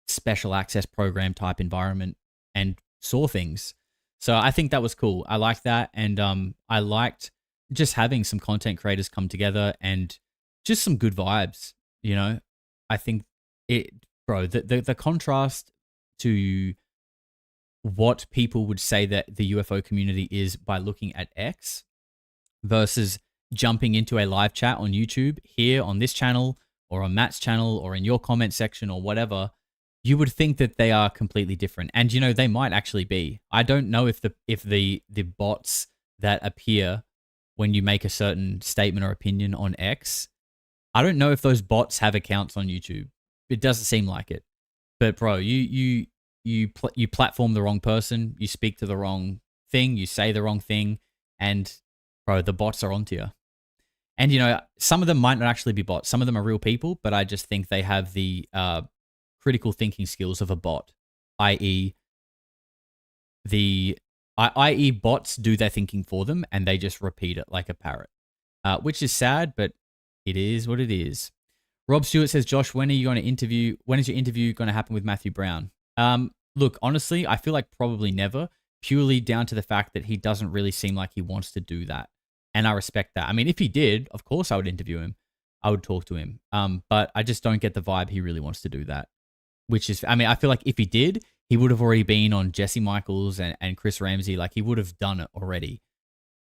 special access program type environment and saw things. So I think that was cool. I liked that. And I liked just having some content creators come together and just some good vibes, you know. I think the contrast to what people would say that the UFO community is by looking at X versus jumping into a live chat on YouTube here on this channel or on Matt's channel or in your comment section or whatever, you would think that they are completely different. And, you know, they might actually be. I don't know if the bots that appear when you make a certain statement or opinion on X, I don't know if those bots have accounts on YouTube. It doesn't seem like it. But bro, you platform the wrong person, you speak to the wrong thing, you say the wrong thing, and bro, the bots are onto you. And, you know, some of them might not actually be bots. Some of them are real people, but I just think they have the critical thinking skills of a bot, i.e. bots do their thinking for them and they just repeat it like a parrot, which is sad, but it is what it is. Rob Stewart says, Josh, when is your interview going to happen with Matthew Brown? Look, honestly, I feel like probably never, purely down to the fact that he doesn't really seem like he wants to do that. And I respect that. I mean, if he did, of course I would interview him. I would talk to him. But I just don't get the vibe he really wants to do that. Which is, I mean, I feel like if he did, he would have already been on Jesse Michaels and Chris Ramsey. Like, he would have done it already.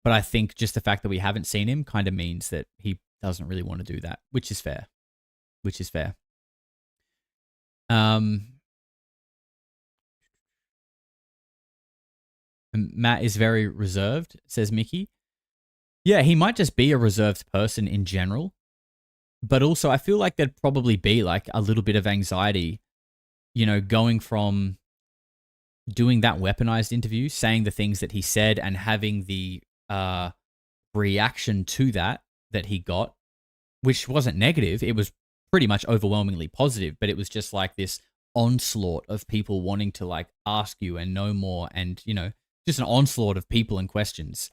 But I think just the fact that we haven't seen him kind of means that he doesn't really want to do that, which is fair. Which is fair. Matt is very reserved, says Mickey. Yeah, he might just be a reserved person in general. But also, I feel like there'd probably be like a little bit of anxiety, you know, going from doing that weaponized interview, saying the things that he said, and having the reaction to that he got, which wasn't negative. It was pretty much overwhelmingly positive, but it was just like this onslaught of people wanting to like ask you and know more, and, you know, just an onslaught of people and questions.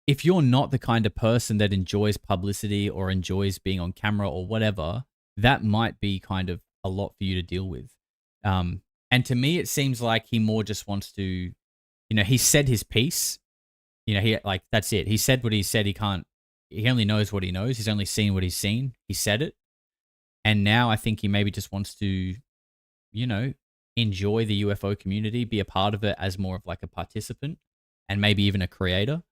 If you're not the kind of person that enjoys publicity or enjoys being on camera or whatever, that might be kind of a lot for you to deal with. And to me, it seems like he more just wants to, you know, he said his piece. You know, he like, that's it. He said what he said. He only knows what he knows. He's only seen what he's seen. He said it. And now I think he maybe just wants to, you know, enjoy the UFO community, be a part of it as more of like a participant and maybe even a creator.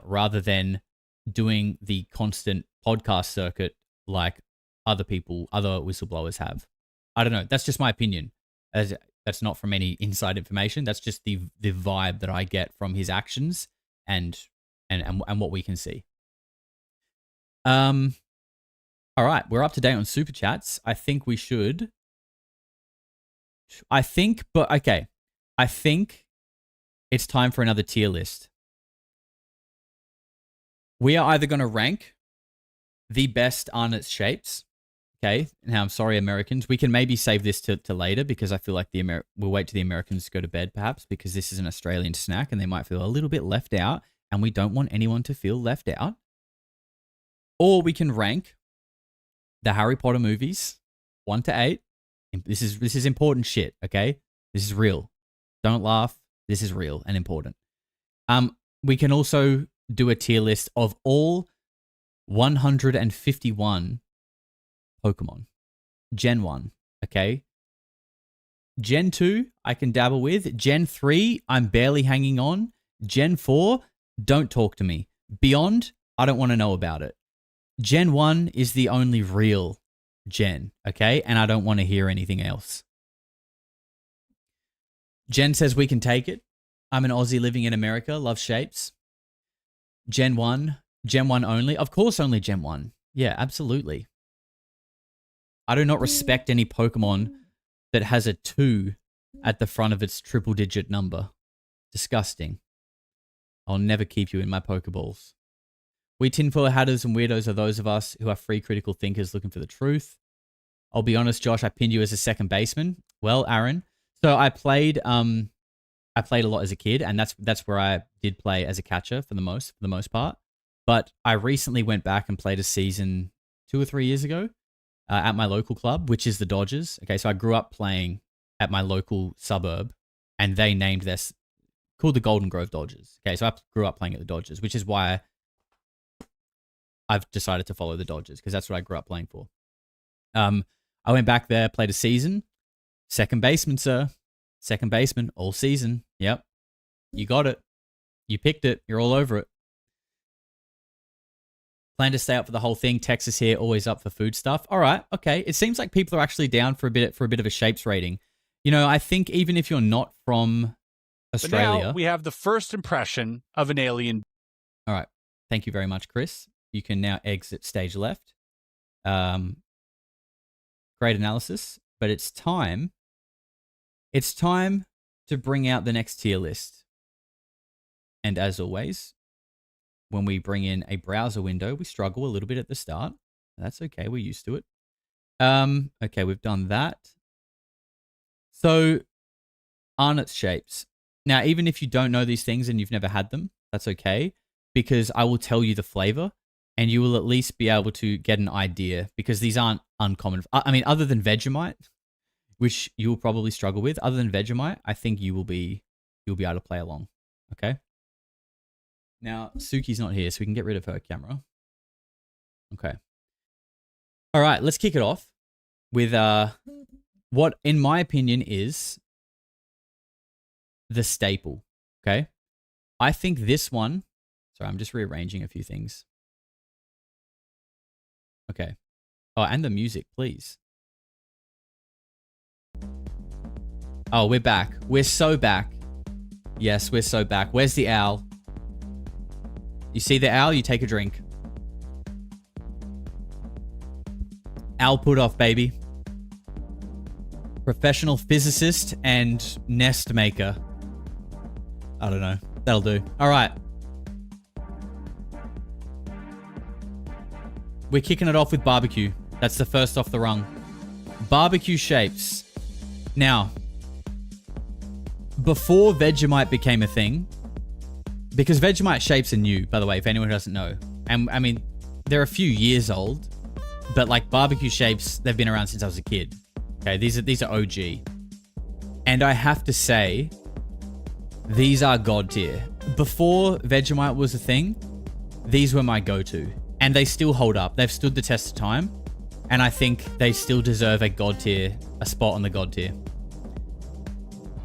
Rather than doing the constant podcast circuit like other whistleblowers have. I don't know. That's just my opinion. That's not from any inside information. That's just the vibe that I get from his actions and what we can see. All right, we're up to date on super chats. I think we should. I think it's time for another tier list. We are either going to rank the best Arnott's shapes. Okay. Now, I'm sorry, Americans. We can maybe save this to later, because I feel like we'll wait till the Americans go to bed, perhaps, because this is an Australian snack and they might feel a little bit left out, and we don't want anyone to feel left out. Or we can rank the Harry Potter movies 1 to 8. This is important shit, okay? This is real. Don't laugh. This is real and important. We can also do a tier list of all 151 Pokemon. Gen 1, okay? Gen 2, I can dabble with. Gen 3, I'm barely hanging on. Gen 4, don't talk to me. Beyond, I don't want to know about it. Gen 1 is the only real Gen, okay? And I don't want to hear anything else. Jen says we can take it. I'm an Aussie living in America, love shapes. Gen 1 only. Of course, only Gen 1. Yeah, absolutely. I do not respect any Pokemon that has a 2 at the front of its triple-digit number. Disgusting. I'll never keep you in my Pokeballs. We tinfoil hatters and weirdos are those of us who are free critical thinkers looking for the truth. I'll be honest, Josh, I pinned you as a second baseman. Well, Aaron, so I played a lot as a kid, and that's where I did play as a catcher for the most part. But I recently went back and played a season 2 or 3 years ago at my local club, which is the Dodgers. Okay, so I grew up playing at my local suburb, and they named this called the Golden Grove Dodgers. Okay, so I grew up playing at the Dodgers, which is why I've decided to follow the Dodgers, because that's what I grew up playing for. I went back there, played a season. Second baseman, sir. Second baseman all season. Yep. You got it. You picked it. You're all over it. Plan to stay up for the whole thing. Texas here, always up for food stuff. All right. Okay. It seems like people are actually down for a bit of a shapes rating. You know, I think even if you're not from Australia. But now we have the first impression of an alien. All right. Thank you very much, Chris. You can now exit stage left. Great analysis, but it's time. It's time to bring out the next tier list. And as always, when we bring in a browser window, we struggle a little bit at the start. That's okay. We're used to it. Okay, we've done that. So, Arnott's shapes. Now, even if you don't know these things and you've never had them, that's okay, because I will tell you the flavor and you will at least be able to get an idea, because these aren't uncommon. I mean, other than Vegemite, which you'll probably struggle with. Other than Vegemite, I think you'll be able to play along. Okay. Now Suki's not here, so we can get rid of her camera. Okay. All right, let's kick it off with what, in my opinion, is the staple. Okay. I think this one. Sorry, I'm just rearranging a few things. Okay. Oh, and the music, please. Oh, we're back. We're so back. Yes, we're so back. Where's the owl? You see the owl, you take a drink. Owl put off, baby. Professional physicist and nest maker. I don't know. That'll do. All right. We're kicking it off with barbecue. That's the first off the rung. Barbecue shapes. Now, before Vegemite became a thing, because Vegemite shapes are new, by the way, if anyone doesn't know. And I mean, they're a few years old, but like barbecue shapes, they've been around since I was a kid. Okay, these are OG. And I have to say, these are god tier. Before Vegemite was a thing, these were my go-to. And they still hold up. They've stood the test of time. And I think they still deserve a god tier, a spot on the god tier.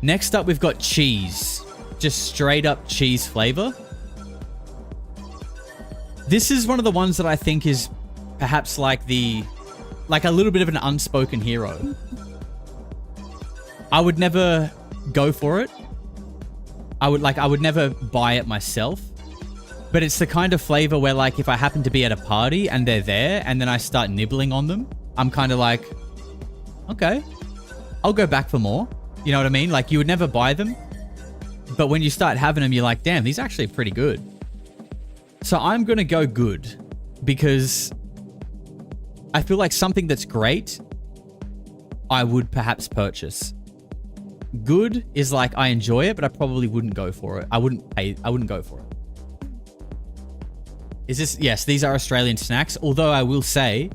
Next up, we've got cheese. Just straight up cheese flavor. This is one of the ones that I think is perhaps like a little bit of an unspoken hero. I would never go for it. I would never buy it myself. But it's the kind of flavor where, like, if I happen to be at a party and they're there and then I start nibbling on them, I'm kind of like, okay, I'll go back for more. You know what I mean? Like, you would never buy them. But when you start having them, you're like, damn, these are actually pretty good. So I'm going to go good because I feel like something that's great, I would perhaps purchase. Good is like, I enjoy it, but I probably wouldn't go for it. I wouldn't go for it. Is this? Yes, these are Australian snacks. Although I will say,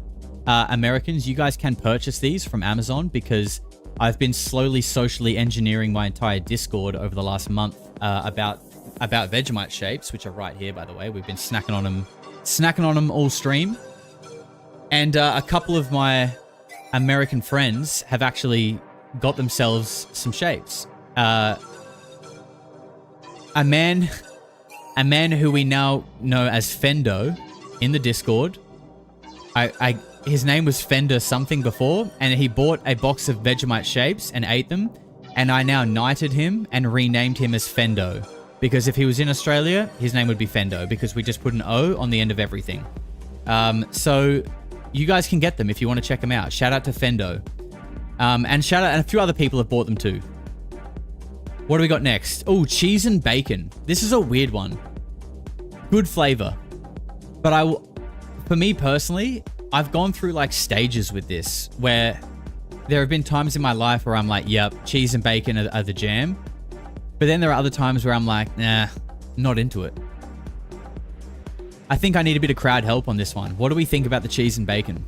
Americans, you guys can purchase these from Amazon because I've been slowly socially engineering my entire Discord over the last month about Vegemite shapes, which are right here, by the way. We've been snacking on them all stream. And a couple of my American friends have actually got themselves some shapes. A man who we now know as Fendo in the Discord. His name was Fender something before, and he bought a box of Vegemite shapes and ate them, and I now knighted him and renamed him as Fendo. Because if he was in Australia, his name would be Fendo, because we just put an O on the end of everything. So you guys can get them if you want to check them out. Shout out to Fendo. And a few other people have bought them too. What do we got next? Oh, cheese and bacon. This is a weird one. Good flavor. But for me personally, I've gone through like stages with this where there have been times in my life where I'm like, yep, cheese and bacon are the jam. But then there are other times where I'm like, nah, not into it. I think I need a bit of crowd help on this one. What do we think about the cheese and bacon?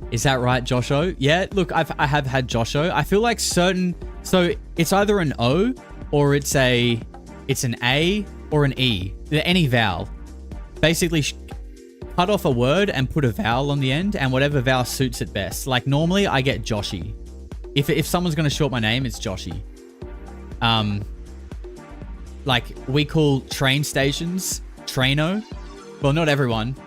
Is that right, Josho? Yeah, look, I have had Josho. I feel like so it's either an O or it's an A or an E. Any vowel. Basically, cut off a word and put a vowel on the end, and whatever vowel suits it best. Like normally, I get Joshi. If someone's gonna short my name, it's Joshi. Like we call train stations Traino. Well, not everyone.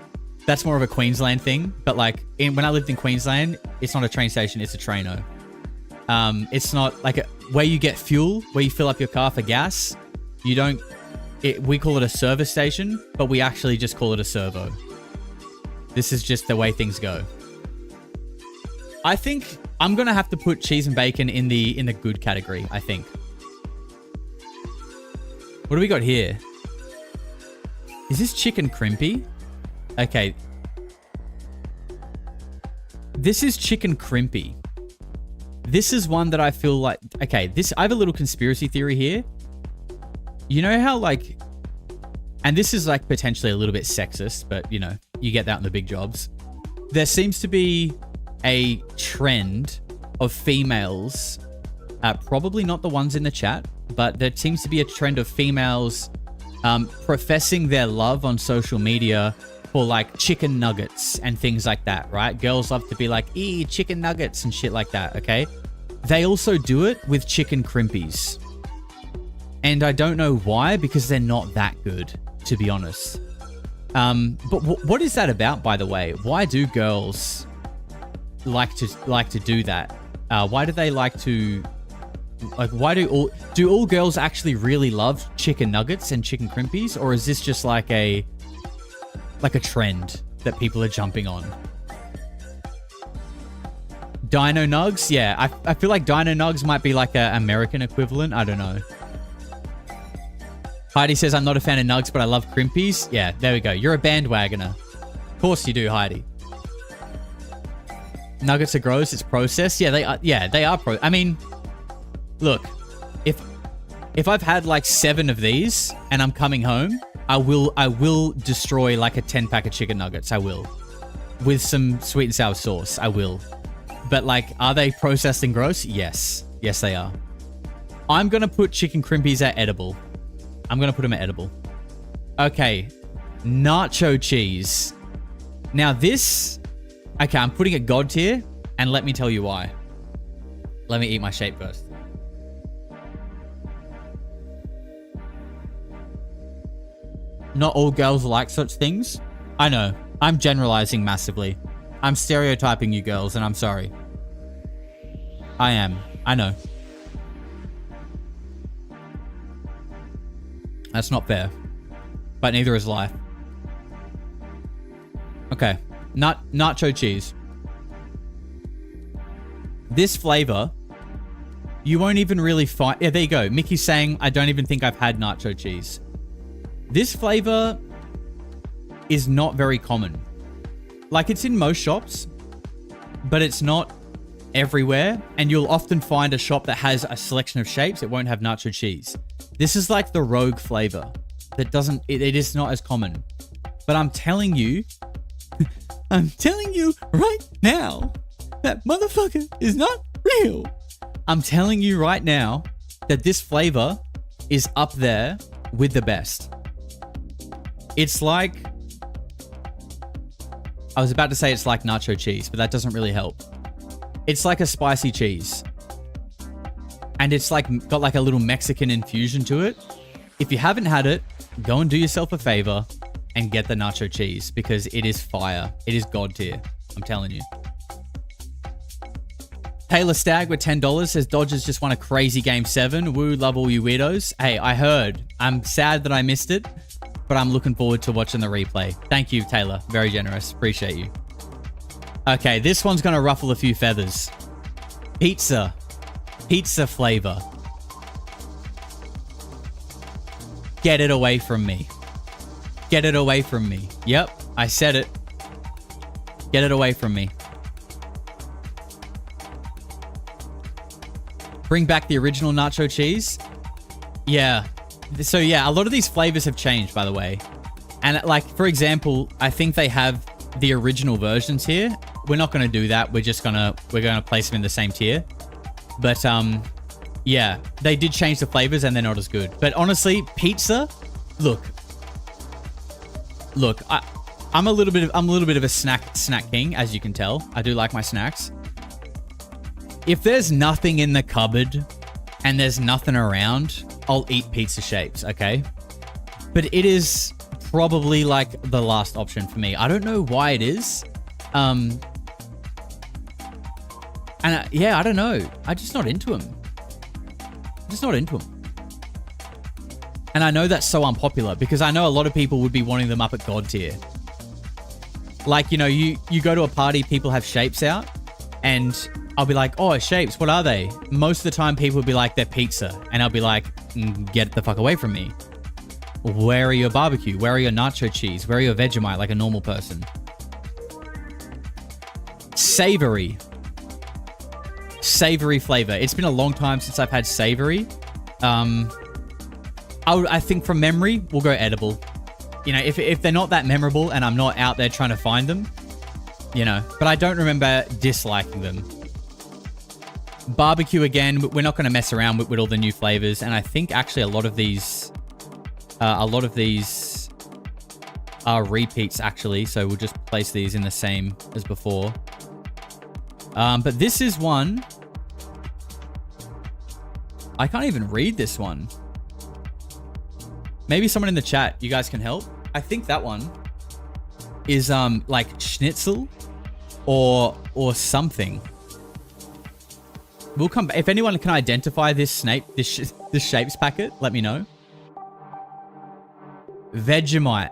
That's more of a Queensland thing. But like when I lived in Queensland, it's not a train station, it's a Traino. It's not like where you get fuel, where you fill up your car for gas. We call it a service station, but we actually just call it a servo. This is just the way things go. I think I'm gonna have to put cheese and bacon in the good category, I think. What do we got here? Is this chicken crimpy? Okay. This is chicken crimpy. This is one that I feel like... Okay, I have a little conspiracy theory here. You know how like... And this is like potentially a little bit sexist, but you know, You get that in the big jobs. There seems to be a trend of females, probably not the ones in the chat, but there seems to be a trend of females professing their love on social media for like chicken nuggets and things like that, right? Girls love to be like, chicken nuggets and shit like that, okay? They also do it with chicken crimpies. And I don't know why, because they're not that good, to be honest. But what is that about, by the way? Why do girls like to do that? Why do they like to, like, why do all girls actually really love chicken nuggets and chicken crimpies, or is this just like a trend that people are jumping on? Dino Nugs? Yeah, I feel like Dino Nugs might be like an American equivalent. I don't know. Heidi says, I'm not a fan of nugs, but I love crimpies. Yeah, there we go. You're a bandwagoner. Of course you do, Heidi. Nuggets are gross. It's processed. Yeah, they are. Yeah, they are I mean, look, if I've had like 7 of these and I'm coming home, I will destroy like a 10-pack of chicken nuggets. I will. With some sweet and sour sauce. I will. But like, are they processed and gross? Yes. Yes, they are. I'm going to put chicken crimpies at edible. I'm going to put them at edible. Okay. Nacho cheese. Now this... Okay, I'm putting it God tier, and let me tell you why. Let me eat my shape first. Not all girls like such things. I know. I'm generalizing massively. I'm stereotyping you girls, and I'm sorry. I am. I know. That's not fair. But neither is life. Okay. Nacho cheese. This flavor, you won't even really find... Yeah, there you go. Mickey's saying, I don't even think I've had nacho cheese. This flavor is not very common. Like, it's in most shops, but it's not everywhere. And you'll often find a shop that has a selection of shapes. It won't have nacho cheese. This is like the rogue flavor that doesn't... It is not as common. But I'm telling you... I'm telling you right now that motherfucker is not real. I'm telling you right now that this flavor is up there with the best. It's like... I was about to say it's like nacho cheese, but that doesn't really help. It's like a spicy cheese. And it's like got like a little Mexican infusion to it. If you haven't had it, go and do yourself a favor and get the nacho cheese, because it is fire. It is God tier. I'm telling you. Taylor Stagg with $10 says Dodgers just won a crazy Game 7. Woo, love all you weirdos. Hey, I heard. I'm sad that I missed it, but I'm looking forward to watching the replay. Thank you, Taylor. Very generous. Appreciate you. Okay, this one's going to ruffle a few feathers. Pizza. Pizza flavor. Get it away from me. Get it away from me. Yep, I said it. Get it away from me. Bring back the original nacho cheese. Yeah. So yeah, a lot of these flavors have changed, by the way. And like, for example, I think they have the original versions here. We're not going to do that. We're going to place them in the same tier. But yeah, they did change the flavors and they're not as good. But honestly, pizza, look, I'm a little bit of a snack king, as you can tell. I do like my snacks. If there's nothing in the cupboard and there's nothing around, I'll eat pizza shapes, okay? But it is probably like the last option for me. I don't know why it is. Yeah, I don't know. I'm just not into them. And I know that's so unpopular because I know a lot of people would be wanting them up at God tier. Like, you know, you go to a party, people have shapes out, and I'll be like, oh, shapes, what are they? Most of the time people will be like, they're pizza. And I'll be like, get the fuck away from me. Where are your barbecue? Where are your nacho cheese? Where are your Vegemite like a normal person? Savory. Savory flavor. It's been a long time since I've had savory. I think from memory, we'll go edible. you know, if they're not that memorable and I'm not out there trying to find them, you know, but I don't remember disliking them. Barbecue again, we're not going to mess around with all the new flavors, and I think actually a lot of these are repeats actually, so we'll just place these in the same as before. But this is one. I can't even read this one. Maybe someone in the chat, you guys can help. I think that one is like schnitzel or something. We'll come. If anyone can identify this shapes packet, let me know. Vegemite.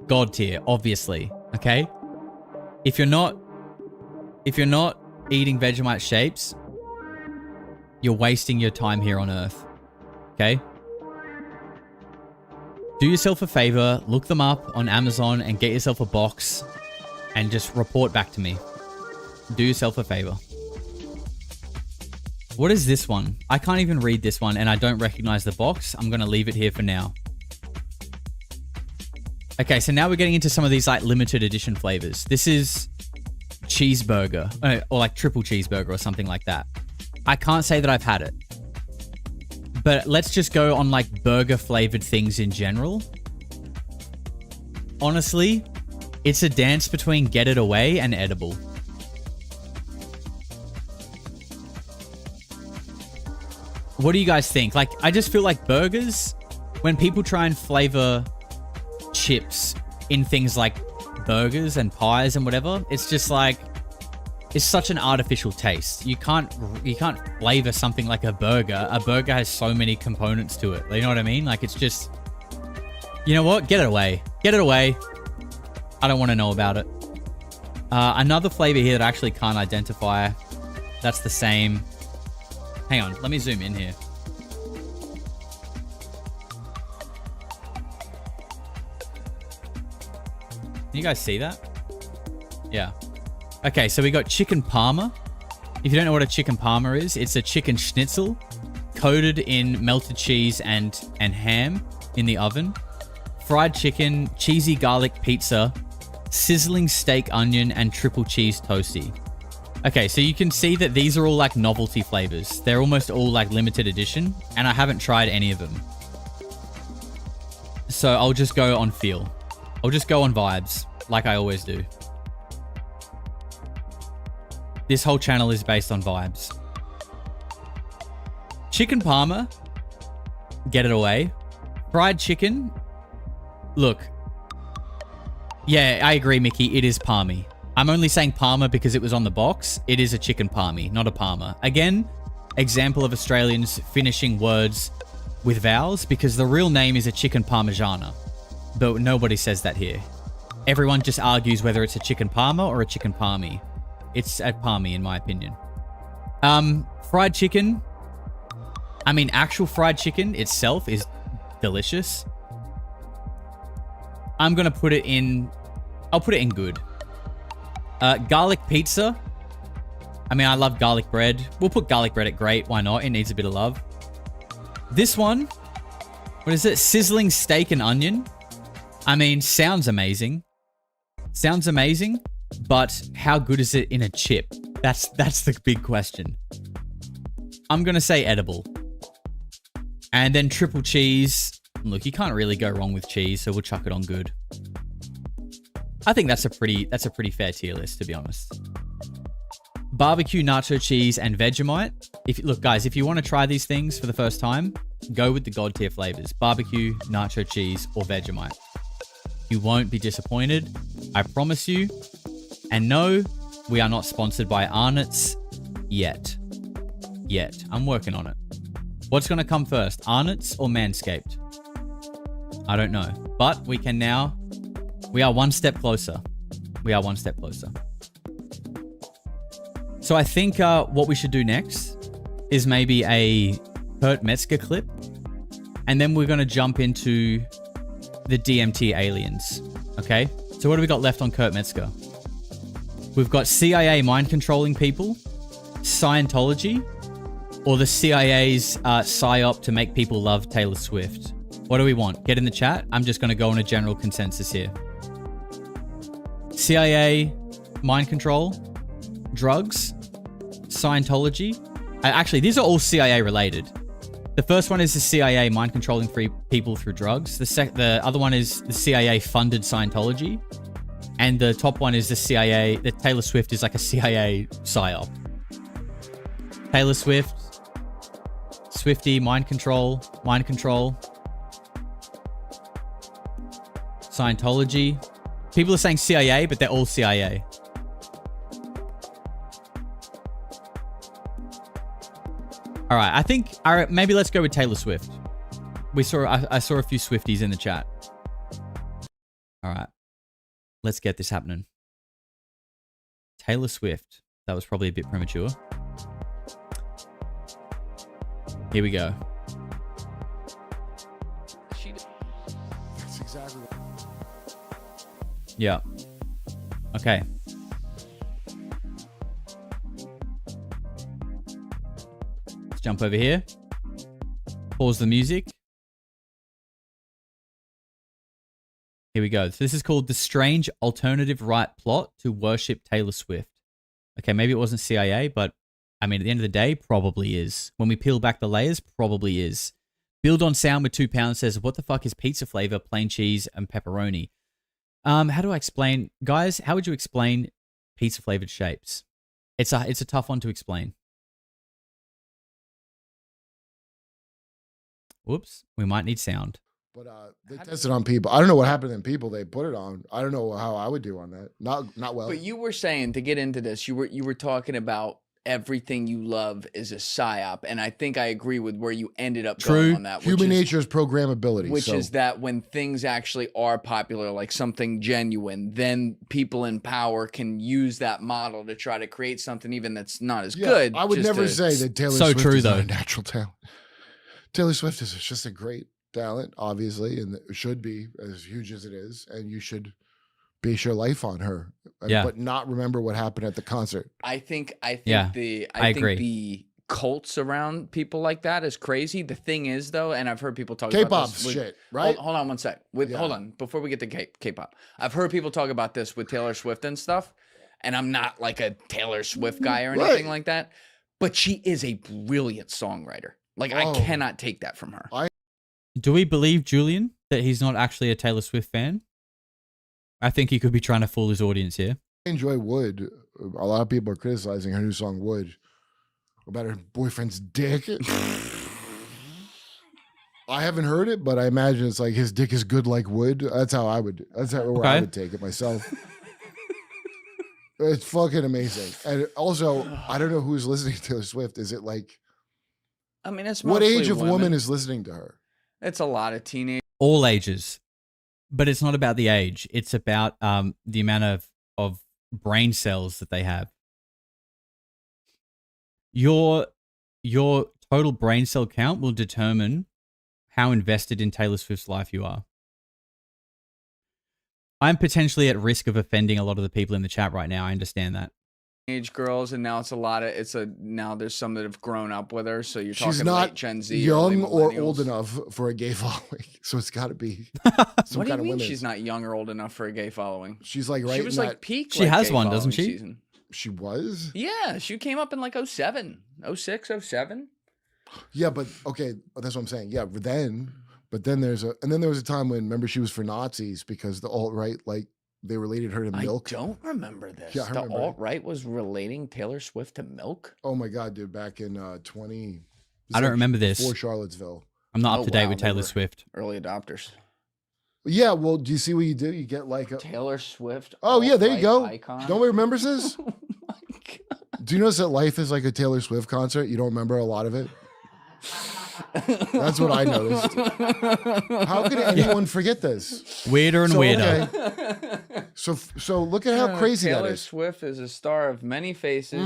God tier, obviously. Okay. If you're not eating Vegemite shapes, you're wasting your time here on Earth. Okay. Do yourself a favor, look them up on Amazon and get yourself a box and just report back to me. Do yourself a favor. What is this one? I can't even read this one and I don't recognize the box. I'm going to leave it here for now. Okay, so now we're getting into some of these like limited edition flavors. This is cheeseburger or like triple cheeseburger or something like that. I can't say that I've had it. But let's just go on like burger flavored things in general. Honestly, it's a dance between get it away and edible. What do you guys think? Like, I just feel like burgers, when people try and flavor chips in things like burgers and pies and whatever, it's just like, it's such an artificial taste. You can't flavor something like a burger. A burger has so many components to it. You know what I mean? Like, it's just, you know what? Get it away. Get it away. I don't want to know about it. Another flavor here that I actually can't identify. That's the same. Hang on. Let me zoom in here. Can you guys see that? Yeah. Okay, so we got chicken parma. If you don't know what a chicken parma is, it's a chicken schnitzel coated in melted cheese and ham in the oven. Fried chicken, cheesy garlic pizza, sizzling steak onion, and triple cheese toasty. Okay, so you can see that these are all like novelty flavors. They're almost all like limited edition, and I haven't tried any of them. So I'll just go on feel. I'll just go on vibes, like I always do. This whole channel is based on vibes. Chicken parma, get it away. Fried chicken, look. Yeah, I agree, Mickey. It is palmy. I'm only saying parma because it was on the box. It is a chicken palmy, not a parma. Again, example of Australians finishing words with vowels because the real name is a chicken parmigiana. But nobody says that here. Everyone just argues whether it's a chicken parma or a chicken palmy. It's a palmy in my opinion. Fried chicken. I mean, actual fried chicken itself is delicious. I'm going to put it in... I'll put it in good. Garlic pizza. I mean, I love garlic bread. We'll put garlic bread at great. Why not? It needs a bit of love. This one. What is it? Sizzling steak and onion. I mean, sounds amazing. Sounds amazing. But how good is it in a chip? That's the big question. I'm going to say edible. And then triple cheese. Look, you can't really go wrong with cheese, so we'll chuck it on good. I think that's a pretty fair tier list, to be honest. Barbecue, nacho cheese, and Vegemite. Look, guys, if you want to try these things for the first time, go with the God tier flavors. Barbecue, nacho cheese, or Vegemite. You won't be disappointed. I promise you. And no, we are not sponsored by Arnott's yet. Yet. I'm working on it. What's going to come first, Arnott's or Manscaped? I don't know. But we can now... We are one step closer. We are one step closer. So I think what we should do next is maybe a Kurt Metzger clip. And then we're going to jump into the DMT aliens. Okay? So what do we got left on Kurt Metzger? We've got CIA mind controlling people, Scientology, or the CIA's psyop to make people love Taylor Swift? What do we want? Get in the chat. I'm just going to go on a general consensus here. CIA, mind control, drugs, Scientology. Actually, these are all CIA related. The first one is the CIA mind controlling people through drugs. The other one is the CIA funded Scientology. And the top one is the CIA, that Taylor Swift is like a CIA psyop. Taylor Swift, Swiftie, mind control, Scientology. People are saying CIA, but they're all CIA. All right, I think maybe let's go with Taylor Swift. I saw a few Swifties in the chat. All right, let's get this happening. Taylor Swift. That was probably a bit premature. Here we go. That's exactly. Yeah. Okay. Let's jump over here. Pause the music. Here we go. So this is called The Strange Alternative Right Plot to Worship Taylor Swift. Okay, maybe it wasn't CIA, but I mean, at the end of the day, probably is. When we peel back the layers, probably is. Build on Sound with 2 pounds says, what the fuck is pizza flavor, plain cheese, and pepperoni? How do I explain? Guys, how would you explain pizza flavored shapes? It's a tough one to explain. Whoops, we might need sound. But they tested on people. I don't know what happened in people they put it on. I don't know how I would do on that. Not well. But you were saying, to get into this, you were talking about everything you love is a psyop, and I think I agree with where you ended up going on that. Human nature is programmability. Which is that when things actually are popular, like something genuine, then people in power can use that model to try to create something even that's not as good. I would never say that Taylor Swift is not a natural talent. Taylor Swift is just a great talent, obviously, and it should be as huge as it is, and you should base your life on her, but not remember what happened at the concert. I think I think agree. the cults around people like that is crazy. The thing is, though, and I've heard people talk about K-pop this shit, right? Hold on one sec. Hold on, before we get to K-pop, I've heard people talk about this with Taylor Swift and stuff, and I'm not like a Taylor Swift guy or anything like that, but she is a brilliant songwriter. Like, I cannot take that from her. Do we believe Julian that he's not actually a Taylor Swift fan? I think he could be trying to fool his audience here. I enjoy Wood. A lot of people are criticizing her new song Wood about her boyfriend's dick. I haven't heard it, but I imagine it's like his dick is good like wood. That's how I would take it myself. It's fucking amazing. And also, I don't know who's listening to Taylor Swift. Is it like, I mean, it's what age of women. woman is listening to her? It's a lot of teenage. All ages. But it's not about the age. It's about the amount of brain cells that they have. Your total brain cell count will determine how invested in Taylor Swift's life you are. I'm potentially at risk of offending a lot of the people in the chat right now. I understand that. Age girls, and now now there's some that have grown up with her, so you're She's talking not late Gen Z, young or millennials. old enough for a gay following, so it's got to be some What do you kind of mean limit. she's not young or old enough for a gay following? She's like right. She was in like that, peak. She like, has gay one, doesn't following she? Season. She was. Yeah, she came up in like 07, 06, 07. Yeah, but okay, that's what I'm saying. Yeah, but then there was a time when, remember, she was for Nazis because the alt-right, like, they related her to milk. I don't remember this. Yeah, I the remember. alt-right was relating Taylor Swift to milk? Oh my God, dude, back in 20. I don't remember this. Before Charlottesville. I'm not up to date with They Taylor were Swift. Early adopters. Yeah, well, do you see what you do? You get like a Taylor Swift. Oh yeah, there you go. Icon. Don't we remember this? Oh my God. Do you notice that life is like a Taylor Swift concert? You don't remember a lot of it? That's what I noticed. How could anyone forget this? Weirder and weirder. Okay. So look at how crazy Taylor that is. Swift is a star of many faces,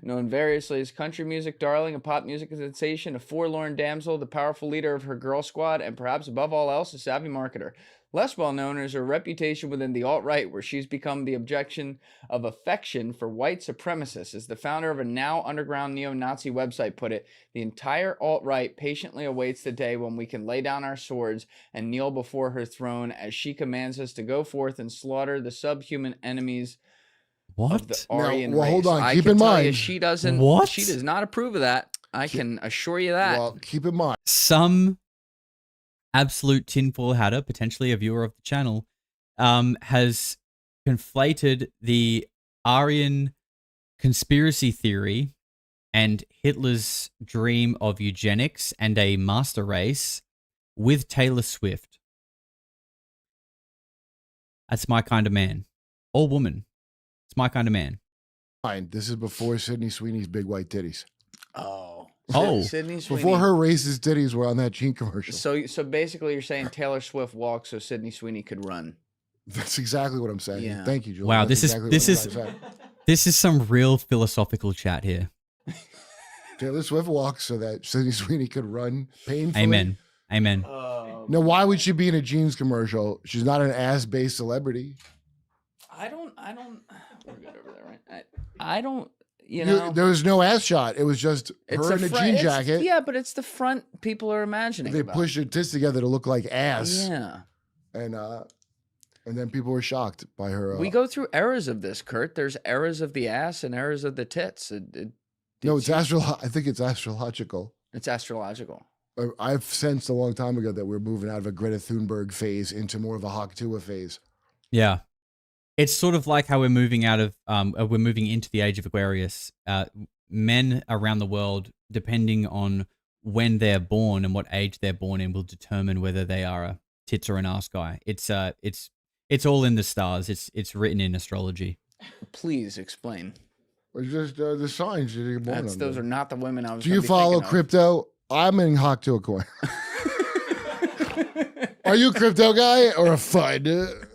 known variously as country music darling, a pop music sensation, a forlorn damsel, the powerful leader of her girl squad, and perhaps above all else, a savvy marketer. Less well known is her reputation within the alt-right, where she's become the objection of affection for white supremacists. As the founder of a now underground neo-Nazi website put it, the entire alt-right patiently awaits the day when we can lay down our swords and kneel before her throne as she commands us to go forth and slaughter the subhuman enemies of the Aryan race. Hold on. I Keep can in tell mind. you, she doesn't. What? She does not approve of that. I can assure you that. Well, keep in mind. Some absolute tinfoil hatter, potentially a viewer of the channel, has conflated the Aryan conspiracy theory and Hitler's dream of eugenics and a master race with Taylor Swift. That's my kind of man. Or woman. It's my kind of man. This is before Sydney Sweeney's big white titties. Oh. Sydney Sweeney. Before her racist titties were on that Gene commercial. So basically, you're saying Taylor Swift walked so Sydney Sweeney could run. That's exactly what I'm saying. Yeah. Thank you, Julie. Wow, That's this exactly is what I'm saying. this is some real philosophical chat here. Taylor Swift walked so that Sydney Sweeney could run painfully. Amen. Amen. Now, why would she be in a jeans commercial? She's not an ass-based celebrity. I don't. We're good over there, right? I don't. You know, There was no ass shot. It was just it's her in a jean jacket. Yeah, but it's the front people are imagining. They about. pushed her tits together to look like ass. Yeah. And then people were shocked by her. We go through eras of this, Kurt. There's eras of the ass and eras of the tits. No, it's I think it's astrological. It's astrological. I've sensed a long time ago that we're moving out of a Greta Thunberg phase into more of a Haktua phase. Yeah. It's sort of like how we're moving out of, we're moving into the age of Aquarius. Men around the world, depending on when they're born and what age they're born in, will determine whether they are a tits or an ass guy. It's all in the stars. It's written in astrology. Please explain. It's just the signs that you're born under. Those are not the women I was. Do you follow crypto? I'm in Haktua coin. Are you a crypto guy or a FUD?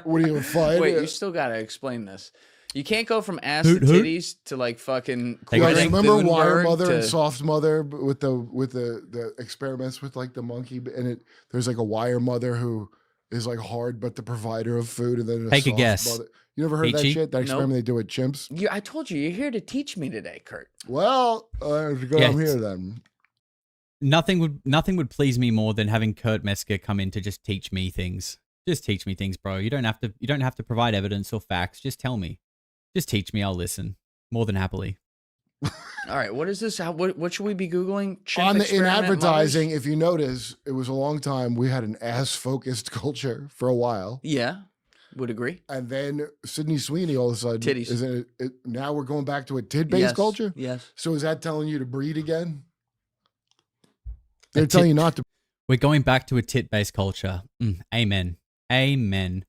What are you, a FUD? Wait, you still gotta explain this. You can't go from ass to titties to like fucking. Remember Wire Mother and Soft Mother with the experiments with like the monkey, and there's like a Wire Mother who is like hard but the provider of food, and then Take a guess. Mother. You never heard that shit? That experiment they do with chimps? I told you, you're here to teach me today, Kurt. Well, I'm here then. Nothing would please me more than having Kurt Metzger come in to just teach me things. Just teach me things, bro. You don't have to provide evidence or facts. Just tell me. Just teach me. I'll listen more than happily. All right, what is this? What should we be googling? In advertising, if you notice, it was a long time. We had an ass-focused culture for a while. Yeah, would agree. And then Sydney Sweeney all of a sudden titties. Now we're going back to a tit-based culture. Yes. So is that telling you to breed again? They're telling you not to. We're going back to a tit-based culture. Amen. Amen.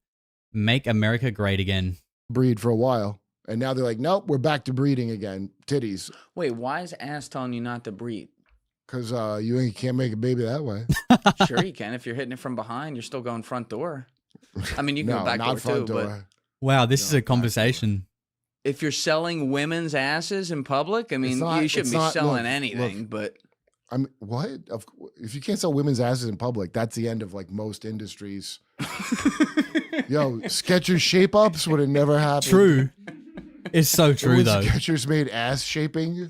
Make America great again. Breed for a while. And now they're like, nope, we're back to breeding again. Titties. Wait, why is ass telling you not to breed? Because you can't make a baby that way. Sure you can. If you're hitting it from behind, you're still going front door. I mean, you can go back not door front too, door. but wow, this is a conversation. if you're selling women's asses in public, I mean, you shouldn't be selling anything, but I mean, what? If you can't sell women's asses in public, that's the end of like most industries. Yo, Skechers shape ups would have never happened. True. It's so true, when though. Skechers made ass shaping. You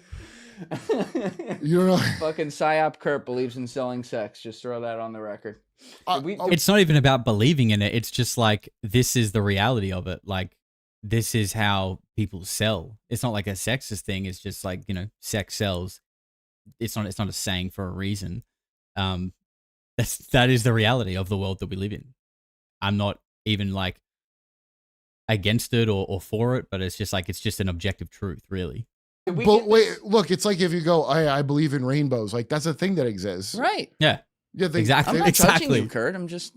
don't know. Fucking Psyop Kurt believes in selling sex. Just throw that on the record. It's not even about believing in it. It's just like, this is the reality of it. Like, this is how people sell. It's not like a sexist thing. It's just like, sex sells. It's not a saying for a reason. That is the reality of the world that we live in. I'm not even like against it or for it, but it's just an objective truth, really. But wait, look, it's like if you go, I believe in rainbows. Like, that's a thing that exists. Right. Yeah. Yeah, exactly. I'm not touching you, Kurt. I'm just,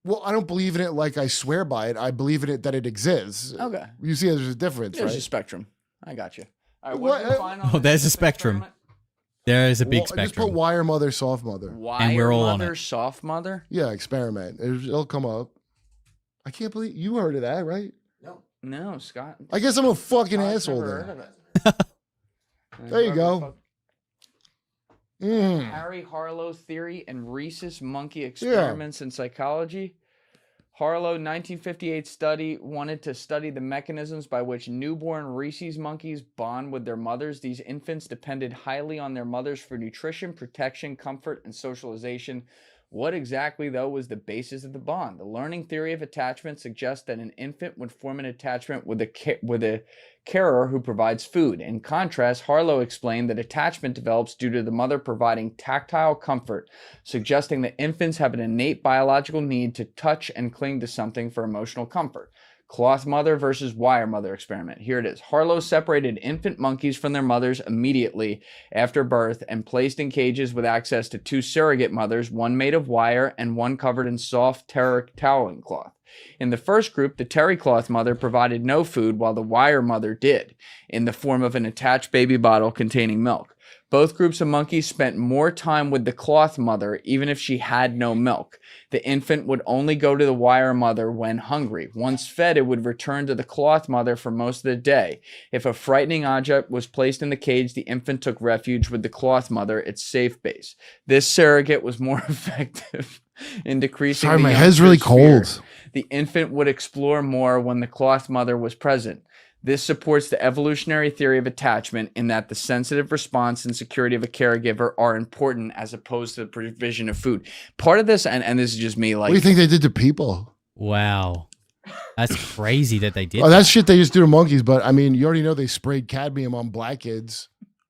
Well, I don't believe in it like I swear by it. I believe in it that it exists. Okay. You see, there's a difference, There's right? a spectrum. I got you. All right, what did you find on Oh, there's a spectrum. There is a big Just spectrum. put wire mother, soft mother. Wire we're all on mother, it. soft mother? Yeah, experiment. It'll come up. I can't believe you heard of that, right? No, Scott. I guess I'm a fucking asshole Never then. heard of it. There you go. Harry Harlow's theory and rhesus monkey experiments in psychology. Harlow, 1958 study, wanted to study the mechanisms by which newborn rhesus monkeys bond with their mothers. These infants depended highly on their mothers for nutrition, protection, comfort, and socialization. What exactly, though, was the basis of the bond? The learning theory of attachment suggests that an infant would form an attachment with a carer who provides food. In contrast, Harlow explained that attachment develops due to the mother providing tactile comfort, suggesting that infants have an innate biological need to touch and cling to something for emotional comfort. Cloth mother versus wire mother experiment. Here it is. Harlow separated infant monkeys from their mothers immediately after birth and placed in cages with access to 2 surrogate mothers, one made of wire and one covered in soft terry toweling cloth. In the first group, the terry cloth mother provided no food while the wire mother did, in the form of an attached baby bottle containing milk. Both groups of monkeys spent more time with the cloth mother, even if she had no milk. The infant would only go to the wire mother when hungry. Once fed, it would return to the cloth mother for most of the day. If a frightening object was placed in the cage, the infant took refuge with the cloth mother, its safe base. This surrogate was more effective in decreasing Sorry, the my head's really cold. The infant would explore more when the cloth mother was present. This supports the evolutionary theory of attachment in that the sensitive response and security of a caregiver are important as opposed to the provision of food. Part of this, and this is just me, like, What do you think they did to people? Wow. That's crazy that they did. Oh, that's shit they just do to monkeys. But I mean, you already know they sprayed cadmium on black kids,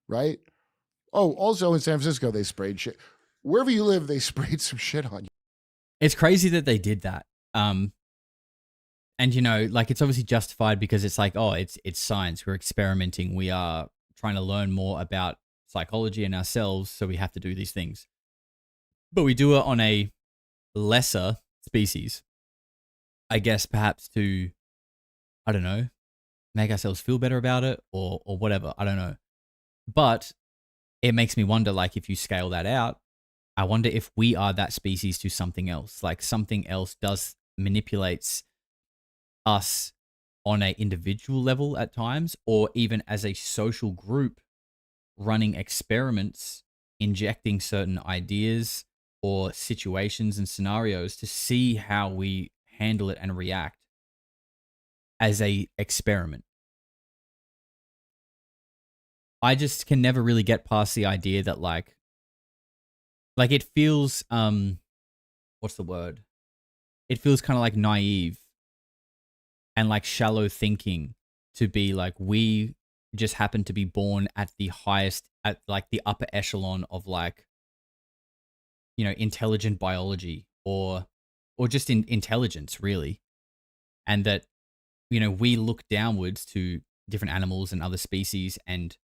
right? Oh, also in San Francisco, they sprayed shit. Wherever you live, they sprayed some shit on you. It's crazy that they did that. And you know, like, it's obviously justified because it's like, oh, it's science. We're experimenting. We are trying to learn more about psychology and ourselves, so we have to do these things. But we do it on a lesser species. I guess perhaps to, I don't know, make ourselves feel better about it or whatever. I don't know. But it makes me wonder, like, if you scale that out, I wonder if we are that species to something else. Like, something else manipulates us on an individual level at times, or even as a social group running experiments, injecting certain ideas or situations and scenarios to see how we handle it and react as a experiment. I just can never really get past the idea that like it feels, what's the word? It feels kind of like naive and like shallow thinking to be like, we just happen to be born at the highest, at like the upper echelon of like, you know, intelligent biology or just intelligence really. And that, you know, we look downwards to different animals and other species and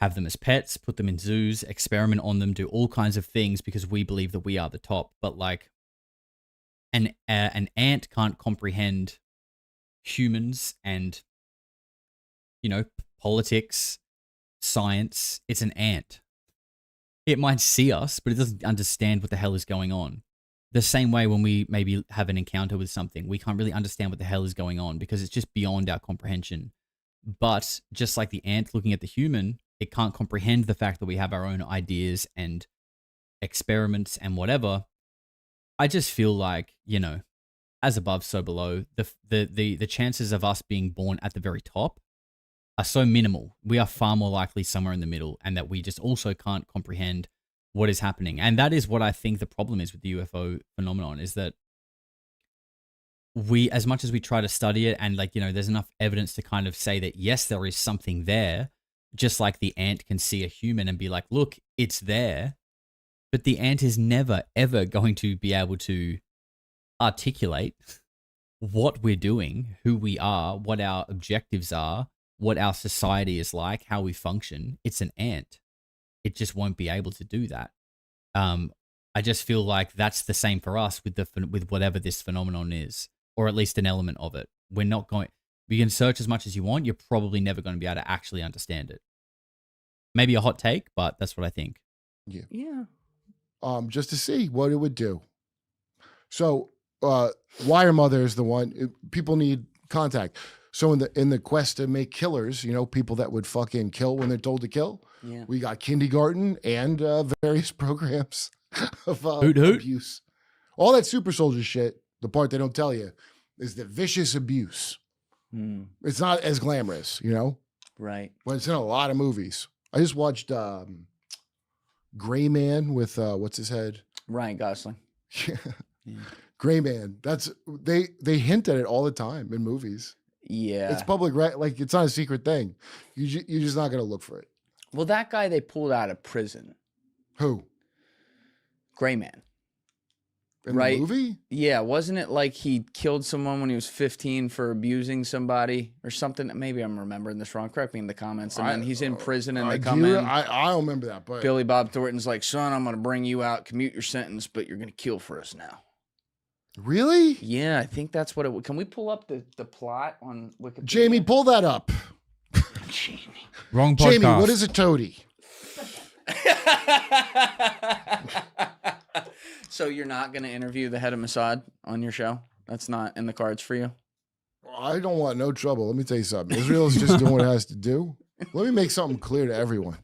have them as pets, put them in zoos, experiment on them, do all kinds of things because we believe that we are the top. But like an ant can't comprehend humans and, you know, politics, science. It's an ant. It might see us, but it doesn't understand what the hell is going on. The same way when we maybe have an encounter with something, we can't really understand what the hell is going on because it's just beyond our comprehension. But just like the ant looking at the human, it can't comprehend the fact that we have our own ideas and experiments and whatever. I just feel like, you know, as above, so below. The chances of us being born at the very top are so minimal. We are far more likely somewhere in the middle, and that we just also can't comprehend what is happening. And that is what I think the problem is with the UFO phenomenon, is that we, as much as we try to study it, and like, you know, there's enough evidence to kind of say that yes, there is something there, just like the ant can see a human and be like, look, it's there. But the ant is never, ever going to be able to articulate what we're doing, who we are, what our objectives are, what our society is like, how we function. It's an ant. It just won't be able to do that. I just feel like that's the same for us with whatever this phenomenon is, or at least an element of it. We're not going. You can search as much as you want. You're probably never going to be able to actually understand it. Maybe a hot take, but that's what I think. Yeah. Just to see what it would do. So, Wire Mother is the one. People need contact. So in the quest to make killers, you know, people that would fucking kill when they're told to kill, Yeah. we got kindergarten and various programs of Hoot, hoot. abuse. All that super soldier shit, the part they don't tell you, is the vicious abuse. It's not as glamorous, you know? Right. But it's in a lot of movies. I just watched Gray Man with, what's his head? Ryan Gosling. Yeah. Gray Man. That's they hint at it all the time in movies. Yeah. It's public, right? Like it's not a secret thing. You're just not gonna look for it. Well, that guy they pulled out of prison. Who? Gray Man. In right? the movie? Yeah. Wasn't it like he killed someone when he was 15 for abusing somebody or something? Maybe I'm remembering this wrong. Correct me in the comments. And then he's in prison and they come in. I don't remember that, but Billy Bob Thornton's like, son, I'm going to bring you out, commute your sentence, but you're going to kill for us now. Really? Yeah, I think that's what it. Can we pull up the plot on Wikipedia? Jamie, pull that up. Wrong podcast. Jamie, what is a toady? So you're not going to interview the head of Mossad on your show? That's not in the cards for you? I don't want no trouble. Let me tell you something. Israel's just doing what it has to do. Let me make something clear to everyone.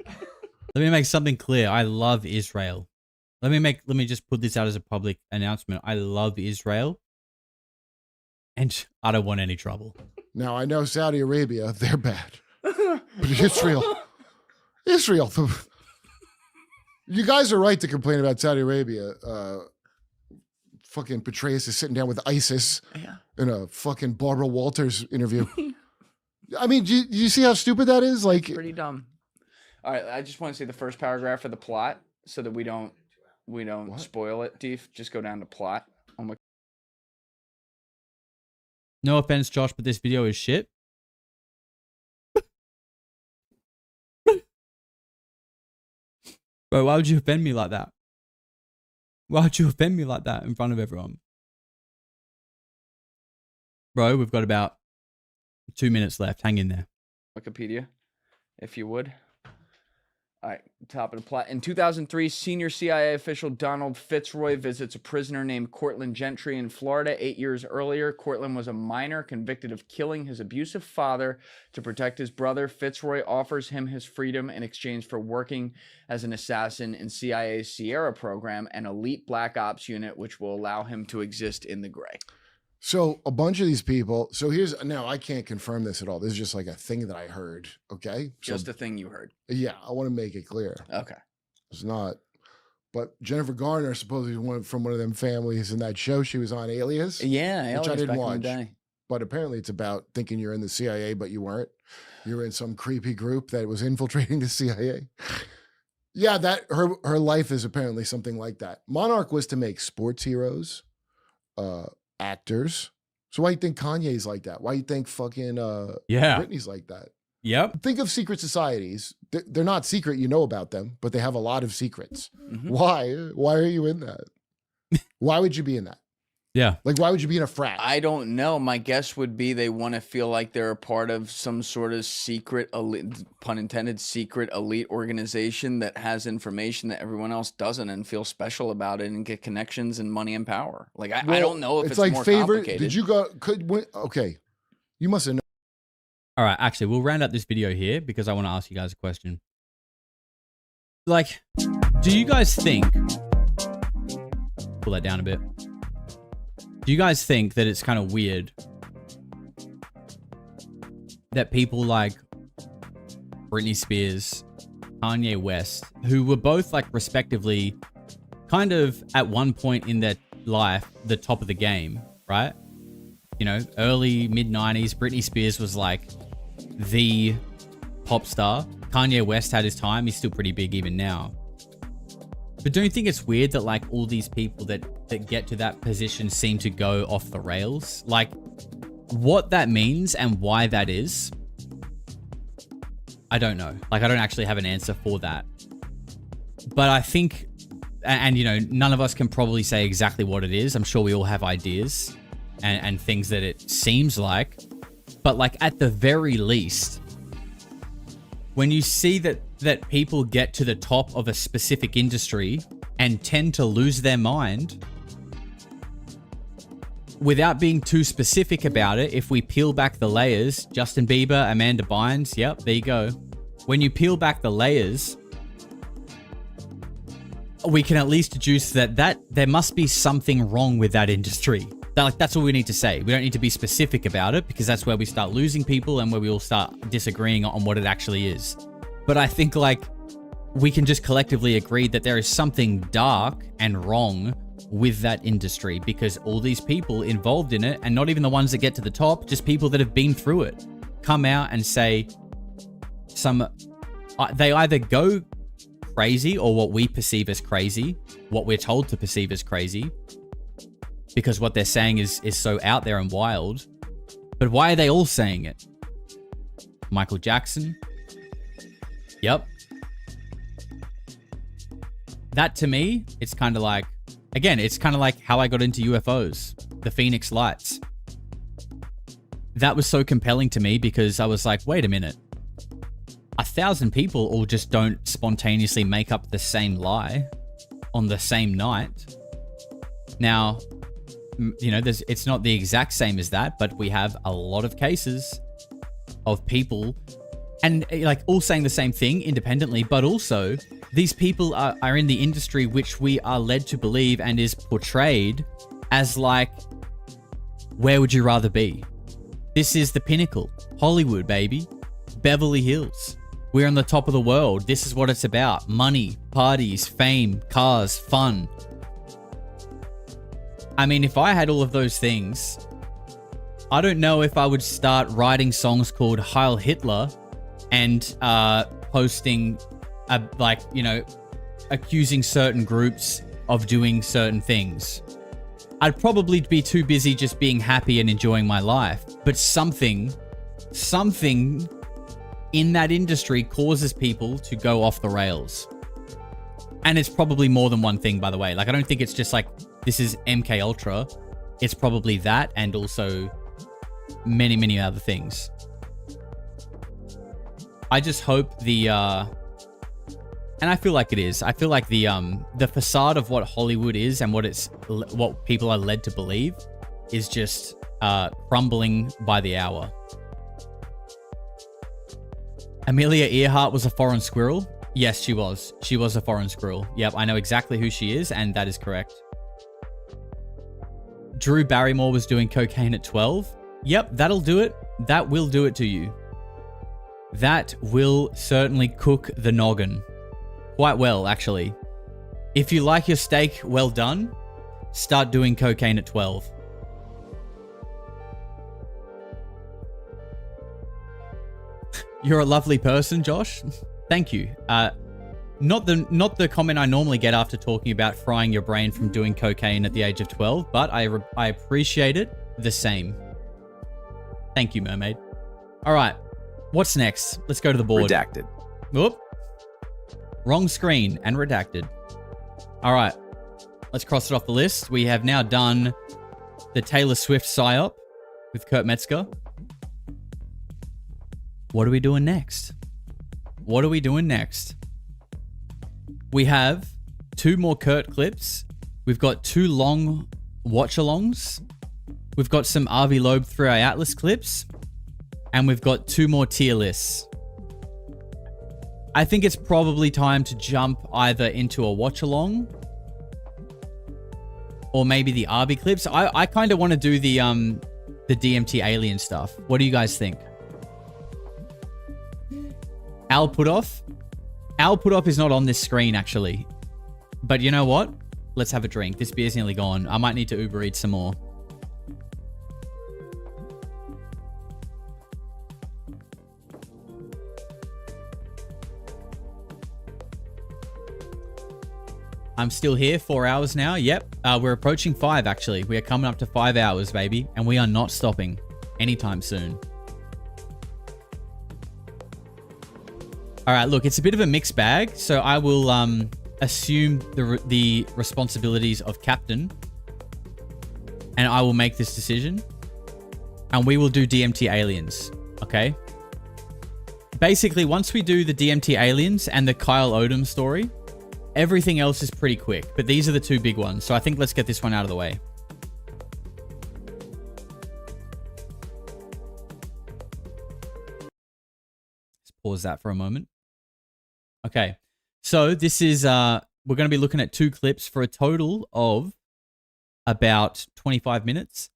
Let me make something clear. I love Israel. Let me just put this out as a public announcement. I love Israel. And I don't want any trouble. Now, I know Saudi Arabia, they're bad. But Israel, you guys are right to complain about Saudi Arabia. Fucking Petraeus is sitting down with ISIS in a fucking Barbara Walters interview. I mean, do you see how stupid that is? Like, Pretty dumb. All right, I just want to see the first paragraph of the plot so that we don't spoil it, Deef. Just go down to plot. Oh my. No offense, Josh, but this video is shit. Bro, why would you offend me like that? Why would you offend me like that in front of everyone? Bro, we've got about 2 minutes left. Hang in there. Wikipedia, if you would. All right, top of the plot. In 2003, senior CIA official Donald Fitzroy visits a prisoner named Cortland Gentry in Florida. 8 years earlier, Cortland was a minor convicted of killing his abusive father to protect his brother. Fitzroy offers him his freedom in exchange for working as an assassin in CIA's Sierra program, an elite black ops unit which will allow him to exist in the gray. so a bunch of these people. So now I can't confirm this at all. This is just like a thing that I heard. Okay. Just a thing you heard. Yeah. I want to make it clear. Okay. It's not. But Jennifer Garner supposedly was from one of them families in that show she was on, Alias. Yeah, which Alias I didn't back in watch. the day. But apparently it's about thinking you're in the CIA, but you weren't. You're in some creepy group that was infiltrating the CIA. Yeah, that her life is apparently something like that. Monarch was to make sports heroes, actors. So why do you think Kanye's like that? Why do you think fucking Britney's like that? Yep. Think of secret societies. They're not secret, you know about them, but they have a lot of secrets. Mm-hmm. Why? Why are you in that? Why would you be in that? Yeah. Like, why would you be in a frat? I don't know. My guess would be they want to feel like they're a part of some sort of secret, elite, pun intended, secret elite organization that has information that everyone else doesn't and feel special about it and get connections and money and power. Like, I don't know if it's like more favorite. complicated. Did you go? Okay. You must have known. All right, actually, we'll round up this video here because I want to ask you guys a question. Like, do you guys think... Pull that down a bit. Do you guys think that it's kind of weird that people like Britney Spears, Kanye West, who were both like respectively kind of at one point in their life, the top of the game, right? You know, early mid-90s, Britney Spears was like the pop star. Kanye West had his time. He's still pretty big even now. But don't you think it's weird that like all these people that get to that position seem to go off the rails? Like what that means and why that is, I don't know. Like I don't actually have an answer for that. But I think, and you know, none of us can probably say exactly what it is. I'm sure we all have ideas and things that it seems like. But like at the very least, when you see that people get to the top of a specific industry and tend to lose their mind, without being too specific about it, if we peel back the layers, Justin Bieber, Amanda Bynes, yep, there you go. When you peel back the layers, we can at least deduce that there must be something wrong with that industry. That's all we need to say. We don't need to be specific about it, because that's where we start losing people and where we all start disagreeing on what it actually is. But I think like we can just collectively agree that there is something dark and wrong with that industry, because all these people involved in it, and not even the ones that get to the top, just people that have been through it, come out and say they either go crazy, or what we perceive as crazy, what we're told to perceive as crazy, because what they're saying is so out there and wild. But why are they all saying it? Michael Jackson. Yep. That to me, it's kind of like, again, it's kind of like how I got into UFOs, the Phoenix Lights. That was so compelling to me because I was like, wait a minute. 1,000 people all just don't spontaneously make up the same lie on the same night. Now, you know, it's not the exact same as that, but we have a lot of cases of people and like all saying the same thing independently, but also these people are in the industry which we are led to believe and is portrayed as like, where would you rather be? This is the pinnacle. Hollywood, baby. Beverly Hills. We're on the top of the world. This is what it's about. Money, parties, fame, cars, fun. I mean, if I had all of those things, I don't know if I would start writing songs called Heil Hitler and posting, like, you know, accusing certain groups of doing certain things. I'd probably be too busy just being happy and enjoying my life. But something in that industry causes people to go off the rails. And it's probably more than one thing, by the way. Like, I don't think it's just like, this is MK Ultra. It's probably that and also many, many other things. I just hope and I feel like it is. I feel like the facade of what Hollywood is and what people are led to believe is just crumbling by the hour. Amelia Earhart was a foreign squirrel. Yes, she was. She was a foreign squirrel. Yep, I know exactly who she is, and that is correct. Drew Barrymore was doing cocaine at 12. Yep, that'll do it. That will do it to you. That will certainly cook the noggin. Quite well, actually. If you like your steak well done, start doing cocaine at 12. You're a lovely person, Josh. Thank you. Not the comment I normally get after talking about frying your brain from doing cocaine at the age of 12, but I appreciate it the same. Thank you, Mermaid. All right, what's next? Let's go to the board. Redacted. Whoop. Wrong screen and redacted. All right, let's cross it off the list. We have now done the Taylor Swift psyop with Kurt Metzger. What are we doing next? What are we doing next? We have 2 more Kurt clips. We've got 2 long watch-alongs. We've got some Avi Loeb 3i Atlas clips. And we've got 2 more tier lists. I think it's probably time to jump either into a watch-along or maybe the Avi clips. I kind of want to do the DMT alien stuff. What do you guys think? Al Putoff? Al Putoff is not on this screen, actually. But you know what? Let's have a drink. This beer's nearly gone. I might need to Uber Eats some more. I'm still here, 4 hours now. Yep, we're approaching 5, actually. We are coming up to 5 hours, baby. And we are not stopping anytime soon. All right, look, it's a bit of a mixed bag, so I will assume the responsibilities of captain, and I will make this decision, and we will do DMT aliens, okay? Basically, once we do the DMT aliens and the Kyle Odom story, everything else is pretty quick, but these are the 2 big ones, so I think let's get this one out of the way. pause that for a moment. Okay. So this is, we're going to be looking at 2 clips for a total of about 25 minutes.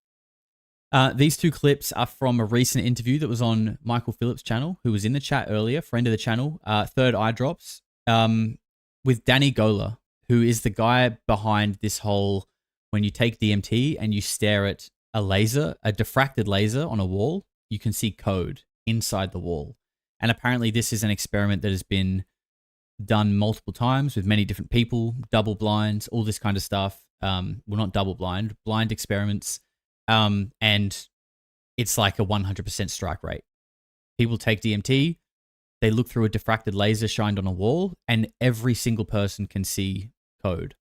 These 2 clips are from a recent interview that was on Michael Phillips' channel, who was in the chat earlier, friend of the channel, Third Eye Drops, with Danny Gola, who is the guy behind this whole, when you take DMT and you stare at a laser, a diffracted laser on a wall, you can see code inside the wall. And apparently this is an experiment that has been done multiple times with many different people, double blind, all this kind of stuff. Well, not double blind, blind experiments. And it's like a 100% strike rate. People take DMT, they look through a diffracted laser shined on a wall, and every single person can see code,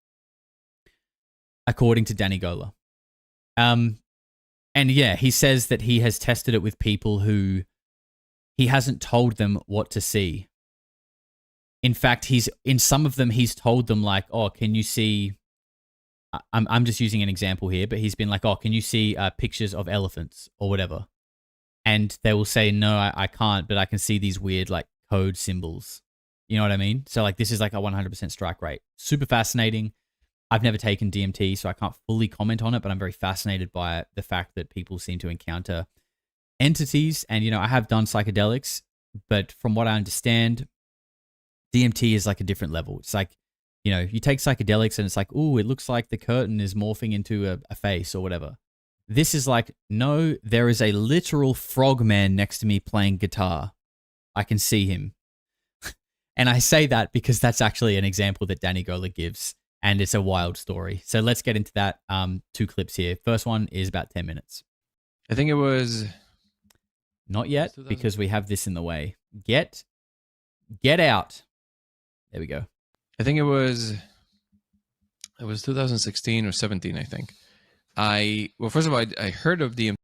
according to Danny Gola. And yeah, he says that he has tested it with people who he hasn't told them what to see. In fact, in some of them, he's told them like, oh, can you see... I'm just using an example here, but he's been like, oh, can you see pictures of elephants or whatever? And they will say, no, I can't, but I can see these weird like code symbols. You know what I mean? So like this is like a 100% strike rate. Super fascinating. I've never taken DMT, so I can't fully comment on it, but I'm very fascinated by the fact that people seem to encounter entities. And, you know, I have done psychedelics, but from what I understand, DMT is like a different level. It's like, you know, you take psychedelics and it's like, ooh, it looks like the curtain is morphing into a face or whatever. This is like, no, there is a literal frogman next to me playing guitar. I can see him. And I say that because that's actually an example that Danny Gola gives, and it's a wild story. So let's get into that. 2 clips here. First one is about 10 minutes. I think it was... Not yet, because we have this in the way. Get out. There we go. I think it was 2016 or 17, I think. Well, first of all, I heard of DMT.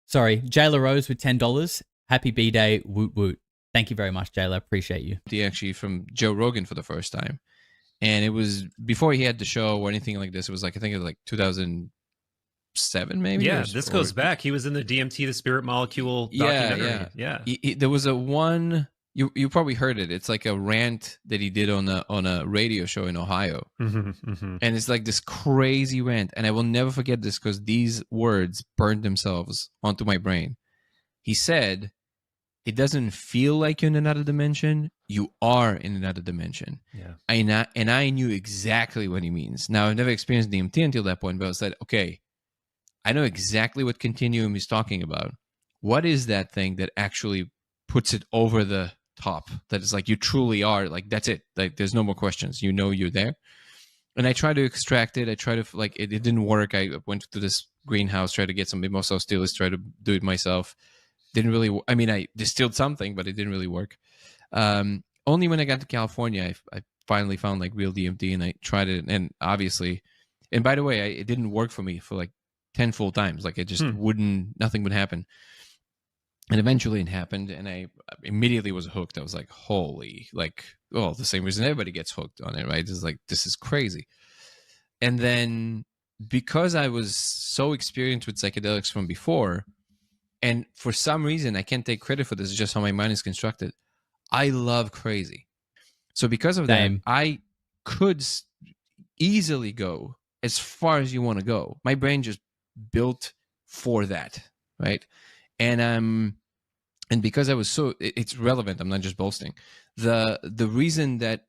Sorry, Jayla Rose with $10. Happy B-Day, woot woot. Thank you very much, Jayla. Appreciate you. Actually from Joe Rogan for the first time. And it was before he had the show or anything like this. It was like, I think it was like 2007 maybe. Yeah, this goes back. He was in the DMT, the Spirit Molecule documentary. Yeah. There was a one... You probably heard it. It's like a rant that he did on a radio show in Ohio. And it's like this crazy rant. And I will never forget this because these words burned themselves onto my brain. He said, it doesn't feel like you're in another dimension. You are in another dimension. Yeah. And I knew exactly what he means. Now, I've never experienced DMT until that point, but I said, okay, I know exactly what continuum he's talking about. What is that thing that actually puts it over the top, that is like you truly are, like that's it, like there's no more questions, you know you're there? And I tried to extract it. I tried to like it didn't work. I went to this greenhouse, tried to get some Mimosa Stilis, tried to do it myself. Didn't really, I mean, I distilled something, but it didn't really work. Only when I got to California, I finally found like real DMT, and I tried it, and obviously, and by the way, it didn't work for me for like 10 full times. Like it just wouldn't, nothing would happen. And eventually it happened, and I immediately was hooked. I was like, holy, like, well, the same reason everybody gets hooked on it, right? It's like, this is crazy. And then because I was so experienced with psychedelics from before, and for some reason, I can't take credit for this, it's just how my mind is constructed, I love crazy. So because of that, I could easily go as far as you want to go. My brain just built for that, right? And because I was so, it's relevant. I'm not just boasting. The reason that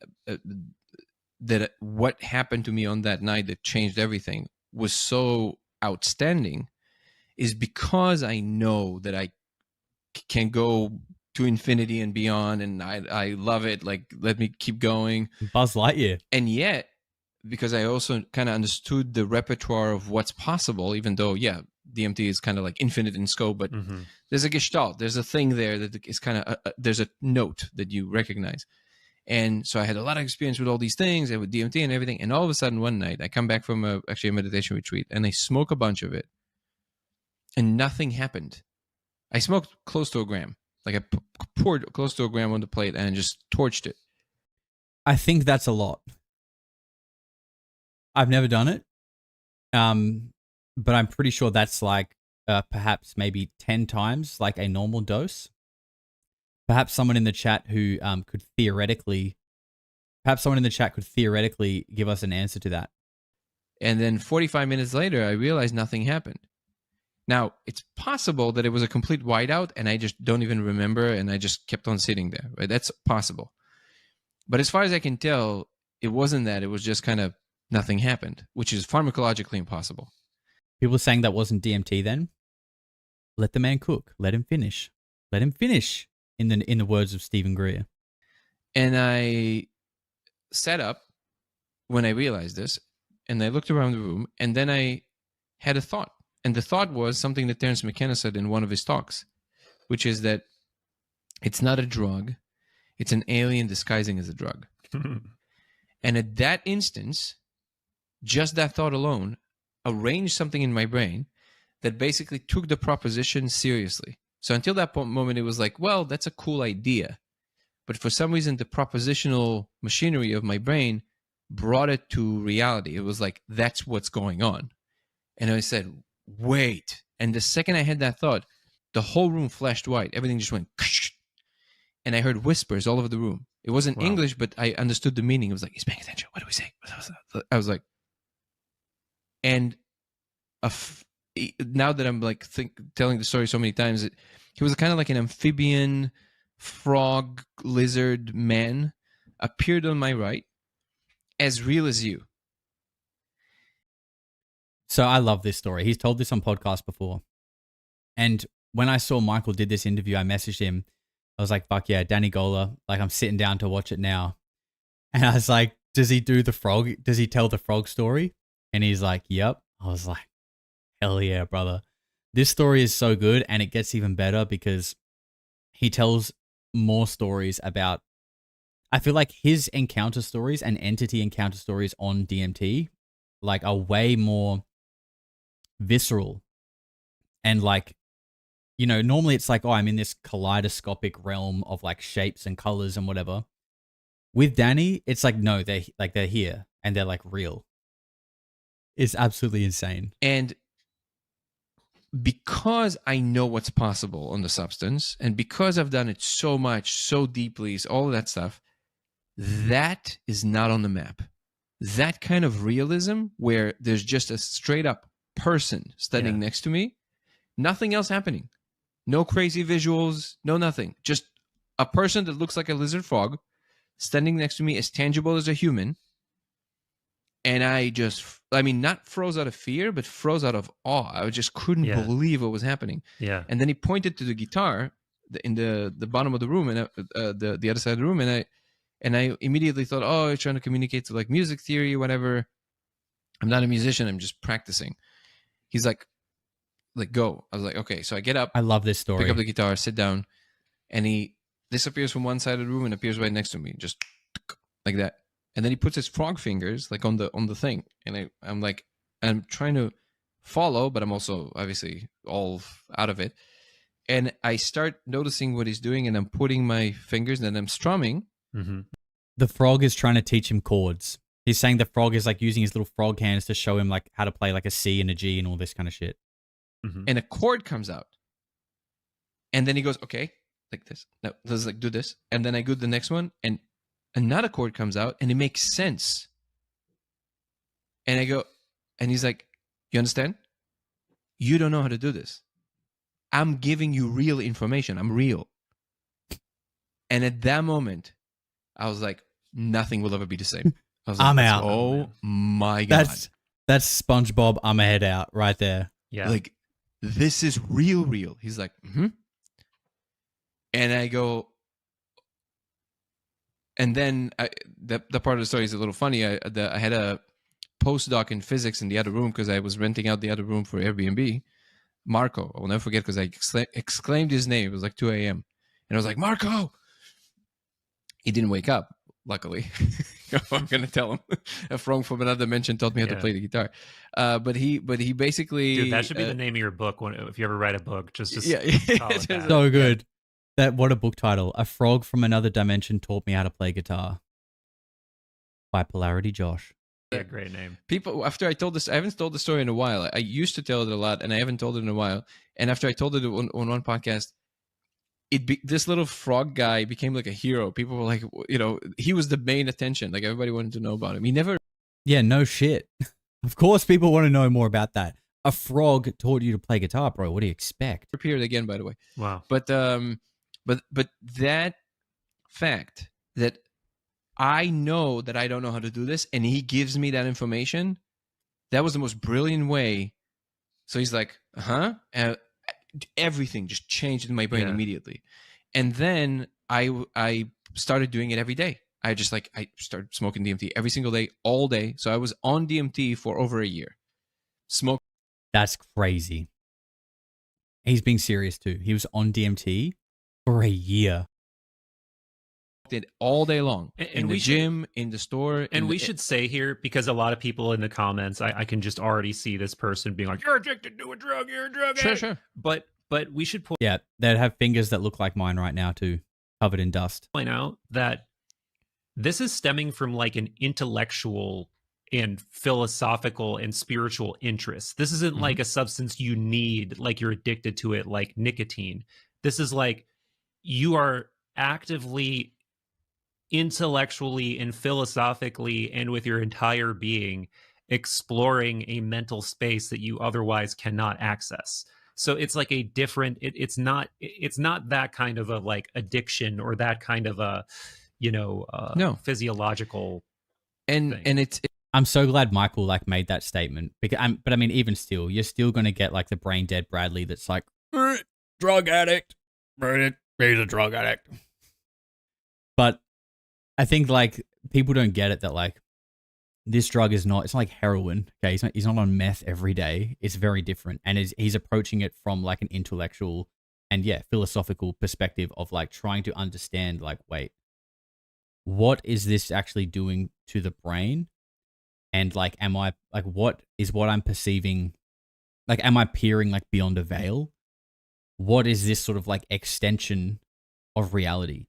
that what happened to me on that night that changed everything was so outstanding is because I know that I can go to infinity and beyond, and I love it. Like, let me keep going. Buzz Lightyear. And yet, because I also kind of understood the repertoire of what's possible, even though, yeah, DMT is kind of like infinite in scope, but there's a gestalt, there's a thing there that is kind of, there's a note that you recognize. And so I had a lot of experience with all these things and with DMT and everything. And all of a sudden one night I come back from actually a meditation retreat, and I smoke a bunch of it, and nothing happened. I smoked close to a gram. Like I poured close to a gram on the plate and just torched it. I think that's a lot. I've never done it. But I'm pretty sure that's like perhaps maybe 10 times like a normal dose. Perhaps someone in the chat who could theoretically give us an answer to that. And then 45 minutes later, I realized nothing happened. Now, it's possible that it was a complete whiteout and I just don't even remember and I just kept on sitting there, right? That's possible. But as far as I can tell, it wasn't that. It was just kind of nothing happened, which is pharmacologically impossible. People saying that wasn't DMT then? Let the man cook. Let him finish. Let him finish, in the words of Stephen Greer. And I sat up when I realized this, and I looked around the room, and then I had a thought. And the thought was something that Terence McKenna said in one of his talks, which is that it's not a drug, it's an alien disguising as a drug. And at that instance, just that thought alone arranged something in my brain that basically took the proposition seriously. So until that moment, it was like, well, that's a cool idea. But for some reason, the propositional machinery of my brain brought it to reality. It was like, that's what's going on. And I said, wait. And the second I had that thought, the whole room flashed white. Everything just went, and I heard whispers all over the room. It wasn't English, but I understood the meaning. It was like, he's paying attention. What do we say? I was like, and now that I'm like telling the story so many times, he was kind of like an amphibian, frog, lizard man, appeared on my right, as real as you. So I love this story. He's told this on podcasts before. And when I saw Michael did this interview, I messaged him. I was like, fuck yeah, Danny Gola. Like, I'm sitting down to watch it now. And I was like, does he do the frog? Does he tell the frog story? And he's like, yep. I was like, hell yeah, brother. This story is so good, and it gets even better because he tells more stories about, I feel like his encounter stories and entity encounter stories on DMT like are way more visceral. And like, you know, normally it's like, oh, I'm in this kaleidoscopic realm of like shapes and colors and whatever. With Danny, it's like, no, they're here and they're like real. It's absolutely insane. And because I know what's possible on the substance, and because I've done it so much, so deeply, all of that stuff, that is not on the map. That kind of realism where there's just a straight up person standing next to me, nothing else happening. No crazy visuals, no nothing. Just a person that looks like a lizard frog standing next to me, as tangible as a human. And I mean, not froze out of fear, but froze out of awe. I just couldn't believe what was happening. Yeah. And then he pointed to the guitar in the bottom of the room, and the other side of the room, and I immediately thought, oh, you're trying to communicate to like music theory, whatever. I'm not a musician. I'm just practicing. He's like, go. I was like, okay. So I get up. I love this story. Pick up the guitar, sit down, and he disappears from one side of the room and appears right next to me, just like that. And then he puts his frog fingers like on the thing, and I'm like, I'm trying to follow, but I'm also obviously all out of it. And I start noticing what he's doing, and I'm putting my fingers, and then I'm strumming. Mm-hmm. The frog is trying to teach him chords. He's saying the frog is like using his little frog hands to show him like how to play like a C and a G and all this kind of shit. Mm-hmm. And a chord comes out, and then he goes, okay, like this. No, let's like do this, and then I go to the next one, and another chord comes out, and it makes sense. And I go, and he's like, you understand? You don't know how to do this. I'm giving you real information. I'm real. And at that moment, I was like, nothing will ever be the same. I was like, I'm out. Oh my God. That's SpongeBob, I'm a head out right there. Yeah. Like, this is real. He's like, mm-hmm. And I go, and then the part of the story is a little funny. I had a postdoc in physics in the other room because I was renting out the other room for Airbnb. Marco, I will never forget because I exclaimed his name. It was like 2 a.m. And I was like, Marco! He didn't wake up, luckily. I'm going to tell him. A frog from another dimension taught me how to play the guitar. But he basically... Dude, that should be the name of your book if you ever write a book. Just call it that. So good. What a book title. A frog from another dimension taught me how to play guitar. By Polarity Josh. Yeah, great name. People, after I told this, I haven't told the story in a while. I used to tell it a lot, and I haven't told it in a while. And after I told it on one podcast, this little frog guy became like a hero. People were like, he was the main attention. Like everybody wanted to know about him. He never. Yeah, no shit. Of course, people want to know more about that. A frog taught you to play guitar, bro. What do you expect? Appeared again, by the way. Wow. But that fact that I know that I don't know how to do this, and he gives me that information, that was the most brilliant way. So he's like, and everything just changed in my brain immediately. And then I started doing it every day. I started smoking DMT every single day, all day. So I was on DMT for over a year. That's crazy. He's being serious too. He was on DMT for a year. Did all day long in the gym, in the store. And we should say here, because a lot of people in the comments, I can just already see this person being like, "You're addicted to a drug. You're a drug addict." Sure. But we should point. Yeah, they'd have fingers that look like mine right now too, covered in dust. Point out that this is stemming from like an intellectual and philosophical and spiritual interest. This isn't like a substance you need, like you're addicted to it, like nicotine. This is like you are actively, intellectually and philosophically and with your entire being exploring a mental space that you otherwise cannot access. So it's like a different, it's not that kind of a like addiction or that kind of a, physiological and thing. And I'm so glad Michael like made that statement because but I mean, even still, you're still going to get like the brain dead Bradley that's like, drug addict, he's a drug addict. But I think like people don't get it that like this drug is not, it's not like heroin. Okay. He's not on meth every day. It's very different. And he's approaching it from like an intellectual and philosophical perspective of like trying to understand like, wait, what is this actually doing to the brain? And like, am I like, what I'm perceiving? Like, am I peering like beyond a veil? What is this sort of like extension of reality?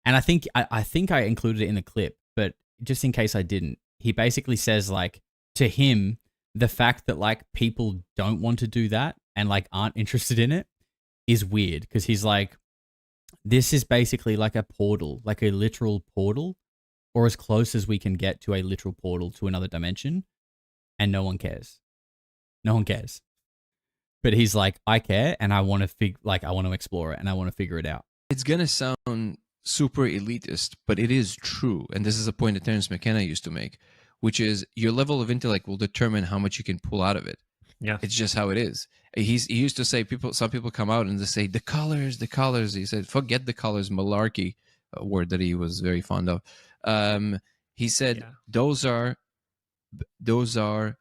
And I think I included it in the clip, but just in case I didn't, he basically says like to him, the fact that like people don't want to do that and like aren't interested in it is weird because he's like, this is basically like a portal, like a literal portal, or as close as we can get to a literal portal to another dimension, and no one cares. No one cares. But he's like, I care, and I want to explore it, and I want to figure it out. It's gonna sound super elitist, but it is true, and this is a point that Terence McKenna used to make, which is your level of intellect will determine how much you can pull out of it. Yeah, it's just how it is. He used to say some people come out and they say the colors. He said, forget the colors, malarkey, a word that he was very fond of. He said those are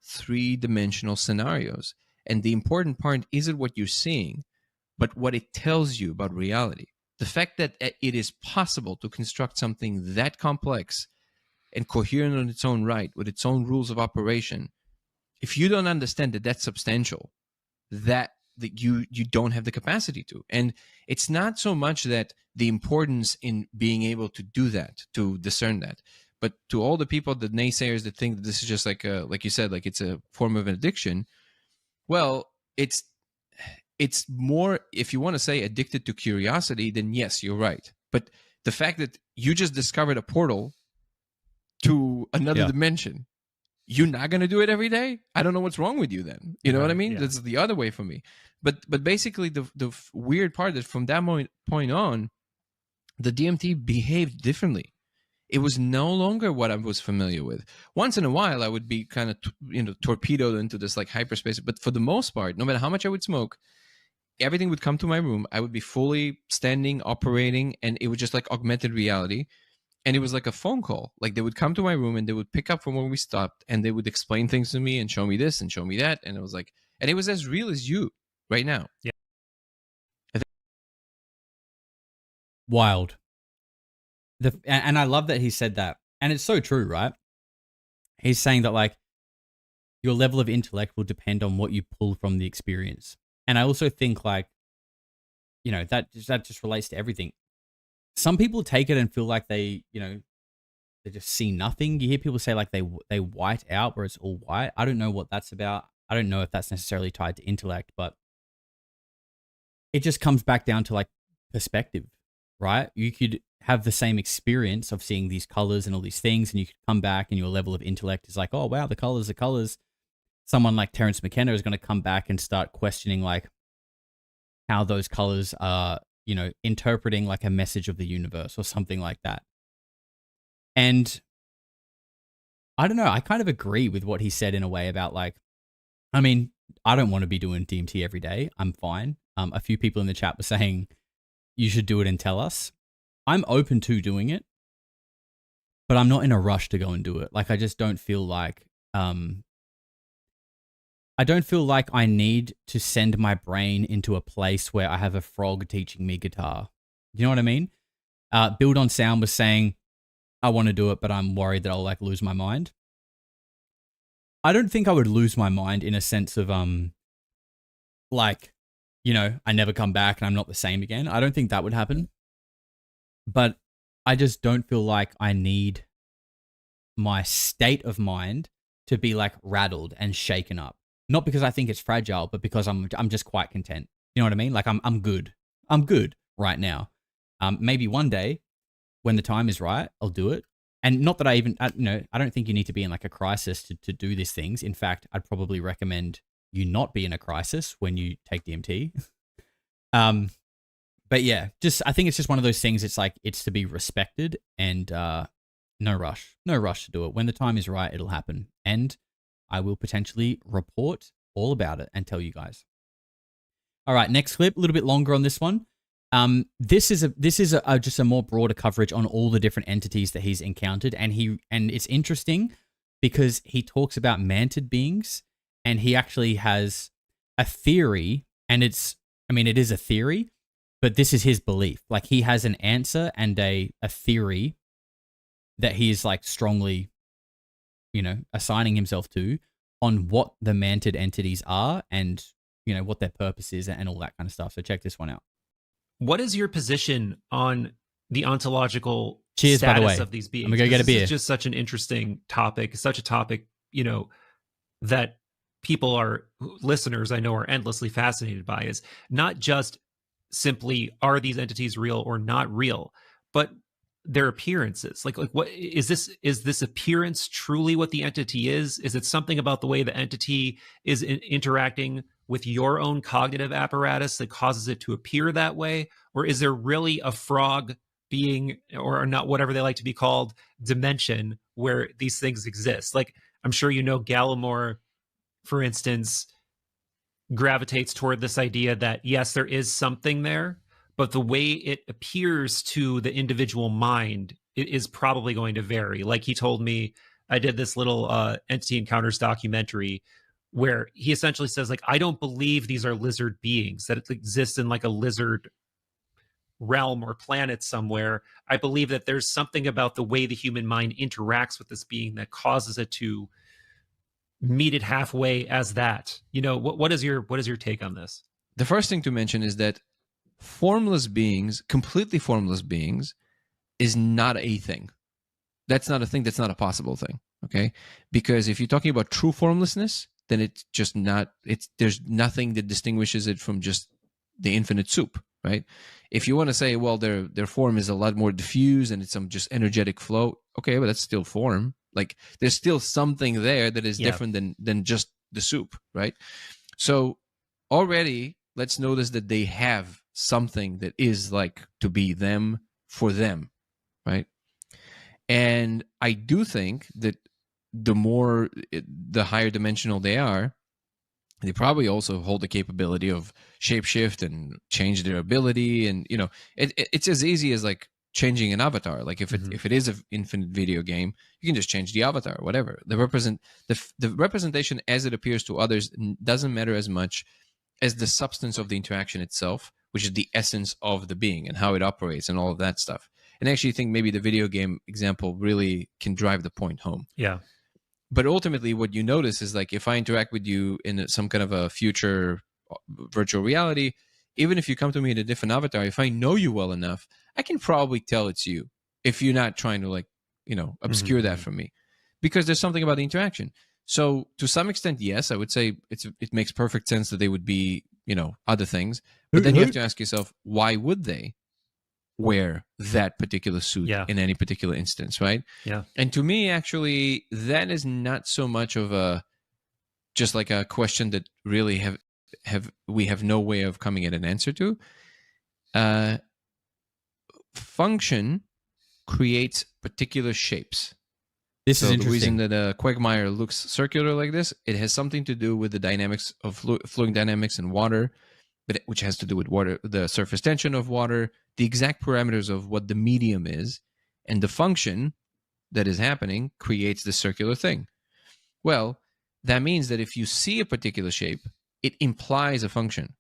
three-dimensional scenarios, and the important part isn't what you're seeing, but what it tells you about reality. The fact that it is possible to construct something that complex and coherent on its own right, with its own rules of operation, if you don't understand that that's substantial, that you don't have the capacity to. And it's not so much that the importance in being able to do that, to discern that, but to all the people, the naysayers that think that this is just like you said, like it's a form of an addiction. Well, it's more, if you want to say addicted to curiosity, then yes, you're right. But the fact that you just discovered a portal to another dimension, you're not going to do it every day? I don't know what's wrong with you then. You know what I mean? That's the other way for me. But basically the weird part that from that point on, the DMT behaved differently. It was no longer what I was familiar with. Once in a while, I would be kind of torpedoed into this like hyperspace. But for the most part, no matter how much I would smoke, everything would come to my room. I would be fully standing, operating, and it was just like augmented reality. And it was like a phone call. Like they would come to my room and they would pick up from where we stopped and they would explain things to me and show me this and show me that. And it was like, and it was as real as you right now. Yeah. Wild. And I love that he said that. And it's so true, right? He's saying that like your level of intellect will depend on what you pull from the experience. And I also think like, that just relates to everything. Some people take it and feel like they just see nothing. You hear people say like they white out where it's all white. I don't know what that's about. I don't know if that's necessarily tied to intellect, but it just comes back down to like perspective, right? You could have the same experience of seeing these colors and all these things, and you could come back and your level of intellect is like, oh, wow, the colors are colors. Someone like Terence McKenna is going to come back and start questioning like how those colors are, you know, interpreting like a message of the universe or something like that. And I don't know, I kind of agree with what he said in a way about like, I mean, I don't want to be doing DMT every day. I'm fine. A few people in the chat were saying you should do it and tell us. I'm open to doing it, but I'm not in a rush to go and do it. Like, I just don't feel like, I don't feel like I need to send my brain into a place where I have a frog teaching me guitar. You know what I mean? Build on Sound was saying, I want to do it, but I'm worried that I'll like lose my mind. I don't think I would lose my mind in a sense of, like, you know, I never come back and I'm not the same again. I don't think that would happen. But I just don't feel like I need my state of mind to be like rattled and shaken up. Not because I think it's fragile, but because I'm just quite content. You know what I mean? Like I'm good. I'm good right now. Maybe one day when the time is right, I'll do it. And not that I don't think you need to be in like a crisis to do these things. In fact, I'd probably recommend you not be in a crisis when you take DMT. But yeah, I think it's just one of those things. It's like, it's to be respected and no rush to do it. When the time is right, it'll happen. And I will potentially report all about it and tell you guys. All right, next clip, a little bit longer on this one. This is just a more broader coverage on all the different entities that he's encountered, and it's interesting because he talks about mantid beings, and he actually has a theory, and it is a theory, but this is his belief. Like, he has an answer and a theory that he is like strongly, you know, assigning himself to on what the mantid entities are and, you know, what their purpose is and all that kind of stuff. So check this one out. What is your position on the ontological Cheers, status by the way. of these beings? I'm gonna go get a beer. This is just such an interesting topic, such a topic, you know, that listeners I know are endlessly fascinated by, is not just simply, are these entities real or not real, but their appearances. Like what is this appearance truly what the entity is? Is it something about the way the entity is interacting with your own cognitive apparatus that causes it to appear that way? Or is there really a frog being, or not, whatever they like to be called, dimension where these things exist? Like, I'm sure you know Gallimore, for instance, gravitates toward this idea that yes, there is something there, but the way it appears to the individual mind is probably going to vary. Like he told me, I did this little Entity Encounters documentary where he essentially says, like, I don't believe these are lizard beings, that it exists in like a lizard realm or planet somewhere. I believe that there's something about the way the human mind interacts with this being that causes it to meet it halfway as that. You know, what is your take on this? The first thing to mention is that formless beings, completely formless beings, is not a thing. That's not a thing. That's not a possible thing. Okay, because if you're talking about true formlessness, then it's just not. There's nothing that distinguishes it from just the infinite soup, right? If you want to say, well, their form is a lot more diffuse and it's some just energetic flow, okay, but that's still form. Like, there's still something there that is different than just the soup, right? So already, let's notice that they have something that is like to be them for them, right? And I do think that the higher dimensional they are, they probably also hold the capability of shapeshift and change their ability. And, you know, it's as easy as like changing an avatar. Like if it is an infinite video game, you can just change the avatar, whatever. The representation as it appears to others doesn't matter as much as the substance of the interaction itself, which is the essence of the being and how it operates and all of that stuff. And I actually think maybe the video game example really can drive the point home. Yeah. But ultimately, what you notice is, like, if I interact with you in some kind of a future virtual reality, even if you come to me in a different avatar, if I know you well enough, I can probably tell it's you, if you're not trying to, like, you know, obscure that from me, because there's something about the interaction. So to some extent, yes, I would say it makes perfect sense that they would be, you know, other things. But then you have to ask yourself, why would they? wear that particular suit in any particular instance, right? Yeah. And to me, actually, that is not so much of a just like a question that really we have no way of coming at an answer to. Function creates particular shapes. This is The interesting. reason that a quagmire looks circular like this, it has something to do with the dynamics of fluid dynamics in water, which has to do with water, the surface tension of water, the exact parameters of what the medium is, and the function that is happening creates the circular thing. Well, that means that if you see a particular shape, it implies a function.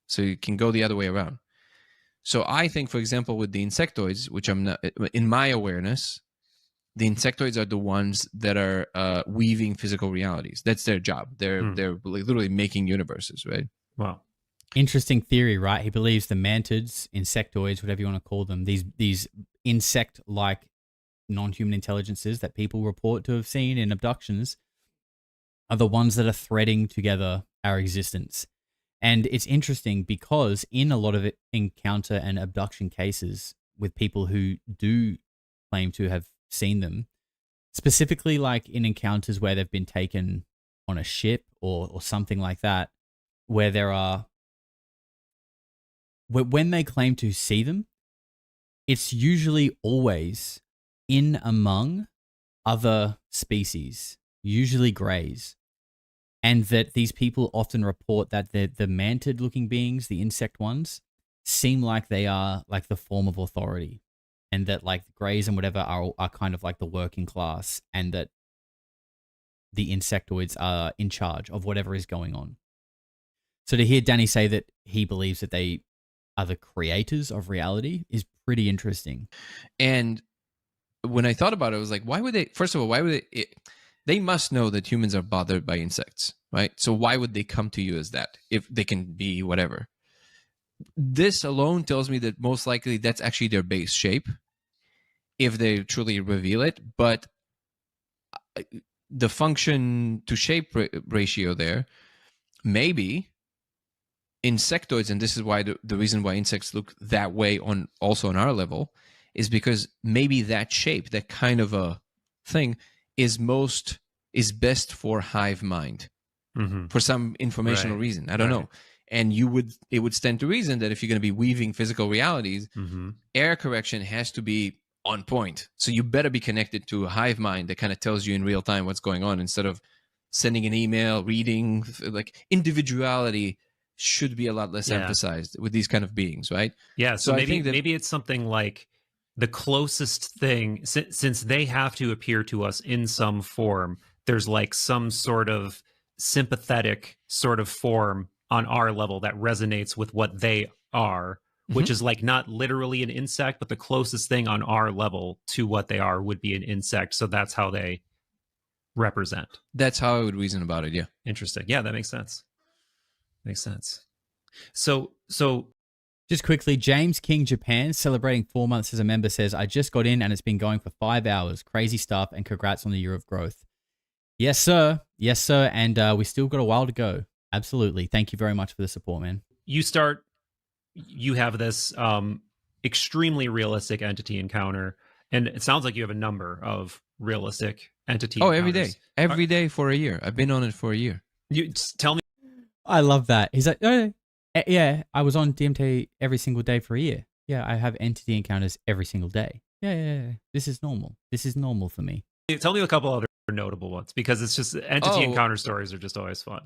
So you can go the other way around. So I think, for example, with the insectoids, which I'm not, in my awareness, the insectoids are the ones that are weaving physical realities. That's their job. They're literally making universes, right? Wow. Interesting theory, right? He believes the mantids, insectoids, whatever you want to call them, these insect-like non-human intelligences that people report to have seen in abductions are the ones that are threading together our existence. And it's interesting because in a lot of encounter and abduction cases with people who do claim to have seen them, specifically like in encounters where they've been taken on a ship or something like that, where there are, when they claim to see them, it's usually always in among other species, usually greys. And that these people often report that the mantid-looking beings, the insect ones, seem like they are like the form of authority. And that like the greys and whatever are kind of like the working class, and that the insectoids are in charge of whatever is going on. So to hear Danny say that he believes that they are the creators of reality is pretty interesting. And when I thought about it, I was like, why would they, first of all, why would they must know that humans are bothered by insects, right? So why would they come to you as that if they can be whatever? This alone tells me that most likely that's actually their base shape if they truly reveal it. But the function to shape ratio there, maybe insectoids, and this is why the reason why insects look that way also on our level, is because maybe that shape, that kind of a thing, is best for hive mind for some informational reason. I don't know. And it would stand to reason that if you're going to be weaving physical realities, error correction has to be on point. So you better be connected to a hive mind that kind of tells you in real time what's going on, instead of sending an email, reading. Like individuality should be a lot less emphasized with these kind of beings, right? Yeah. So I think that, maybe it's something like the closest thing, since they have to appear to us in some form, there's like some sort of sympathetic sort of form on our level that resonates with what they are, which is like not literally an insect, but the closest thing on our level to what they are would be an insect. So that's how they represent. That's how I would reason about it. Yeah. Interesting. Yeah, that makes sense. Makes sense. So just quickly, James King Japan, celebrating 4 months as a member, says, I just got in and it's been going for 5 hours. Crazy stuff, and congrats on the year of growth. Yes, sir. Yes, sir. And we still got a while to go. Absolutely. Thank you very much for the support, man. You have this extremely realistic entity encounter, and it sounds like you have a number of realistic entity encounters. Every day for a year. I've been on it for a year. You just tell me. I love that. He's like, oh, yeah, I was on DMT every single day for a year. Yeah, I have entity encounters every single day. Yeah. This is normal. This is normal for me. Tell me a couple other notable ones, because it's just entity encounter stories are just always fun.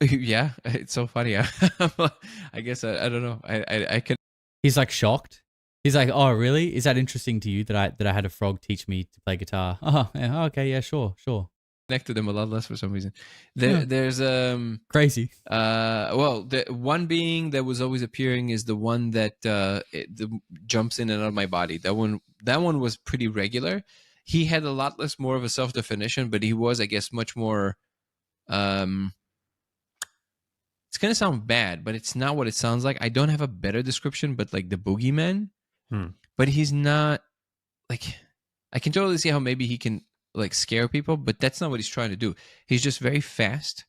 Yeah, it's so funny. I guess I don't know. I can. He's like shocked. He's like, "Oh, really? Is that interesting to you that I had a frog teach me to play guitar?" Oh, yeah, okay, yeah, sure. Connect to them a lot less for some reason. There's crazy. Well, the one being that was always appearing is the one that jumps in and out of my body. That one was pretty regular. He had a lot less more of a self definition, but he was, I guess, much more. It's gonna sound bad, but it's not what it sounds like. I don't have a better description, but like the boogeyman. But he's not like. I can totally see how maybe he can like scare people, but that's not what he's trying to do. He's just very fast,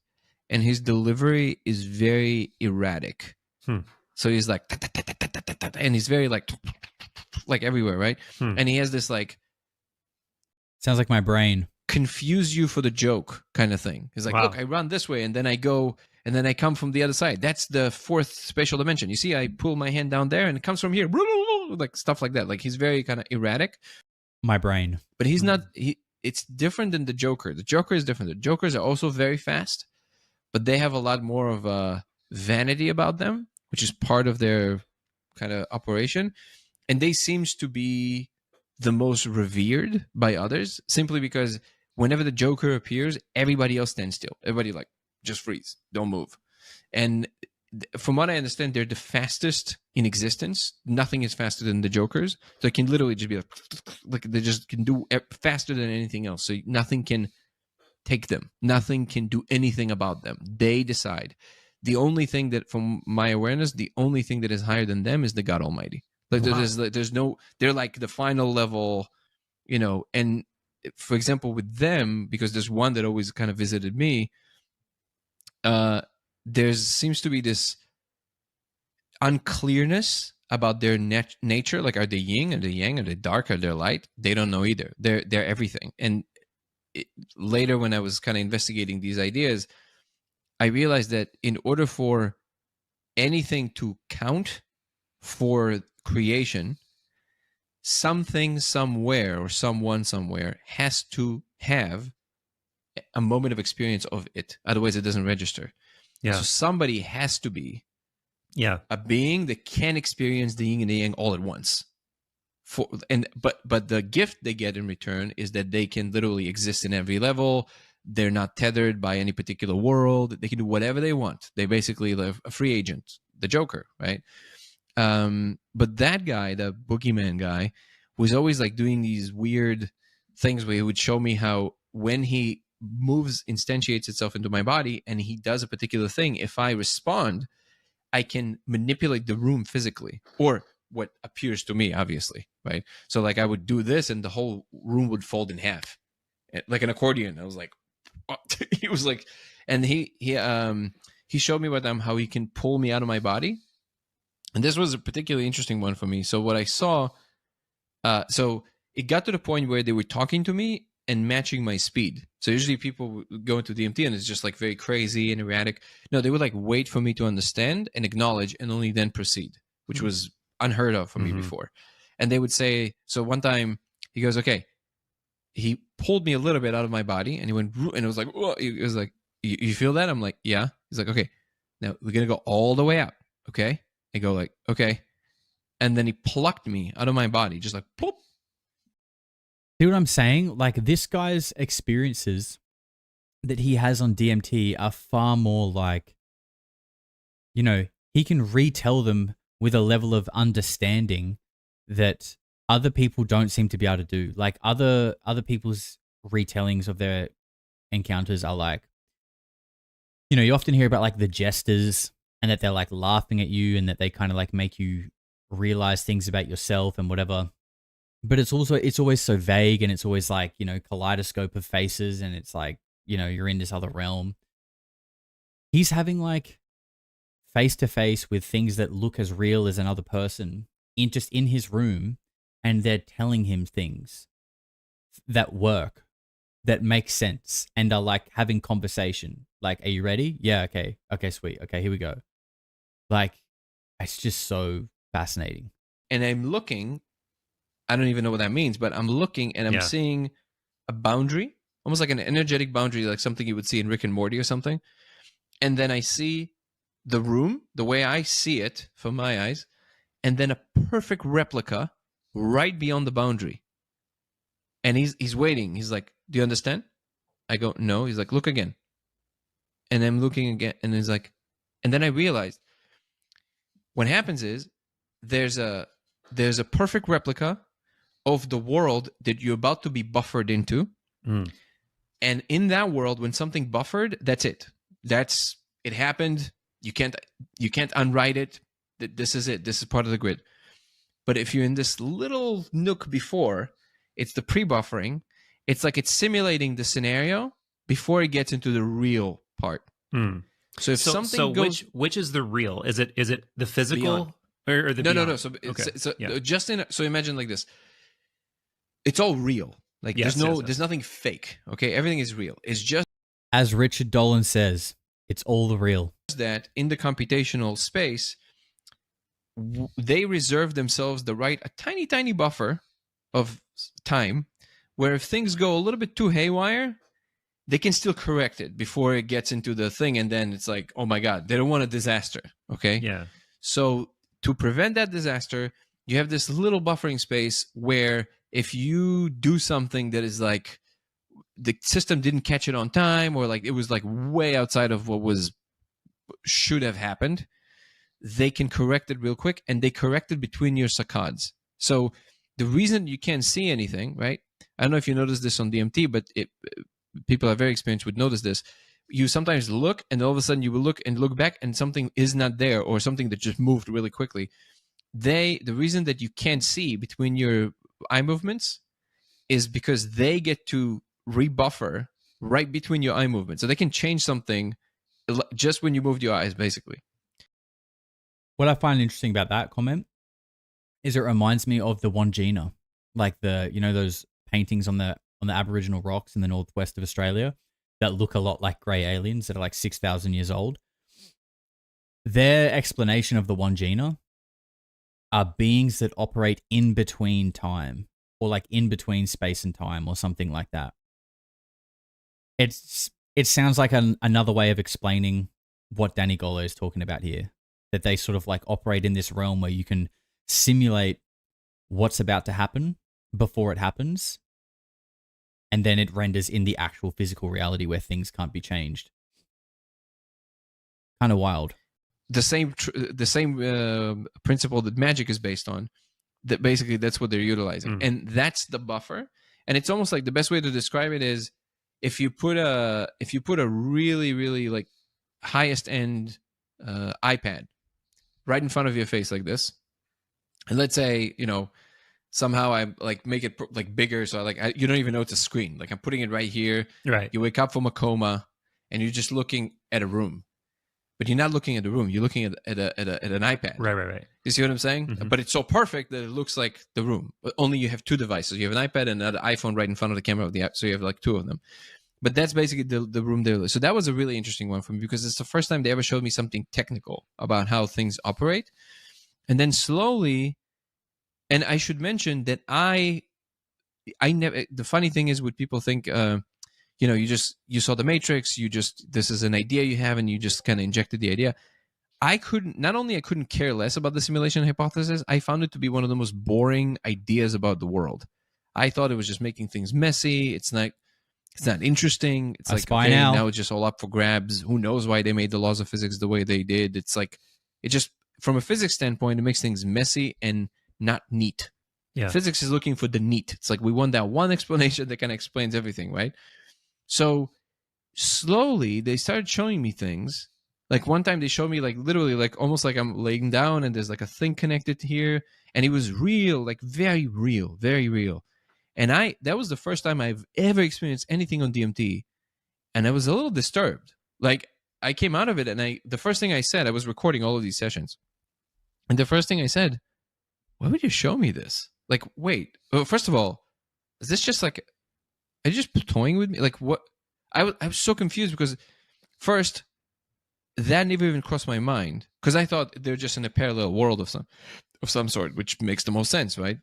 and his delivery is very erratic. So he's like, and he's very like everywhere, right? And he has this like, sounds like my brain, confuse you for the joke kind of thing. He's like, Wow. look, I run this way and then I go and then I come from the other side. That's the fourth spatial dimension. You see, I pull my hand down there and it comes from here, like stuff like that. Like he's very kind of erratic. my brain. But he's not. It's different than the Joker. The Joker is different. The Jokers are also very fast, but they have a lot more of a vanity about them, which is part of their kind of operation. And they seems to be the most revered by others, simply because whenever the Joker appears, everybody else stands still. Everybody like just freeze, don't move. And from what I understand, they're the fastest in existence. Nothing is faster than the Jokers. So it can literally just be like they just can do faster than anything else. So nothing can take them. Nothing can do anything about them. They decide. The only thing that, from my awareness, the only thing that is higher than them is the God Almighty. Like there's no, they're like the final level, you know. And for example, with them, because there's one that always kind of visited me, there seems to be this unclearness about their nature. Like, are they yin? Are they yang? Are they dark? Are they light? They don't know either. They're everything. And later, when I was kind of investigating these ideas, I realized that in order for anything to count for creation, something somewhere or someone somewhere has to have a moment of experience of it. Otherwise, it doesn't register. Yeah. So somebody has to be a being that can experience the yin and the yang all at once. But the gift they get in return is that they can literally exist in every level. They're not tethered by any particular world. They can do whatever they want. They basically live a free agent, the Joker, right? But that guy, the boogeyman guy, was always like doing these weird things where he would show me how when he instantiates itself into my body and he does a particular thing, if I respond, I can manipulate the room physically, or what appears to me, obviously, right? So like I would do this and the whole room would fold in half, like an accordion. I was like, oh. He was like, and he showed me how he can pull me out of my body. And this was a particularly interesting one for me. So what I saw, so it got to the point where they were talking to me and matching my speed. So usually people go into DMT and it's just like very crazy and erratic. No, they would like wait for me to understand and acknowledge and only then proceed, which was unheard of for me before. And they would say, so one time he goes, okay, he pulled me a little bit out of my body and he went, and it was like, whoa. It was like, you feel that? I'm like, yeah. He's like, okay, now we're going to go all the way out. Okay. I go like, okay. And then he plucked me out of my body, just like, plop. See what I'm saying? Like, this guy's experiences that he has on DMT are far more like, you know, he can retell them with a level of understanding that other people don't seem to be able to do. Like, other people's retellings of their encounters are like, you know, you often hear about like the jesters and that they're like laughing at you and that they kind of like make you realize things about yourself and whatever. But it's always so vague, and it's always like, you know, kaleidoscope of faces, and it's like, you know, you're in this other realm. He's having like face to face with things that look as real as another person just in his room, and they're telling him things that work, that make sense, and are like having conversation. Like, are you ready? Yeah, okay. Okay, sweet. Okay, here we go. Like, it's just so fascinating. And I'm looking, I don't even know what that means, but I'm looking and I'm seeing a boundary, almost like an energetic boundary, like something you would see in Rick and Morty or something. And then I see the room, the way I see it from my eyes, and then a perfect replica right beyond the boundary. And he's waiting. He's like, do you understand? I go, no. He's like, look again. And I'm looking again. And he's like, and then I realized what happens is there's a perfect replica of the world that you're about to be buffered into. And in that world, when something buffered, that's it. It happened. You can't unwrite it. This is it. This is part of the grid. But if you're in this little nook before, it's the pre-buffering. It's like it's simulating the scenario before it gets into the real part. So if something goes, which is the real? Is it the physical or the no? beyond? So Okay. so imagine like this. It's all real. Like Yes, there's nothing fake. Okay, everything is real. It's just As Richard Dolan says, it's all the real. that in the computational space, they reserve themselves the right, a tiny buffer of time, where if things go a little bit too haywire, they can still correct it before it gets into the thing, and then it's like, oh my god, they don't want a disaster. Okay. Yeah. So to prevent that disaster, you have this little buffering space where if you do something that is like the system didn't catch it on time, or like it was like way outside of what should have happened, they can correct it real quick, and they correct it between your saccades. So the reason you can't see anything, right? I don't know if you noticed this on DMT, but people are very experienced would notice this. You sometimes look, and all of a sudden you will look back, and something is not there, or something that just moved really quickly. The reason that you can't see between your eye movements is because they get to rebuffer right between your eye movements. So they can change something just when you moved your eyes, basically. What I find interesting about that comment is it reminds me of the Wandjina, like those paintings on the Aboriginal rocks in the northwest of Australia that look a lot like grey aliens that are like 6,000 years old. Their explanation of the Wandjina are beings that operate in between time, or like in between space and time, or something like that. It sounds like another way of explaining what Danny Golo is talking about here, that they sort of like operate in this realm where you can simulate what's about to happen before it happens, and then it renders in the actual physical reality where things can't be changed. Kind of wild. The same principle that magic is based on. That basically that's what they're utilizing, and that's the buffer. And it's almost like the best way to describe it is if you put a really like highest end iPad right in front of your face like this, and let's say somehow I like make it like bigger, so you don't even know it's a screen. Like I'm putting it right here. Right. You wake up from a coma, and you're just looking at a room, but you're not looking at the room. You're looking at an iPad. Right. You see what I'm saying? Mm-hmm. But it's so perfect that it looks like the room. But only you have two devices. You have an iPad and an iPhone right in front of the camera of the app, so you have like two of them. But that's basically the room there. So that was a really interesting one for me, because it's the first time they ever showed me something technical about how things operate. And then slowly, and I should mention that I never. The funny thing is, what people think, you saw the Matrix. This is an idea you have, and you just kind of injected the idea. I couldn't care less about the simulation hypothesis. I found it to be one of the most boring ideas about the world. I thought it was just making things messy. It's not interesting. It's like, okay, now it's just all up for grabs. Who knows why they made the laws of physics the way they did? It's like, it just, from a physics standpoint, it makes things messy and not neat. Yeah. Physics is looking for the neat. It's like, we want that one explanation that kind of explains everything, right? So slowly they started showing me things. Like one time they showed me like literally like almost like I'm laying down and there's like a thing connected here, and it was real, like very real, very real. And that was the first time I've ever experienced anything on DMT, and I was a little disturbed. Like I came out of it, and the first thing I said, I was recording all of these sessions, and the first thing I said, why would you show me this? Like, wait, well, first of all, is this just like, are you just toying with me? Like what? I was so confused, because first, that never even crossed my mind, because I thought they're just in a parallel world of some sort, which makes the most sense, right?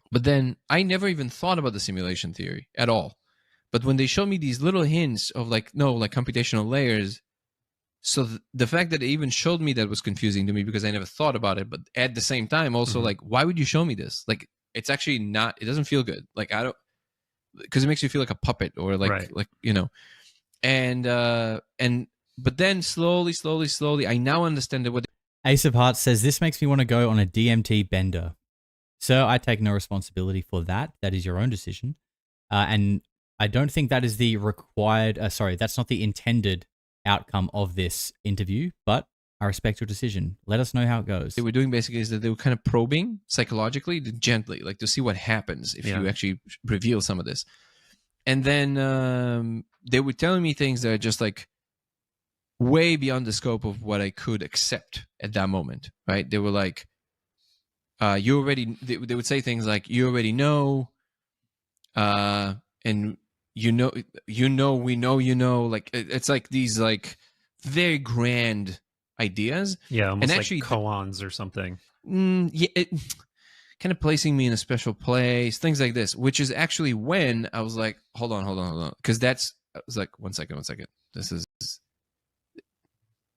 But then I never even thought about the simulation theory at all. But when they showed me these little hints of like computational layers, so the fact that they even showed me that was confusing to me, because I never thought about it. But at the same time, also like, why would you show me this? Like, it's actually not. It doesn't feel good. Like because it makes you feel like a puppet, or like and but then slowly, I now understand that what. Ace of Hearts says, this makes me want to go on a DMT bender. So I take no responsibility for that. That is your own decision. And I don't think that is the required, that's not the intended outcome of this interview, but I respect your decision. Let us know how it goes. They were doing basically is that they were kind of probing psychologically, gently, like to see what happens if you actually reveal some of this. And then they were telling me things that are just like, way beyond the scope of what I could accept at that moment, right? They were like, they would say things like, you already know, and we know, like, it's like these like very grand ideas. Yeah, almost and actually, like koans or something. Yeah, kind of placing me in a special place, things like this, which is actually when I was like, hold on. Because I was like, one second. This is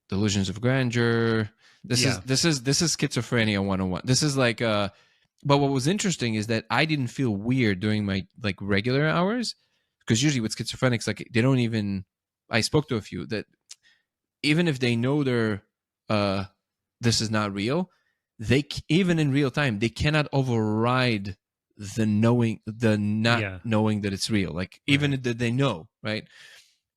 delusions of grandeur. This is schizophrenia 101. This is like, but what was interesting is that I didn't feel weird during my like regular hours, because usually with schizophrenics, like they don't even, I spoke to a few that even if they know this is not real, they even in real time they cannot override the knowing, knowing that it's real. Like even that they know, right?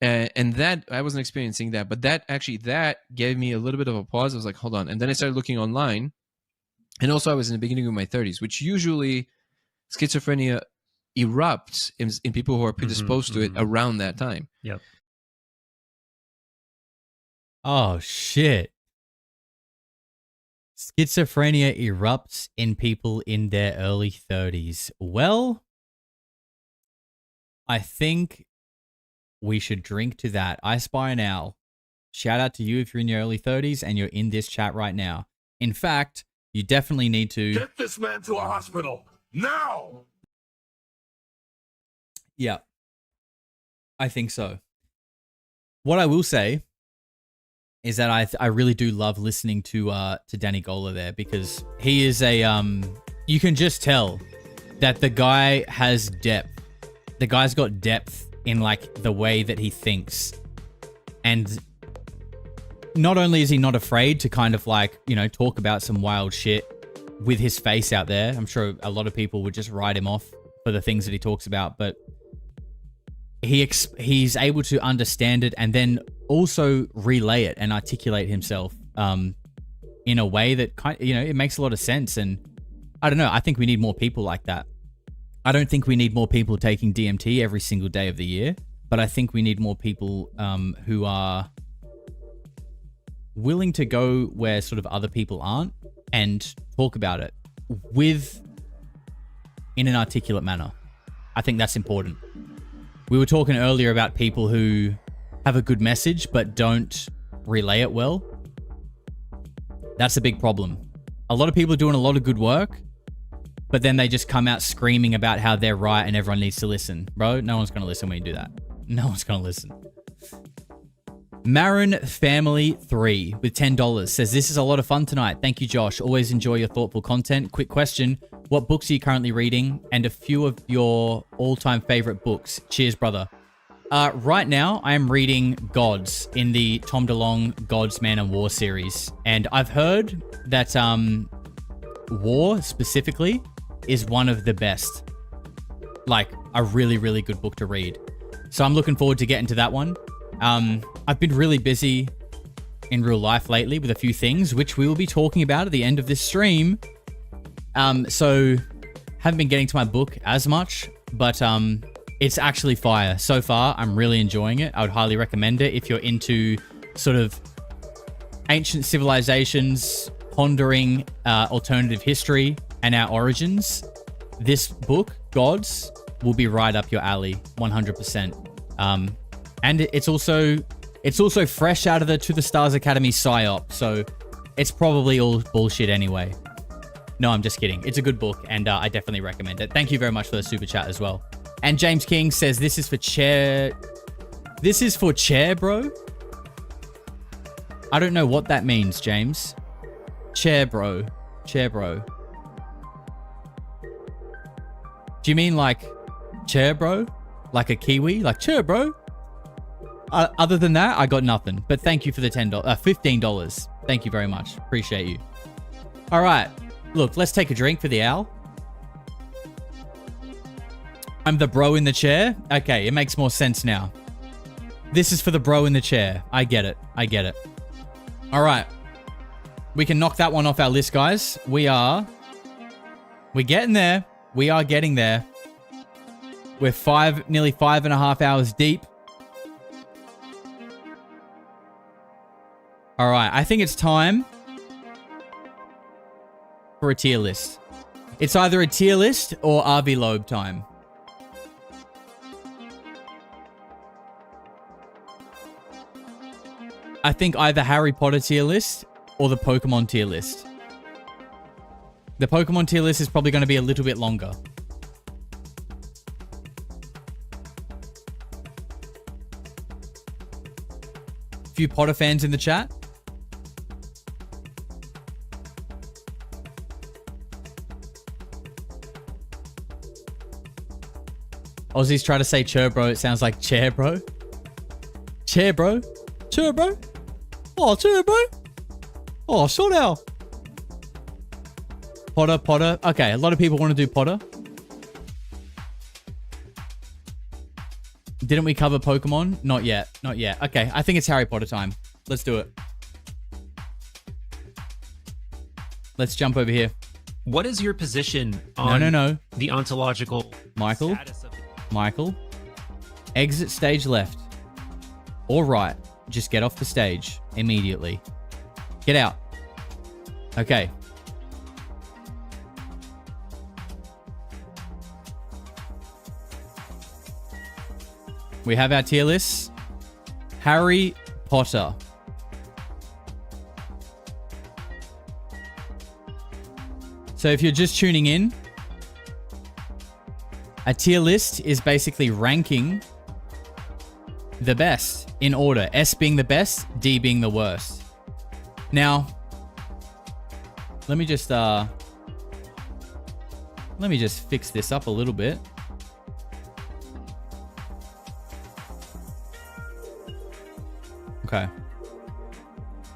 And that I wasn't experiencing that, but that gave me a little bit of a pause. I was like, hold on, and then I started looking online, and also I was in the beginning of my 30s, which usually schizophrenia erupts in people who are predisposed to it around that time. Yep. Oh shit. Schizophrenia erupts in people in their early 30s. Well, I think we should drink to that. I Spy an Owl. Shout out to you if you're in your early 30s and you're in this chat right now. In fact, you definitely need to get this man to a hospital now. Yeah, I think so. What I will say is that I really do love listening to Danny Gola there, because he is a you can just tell that the guy has depth. The guy's got depth in like the way that he thinks. And not only is he not afraid to kind of like, you know, talk about some wild shit with his face out there. I'm sure a lot of people would just write him off for the things that he talks about, but he's able to understand it and then also relay it and articulate himself in a way that kind of, you know, it makes a lot of sense. And I don't know, I think we need more people like that. I don't think we need more people taking DMT every single day of the year, but I think we need more people who are willing to go where sort of other people aren't and talk about it in an articulate manner. I think that's important. We were talking earlier about people who have a good message but don't relay it well. That's a big problem. A lot of people are doing a lot of good work, but then they just come out screaming about how they're right and everyone needs to listen. Bro, no one's going to listen when you do that. No one's going to listen. Marin Family 3 with $10 says, this is a lot of fun tonight. Thank you, Josh. Always enjoy your thoughtful content. Quick question. What books are you currently reading? And a few of your all-time favorite books. Cheers, brother. Right now, I am reading Gods in the Tom DeLonge Gods, Man and War series. And I've heard that War specifically is one of the best. Like, a really, really good book to read. So I'm looking forward to getting to that one. I've been really busy in real life lately with a few things, which we will be talking about at the end of this stream. So haven't been getting to my book as much, but it's actually fire. So far, I'm really enjoying it. I would highly recommend it if you're into sort of ancient civilizations, pondering alternative history and our origins. This book, Gods, will be right up your alley, 100%. And it's also fresh out of the To the Stars Academy PSYOP, so it's probably all bullshit anyway. No, I'm just kidding. It's a good book, and I definitely recommend it. Thank you very much for the super chat as well. And James King says, this is for chair. This is for chair, bro? I don't know what that means, James. Chair, bro. Chair, bro. Do you mean like chair, bro? Like a Kiwi? Like chair, bro? Other than that, I got nothing. But thank you for the $15. Thank you very much. Appreciate you. All right. Look, let's take a drink for the owl. I'm the bro in the chair. Okay, it makes more sense now. This is for the bro in the chair. I get it. I get it. All right. We can knock that one off our list, guys. We're getting there. We are getting there. We're nearly 5.5 hours deep. All right, I think it's time for a tier list. It's either a tier list or RV Loeb time. I think either Harry Potter tier list or the Pokemon tier list. The Pokemon tier list is probably going to be a little bit longer. Few Potter fans in the chat. Aussies try to say chur bro, it sounds like chair bro. Chair bro? Chur bro? Oh, chur bro? Oh, short now. Potter. Okay, a lot of people want to do Potter. Didn't we cover Pokemon? Not yet. Okay, I think it's Harry Potter time. Let's do it. Let's jump over here. What is your position on No. the ontological Michael? status of Michael? Exit stage left. Or right. Just get off the stage immediately. Get out. Okay. We have our tier lists. Harry Potter. So if you're just tuning in, a tier list is basically ranking the best in order. S being the best, D being the worst. Now, let me just fix this up a little bit. Okay.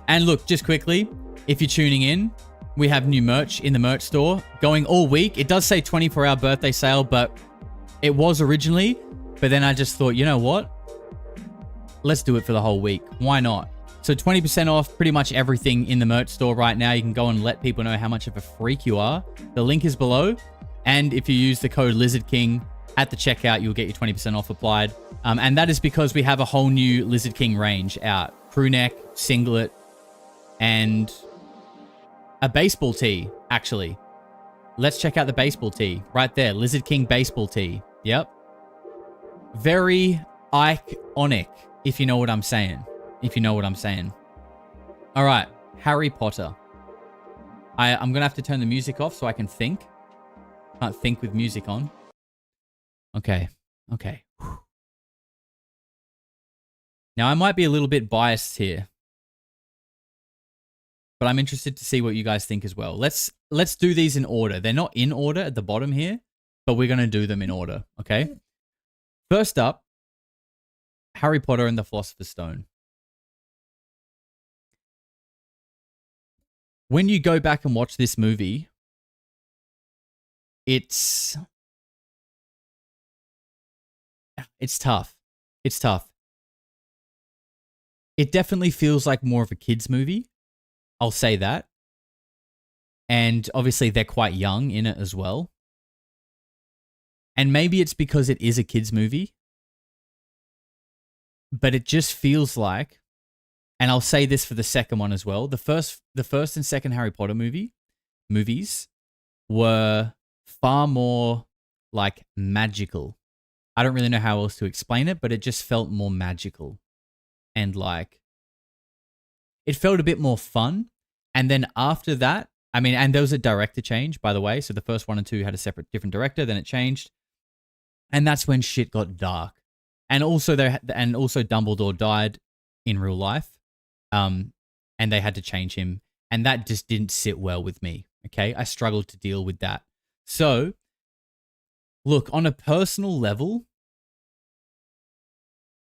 And look, just quickly, if you're tuning in, we have new merch in the merch store going all week. It does say 24-hour birthday sale, but it was originally. But then I just thought, you know what? Let's do it for the whole week. Why not? So 20% off pretty much everything in the merch store right now. You can go and let people know how much of a freak you are. The link is below. And if you use the code Lizard King at the checkout, you'll get your 20% off applied. And that is because we have a whole new Lizard King range out. Crew neck, singlet, and a baseball tee, actually. Let's check out the baseball tee right there. Lizard King baseball tee. Yep. Very iconic, if you know what I'm saying. All right. Harry Potter. I'm going to have to turn the music off so I can think. Can't think with music on. Okay. Now, I might be a little bit biased here, but I'm interested to see what you guys think as well. Let's do these in order. They're not in order at the bottom here, but we're going to do them in order, okay? First up, Harry Potter and the Philosopher's Stone. When you go back and watch this movie, it's tough. It definitely feels like more of a kid's movie. I'll say that. And obviously they're quite young in it as well. And maybe it's because it is a kid's movie. But it just feels like, and I'll say this for the second one as well, the first and second Harry Potter movies were far more like magical. I don't really know how else to explain it, but it just felt more magical. And like, it felt a bit more fun. And then after that, I mean, and there was a director change, by the way. So the first 1 and 2 had a different director, then it changed. And that's when shit got dark. And also Dumbledore died in real life. And they had to change him. And that just didn't sit well with me. Okay. I struggled to deal with that. So look, on a personal level,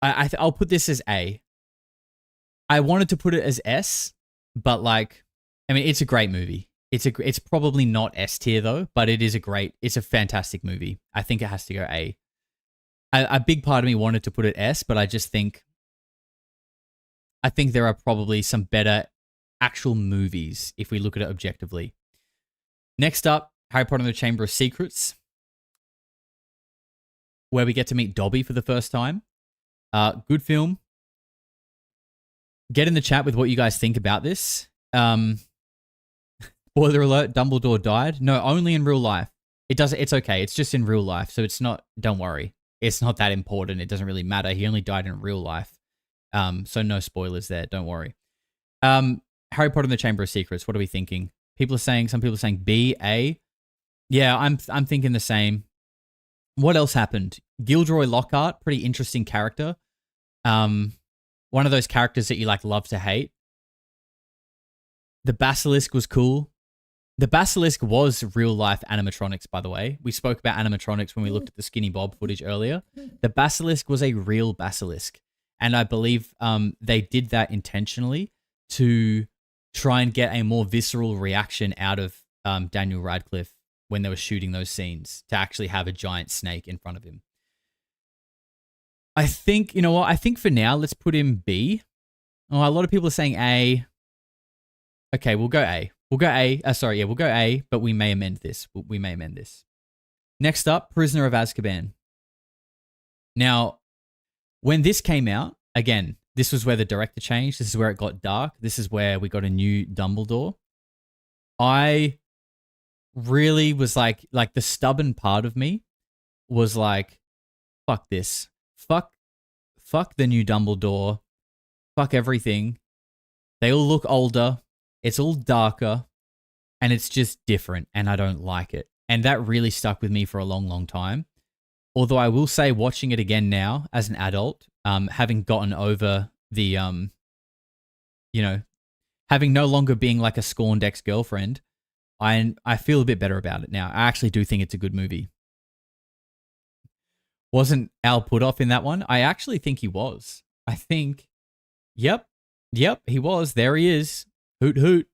I'll put this as A. I wanted to put it as S, but like, I mean, it's a great movie. It's probably not S tier though, but it's a fantastic movie. I think it has to go A. A big part of me wanted to put it S, but I think there are probably some better actual movies if we look at it objectively. Next up, Harry Potter and the Chamber of Secrets, where we get to meet Dobby for the first time. Good film. Get in the chat with what you guys think about this. Spoiler alert, Dumbledore died. No, only in real life. It's okay. It's just in real life. So it's not, don't worry. It's not that important. It doesn't really matter. He only died in real life. So no spoilers there. Don't worry. Harry Potter and the Chamber of Secrets. What are we thinking? Some people are saying B, A. Yeah, I'm thinking the same. What else happened? Gilderoy Lockhart, pretty interesting character. One of those characters that you like love to hate. The Basilisk was cool. The Basilisk was real life animatronics, by the way. We spoke about animatronics when we looked at the Skinny Bob footage earlier. The Basilisk was a real basilisk. And I believe they did that intentionally to try and get a more visceral reaction out of Daniel Radcliffe when they were shooting those scenes, to actually have a giant snake in front of him. I think, you know what? I think for now, let's put him B. Oh, a lot of people are saying A. Okay, we'll go A. We'll go A, but we may amend this. Next up, Prisoner of Azkaban. Now, when this came out, again, this was where the director changed. This is where it got dark. This is where we got a new Dumbledore. I really was like the stubborn part of me was like, fuck this. Fuck the new Dumbledore. Fuck everything. They all look older. It's all darker. And it's just different. And I don't like it. And that really stuck with me for a long, long time. Although I will say, watching it again now as an adult, having gotten over the, having no longer being like a scorned ex-girlfriend, I feel a bit better about it now. I actually do think it's a good movie. Wasn't Al Puthoff in that one? I actually think he was. I think, yep, he was. There he is. Hoot, hoot.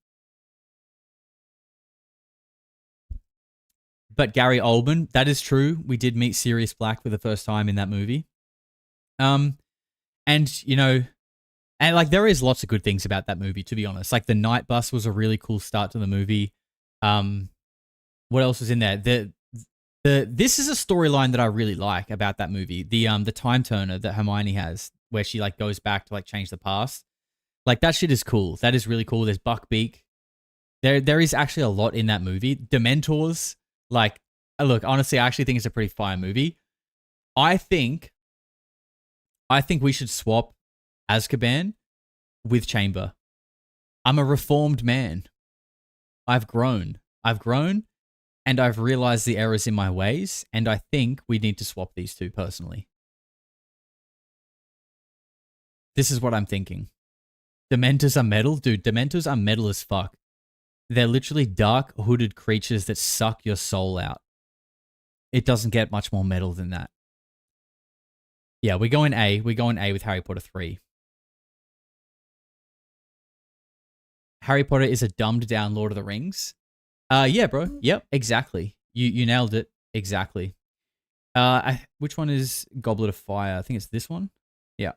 But Gary Oldman, that is true. We did meet Sirius Black for the first time in that movie. And like there is lots of good things about that movie, to be honest. Like the night bus was a really cool start to the movie. What else was in there? This is a storyline that I really like about that movie. The time turner that Hermione has, where she like goes back to like change the past. Like that shit is cool. That is really cool. There's Buckbeak. There is actually a lot in that movie. Dementors. Like, look, honestly, I actually think it's a pretty fire movie. I think we should swap Azkaban with Chamber. I'm a reformed man. I've grown, and I've realized the errors in my ways, and I think we need to swap these two personally. This is what I'm thinking. Dementors are metal? Dude, Dementors are metal as fuck. They're literally dark, hooded creatures that suck your soul out. It doesn't get much more metal than that. Yeah, we're going A. We're going A with Harry Potter 3. Harry Potter is a dumbed down Lord of the Rings. Yeah, bro. Yep, exactly. You nailed it. Exactly. Which one is Goblet of Fire? I think it's this one. Yeah.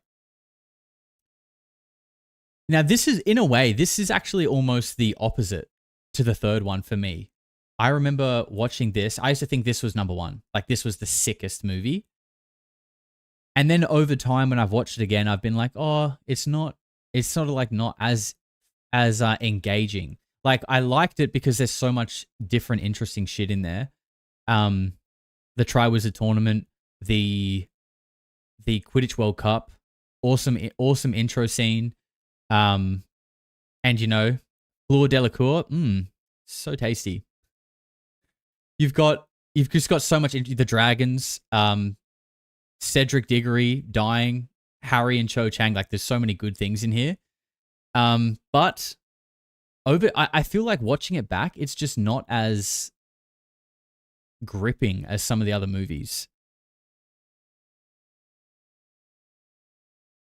Now, this is, in a way, this is actually almost the opposite to the third one for me. I remember watching this. I used to think this was number one. Like, this was the sickest movie. And then over time, when I've watched it again, I've been like, oh, it's sort of like not as engaging. Like, I liked it because there's so much different, interesting shit in there. The Triwizard Tournament, the Quidditch World Cup, awesome intro scene. And Fleur Delacour, so tasty. You've just got so much into the dragons, Cedric Diggory dying, Harry and Cho Chang, like there's so many good things in here. But I feel like watching it back, it's just not as gripping as some of the other movies.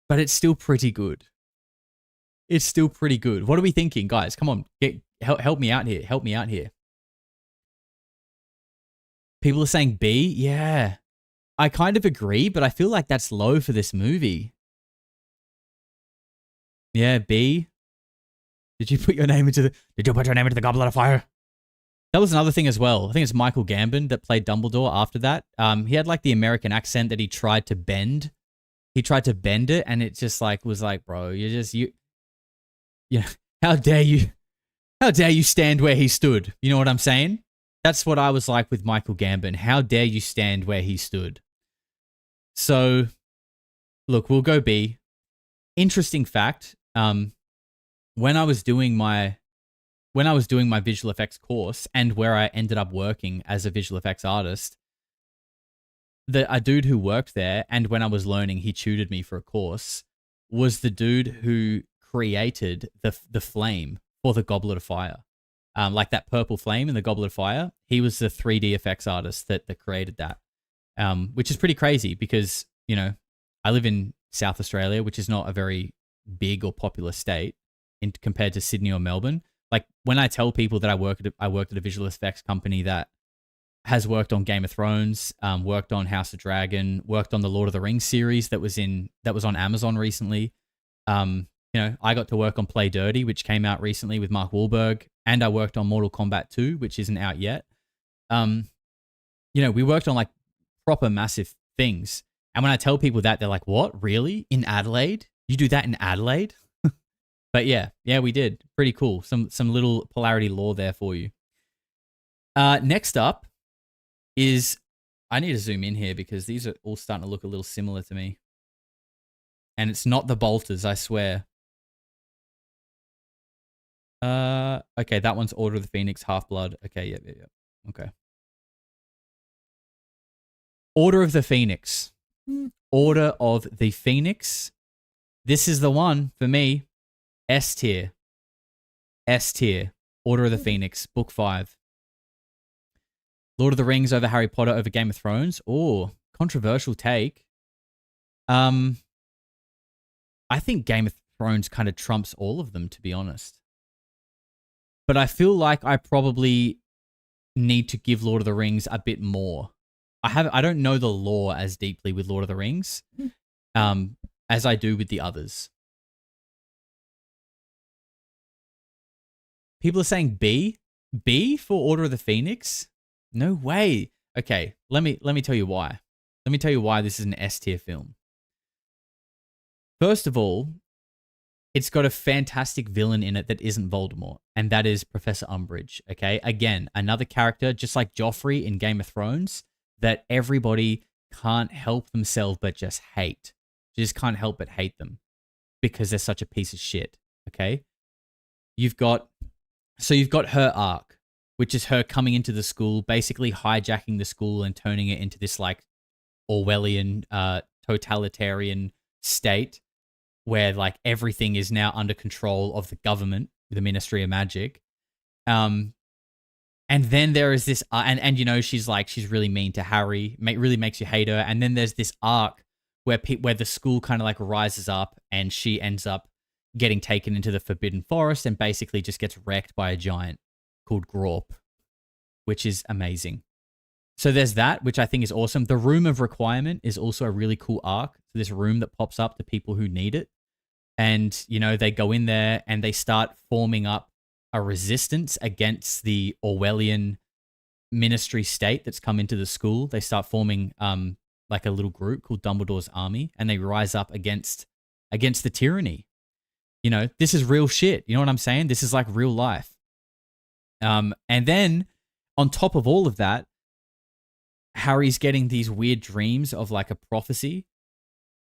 But it's still pretty good. It's still pretty good. What are we thinking, guys? Come on, help me out here. Help me out here. People are saying B. Yeah, I kind of agree, but I feel like that's low for this movie. Yeah, B. Did you put your name into the Goblet of Fire? That was another thing as well. I think it's Michael Gambon that played Dumbledore after that. He had like the American accent that he tried to bend. He tried to bend it, and it just like was like, bro, Yeah, how dare you? How dare you stand where he stood? You know what I'm saying? That's what I was like with Michael Gambon. How dare you stand where he stood? So, look, we'll go B. Interesting fact. When I was doing my visual effects course and where I ended up working as a visual effects artist, a dude who worked there, and when I was learning, he tutored me for a course, was the dude who created the flame for the Goblet of Fire. Like that purple flame in the Goblet of Fire. He was the 3D effects artist that created that. Which is pretty crazy because, you know, I live in South Australia, which is not a very big or popular state compared to Sydney or Melbourne. Like when I tell people that I worked at a visual effects company that has worked on Game of Thrones, worked on House of Dragon, worked on the Lord of the Rings series that was on Amazon recently. You know, I got to work on Play Dirty, which came out recently with Mark Wahlberg, and I worked on Mortal Kombat 2, which isn't out yet. You know, we worked on like proper massive things. And when I tell people that, they're like, "What? Really? In Adelaide? You do that in Adelaide?" But yeah, we did. Pretty cool. Some little Polarity lore there for you. Next up is, I need to zoom in here because these are all starting to look a little similar to me. And it's not the Bolters, I swear. Okay, that one's Order of the Phoenix, Half-Blood. Okay, yeah. Okay. Order of the Phoenix. Order of the Phoenix. This is the one for me. S tier. S tier. Order of the Phoenix, Book 5. Lord of the Rings over Harry Potter over Game of Thrones. Oh, controversial take. I think Game of Thrones kind of trumps all of them, to be honest. But I feel like I probably need to give Lord of the Rings a bit more. I don't know the lore as deeply with Lord of the Rings as I do with the others. People are saying B? B for Order of the Phoenix? No way. Okay, let me tell you why. Let me tell you why this is an S tier film. First of all, it's got a fantastic villain in it that isn't Voldemort, and that is Professor Umbridge, okay? Again, another character, just like Joffrey in Game of Thrones, that everybody can't help themselves but just hate. You just can't help but hate them because they're such a piece of shit, okay? You've got her arc, which is her coming into the school, basically hijacking the school and turning it into this like Orwellian, totalitarian state where like everything is now under control of the government, the Ministry of Magic. And then there is this, and you know, she's really mean to Harry, really makes you hate her. And then there's this arc where the school kind of like rises up and she ends up getting taken into the Forbidden Forest and basically just gets wrecked by a giant called Grawp, which is amazing. So there's that, which I think is awesome. The Room of Requirement is also a really cool arc. This room that pops up to people who need it. And, you know, they go in there and they start forming up a resistance against the Orwellian ministry state that's come into the school. They start forming like a little group called Dumbledore's Army, and they rise up against the tyranny. You know, this is real shit. You know what I'm saying? This is like real life. And then on top of all of that, Harry's getting these weird dreams of like a prophecy,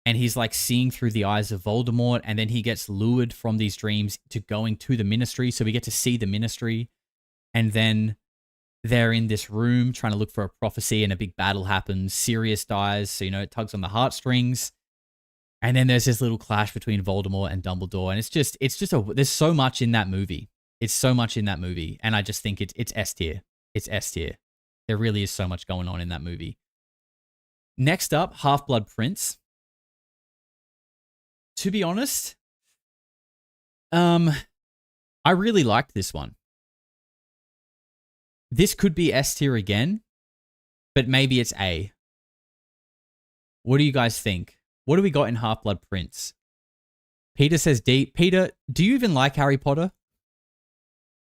and he's like seeing through the eyes of Voldemort, and then he gets lured from these dreams to going to the ministry. So we get to see the ministry, and then they're in this room trying to look for a prophecy, and a big battle happens. Sirius dies, so you know it tugs on the heartstrings. And then there's this little clash between Voldemort and Dumbledore, and there's so much in that movie. It's so much in that movie, and I just think it's S tier. It's S tier. There really is so much going on in that movie. Next up, Half-Blood Prince. To be honest, I really liked this one. This could be S tier again, but maybe it's A. What do you guys think? What do we got in Half-Blood Prince? Peter says D. Peter, do you even like Harry Potter?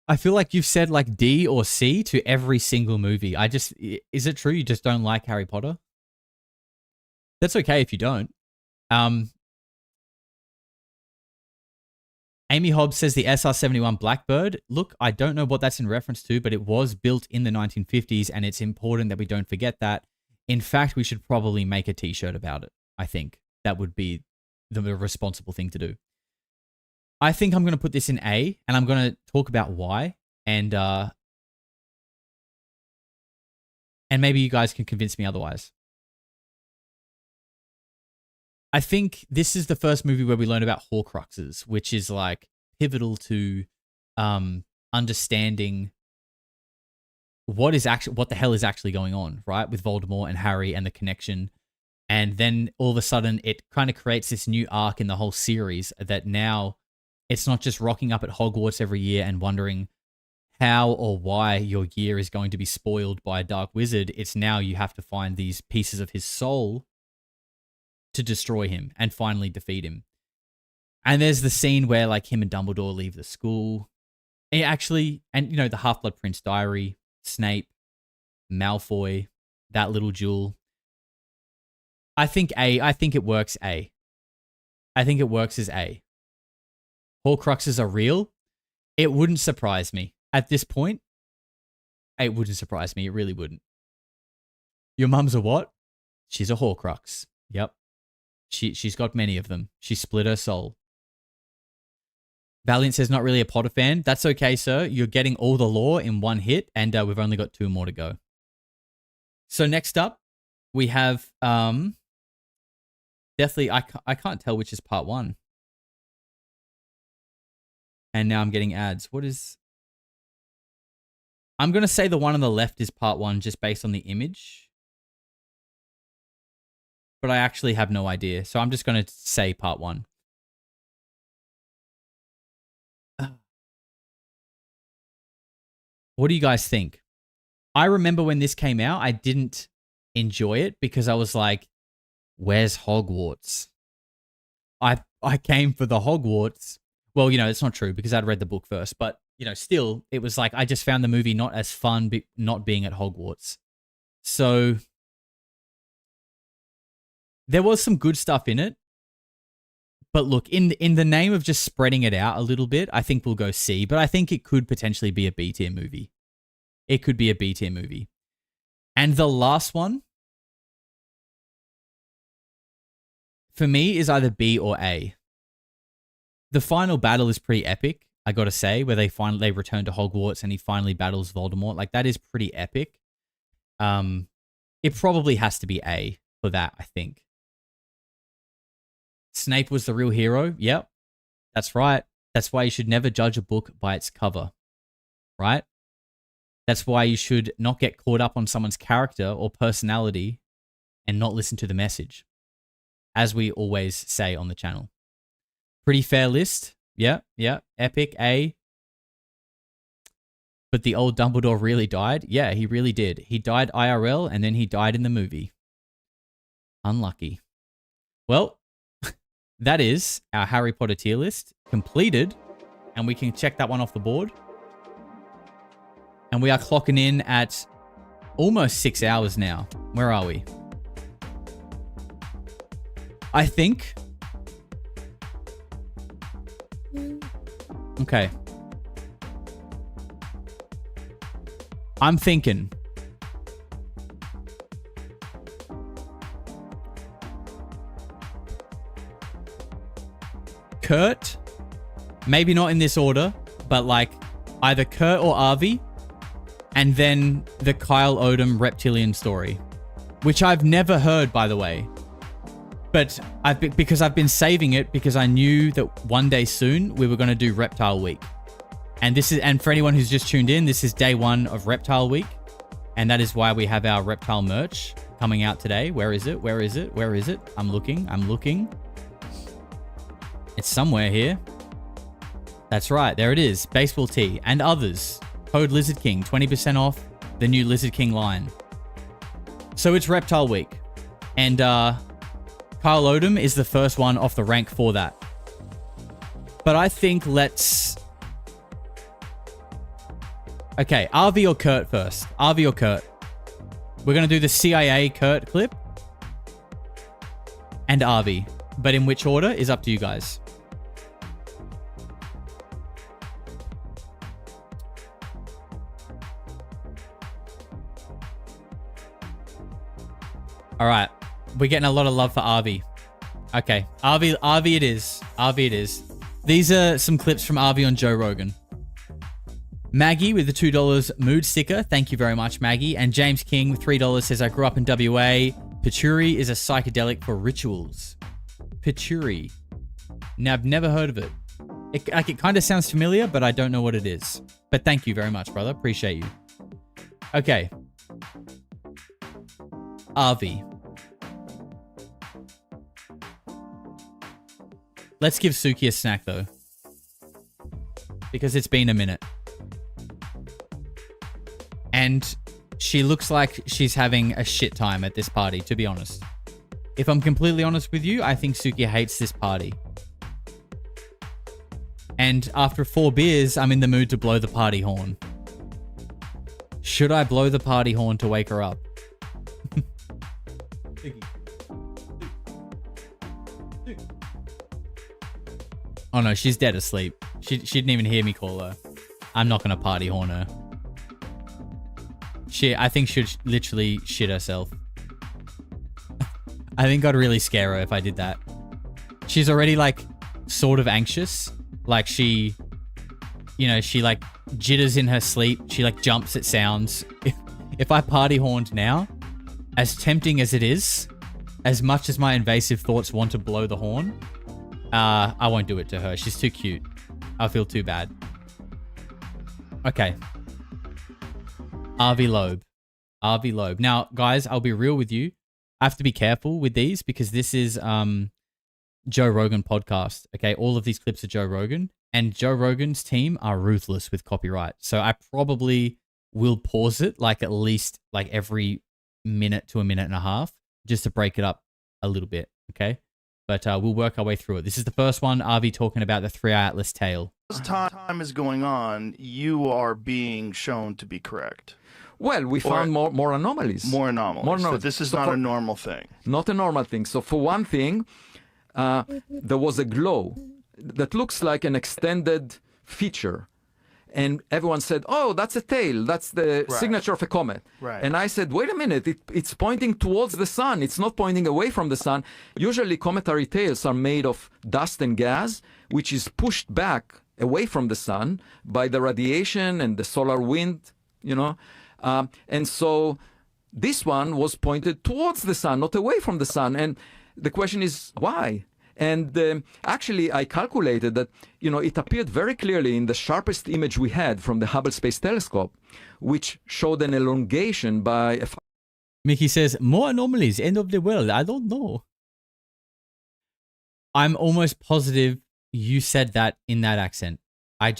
I feel like you've said like D or C to every single movie. Is it true you just don't like Harry Potter? That's okay if you don't. Amy Hobbs says the SR-71 Blackbird. Look, I don't know what that's in reference to, but it was built in the 1950s, and it's important that we don't forget that. In fact, we should probably make a t-shirt about it. I think that would be the responsible thing to do. I think I'm going to put this in A, and I'm going to talk about why, and maybe you guys can convince me otherwise. I think this is the first movie where we learn about Horcruxes, which is like pivotal to understanding what the hell is actually going on, right? With Voldemort and Harry and the connection. And then all of a sudden it kind of creates this new arc in the whole series that now it's not just rocking up at Hogwarts every year and wondering how or why your year is going to be spoiled by a dark wizard. It's now you have to find these pieces of his soul to destroy him and finally defeat him. And there's the scene where like him and Dumbledore leave the school. And the Half-Blood Prince diary, Snape, Malfoy, that little jewel. I think it works A. I think it works as A. Horcruxes are real. It wouldn't surprise me. At this point, it wouldn't surprise me. It really wouldn't. Your mum's a what? She's a Horcrux. Yep. She's got many of them. She split her soul. Valiant says not really a Potter fan. That's okay, sir. You're getting all the lore in one hit, and we've only got 2 more to go. So next up, we have definitely I can't tell which is part 1. And now I'm getting ads. I'm going to say the one on the left is part 1 just based on the image. But I actually have no idea. So I'm just going to say part 1. What do you guys think? I remember when this came out, I didn't enjoy it because I was like, where's Hogwarts? I came for the Hogwarts. Well, it's not true because I'd read the book first. But, still, it was like I just found the movie not as fun not being at Hogwarts. So there was some good stuff in it. But look, in the name of just spreading it out a little bit, I think we'll go C. But I think it could potentially be a B tier movie. It could be a B tier movie. And the last one, for me, is either B or A. The final battle is pretty epic, I gotta say, where they return to Hogwarts and he finally battles Voldemort. Like, that is pretty epic. It probably has to be A for that, I think. Snape was the real hero. Yep, that's right. That's why you should never judge a book by its cover, right? That's why you should not get caught up on someone's character or personality and not listen to the message, as we always say on the channel. Pretty fair list. Yeah. Epic, A. But the old Dumbledore really died? Yeah, he really did. He died IRL and then he died in the movie. Unlucky. Well, that is our Harry Potter tier list completed, and we can check that one off the board. And we are clocking in at almost 6 hours now. Where are we? I think. Okay. I'm thinking. Kurt, maybe not in this order, but like either Kurt or Avi, and then the Kyle Odom reptilian story, which I've never heard, by the way. But because I've been saving it because I knew that one day soon we were going to do Reptile Week. And for anyone who's just tuned in, this is day 1 of Reptile Week. And that is why we have our reptile merch coming out today. Where is it? Where is it? Where is it? I'm looking. It's somewhere here. That's right. There it is. Baseball tee and others. Code Lizard King. 20% off the new Lizard King line. So it's Reptile Week. And Kyle Odom is the first one off the rank for that. But I think let's... Okay, Avi or Kurt first. Avi or Kurt. We're going to do the CIA Kurt clip. And Avi. But in which order is up to you guys. All right. We're getting a lot of love for Avi. Okay. Avi it is. Avi it is. These are some clips from Avi on Joe Rogan. Maggie with the $2 mood sticker. Thank you very much, Maggie. And James King with $3 says, I grew up in WA. Patchouli is a psychedelic for rituals. Patchouli. Now, I've never heard of it. It kind of sounds familiar, but I don't know what it is. But thank you very much, brother. Appreciate you. Okay. Avi. Let's give Suki a snack, though. Because it's been a minute. And she looks like she's having a shit time at this party, to be honest. If I'm completely honest with you, I think Suki hates this party. And after 4 beers, I'm in the mood to blow the party horn. Should I blow the party horn to wake her up? Oh no, she's dead asleep. She didn't even hear me call her. I'm not gonna party horn her. I think she'd literally shit herself. I think I'd really scare her if I did that. She's already like sort of anxious. Like she like jitters in her sleep. She like jumps at sounds. If I party horned now, as tempting as it is, as much as my invasive thoughts want to blow the horn, I won't do it to her. She's too cute. I feel too bad. Okay. Avi Loeb. Now, guys, I'll be real with you. I have to be careful with these because this is Joe Rogan podcast. Okay, all of these clips are Joe Rogan, and Joe Rogan's team are ruthless with copyright. So I probably will pause it like at least like every minute to a minute and a half just to break it up a little bit. Okay, but we'll work our way through it. This is the first one. Avi talking about the 3-eye Atlas tail. As time is going on, you are being shown to be correct. Well, we found more anomalies. More anomalies. So this is not a normal thing. Not a normal thing. So for one thing, there was a glow that looks like an extended feature. And everyone said, oh, that's a tail. That's the signature of a comet. Right. And I said, wait a minute. It's pointing towards the sun. It's not pointing away from the sun. Usually cometary tails are made of dust and gas, which is pushed back away from the sun by the radiation and the solar wind, you know. And so this one was pointed towards the sun, not away from the sun. And the question is, why? And actually, I calculated that, you know, it appeared very clearly in the sharpest image we had from the Hubble Space Telescope, which showed an elongation by a... Mickey says, more anomalies, end of the world. I don't know. I'm almost positive you said that in that accent. I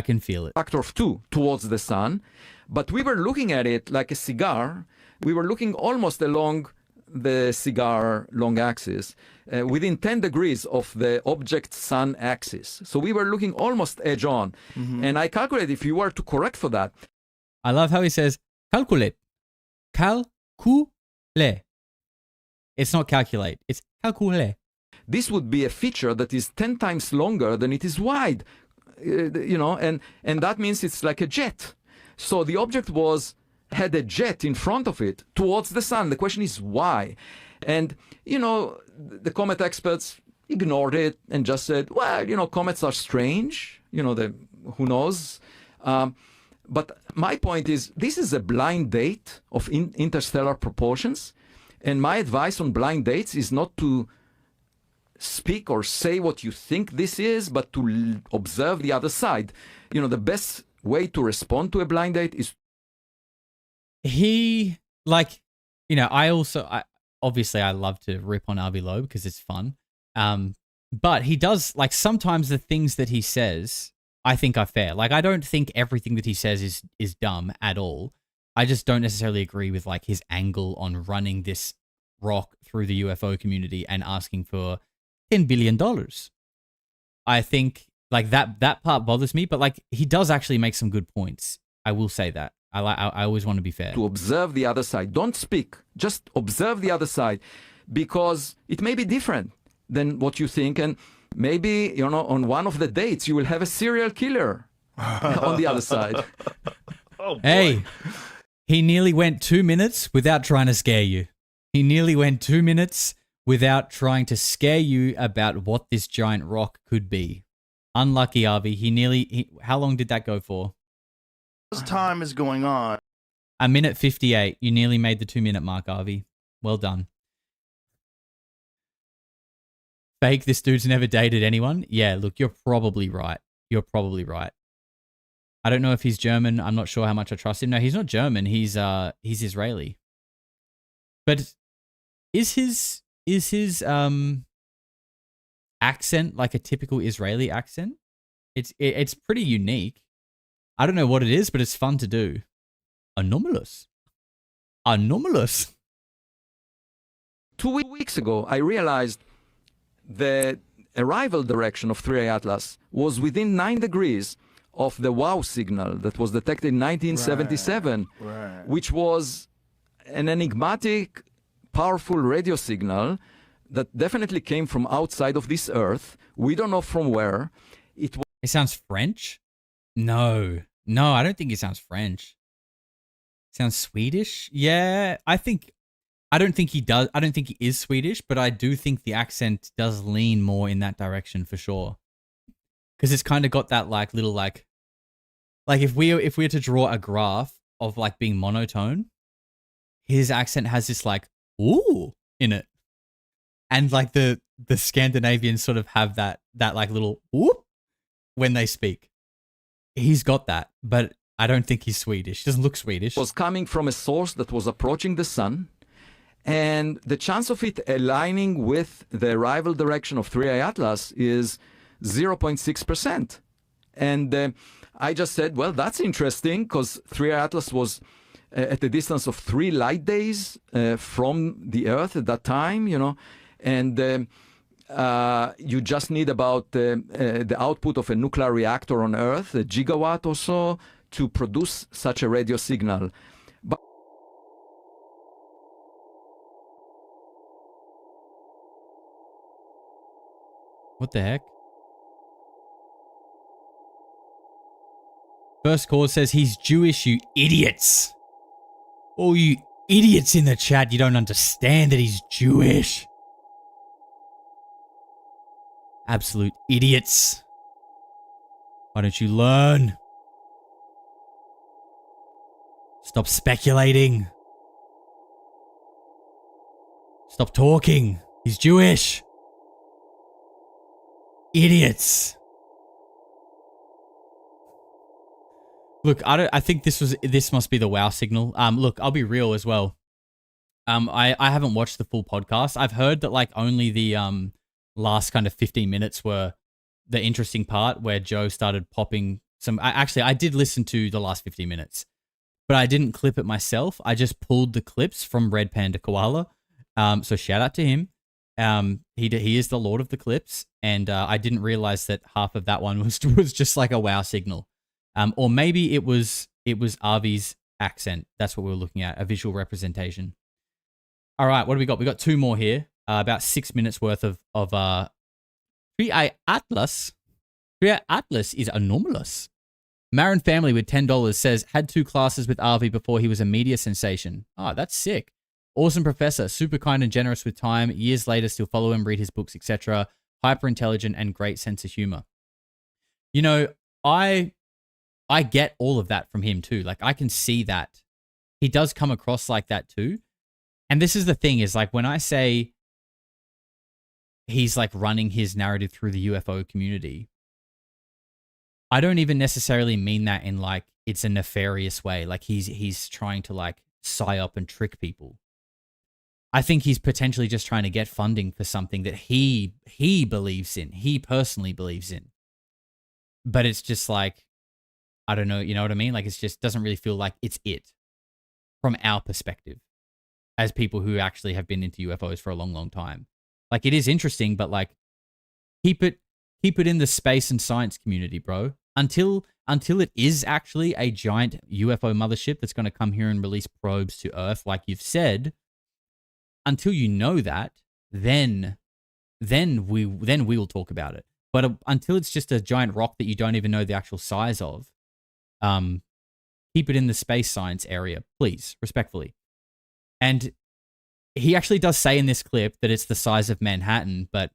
can feel it. Factor of 2 towards the sun. But we were looking at it like a cigar. We were looking almost along the cigar long axis, within 10 degrees of the object sun axis. So we were looking almost edge on. Mm-hmm. And I calculated if you were to correct for that. I love how he says, calculate. Calculate. It's not calculate, it's calculate. This would be a feature that is 10 times longer than it is wide, you know, and that means it's like a jet. So the object had a jet in front of it towards the sun. The question is why? And, you know, the comet experts ignored it and just said, well, you know, comets are strange, you know, who knows? But my point is, this is a blind date of interstellar proportions. And my advice on blind dates is not to speak or say what you think this is, but to observe the other side. You know, the best way to respond to a blind date is... He, like, you know, I obviously I love to rip on Avi Loeb because it's fun. But he does, like, sometimes the things that he says, I think are fair. Like, I don't think everything that he says is dumb at all. I just don't necessarily agree with, like, his angle on running this rock through the UFO community and asking for $10 billion. I think, like, that part bothers me, but, like, he does actually make some good points. I will say that. I always want to be fair. To observe the other side. Don't speak. Just observe the other side, because it may be different than what you think. And maybe, you know, on one of the dates, you will have a serial killer on the other side. Oh, boy. Hey, he nearly went 2 minutes without trying to scare you. He nearly went 2 minutes without trying to scare you about what this giant rock could be. Unlucky, Arvi. How long did that go for? As time is going on. 1:58. You nearly made the 2-minute mark, Arvi. Well done. Fake, this dude's never dated anyone. Yeah, look, you're probably right. You're probably right. I don't know if he's German. I'm not sure how much I trust him. No, he's not German. He's Israeli. But is his accent like a typical Israeli accent? It's pretty unique. I don't know what it is, but it's fun to do. Anomalous. 2 weeks ago, I realized the arrival direction of 3A Atlas was within 9 degrees of the WOW signal that was detected in 1977, which was an enigmatic, powerful radio signal that definitely came from outside of this Earth. We don't know from where. It sounds French? No, I don't think it sounds French. It sounds Swedish? Yeah, I don't think he does. I don't think he is Swedish, but I do think the accent does lean more in that direction for sure. Because it's kind of got that like little like if we were to draw a graph of like being monotone, his accent has this like ooh in it, and like the Scandinavians sort of have that like little ooh when they speak. He's got that, but I don't think he's Swedish. He doesn't look Swedish. Was coming from a source that was approaching the sun. And the chance of it aligning with the arrival direction of 3A Atlas is 0.6%. And I just said, well, that's interesting because 3A Atlas was at a distance of 3 light days from the Earth at that time, you know. And you just need about the output of a nuclear reactor on Earth, a gigawatt or so, to produce such a radio signal. What the heck? First Cause says he's Jewish, you idiots. Oh, you idiots in the chat, you don't understand that he's Jewish. Absolute idiots. Why don't you learn? Stop speculating. Stop talking. He's Jewish. Idiots. Look, I think this must be the WoW signal. Look, I'll be real as well. I haven't watched the full podcast. I've heard that like only the last kind of 15 minutes were the interesting part where Joe started popping some. I did listen to the last 15 minutes, but I didn't clip it myself. I just pulled the clips from Red Panda Koala. So shout out to him. He is the Lord of the clips, and I didn't realize that half of that one was just like a WoW signal, or maybe it was Avi's accent. That's what we were looking at, a visual representation. All right, what do we got? We got 2 more here, about 6 minutes worth of 3A Atlas. 3A Atlas is anomalous. Marin Family with $10 says had 2 classes with Avi before he was a media sensation. Oh, that's sick. Awesome professor, super kind and generous with time. Years later, still follow him, read his books, etc. Hyper intelligent and great sense of humor. You know, I get all of that from him too. Like I can see that he does come across like that too. And this is the thing: is like when I say he's like running his narrative through the UFO community, I don't even necessarily mean that in like it's a nefarious way. Like he's trying to like psy-up and trick people. I think he's potentially just trying to get funding for something that he believes in. He personally believes in. But it's just like, I don't know, you know what I mean? Like it's just doesn't really feel like it's it from our perspective as people who actually have been into UFOs for a long, long time. Like it is interesting, but like keep it in the space and science community, bro. Until it is actually a giant UFO mothership that's going to come here and release probes to Earth, like you've said. Until you know that, then we will talk about it. But until it's just a giant rock that you don't even know the actual size of, keep it in the space science area, please, respectfully. And he actually does say in this clip that it's the size of Manhattan, but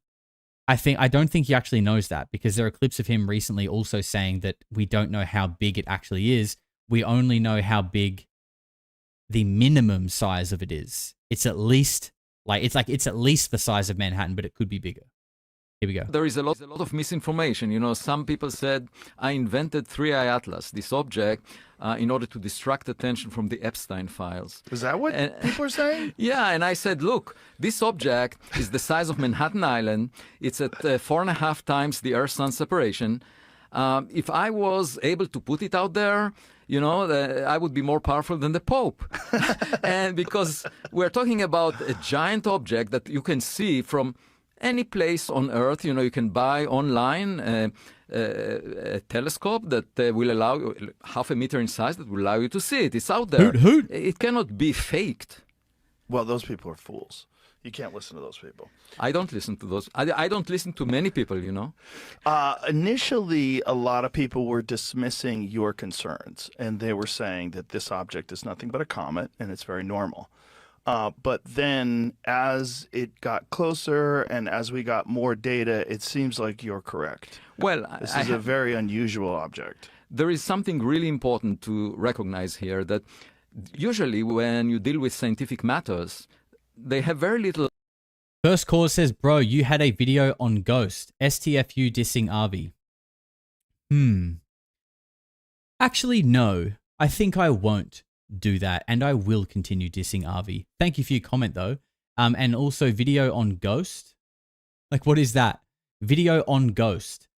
I don't think he actually knows that, because there are clips of him recently also saying that we don't know how big it actually is. We only know how big the minimum size of it is. It's at least it's at least the size of Manhattan, but it could be bigger. Here we go. There is a lot of misinformation. You know, some people said, I invented 3i Atlas, this object, in order to distract attention from the Epstein files. Is that what people are saying? Yeah, and I said, look, this object is the size of Manhattan Island. It's at 4.5 times the Earth-Sun separation. If I was able to put it out there, you know, I would be more powerful than the Pope. And because we're talking about a giant object that you can see from any place on Earth. You know, you can buy online a telescope that will allow you, 0.5 meter in size, that will allow you to see it. It's out there. Hoot. It cannot be faked. Well, those people are fools. You can't listen to those people. I don't listen to those. I don't listen to many people, you know. Initially, a lot of people were dismissing your concerns, and they were saying that this object is nothing but a comet, and it's very normal. But then as it got closer and as we got more data, it seems like you're correct. Well, this is a very unusual object. There is something really important to recognize here, that usually when you deal with scientific matters, they have very little. First Cause says, bro, you had a video on Ghost. STFU dissing Arby. Actually, no. I think I won't do that, and I will continue dissing Arby. Thank you for your comment, though. And also video on Ghost. Like, what is that? Video on Ghost.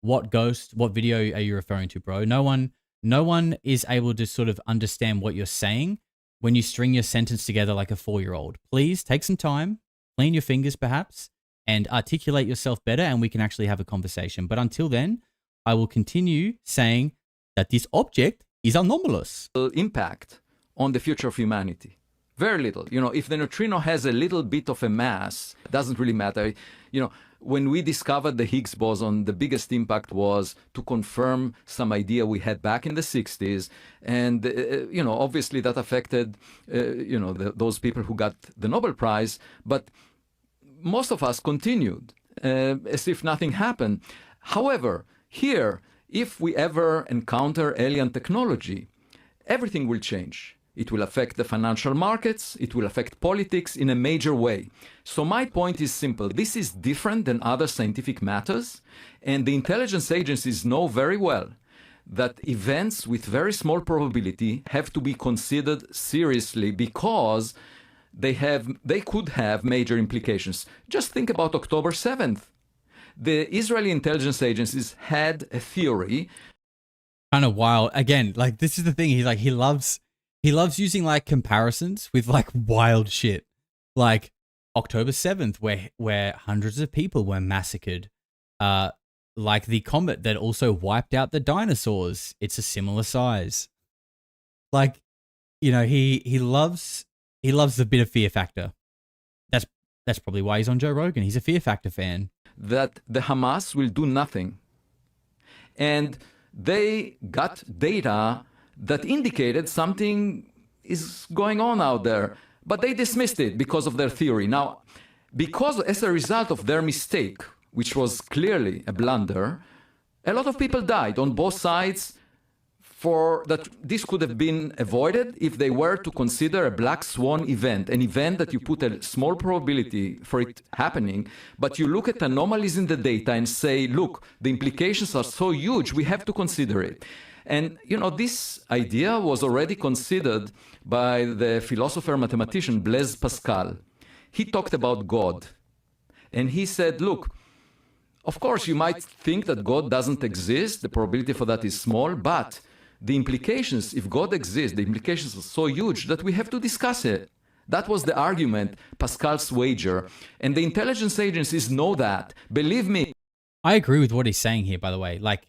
What Ghost? What video are you referring to, bro? No one is able to sort of understand what you're saying when you string your sentence together like a 4-year-old. Please take some time, clean your fingers perhaps, and articulate yourself better, and we can actually have a conversation. But until then, I will continue saying that this object is anomalous. Impact on the future of humanity. Very little. You know, if the neutrino has a little bit of a mass, it doesn't really matter. You know, when we discovered the Higgs boson, the biggest impact was to confirm some idea we had back in the 60s. And, you know, obviously that affected, you know, those people who got the Nobel Prize. But most of us continued as if nothing happened. However, here, if we ever encounter alien technology, everything will change. It will affect the financial markets. It will affect politics in a major way. So my point is simple. This is different than other scientific matters. And the intelligence agencies know very well that events with very small probability have to be considered seriously, because they could have major implications. Just think about October 7th. The Israeli intelligence agencies had a theory. Kind of wild. Again, like, this is the thing. He's like, he loves using like comparisons with like wild shit. Like October 7th, where hundreds of people were massacred. Like the comet that also wiped out the dinosaurs. It's a similar size. Like, you know, he loves the bit of fear factor. That's probably why he's on Joe Rogan. He's a fear factor fan. That the Hamas will do nothing. And they got data that indicated something is going on out there. But they dismissed it because of their theory. Now, because as a result of their mistake, which was clearly a blunder, a lot of people died on both sides. For that, this could have been avoided if they were to consider a black swan event, an event that you put a small probability for it happening, but you look at anomalies in the data and say, look, the implications are so huge, we have to consider it. And, you know, this idea was already considered by the philosopher mathematician Blaise Pascal. He talked about God. And he said, look, of course, you might think that God doesn't exist. The probability for that is small, but the implications, if God exists, the implications are so huge that we have to discuss it. That was the argument, Pascal's wager. And the intelligence agencies know that. Believe me. I agree with what he's saying here, by the way. Like,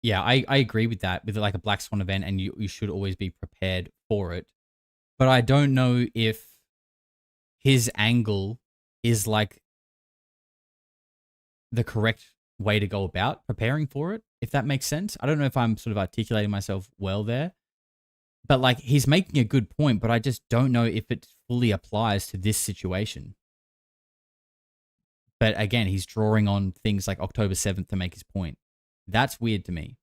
yeah, I agree with that, with like a black swan event, and you should always be prepared for it. But I don't know if his angle is like the correct way to go about preparing for it, if that makes sense. I don't know if I'm sort of articulating myself well there, but like, he's making a good point, but I just don't know if it fully applies to this situation. But again, he's drawing on things like October 7th to make his point. That's weird to me.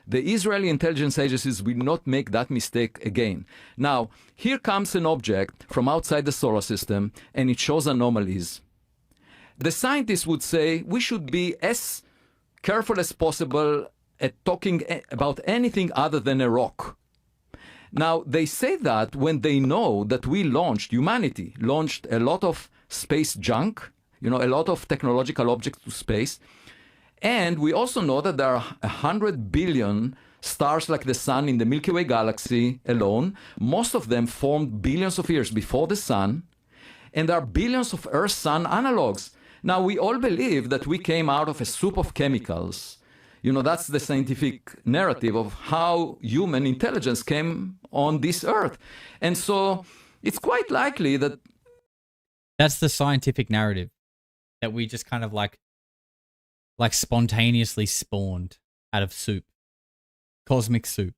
The Israeli intelligence agencies will not make that mistake again. Now, here comes an object from outside the solar system, and it shows anomalies. The scientists would say we should be as careful as possible at talking about anything other than a rock. Now, they say that when they know that humanity launched a lot of space junk, a lot of technological objects to space. And we also know that there are 100 billion stars like the sun in the Milky Way galaxy alone. Most of them formed billions of years before the sun. And there are billions of Earth-Sun analogs. Now, we all believe that we came out of a soup of chemicals. That's the scientific narrative of how human intelligence came on this Earth. And so it's quite likely that... That's the scientific narrative, that we just kind of like spontaneously spawned out of soup. Cosmic soup.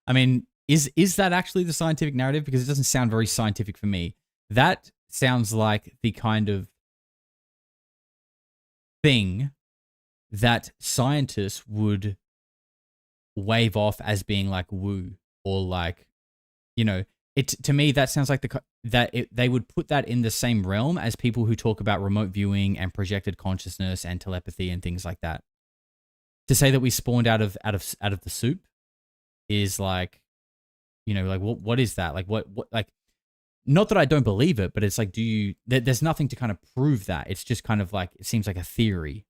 I mean, is that actually the scientific narrative? Because it doesn't sound very scientific for me. That sounds like the kind of thing that scientists would wave off as being like woo, or like, to me that sounds like they would put that in the same realm as people who talk about remote viewing and projected consciousness and telepathy and things like that. To say that we spawned out of the soup is like, like what is that? Like what like, not that I don't believe it, but it's like, there's nothing to kind of prove that. It's just kind of like, it seems like a theory.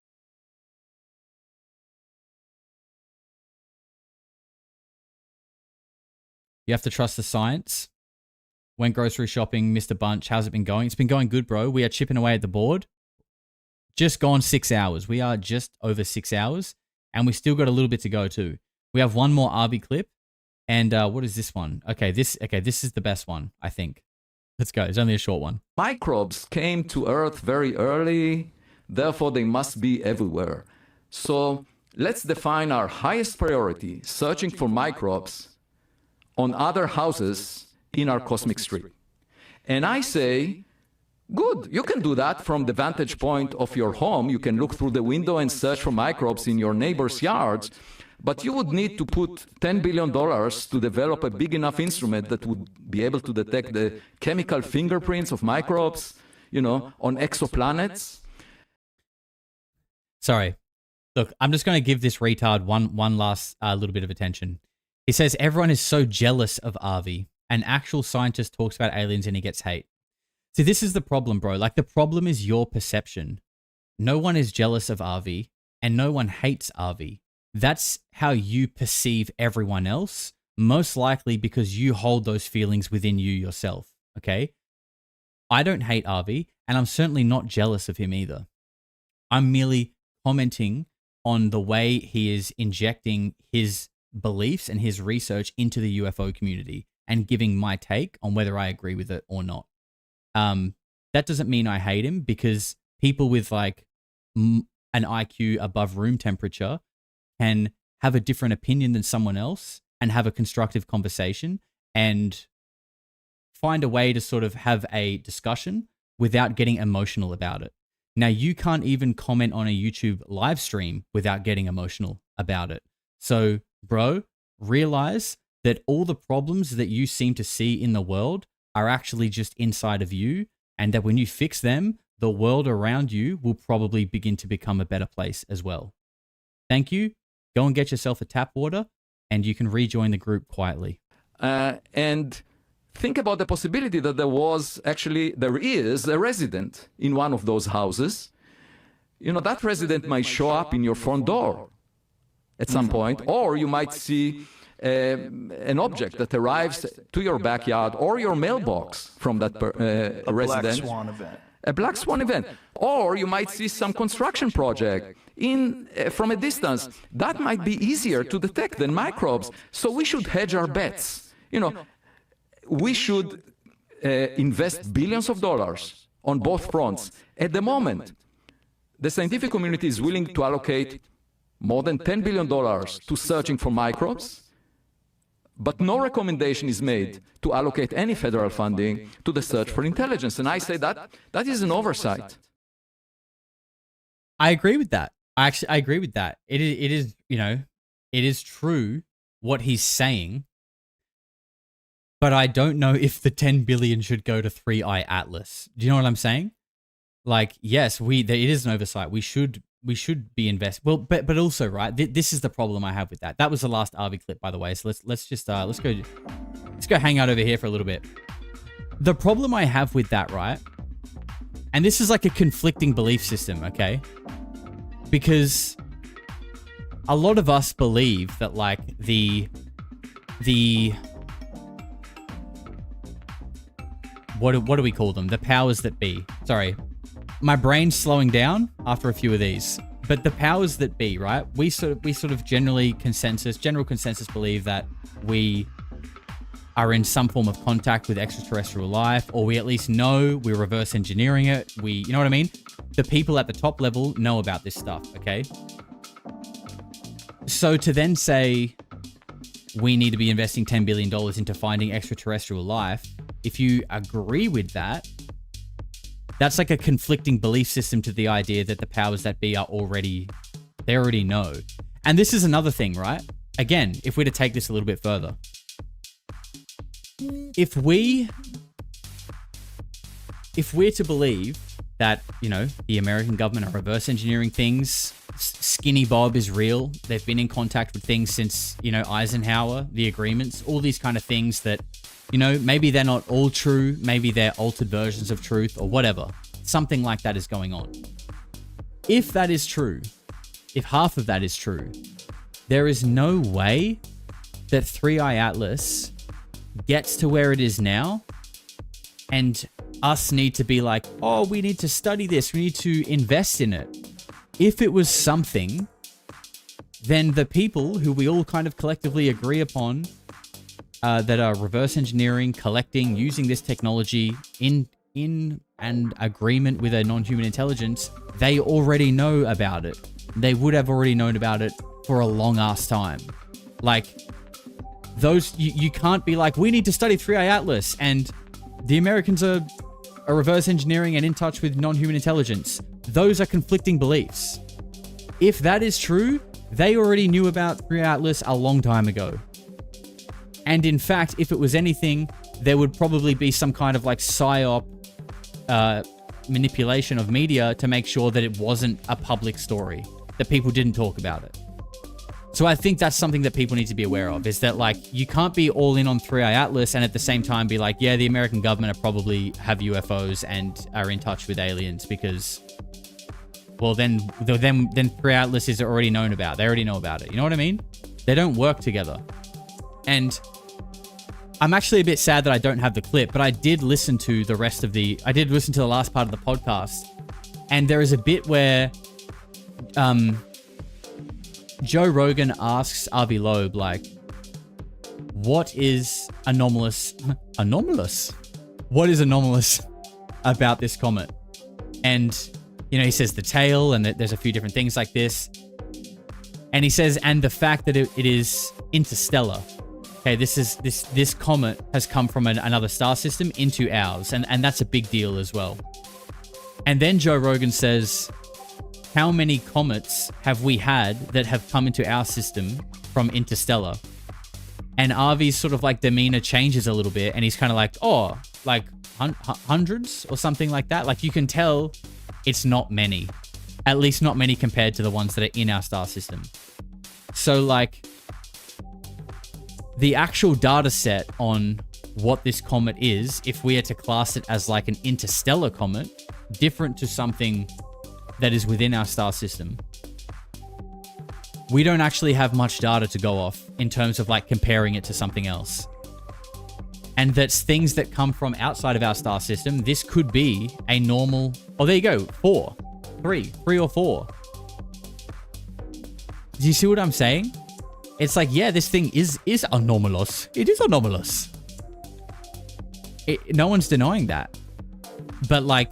You have to trust the science. Went grocery shopping, missed a bunch. How's it been going? It's been going good, bro. We are chipping away at the board. Just gone 6 hours. We are just over 6 hours, and we still got a little bit to go too. We have one more RV clip, and what is this one? Okay, this is the best one, I think. Let's go. It's only a short one. Microbes came to Earth very early, therefore they must be everywhere. So let's define our highest priority, searching for microbes on other houses in our cosmic street. And I say, good, you can do that from the vantage point of your home. You can look through the window and search for microbes in your neighbors' yards, but you would need to put $10 billion to develop a big enough instrument that would be able to detect the chemical fingerprints of microbes, on exoplanets. Sorry. Look, I'm just going to give this retard one last little bit of attention. He says everyone is so jealous of Avi. An actual scientist talks about aliens and he gets hate. See, this is the problem, bro. Like, the problem is your perception. No one is jealous of Avi, and no one hates Avi. That's how you perceive everyone else, most likely because you hold those feelings within you yourself, okay? I don't hate Avi, and I'm certainly not jealous of him either. I'm merely commenting on the way he is injecting his beliefs and his research into the UFO community and giving my take on whether I agree with it or not. That doesn't mean I hate him, because people with like an IQ above room temperature can have a different opinion than someone else and have a constructive conversation and find a way to sort of have a discussion without getting emotional about it. Now, you can't even comment on a YouTube live stream without getting emotional about it. So, bro, realize that all the problems that you seem to see in the world are actually just inside of you, and that when you fix them, the world around you will probably begin to become a better place as well. Thank you. Go and get yourself a tap water, and you can rejoin the group quietly. And think about the possibility that there is a resident in one of those houses. That resident might show up in your front door at some point, or you might see an object that arrives to your backyard or your mailbox from that resident. Black swan event. A black swan event. Or you might see some construction project from a distance. That might be easier to detect than microbes. So we should hedge our bets. We should invest billions of dollars on both fronts. At the moment, the scientific community is willing to allocate more than $10 billion to searching for microbes. but no recommendation is made to allocate any federal funding to the search for intelligence. And I say that is an oversight. I agree with that. I agree with that. It is, you know, it is true what he's saying, but I don't know if the 10 billion should go to 3i Atlas. Do you know what I'm saying? Like, yes, it is an oversight. We should be invested. Well, but also, right, this is the problem I have with that. That was the last Arby clip, by the way. So let's go hang out over here for a little bit. The problem I have with that, right, and this is like a conflicting belief system, okay? Because a lot of us believe that, like, the what do we call them? The powers that be. Sorry. My brain's slowing down after a few of these. But the powers that be, right? We sort of general consensus believe that we are in some form of contact with extraterrestrial life, or we at least know we're reverse engineering it. You know what I mean? The people at the top level know about this stuff, okay? So to then say we need to be investing $10 billion into finding extraterrestrial life, if you agree with that, that's like a conflicting belief system to the idea that the powers that be they already know. And this is another thing, right? Again, if we're to take this a little bit further, if we're to believe that, you know, the American government are reverse engineering things, Skinny Bob is real, they've been in contact with things since, you know, Eisenhower, the agreements, all these kind of things that, you know, maybe they're not all true, maybe they're altered versions of truth or whatever. Something like that is going on. If that is true, if half of that is true, there is no way that 3i Atlas gets to where it is now and us need to be like, oh, we need to study this, we need to invest in it. If it was something, then the people who we all kind of collectively agree upon that are reverse engineering, collecting, using this technology in an agreement with a non-human intelligence, they already know about it. They would have already known about it for a long ass time. Like, those, you can't be like, we need to study 3i Atlas and the Americans are reverse engineering and in touch with non-human intelligence. Those are conflicting beliefs. If that is true, they already knew about 3i Atlas a long time ago. And in fact, if it was anything, there would probably be some kind of like psyop manipulation of media to make sure that it wasn't a public story, that people didn't talk about it. So I think that's something that people need to be aware of, is that, like, you can't be all in on 3i Atlas and at the same time be like, yeah, the American government probably have UFOs and are in touch with aliens, because, well, then 3i Atlas is already known about. They already know about it. You know what I mean? They don't work together. And I'm actually a bit sad that I don't have the clip, but I did listen to the last part of the podcast, and there is a bit where Joe Rogan asks Avi Loeb, like, what is anomalous? What is anomalous about this comet? And, you know, he says the tail, and that there's a few different things like this. And he says, and the fact that it is interstellar. Okay, this comet has come from another star system into ours, and that's a big deal as well. And then Joe Rogan says, how many comets have we had that have come into our system from interstellar? And Avi's sort of like demeanor changes a little bit, and he's kind of like, oh, like hundreds or something like that. Like, you can tell it's not many, at least not many compared to the ones that are in our star system. So, like, the actual data set on what this comet is, if we are to class it as like an interstellar comet, different to something that is within our star system, we don't actually have much data to go off in terms of like comparing it to something else. And that's things that come from outside of our star system. This could be a normal, oh, there you go, three or four. Do you see what I'm saying? It's like, yeah, this thing is anomalous. It is anomalous. No one's denying that. But like,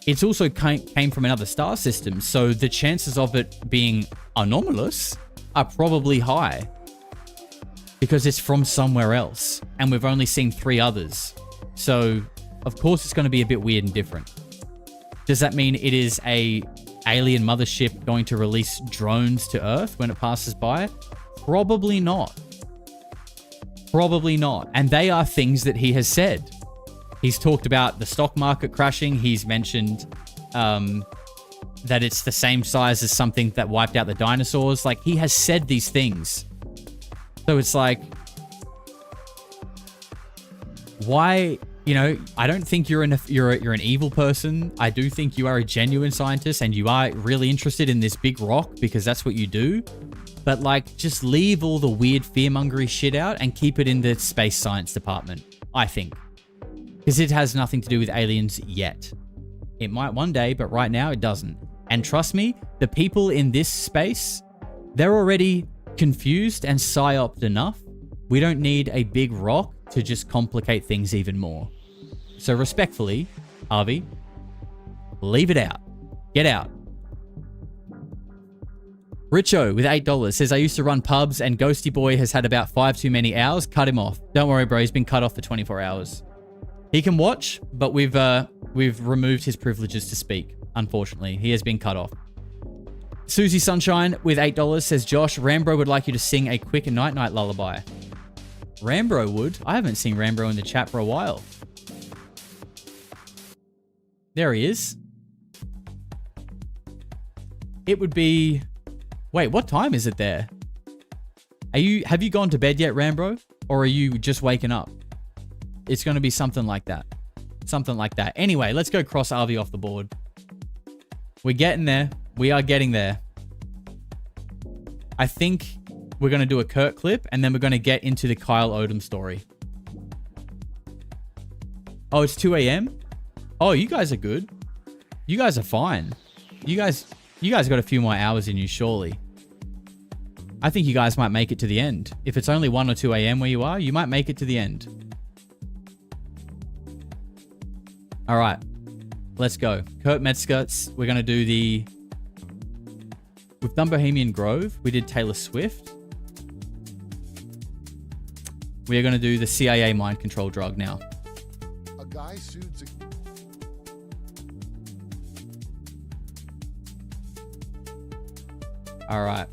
it's also came from another star system, so the chances of it being anomalous are probably high. because it's from somewhere else, and we've only seen 3 others. So, of course, it's going to be a bit weird and different. Does that mean it is a alien mothership going to release drones to Earth when it passes by? Probably not. Probably not. And they are things that he has said. He's talked about the stock market crashing. He's mentioned that it's the same size as something that wiped out the dinosaurs. Like, he has said these things. So it's like, why? You know, I don't think you're an evil person. I do think you are a genuine scientist and you are really interested in this big rock because that's what you do. But like, just leave all the weird fear-mongery shit out and keep it in the space science department, I think. Because it has nothing to do with aliens yet. It might one day, but right now it doesn't. And trust me, the people in this space, they're already confused and psyoped enough. We don't need a big rock to just complicate things even more. So respectfully, Harvey, leave it out. Get out. Richo with $8 says, I used to run pubs and Ghosty Boy has had about 5 too many hours. Cut him off. Don't worry, bro. He's been cut off for 24 hours. He can watch, but we've removed his privileges to speak. Unfortunately, he has been cut off. Susie Sunshine with $8 says, Josh, Rambro would like you to sing a quick night-night lullaby. Rambro would? I haven't seen Rambro in the chat for a while. There he is. It would be... Wait, what time is it there? Have you gone to bed yet, Rambro? Or are you just waking up? It's going to be something like that. Something like that. Anyway, let's go cross RV off the board. We're getting there. We are getting there. I think we're going to do a Kurt clip, and then we're going to get into the Kyle Odom story. Oh, it's 2 a.m.? Oh, you guys are good. You guys are fine. You guys got a few more hours in you, surely. I think you guys might make it to the end. If it's only 1 or 2 a.m. where you are, you might make it to the end. All right. Let's go. Kurt Metzger. We're going to do the... We've done Bohemian Grove. We did Taylor Swift. We are going to do the CIA mind control drug now. A guy sued... All right.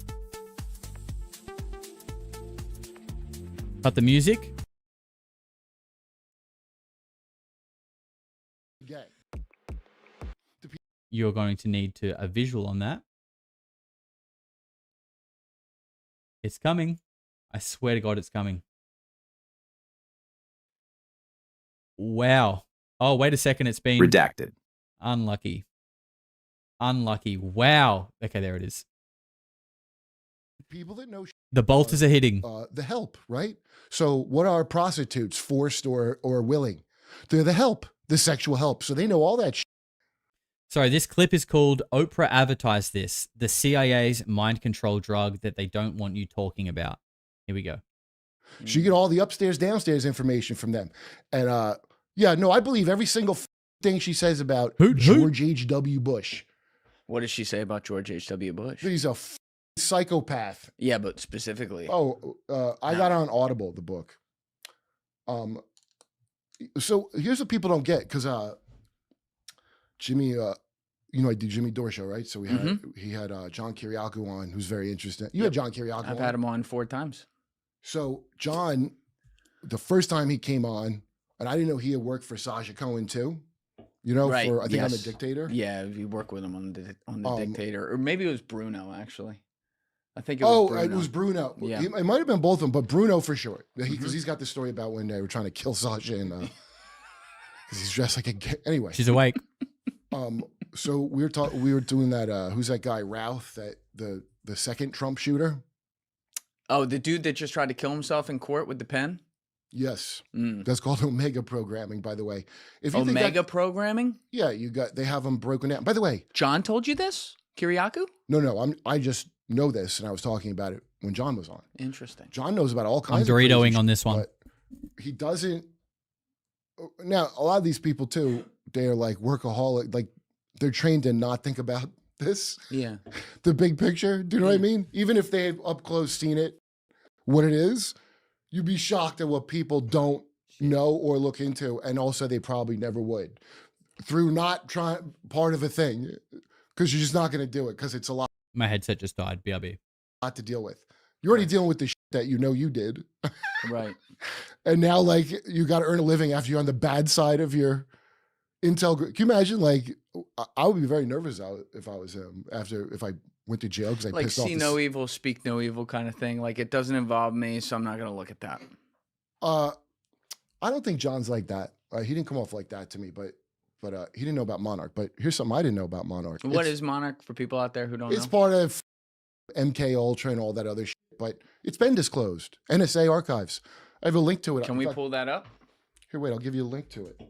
Cut the music. You're going to need a visual on that. It's coming. I swear to God, it's coming. Wow. Oh, wait a second. It's been... redacted. Unlucky. Unlucky. Wow. Okay, there it is. People that know... The bolters are hitting. The help, right? So what are prostitutes, forced or willing? They're the help, the sexual help. So they know all that shit. Sorry, this clip is called Oprah Advertised This, the CIA's mind control drug that they don't want you talking about. Here we go. So you get all the upstairs, downstairs information from them. And yeah, no, I believe every single thing she says about George H.W. Bush. What does she say about George H.W. Bush? He's a psychopath. Yeah, but specifically. Oh, I got on Audible, the book. So here's what people don't get, because Jimmy, you know, I do Jimmy Dore show, right? So we had he had John Kiriakou on, who's very interesting. You had John Kiriakou on. I've had him on 4 times. So John, the first time he came on, and I didn't know he had worked for Sacha Cohen too. You know, Right, for I think yes. I'm a Dictator. Yeah, we worked with him on the Dictator, or maybe it was Bruno actually. I think it was Bruno. It was Bruno. Yeah. It might have been both of them, but Bruno for sure, because he's got the story about when they were trying to kill Sacha and because he's dressed like a anyway. She's awake. So we were doing that. Who's that guy, Routh? That the second Trump shooter. Oh, the dude that just tried to kill himself in court with the pen. Yes, that's called Omega programming, by the way. If you Omega programming? Yeah, they have them broken down. By the way, John told you this, Kiriakou? No, I just know this, and I was talking about it when John was on. Interesting. John knows about all I'm kinds. of Doritoing crazy on this one. But he doesn't. Now, a lot of these people too, they're like workaholic, like they're trained to not think about this. Yeah. The big picture. Do you know what I mean? Even if they've up close seen it, what it is, you'd be shocked at what people don't know or look into, and also they probably never would through not trying part of a thing, because you're just not going to do it because it's a lot. My headset just died. BRB. Lot to deal with. You're already dealing with the shit that you know you did, right? And now, like, you got to earn a living after you're on the bad side of your intel. Can you imagine? Like, I would be very nervous if I was him if I went to jail because I Like pissed off. see no evil, speak no evil kind of thing. Like it doesn't involve me, so I'm not gonna look at that. I don't think John's like that. He didn't come off like that to me, but he didn't know about Monarch. But here's something I didn't know about Monarch. What is Monarch for people out there who don't know? It's part of MK Ultra and all that other shit, but it's been disclosed. NSA archives. I have a link to it. Can we pull that up? Here, wait, I'll give you a link to it.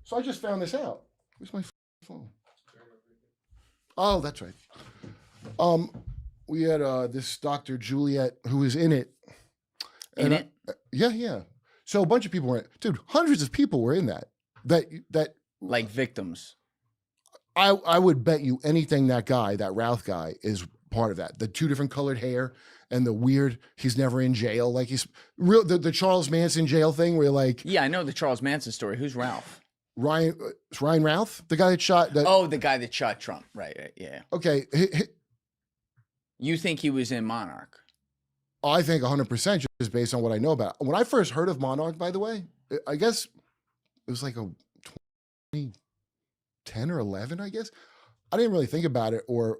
So I just found this out. Where's my phone? Oh, that's right. We had this Dr. Juliet who was in it. In it? Yeah. So a bunch of people were in it. Dude, hundreds of people were in that. That like victims. I would bet you anything that Routh guy is part of that. The 2 different colored hair and the weird, he's never in jail. Like he's real, the Charles Manson jail thing where like. Yeah, I know the Charles Manson story. Who's Ralph? Ryan Routh, the guy that shot. The guy that shot Trump. Right. Yeah. Okay. You think he was in Monarch? I think 100% just based on what I know about it. When I first heard of Monarch, by the way, I guess it was like a 2010 or 11, I guess. I didn't really think about it or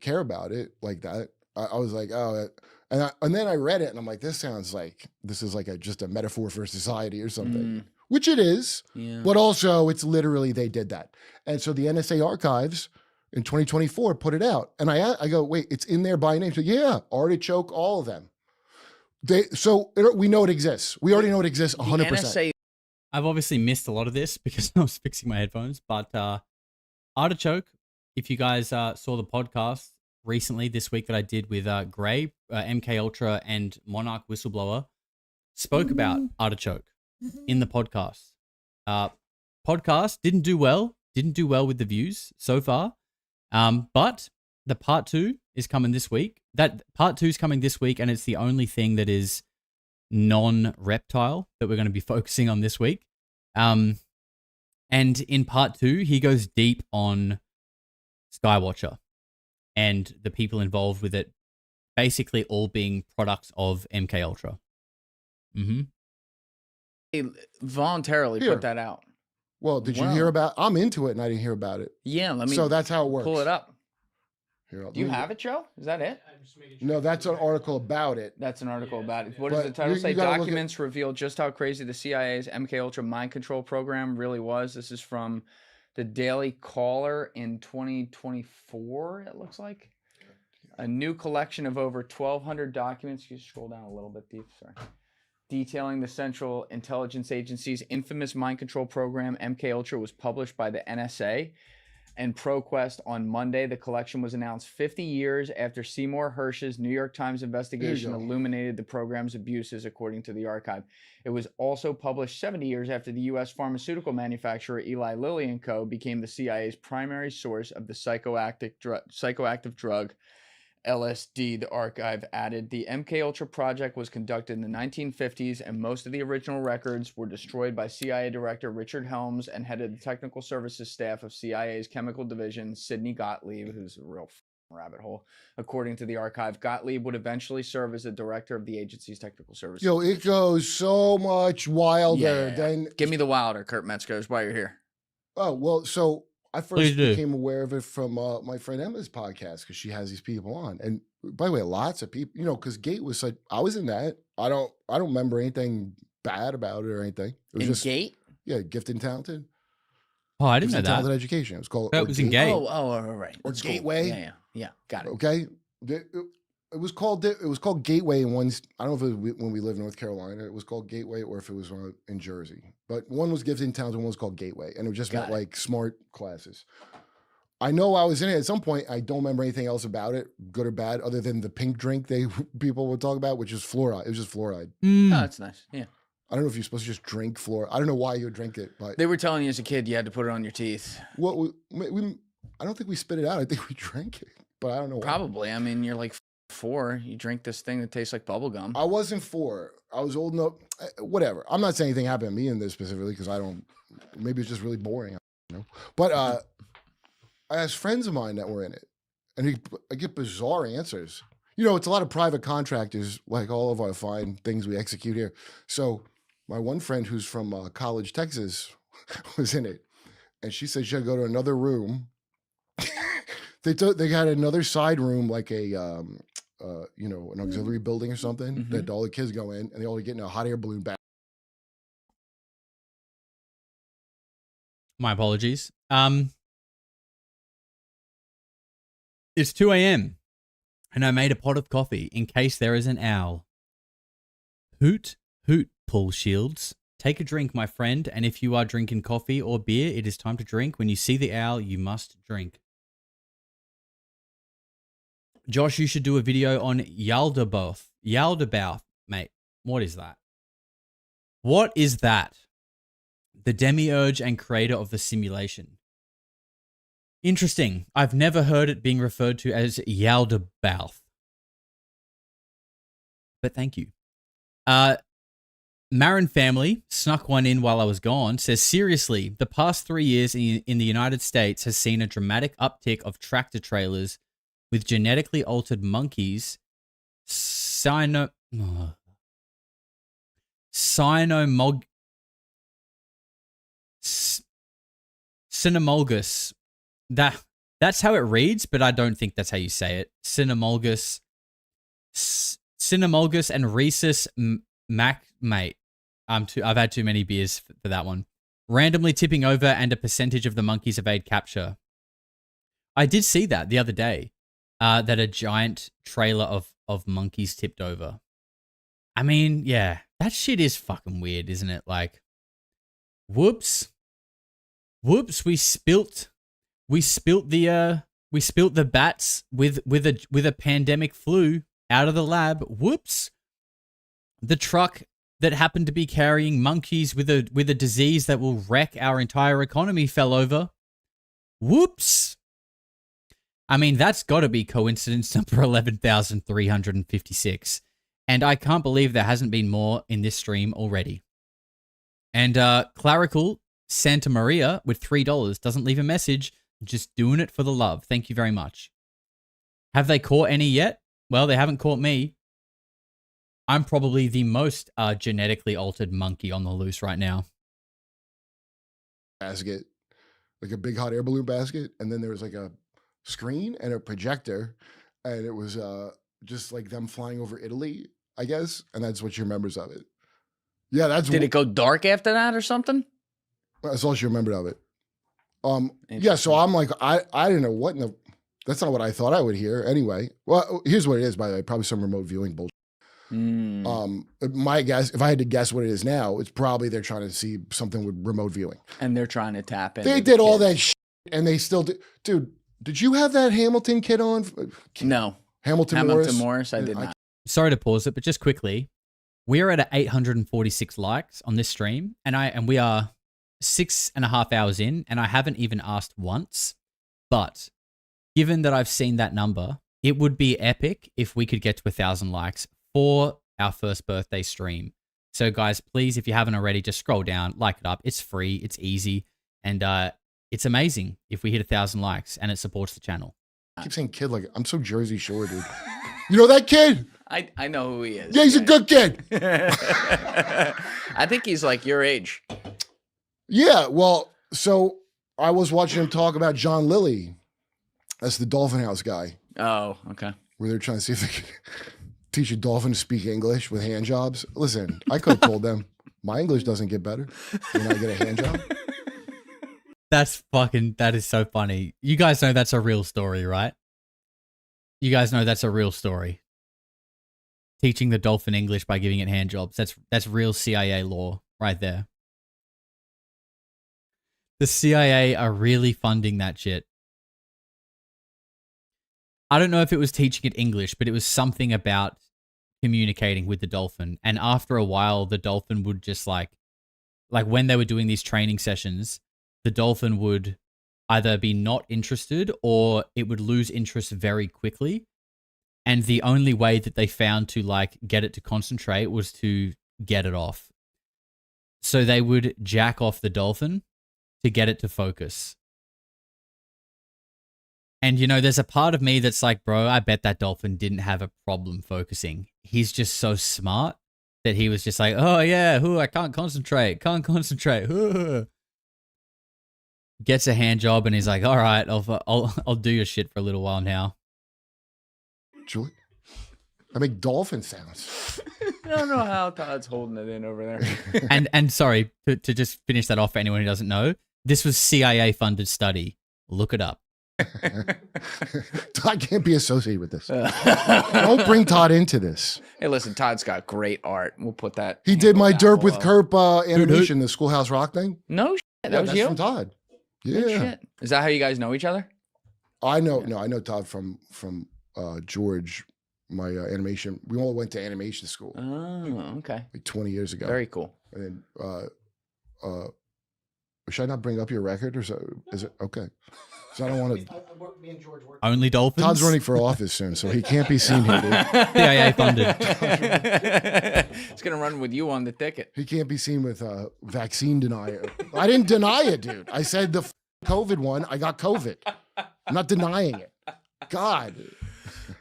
care about it like that. I was like, oh, and then I read it and I'm like, this sounds like this is like just a metaphor for society or something, which it is. Yeah. But also it's literally they did that. And so the NSA archives in 2024 put it out. And I go, wait, it's in there by name. So yeah, Artichoke, all of them. We know it exists. We already know it exists 100%. NSA. I've obviously missed a lot of this because I was fixing my headphones, but Artichoke, if you guys saw the podcast recently this week that I did with Gray, MK Ultra and Monarch Whistleblower, spoke about Artichoke in the podcast. Podcast didn't do well with the views so far, but the part 2 is coming this week. That part 2 is coming this week, and it's the only thing that is non-reptile that we're going to be focusing on this week. And in part 2, he goes deep on Skywatcher and the people involved with it, basically all being products of MK Ultra. He voluntarily put that out. Well, did you hear about? I'm into it, and I didn't hear about it. Yeah, let me. So that's how it works. Pull it up. Here, Do you have it, Joe? Is that it? No, that's an article about it. That's an article about it. What does the title say? Documents reveal just how crazy the CIA's MK Ultra mind control program really was. This is from the Daily Caller in 2024, it looks like. A new collection of over 1,200 documents. You scroll down a little bit deep, sorry. Detailing the Central Intelligence Agency's infamous mind control program, MK Ultra, was published by the NSA and ProQuest on Monday. The collection was announced 50 years after Seymour Hersh's New York Times investigation illuminated the program's abuses, according to the archive. It was also published 70 years after the U.S. pharmaceutical manufacturer Eli Lilly & Co. became the CIA's primary source of the psychoactive drug LSD. The archive added, the MK Ultra project was conducted in the 1950s, and most of the original records were destroyed by CIA Director Richard Helms and head of the technical services staff of CIA's chemical division, Sidney Gottlieb, who's a real rabbit hole. According to the archive, Gottlieb would eventually serve as the director of the agency's technical services. Yo, it goes so much wilder than. Give me the wilder, Kurt Metzger, while you're here. Oh, well, so I first became aware of it from my friend Emma's podcast because she has these people on. And by the way, lots of people, because Gate was like, I was in that. I don't remember anything bad about it or anything. It was in just Gate? Yeah, Gifted and Talented. Oh, I didn't know that. Talented Education. It was called. That was in Gate. Oh, all right. Or Gateway. Yeah, got it. Okay. It was called Gateway in one. I don't know if it was when we lived in North Carolina. It was called Gateway, or if it was in Jersey. But one was Gifted and Talented, one was called Gateway, and it just meant like smart classes. I know I was in it at some point. I don't remember anything else about it, good or bad, other than the pink drink people would talk about, which is fluoride. It was just fluoride. Oh, that's nice. Yeah. I don't know if you're supposed to just drink fluoride. I don't know why you would drink it, but they were telling you as a kid you had to put it on your teeth. Well, I don't think we spit it out. I think we drank it, but I don't know why. Probably. I mean, you're like 4. You drink this thing that tastes like bubble gum. I wasn't 4. I was old enough. Whatever. I'm not saying anything happened to me in this specifically because I don't. Maybe it's just really boring. You know. But I asked friends of mine that were in it, and I get bizarre answers. You know, it's a lot of private contractors, like all of our fine things we execute here. So my one friend who's from College, Texas, was in it, and she said she had to go to another room. They had another side room, like a you know, an auxiliary building or something that all the kids go in, and they all get in a hot air balloon back. My apologies. It's 2 a.m. and I made a pot of coffee in case there is an owl. Hoot, hoot, Paul Shields. Take a drink, my friend, and if you are drinking coffee or beer, it is time to drink. When you see the owl, you must drink. Josh, you should do a video on Yaldabaoth. Yaldabaoth, mate. What is that? What is that? The demiurge and creator of the simulation. Interesting. I've never heard it being referred to as Yaldabaoth. But thank you. Marin family snuck one in while I was gone. Says, seriously, the past 3 years in the United States has seen a dramatic uptick of tractor trailers with genetically altered monkeys, cynomolgus. That's how it reads, but I don't think that's how you say it. Cynomolgus and rhesus mate. I've had too many beers for that one. Randomly tipping over, and a percentage of the monkeys evade capture. I did see that the other day. That a giant trailer of monkeys tipped over. I mean, yeah, that shit is fucking weird, isn't it? Like, whoops, we spilt the bats with a pandemic flu out of the lab. Whoops, the truck that happened to be carrying monkeys with a disease that will wreck our entire economy fell over. Whoops. I mean, that's got to be coincidence number 11,356. And I can't believe there hasn't been more in this stream already. And Clerical Santa Maria with $3 doesn't leave a message, just doing it for the love. Thank you very much. Have they caught any yet? Well, they haven't caught me. I'm probably the most genetically altered monkey on the loose right now. Basket, like a big hot air balloon basket, and then there was like a screen and a projector, and it was just like them flying over Italy, I guess, and that's what she remembers of it. Yeah, that's. Did it go dark after that or something? That's all she remembered of it. Yeah, so I'm like, I didn't know what in the. That's not what I thought I would hear anyway. Well, here's what it is, by the way. Probably some remote viewing bullshit. My guess, if I had to guess what it is now, it's probably they're trying to see something with remote viewing, and they're trying to tap in. They did all that shit, and they still do. Dude, did you have that Hamilton kid on? No. Hamilton Morris, I did not. Sorry to pause it, but just quickly, we're at 846 likes on this stream, and we are 6.5 hours in, and I haven't even asked once. But given that I've seen that number, it would be epic if we could get to 1,000 likes for our first birthday stream. So guys, please, if you haven't already, just scroll down, like it up. It's free, it's easy, and it's amazing if we hit 1,000 likes, and it supports the channel. I keep saying kid, like I'm so Jersey Shore, dude. You know that kid? I know who he is. Yeah, he's a good kid. I think he's like your age. Yeah, well, so I was watching him talk about John Lilly. That's the Dolphin House guy. Oh, okay. Where they're trying to see if they could teach a dolphin to speak English with hand jobs. Listen, I could have told them my English doesn't get better when I get a hand job. That is so funny. You guys know that's a real story, right? You guys know that's a real story. Teaching the dolphin English by giving it hand jobs. That's real CIA law right there. The CIA are really funding that shit. I don't know if it was teaching it English, but it was something about communicating with the dolphin. And after a while, the dolphin would just like when they were doing these training sessions, the dolphin would either be not interested or it would lose interest very quickly. And the only way that they found to like get it to concentrate was to get it off. So they would jack off the dolphin to get it to focus. And, you know, there's a part of me that's like, bro, I bet that dolphin didn't have a problem focusing. He's just so smart that he was just like, oh, yeah, I can't concentrate. Gets a hand job and he's like, all right, I'll do your shit for a little while now. Julie, I make dolphin sounds. I don't know how Todd's holding it in over there. and sorry, to just finish that off for anyone who doesn't know, this was CIA-funded study. Look it up. Todd can't be associated with this. Don't bring Todd into this. Hey, listen, Todd's got great art. We'll put that. He did my Derp with Kerp animation, the Schoolhouse Rock thing. No shit, that was that's you? from Todd. Yeah. Good shit. Is that how you guys know each other? I know. No, I know Todd from George, my animation. We all went to animation school. Oh, okay. Like 20 years ago. Very cool. And then, should I not bring up your record or so? Is it okay? So I don't want to. Only dolphins. Todd's running for office soon, so he can't be seen here, dude. CIA funded. He's gonna run with you on the ticket. He can't be seen with vaccine denier. I didn't deny it, dude. I said the COVID one. I got COVID. I'm not denying it. God.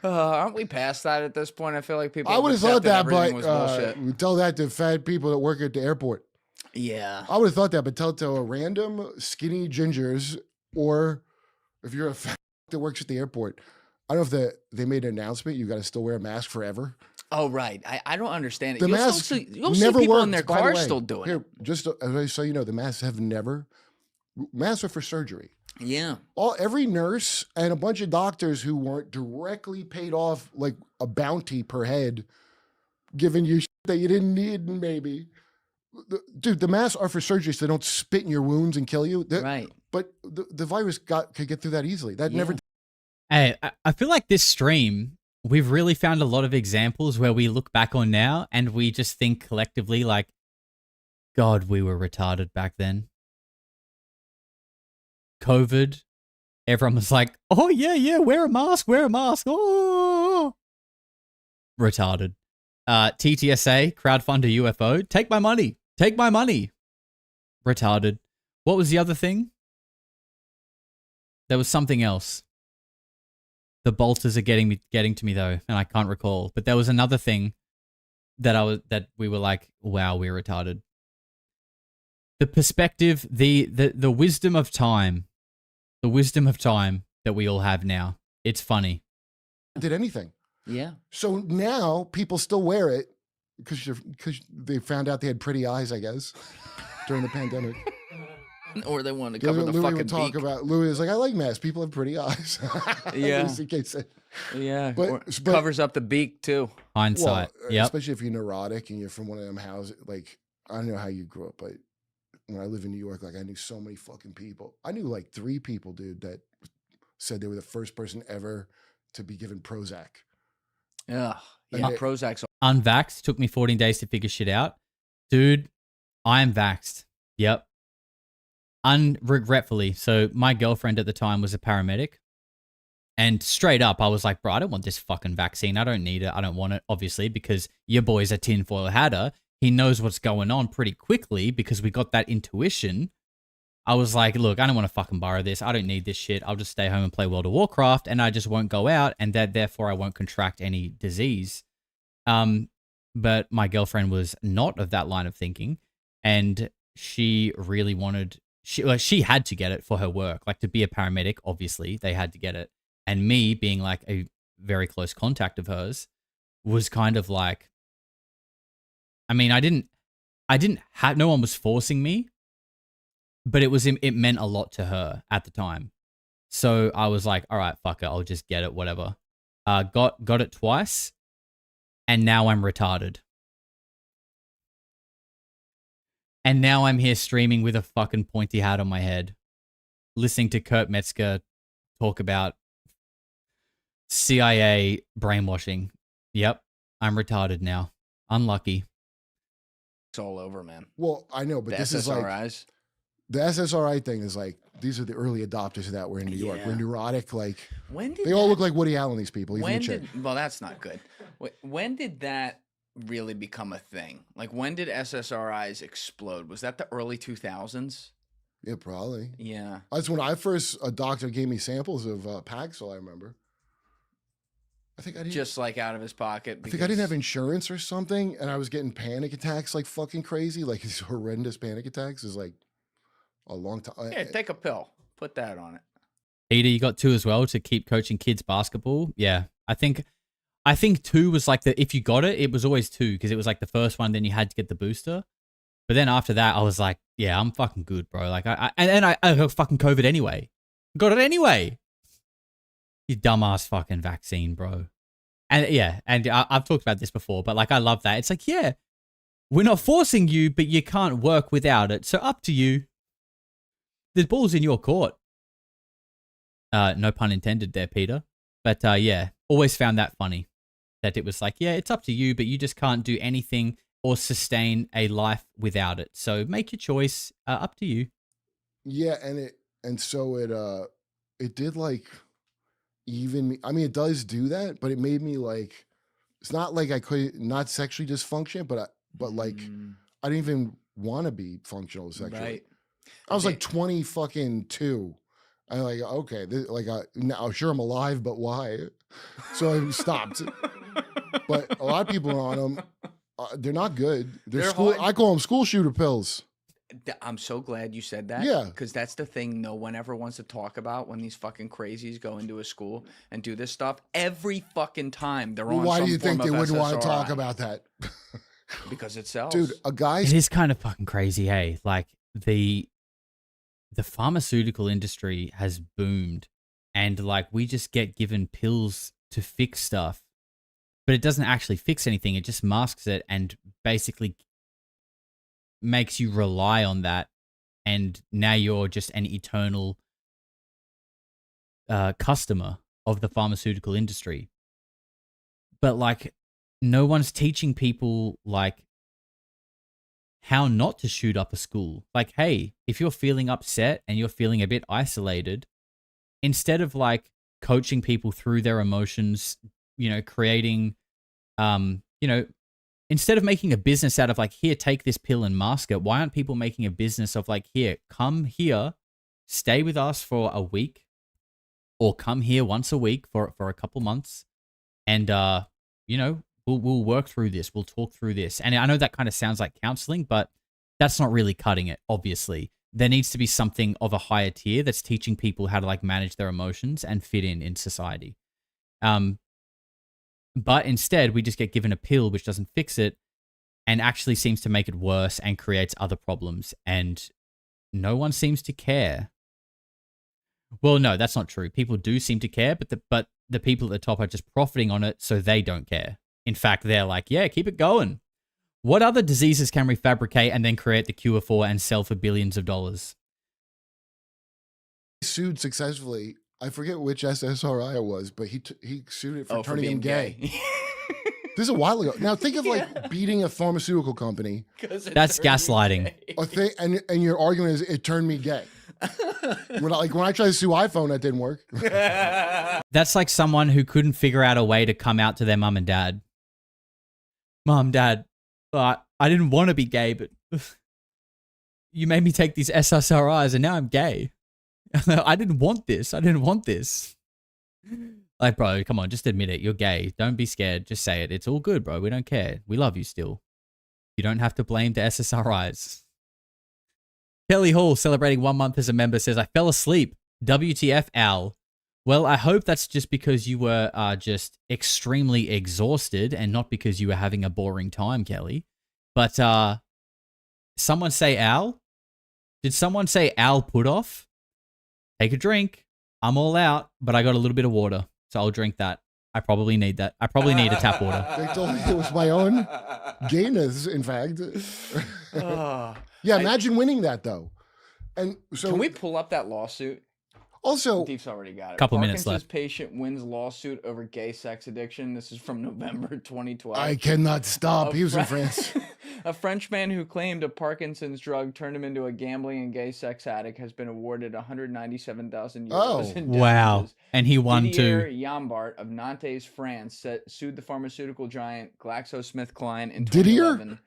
Aren't we past that at this point? I feel like people. I would have thought that, but was bullshit. we tell that to fat people that work at the airport. Yeah. I would have thought that, but tell it to a random skinny gingers, or if you're a fat that works at the airport. I don't know if they made an announcement. You got to still wear a mask forever. Oh, right. I don't understand it. The mask you'll never see people worked, in their by the cars way. still doing Here, it. just so you know, the masks have never. Masks are for surgery. Yeah. Every nurse and a bunch of doctors who weren't directly paid off like a bounty per head, giving you shit that you didn't need, maybe. Dude, the masks are for surgery so they don't spit in your wounds and kill you. Right. But the virus could get through that easily. That never. Hey, I feel like this stream, we've really found a lot of examples where we look back on now and we just think collectively like, God, we were retarded back then. COVID, everyone was like, oh, yeah, wear a mask. Oh, retarded. TTSA, crowdfund a UFO, take my money. Retarded. What was the other thing? There was something else. The bolters are getting to me though, and I can't recall. But there was another thing that we were like, wow, we're retarded. The perspective, the wisdom of time, that we all have now. It's funny. Did anything. Yeah. So now people still wear it because they found out they had pretty eyes, I guess, during the pandemic. Or they wanted to cover the fucking would talk beak. about Louis is like, I like masks. People have pretty eyes. Yeah. Yeah. But covers up the beak too. Hindsight. Yep. Especially if you're neurotic and you're from one of them houses. Like, I don't know how you grew up, but when I lived in New York, like I knew so many fucking people. I knew like 3 people, dude, that said they were the first person ever to be given Prozac. Yeah. Prozac's unvaxxed. Took me 14 days to figure shit out. Dude, I am vaxxed. Yep. Unregretfully. So my girlfriend at the time was a paramedic. And straight up, I was like, bro, I don't want this fucking vaccine. I don't need it. I don't want it, obviously, because your boy's a tinfoil hatter. He knows what's going on pretty quickly because we got that intuition. I was like, look, I don't want to fucking borrow this. I don't need this shit. I'll just stay home and play World of Warcraft, and I just won't go out, and therefore I won't contract any disease. But my girlfriend was not of that line of thinking, and she really wanted... She had to get it for her work. Like, to be a paramedic, obviously, they had to get it. And me, being like a very close contact of hers, was kind of like... I mean, I didn't have... No one was forcing me, but it meant a lot to her at the time. So I was like, all right, fuck it, I'll just get it, whatever. Got it twice, and now I'm retarded. And now I'm here streaming with a fucking pointy hat on my head, listening to Kurt Metzger talk about CIA brainwashing. Yep, I'm retarded now. Unlucky. It's all over, man. Well, I know, but The this is like... SSRIs. The SSRI thing is like, these are the early adopters of that. We're in New York. Yeah. We're neurotic. Like When did they all look like Woody Allen. These people. Even When the chick. did well, that's not good. When did that really become a thing? Like when did SSRIs explode? Was that the early 2000s? Yeah, probably. Yeah. That's when a doctor gave me samples of Paxil. I remember. I think I didn't. Just like out of his pocket. I think I didn't have insurance or something, and I was getting panic attacks like fucking crazy, like these horrendous panic attacks. Is like a long time. Here, take a pill. Put that on it. Peter, you got 2 as well to keep coaching kids basketball. Yeah, I think 2 was like if you got it, it was always 2 because it was like the first one. Then you had to get the booster. But then after that, I was like, yeah, I'm fucking good, bro. Like I got fucking COVID anyway. Got it anyway. You dumbass fucking vaccine, bro. And yeah, and I've talked about this before, but like I love that. It's like, yeah, we're not forcing you, but you can't work without it. So up to you. There's balls in your court. No pun intended there, Peter. But yeah, always found that funny. That it was like, yeah, it's up to you, but you just can't do anything or sustain a life without it. So make your choice. Up to you. Yeah, so it did like even me. I mean, it does do that, but it made me like, it's not like I could not sexually dysfunction, but like I didn't even want to be functional sexually. Right. I was like 20 fucking 2. I'm like, okay, now sure I'm alive, but why? So I stopped. But a lot of people are on them. They're not good. They're school. I call them school shooter pills. I'm so glad you said that. Yeah. Because that's the thing no one ever wants to talk about when these fucking crazies go into a school and do this stuff. Every fucking time they're on Why some do you think form they of wouldn't want to SSRI. talk about that? Because it sells. Dude, a guy. It is kind of fucking crazy, hey? Like the pharmaceutical industry has boomed and like we just get given pills to fix stuff, but it doesn't actually fix anything. It just masks it and basically makes you rely on that. And now you're just an eternal customer of the pharmaceutical industry. But like no one's teaching people like how not to shoot up a school. Like, hey, if you're feeling upset and you're feeling a bit isolated, instead of like coaching people through their emotions, creating, instead of making a business out of like, here, take this pill and mask it, why aren't people making a business of like, here, come here, stay with us for a week or come here once a week for a couple months and, We'll work through this. We'll talk through this. And I know that kind of sounds like counseling, but that's not really cutting it, obviously. There needs to be something of a higher tier that's teaching people how to like manage their emotions and fit in society. But instead, we just get given a pill which doesn't fix it and actually seems to make it worse and creates other problems. And no one seems to care. Well, no, that's not true. People do seem to care, but the people at the top are just profiting on it, so they don't care. In fact, they're like, yeah, keep it going. What other diseases can we fabricate and then create the cure for and sell for billions of dollars? He sued successfully. I forget which SSRI it was, but he sued it for turning him gay. This is a while ago. Now think of like beating a pharmaceutical company. That's gaslighting. And your argument is it turned me gay. When I tried to sue iPhone, that didn't work. That's like someone who couldn't figure out a way to come out to their mum and dad. Mom, Dad, I didn't want to be gay, but you made me take these SSRIs and now I'm gay. I didn't want this. Like, bro, come on, just admit it. You're gay. Don't be scared. Just say it. It's all good, bro. We don't care. We love you still. You don't have to blame the SSRIs. Kelly Hall, celebrating 1 month as a member, says, I fell asleep. WTF, Al. Well, I hope that's just because you were just extremely exhausted and not because you were having a boring time, Kelly. But someone say Al? Did someone say Al put off? Take a drink. I'm all out, but I got a little bit of water, so I'll drink that. I probably need that. I probably need a tap water. They told me it was my own gayness, in fact. Yeah, imagine winning that, though. And so, can we pull up that lawsuit? Also, Deep's already got it. Couple minutes Parkinson's left. patient wins lawsuit over gay sex addiction. This is from November 2012. I cannot stop. He was in France. A French man who claimed a Parkinson's drug turned him into a gambling and gay sex addict has been awarded 197,000 euros in damages. Wow. And he won Didier too. Yambart of Nantes, France, sued the pharmaceutical giant GlaxoSmithKline in Didier? 2011,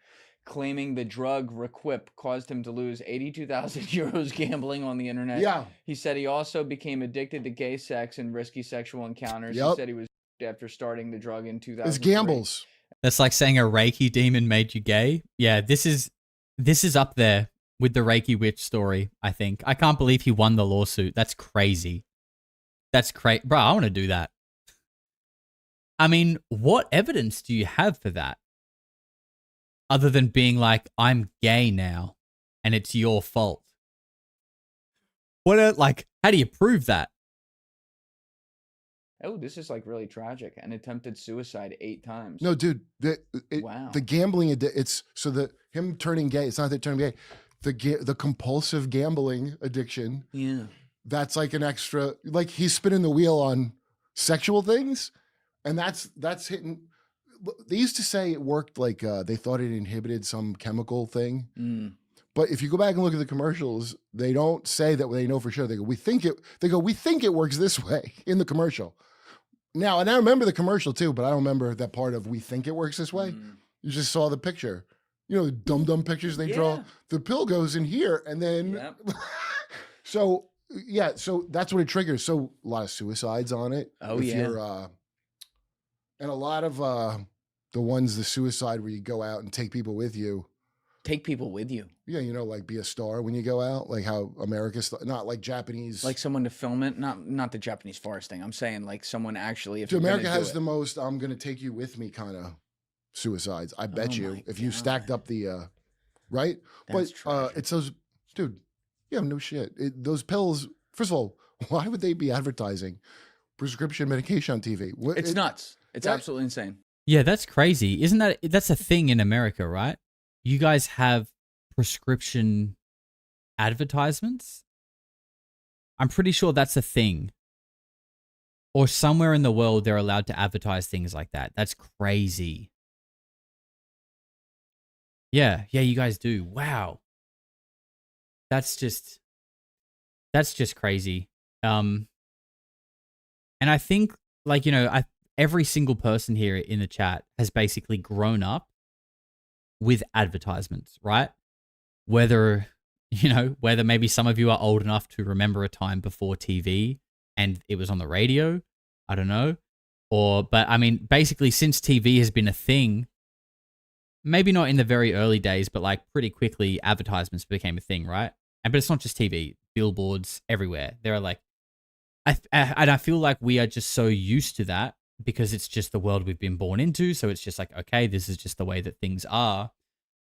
claiming the drug Requip caused him to lose 82,000 euros gambling on the internet. Yeah. He said he also became addicted to gay sex and risky sexual encounters. He Yep. said he was after starting the drug in 2000. It's gambles. That's like saying a Reiki demon made you gay. Yeah, this is up there with the Reiki witch story, I think. I can't believe he won the lawsuit. That's crazy. That's crazy. Bro, I want to do that. I mean, what evidence do you have for that? Other than being like, I'm gay now, and it's your fault. How do you prove that? Oh, this is like really tragic. And attempted suicide 8 times. No, dude. Wow. The gambling, it's so that him turning gay. It's not that turning gay. The compulsive gambling addiction. Yeah. That's like an extra. Like he's spinning the wheel on sexual things, and that's hitting. They used to say it worked like they thought it inhibited some chemical thing. Mm. But if you go back and look at the commercials, they don't say that they know for sure. They go, we think it works this way in the commercial. Now, and I remember the commercial too, but I don't remember that part of we think it works this way. You just saw the picture. You know, the dumb pictures they draw. The pill goes in here and then so that's what it triggers. So a lot of suicides on it. Oh, if yeah. You're, and a lot of the suicide where you go out and take people with you. Take people with you. Yeah, you know, like be a star when you go out, like how America's not like Japanese. Like someone to film it, not the Japanese forest thing. I'm saying like someone actually. If Dude, you're America gonna do has it. the most "I'm going to take you with me" kind of suicides. I bet Oh you my if you stacked up the right, That's but it's those dude. Yeah, no shit. Those pills. First of all, why would they be advertising prescription medication on TV? It's nuts. It's absolutely insane. Yeah, that's crazy. Isn't that's a thing in America, right? You guys have prescription advertisements? I'm pretty sure that's a thing. Or somewhere in the world they're allowed to advertise things like that. That's crazy. Yeah, you guys do. Wow. That's just crazy. And I think like, you know, every single person here in the chat has basically grown up with advertisements, right? Whether maybe some of you are old enough to remember a time before TV and it was on the radio, I don't know. But I mean, basically since TV has been a thing, maybe not in the very early days, but like pretty quickly advertisements became a thing, right? But it's not just TV, billboards everywhere. There are like, and I feel like we are just so used to that because it's just the world we've been born into. So it's just like, okay, this is just the way that things are.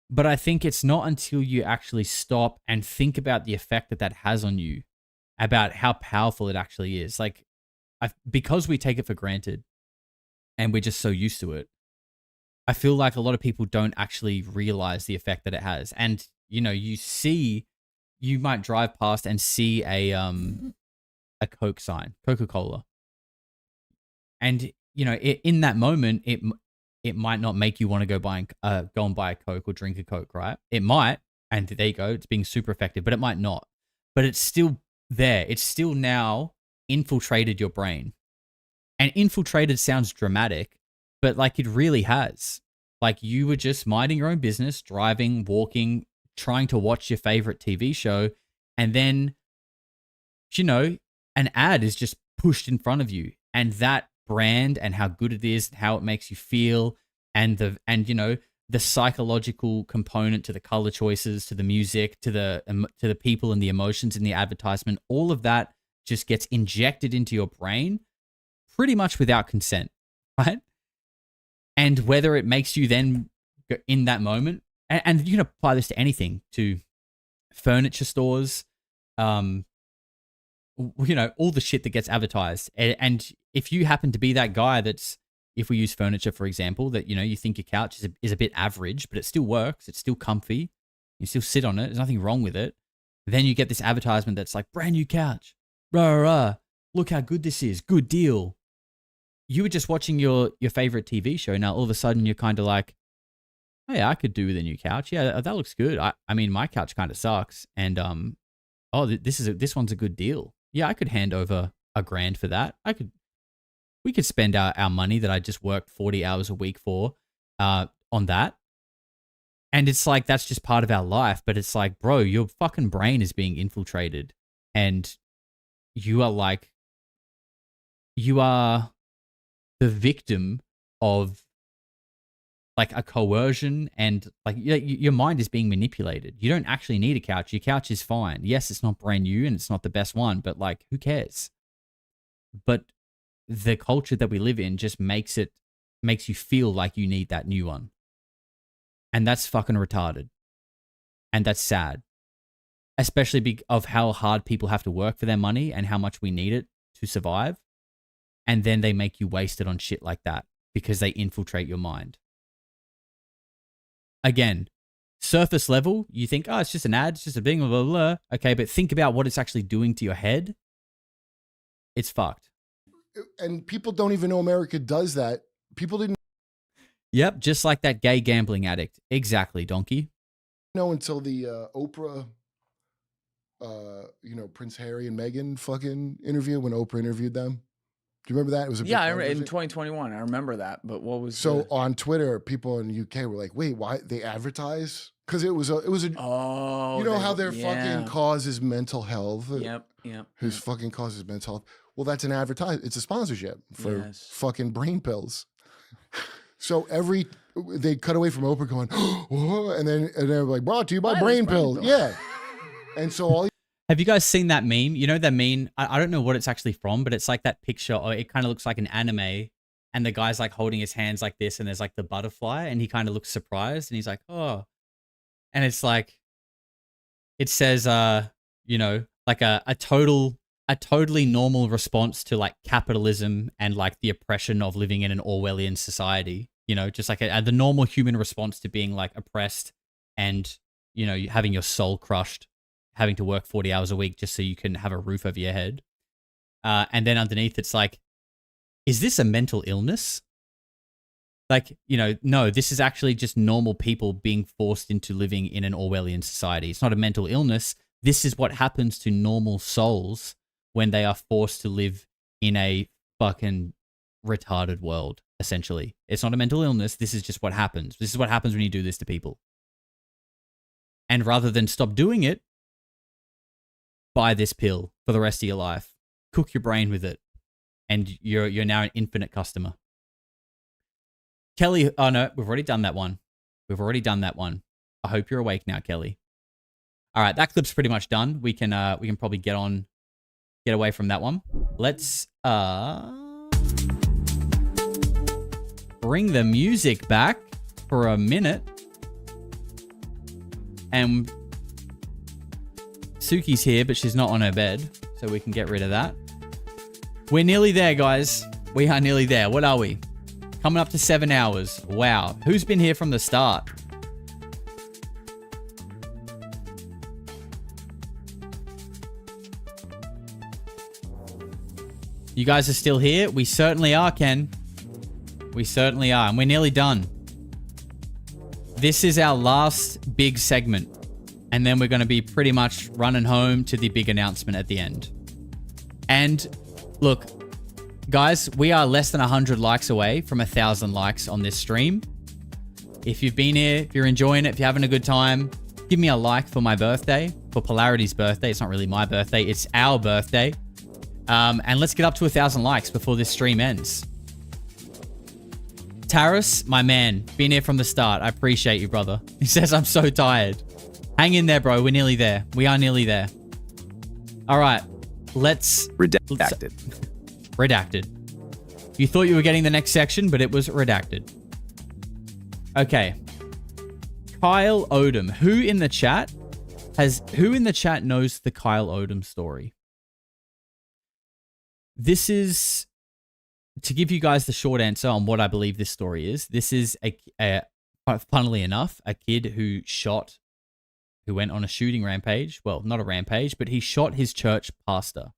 But I think it's not until you actually stop and think about the effect that has on you, about how powerful it actually is. Like, because we take it for granted and we're just so used to it, I feel like a lot of people don't actually realize the effect that it has. And, you know, you might drive past and see a Coke sign, Coca-Cola. And, you know, in that moment, it might not make you want to go and buy a Coke or drink a Coke, right? It might, and there you go, it's being super effective, but it might not. But it's still there. It's still now infiltrated your brain. And infiltrated sounds dramatic, but like it really has. Like you were just minding your own business, driving, walking, trying to watch your favorite TV show, and then, you know, an ad is just pushed in front of you, and that brand and how good it is, how it makes you feel, and you know, the psychological component to the color choices, to the music, to the people and the emotions in the advertisement, all of that just gets injected into your brain pretty much without consent, right? And whether it makes you then in that moment, and you can apply this to anything, to furniture stores, you know, all the shit that gets advertised. And if you happen to be that guy that's, if we use furniture, for example, that, you know, you think your couch is a bit average, but it still works, it's still comfy, you still sit on it, there's nothing wrong with it. Then you get this advertisement that's like, brand new couch, rah, rah, rah. Look how good this is. Good deal. You were just watching your favorite TV show. Now, all of a sudden, you're kind of like, hey, I could do with a new couch. Yeah, that looks good. I mean, my couch kind of sucks. And, this one's a good deal. Yeah, I could hand over $1,000 for that. We could spend our money that I just worked 40 hours a week for, on that. And it's like, that's just part of our life. But it's like, bro, your fucking brain is being infiltrated. And you are the victim of like a coercion, and like your mind is being manipulated. You don't actually need a couch. Your couch is fine. Yes, it's not brand new and it's not the best one, but like, who cares? But the culture that we live in just makes you feel like you need that new one. And that's fucking retarded. And that's sad. Especially because of how hard people have to work for their money and how much we need it to survive. And then they make you waste it on shit like that because they infiltrate your mind. Again, surface level, you think, oh, it's just an ad, it's just a thing, blah, blah, blah. Okay, but think about what it's actually doing to your head. It's fucked. And people don't even know America does that. People didn't Yep, just like that gay gambling addict. Exactly, donkey. know until the Oprah, Prince Harry and Meghan fucking interview, when Oprah interviewed them. Do you remember that? It was a big Yeah, controversy. in 2021, I remember that. But what was So on Twitter, people in the UK were like, "Wait, why they advertise?" Because it was a Oh, you know how their fucking cause is mental health. Yep. Whose fucking cause is mental health. Well, that's an advertise. It's a sponsorship for fucking brain pills. So they cut away from Oprah going, "Oh," and they're like, "Brought to you by brain pills." Yeah. And so all Have you guys seen that meme? You know that meme? I don't know what it's actually from, but it's like that picture, or it kind of looks like an anime, and the guy's like holding his hands like this, and there's like the butterfly, and he kind of looks surprised, and he's like, oh. And it's like, it says, like a totally normal response to like capitalism and like the oppression of living in an Orwellian society. You know, just like the normal human response to being like oppressed and, having your soul crushed, having to work 40 hours a week just so you can have a roof over your head. And then underneath it's like, is this a mental illness? Like, no, this is actually just normal people being forced into living in an Orwellian society. It's not a mental illness. This is what happens to normal souls when they are forced to live in a fucking retarded world, essentially. It's not a mental illness. This is just what happens. This is what happens when you do this to people. And rather than stop doing it, buy this pill for the rest of your life. Cook your brain with it. And you're now an infinite customer. Kelly, oh no, we've already done that one. I hope you're awake now, Kelly. All right, that clip's pretty much done. We can probably get away from that one. Let's bring the music back for a minute. And Suki's here, but she's not on her bed, so we can get rid of that. We're nearly there, guys. We are nearly there. What are we? Coming up to 7 hours. Wow. Who's been here from the start? You guys are still here? We certainly are, Ken. We certainly are. And we're nearly done. This is our last big segment. And then we're going to be pretty much running home to the big announcement at the end. And look, guys, we are less than 100 likes away from 1,000 likes on this stream. If you've been here, if you're enjoying it, if you're having a good time, give me a like for my birthday, for Polarity's birthday. It's not really my birthday, it's our birthday. And let's get up to 1,000 likes before this stream ends. Taris, my man, been here from the start. I appreciate you, brother. He says, I'm so tired. Hang in there, bro. We're nearly there. We are nearly there. All right. Let's... Redacted. Redacted. You thought you were getting the next section, but it was redacted. Okay. Kyle Odom. Who in the chat knows the Kyle Odom story? This is, to give you guys the short answer on what I believe this story is, this is funnily enough, a kid who went on a shooting rampage. Well, not a rampage, but he shot his church pastor.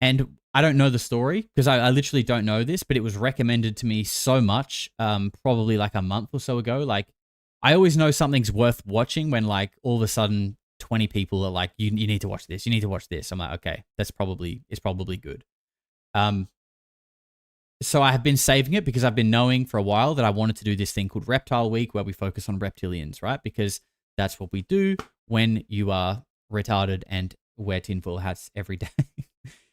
And I don't know the story because I literally don't know this, but it was recommended to me so much, probably like a month or so ago. Like, I always know something's worth watching when like all of a sudden 20 people are like, you need to watch this. You need to watch this. I'm like, okay, it's probably good. So I have been saving it because I've been knowing for a while that I wanted to do this thing called Reptile Week where we focus on reptilians, right? Because that's what we do when you are retarded and wear tinfoil hats every day.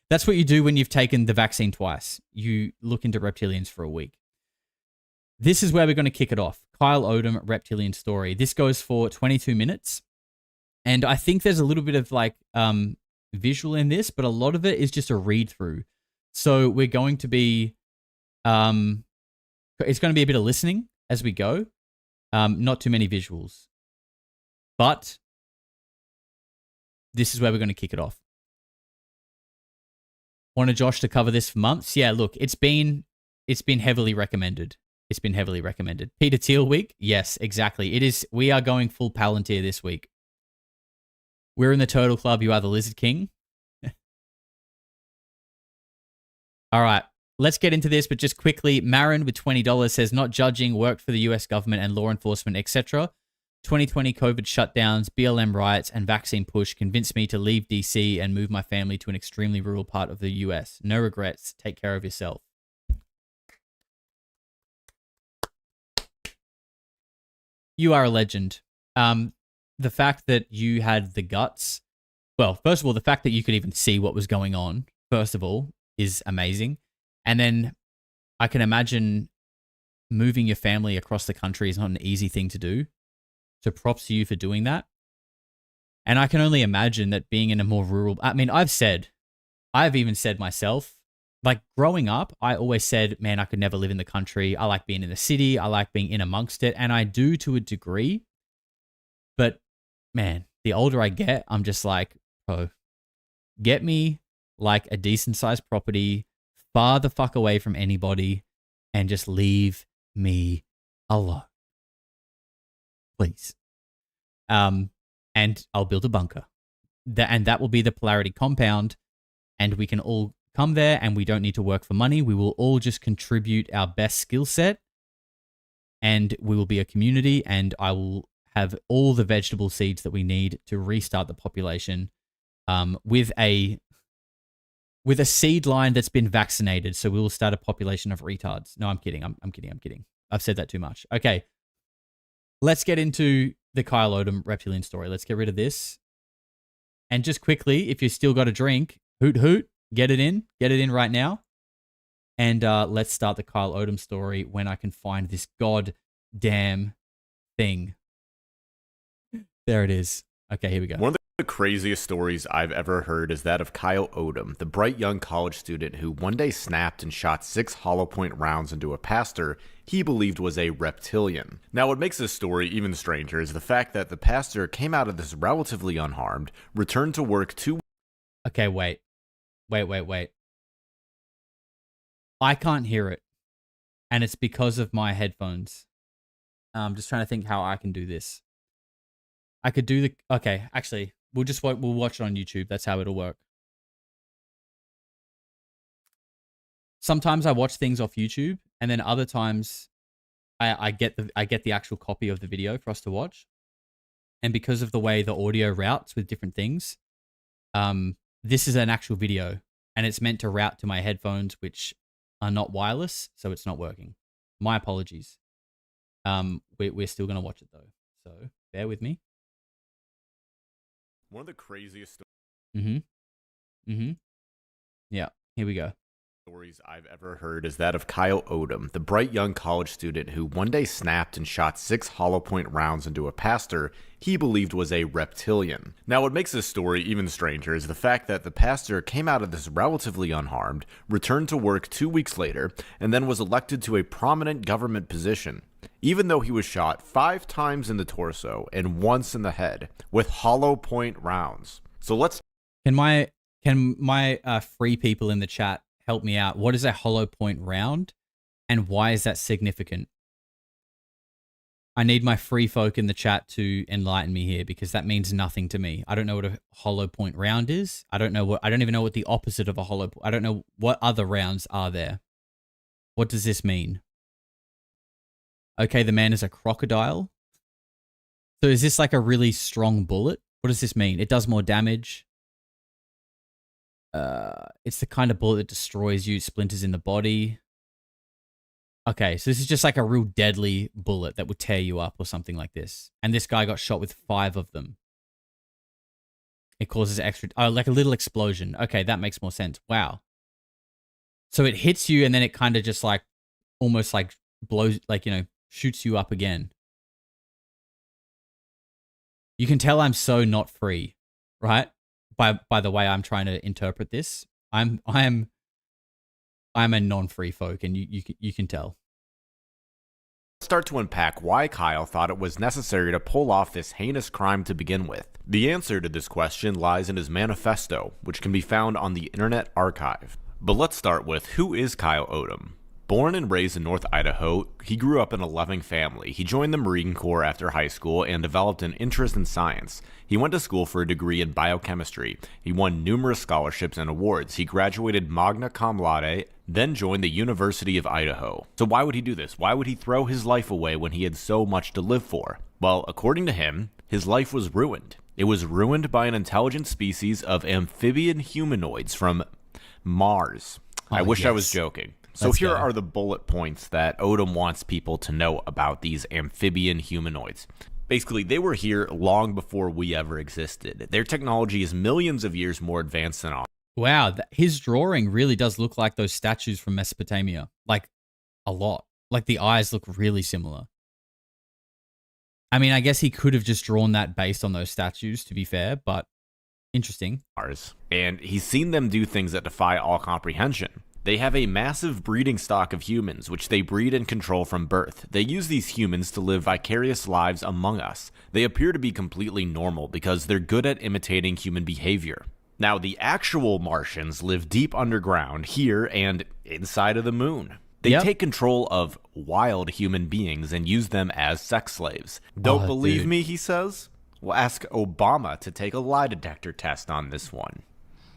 That's what you do when you've taken the vaccine twice. You look into reptilians for a week. This is where we're going to kick it off. Kyle Odom, reptilian story. This goes for 22 minutes. And I think there's a little bit of like visual in this, but a lot of it is just a read through. So we're going to be, it's going to be a bit of listening as we go. Not too many visuals. But this is where we're going to kick it off. Wanted Josh to cover this for months. Yeah, look, it's been heavily recommended. It's been heavily recommended. Peter Thiel week? Yes, exactly. It is. We are going full Palantir this week. We're in the Turtle Club. You are the Lizard King. All right, let's get into this, but just quickly, Marin with $20 says, not judging, worked for the US government and law enforcement, etc. 2020 COVID shutdowns, BLM riots, and vaccine push convinced me to leave DC and move my family to an extremely rural part of the US. No regrets. Take care of yourself. You are a legend. The fact that you had the guts, well, first of all, the fact that you could even see what was going on, first of all, is amazing. And then I can imagine moving your family across the country is not an easy thing to do. So props to you for doing that. And I can only imagine that being in a more rural, I mean, I've even said myself, like growing up, I always said, man, I could never live in the country. I like being in the city. I like being in amongst it. And I do to a degree. But man, the older I get, I'm just like, oh, get me like a decent sized property, far the fuck away from anybody, and just leave me alone. Please. And I'll build a bunker. And that will be the Polarity compound. And we can all come there and we don't need to work for money. We will all just contribute our best skill set. And we will be a community. And I will have all the vegetable seeds that we need to restart the population with a seed line that's been vaccinated. So we will start a population of retards. No, I'm kidding. I'm kidding. I've said that too much. Okay. Let's get into the Kyle Odom reptilian story. Let's get rid of this. And just quickly, if you still got a drink, hoot hoot, get it in right now. And let's start the Kyle Odom story when I can find this goddamn thing. There it is. Okay, here we go. One of the craziest stories I've ever heard is that of Kyle Odom, the bright young college student who one day snapped and shot 6 hollow point rounds into a pastor he believed was a reptilian. Now, what makes this story even stranger is the fact that the pastor came out of this relatively unharmed, returned to work 2 Okay, wait. I can't hear it. And it's because of my headphones. I'm just trying to think how I can do this. I could do the... Okay, actually, we'll watch it on YouTube. That's how it'll work. Sometimes I watch things off YouTube, and then other times I get the actual copy of the video for us to watch. And because of the way the audio routes with different things, this is an actual video, and it's meant to route to my headphones, which are not wireless, so it's not working. My apologies. We're still gonna watch it though, so bear with me. One of the craziest Yeah, here we go. Stories I've ever heard is that of Kyle Odom, the bright young college student who one day snapped and shot 6 hollow point rounds into a pastor he believed was a reptilian. Now, what makes this story even stranger is the fact that the pastor came out of this relatively unharmed, returned to work 2 weeks later, and then was elected to a prominent government position, even though he was shot 5 times in the torso and once in the head with hollow point rounds. So let's... Can my free people in the chat help me out? What is a hollow point round, and why is that significant? I need my free folk in the chat to enlighten me here, because that means nothing to me. I don't know what a hollow point round is. I don't even know what the opposite of a hollow point. I don't know what other rounds are there. What does this mean? Okay, the man is a crocodile. So is this like a really strong bullet? What does this mean? It does more damage. It's the kind of bullet that destroys you, splinters in the body. Okay, so this is just like a real deadly bullet that would tear you up or something like this. And this guy got shot with 5 of them. It causes extra... Oh, like a little explosion. Okay, that makes more sense. Wow. So it hits you and then it kind of just like... almost like blows... like, you know, shoots you up again. You can tell I'm so not free, right? By the way I'm trying to interpret this. I'm a non-free folk, and you can tell. Let's start to unpack why Kyle thought it was necessary to pull off this heinous crime to begin with. The answer to this question lies in his manifesto, which can be found on the Internet Archive. But let's start with, who is Kyle Odom? Born and raised in North Idaho, he grew up in a loving family. He joined the Marine Corps after high school and developed an interest in science. He went to school for a degree in biochemistry. He won numerous scholarships and awards. He graduated magna cum laude, then joined the University of Idaho. So why would he do this? Why would he throw his life away when he had so much to live for? Well, according to him, his life was ruined. It was ruined by an intelligent species of amphibian humanoids from Mars. I wish I was joking. So here are the bullet points that Odom wants people to know about these amphibian humanoids. Basically, they were here long before we ever existed. Their technology is millions of years more advanced than ours. Wow, his drawing really does look like those statues from Mesopotamia. Like, a lot. Like, the eyes look really similar. I mean, I guess he could have just drawn that based on those statues, to be fair, but interesting. And he's seen them do things that defy all comprehension. They have a massive breeding stock of humans, which they breed and control from birth. They use these humans to live vicarious lives among us. They appear to be completely normal because they're good at imitating human behavior. Now, the actual Martians live deep underground, here and inside of the moon. They take control of wild human beings and use them as sex slaves. Don't believe me, he says? Well, ask Obama to take a lie detector test on this one.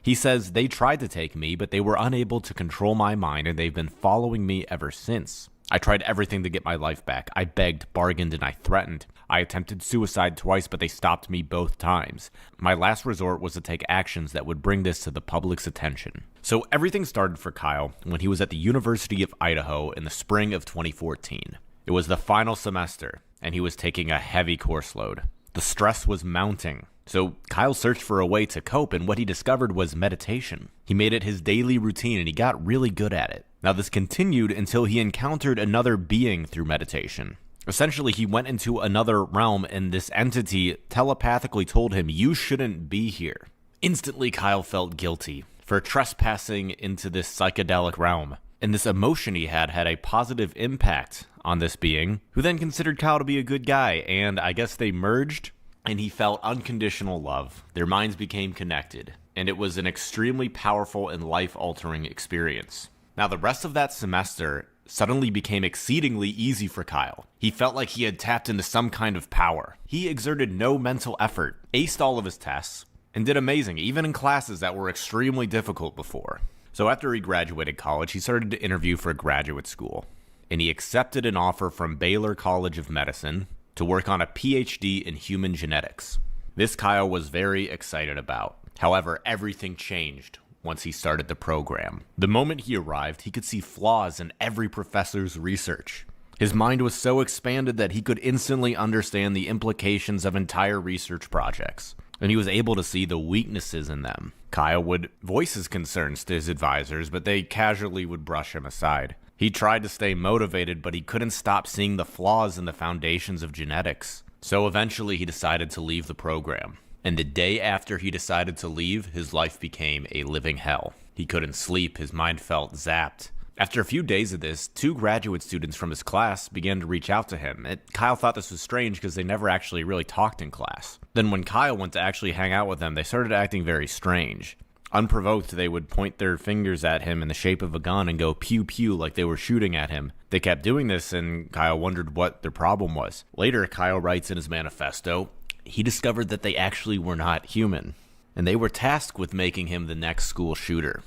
He says they tried to take me, but they were unable to control my mind, and they've been following me ever since. I tried everything to get my life back. I begged, bargained, and I threatened. I attempted suicide twice, but they stopped me both times. My last resort was to take actions that would bring this to the public's attention. So everything started for Kyle when he was at the University of Idaho in the spring of 2014. It was the final semester, and he was taking a heavy course load. The stress was mounting. So Kyle searched for a way to cope, and what he discovered was meditation. He made it his daily routine, and he got really good at it. Now this continued until he encountered another being through meditation. Essentially, he went into another realm, and this entity telepathically told him, "You shouldn't be here." Instantly, Kyle felt guilty for trespassing into this psychedelic realm. And this emotion he had a positive impact on this being, who then considered Kyle to be a good guy, and I guess they merged. And he felt unconditional love. Their minds became connected, and it was an extremely powerful and life-altering experience. Now, the rest of that semester suddenly became exceedingly easy for Kyle. He felt like he had tapped into some kind of power. He exerted no mental effort, aced all of his tests, and did amazing, even in classes that were extremely difficult before. So after he graduated college, he started to interview for graduate school, and he accepted an offer from Baylor College of Medicine to work on a PhD in human genetics. This Kyle was very excited about. However, everything changed once he started the program. The moment he arrived, he could see flaws in every professor's research. His mind was so expanded that he could instantly understand the implications of entire research projects, and he was able to see the weaknesses in them. Kyle would voice his concerns to his advisors, but they casually would brush him aside. He tried to stay motivated, but he couldn't stop seeing the flaws in the foundations of genetics. So eventually he decided to leave the program. And the day after he decided to leave, his life became a living hell. He couldn't sleep, his mind felt zapped. After a few days of this, 2 graduate students from his class began to reach out to him. Kyle thought this was strange because they never actually really talked in class. Then when Kyle went to actually hang out with them, they started acting very strange. Unprovoked, they would point their fingers at him in the shape of a gun and go pew pew like they were shooting at him. They kept doing this, and Kyle wondered what their problem was. Later, Kyle writes in his manifesto, he discovered that they actually were not human, and they were tasked with making him the next school shooter.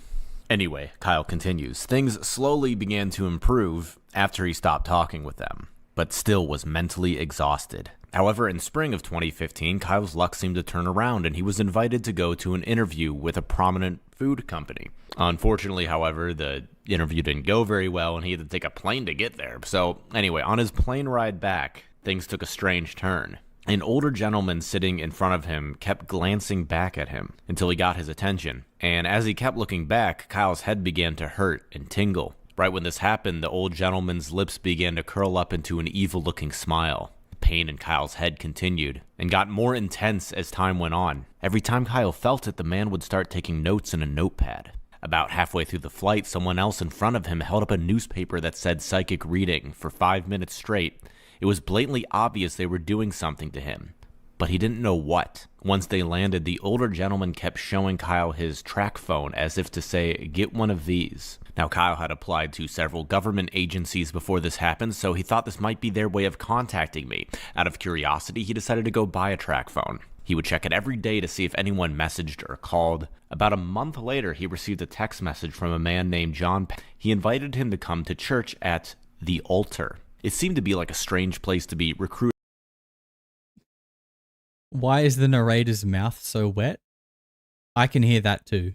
Anyway, Kyle continues, things slowly began to improve after he stopped talking with them, but still was mentally exhausted. However, in spring of 2015, Kyle's luck seemed to turn around, and he was invited to go to an interview with a prominent food company. Unfortunately, however, the interview didn't go very well, and he had to take a plane to get there. So anyway, on his plane ride back, things took a strange turn. An older gentleman sitting in front of him kept glancing back at him until he got his attention. And as he kept looking back, Kyle's head began to hurt and tingle. Right when this happened, the old gentleman's lips began to curl up into an evil-looking smile. Pain in Kyle's head continued and got more intense as time went on. Every time Kyle felt it, the man would start taking notes in a notepad. About halfway through the flight, someone else in front of him held up a newspaper that said psychic reading for 5 minutes straight. It was blatantly obvious they were doing something to him, but he didn't know what. Once they landed, the older gentleman kept showing Kyle his track phone as if to say, get one of these. Now, Kyle had applied to several government agencies before this happened, so he thought this might be their way of contacting me. Out of curiosity, he decided to go buy a track phone. He would check it every day to see if anyone messaged or called. About a month later, he received a text message from a man named John. He invited him to come to church at the altar. It seemed to be like a strange place to be recruited. Why is the narrator's mouth so wet? I can hear that too.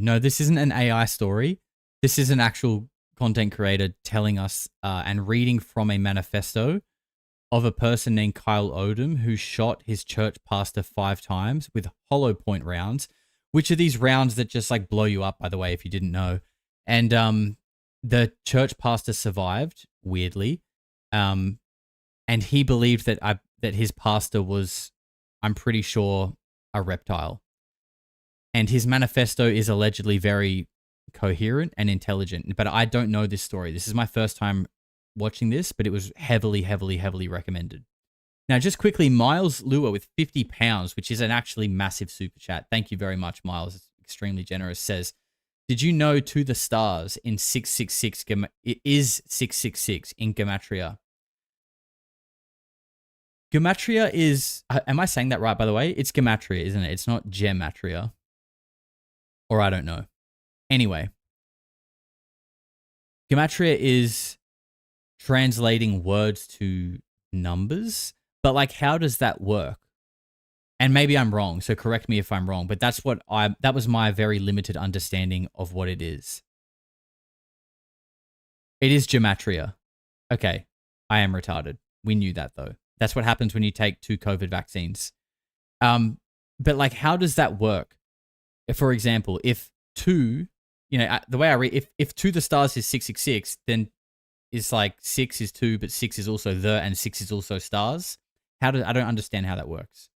No, this isn't an AI story. This is an actual content creator telling us and reading from a manifesto of a person named Kyle Odom who shot his church pastor 5 times with hollow point rounds, which are these rounds that just like blow you up, by the way, if you didn't know. And the church pastor survived, weirdly. And he believed that his pastor was, I'm pretty sure, a reptile. And his manifesto is allegedly very coherent and intelligent. But I don't know this story. This is my first time watching this, but it was heavily, heavily, heavily recommended. Now, just quickly, Miles Lua with £50, which is an actually massive super chat. Thank you very much, Miles. It's extremely generous. Says, did you know To the Stars in 666, it is 666 in Gematria? Gematria is, am I saying that right, by the way? It's Gematria, isn't it? It's not Gematria. Or I don't know. Anyway. Gematria is translating words to numbers. But like, how does that work? And maybe I'm wrong, so correct me if I'm wrong. But that was my very limited understanding of what it is. It is Gematria. Okay. I am retarded. We knew that though. That's what happens when you take 2 COVID vaccines. But like, how does that work? For example, if 2, the way I read, if To the Stars is 666, then it's like 6 is 2, but 6 is also the, and 6 is also stars. I don't understand how that works.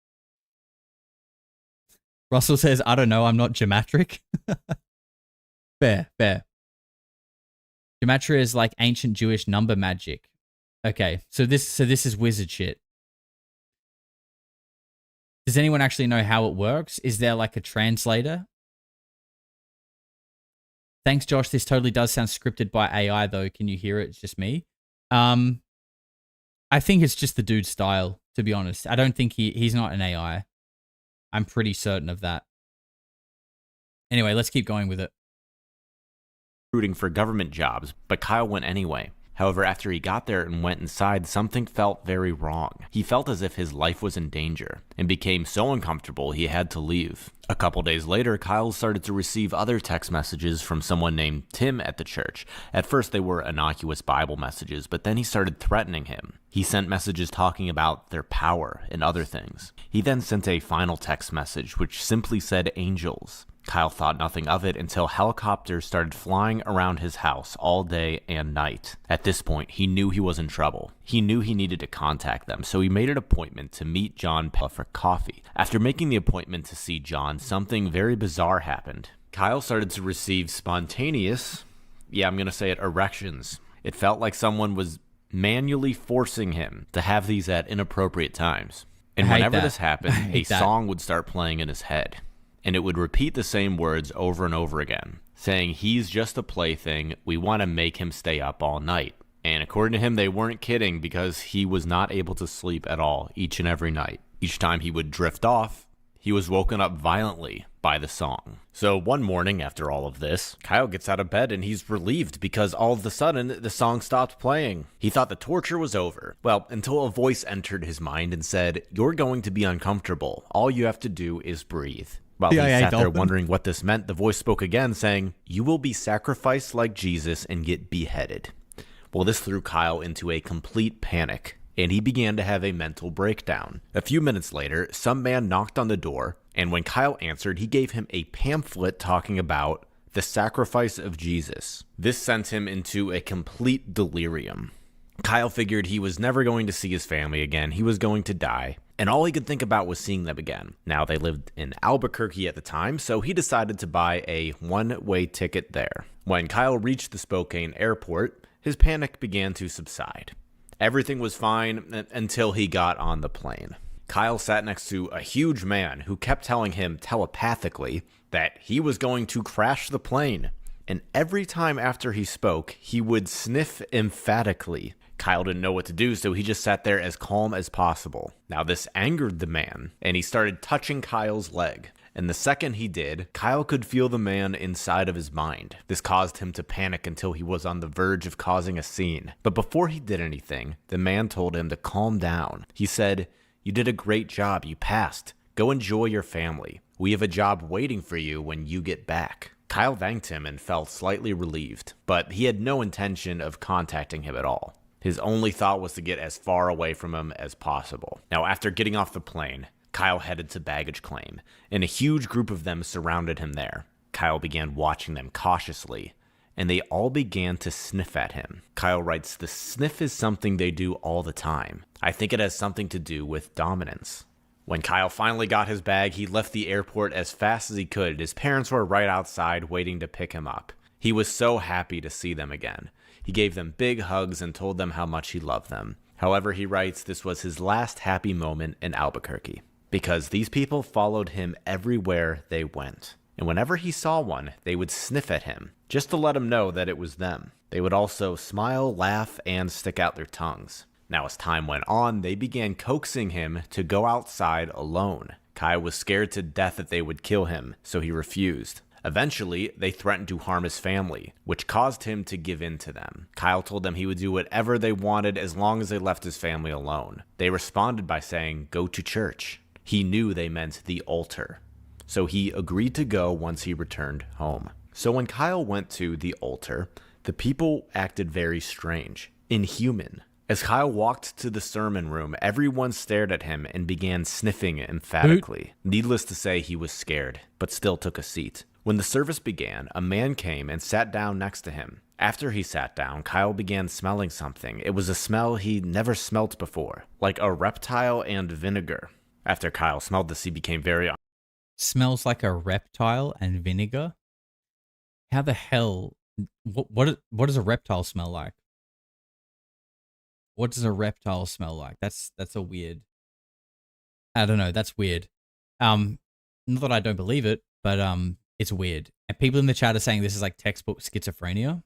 Russell says, I don't know, I'm not geometric. Fair. Gematria is like ancient Jewish number magic. Okay, so this is wizard shit. Does anyone actually know how it works? Is there like a translator? Thanks, Josh. This totally does sound scripted by AI, though. Can you hear it? It's just me. I think it's just the dude's style, to be honest. I don't think he's not an AI. I'm pretty certain of that. Anyway, let's keep going with it. Recruiting for government jobs, but Kyle went anyway. However, after he got there and went inside, something felt very wrong. He felt as if his life was in danger and became so uncomfortable he had to leave. A couple days later, Kyle started to receive other text messages from someone named Tim at the church. At first, they were innocuous Bible messages, but then he started threatening him. He sent messages talking about their power and other things. He then sent a final text message which simply said angels. Kyle thought nothing of it until helicopters started flying around his house all day and night. At this point, he knew he was in trouble. He knew he needed to contact them, so he made an appointment to meet John for coffee. After making the appointment to see John, something very bizarre happened. Kyle started to receive spontaneous, erections. It felt like someone was manually forcing him to have these at inappropriate times. And whenever this happened, a song would start playing in his head. and it would repeat the same words over and over again, saying he's just a plaything, we want to make him stay up all night. And according to him, they weren't kidding, because he was not able to sleep at all each and every night. Each time he would drift off, he was woken up violently by the song. So one morning after all of this, Kyle gets out of bed and he's relieved because all of a sudden the song stopped playing. He thought the torture was over. Well, until a voice entered his mind and said, "You're going to be uncomfortable. All you have to do is breathe." While he sat there wondering what this meant, the voice spoke again saying, "You will be sacrificed like Jesus and get beheaded." Well, this threw Kyle into a complete panic, and he began to have a mental breakdown. A few minutes later, some man knocked on the door, and when Kyle answered, he gave him a pamphlet talking about the sacrifice of Jesus. This sent him into a complete delirium. Kyle figured he was never going to see his family again. He was going to die, and all he could think about was seeing them again. Now, they lived in Albuquerque at the time, so he decided to buy a one-way ticket there. When Kyle reached the Spokane airport, his panic began to subside. Everything was fine until he got on the plane. Kyle sat next to a huge man who kept telling him telepathically that he was going to crash the plane. And every time after he spoke, he would sniff emphatically. Kyle didn't know what to do, so he just sat there as calm as possible. Now, this angered the man, and he started touching Kyle's leg. And the second he did, Kyle could feel the man inside of his mind. This caused him to panic until he was on the verge of causing a scene. But before he did anything, the man told him to calm down. He said, "You did a great job. You passed. Go enjoy your family. We have a job waiting for you when you get back." Kyle thanked him and felt slightly relieved, but he had no intention of contacting him at all. His only thought was to get as far away from him as possible. Now, after getting off the plane, Kyle headed to baggage claim, and a huge group of them surrounded him there. Kyle began watching them cautiously, and they all began to sniff at him. Kyle writes, "The sniff is something they do all the time. I think it has something to do with dominance." When Kyle finally got his bag, he left the airport as fast as he could. His parents were right outside waiting to pick him up. He was so happy to see them again. He gave them big hugs and told them how much he loved them. However, he writes this was his last happy moment in Albuquerque, because these people followed him everywhere they went. And whenever he saw one, they would sniff at him, just to let him know that it was them. They would also smile, laugh, and stick out their tongues. Now, as time went on, they began coaxing him to go outside alone. Kyle was scared to death that they would kill him, so he refused. Eventually, they threatened to harm his family, which caused him to give in to them. Kyle told them he would do whatever they wanted as long as they left his family alone. They responded by saying, "Go to church." He knew they meant the altar, so he agreed to go once he returned home. So when Kyle went to the altar, the people acted very strange, inhuman. As Kyle walked to the sermon room, everyone stared at him and began sniffing emphatically. Needless to say, he was scared, but still took a seat. When the service began, a man came and sat down next to him. After he sat down, Kyle began smelling something. It was a smell he never smelt before, like a reptile and vinegar. After Kyle smelled this, he became very... Smells like a reptile and vinegar? How the hell... What does a reptile smell like? What does a reptile smell like? That's a weird... I don't know, that's weird. Not that I don't believe it, but it's weird. And people in the chat are saying this is like textbook schizophrenia.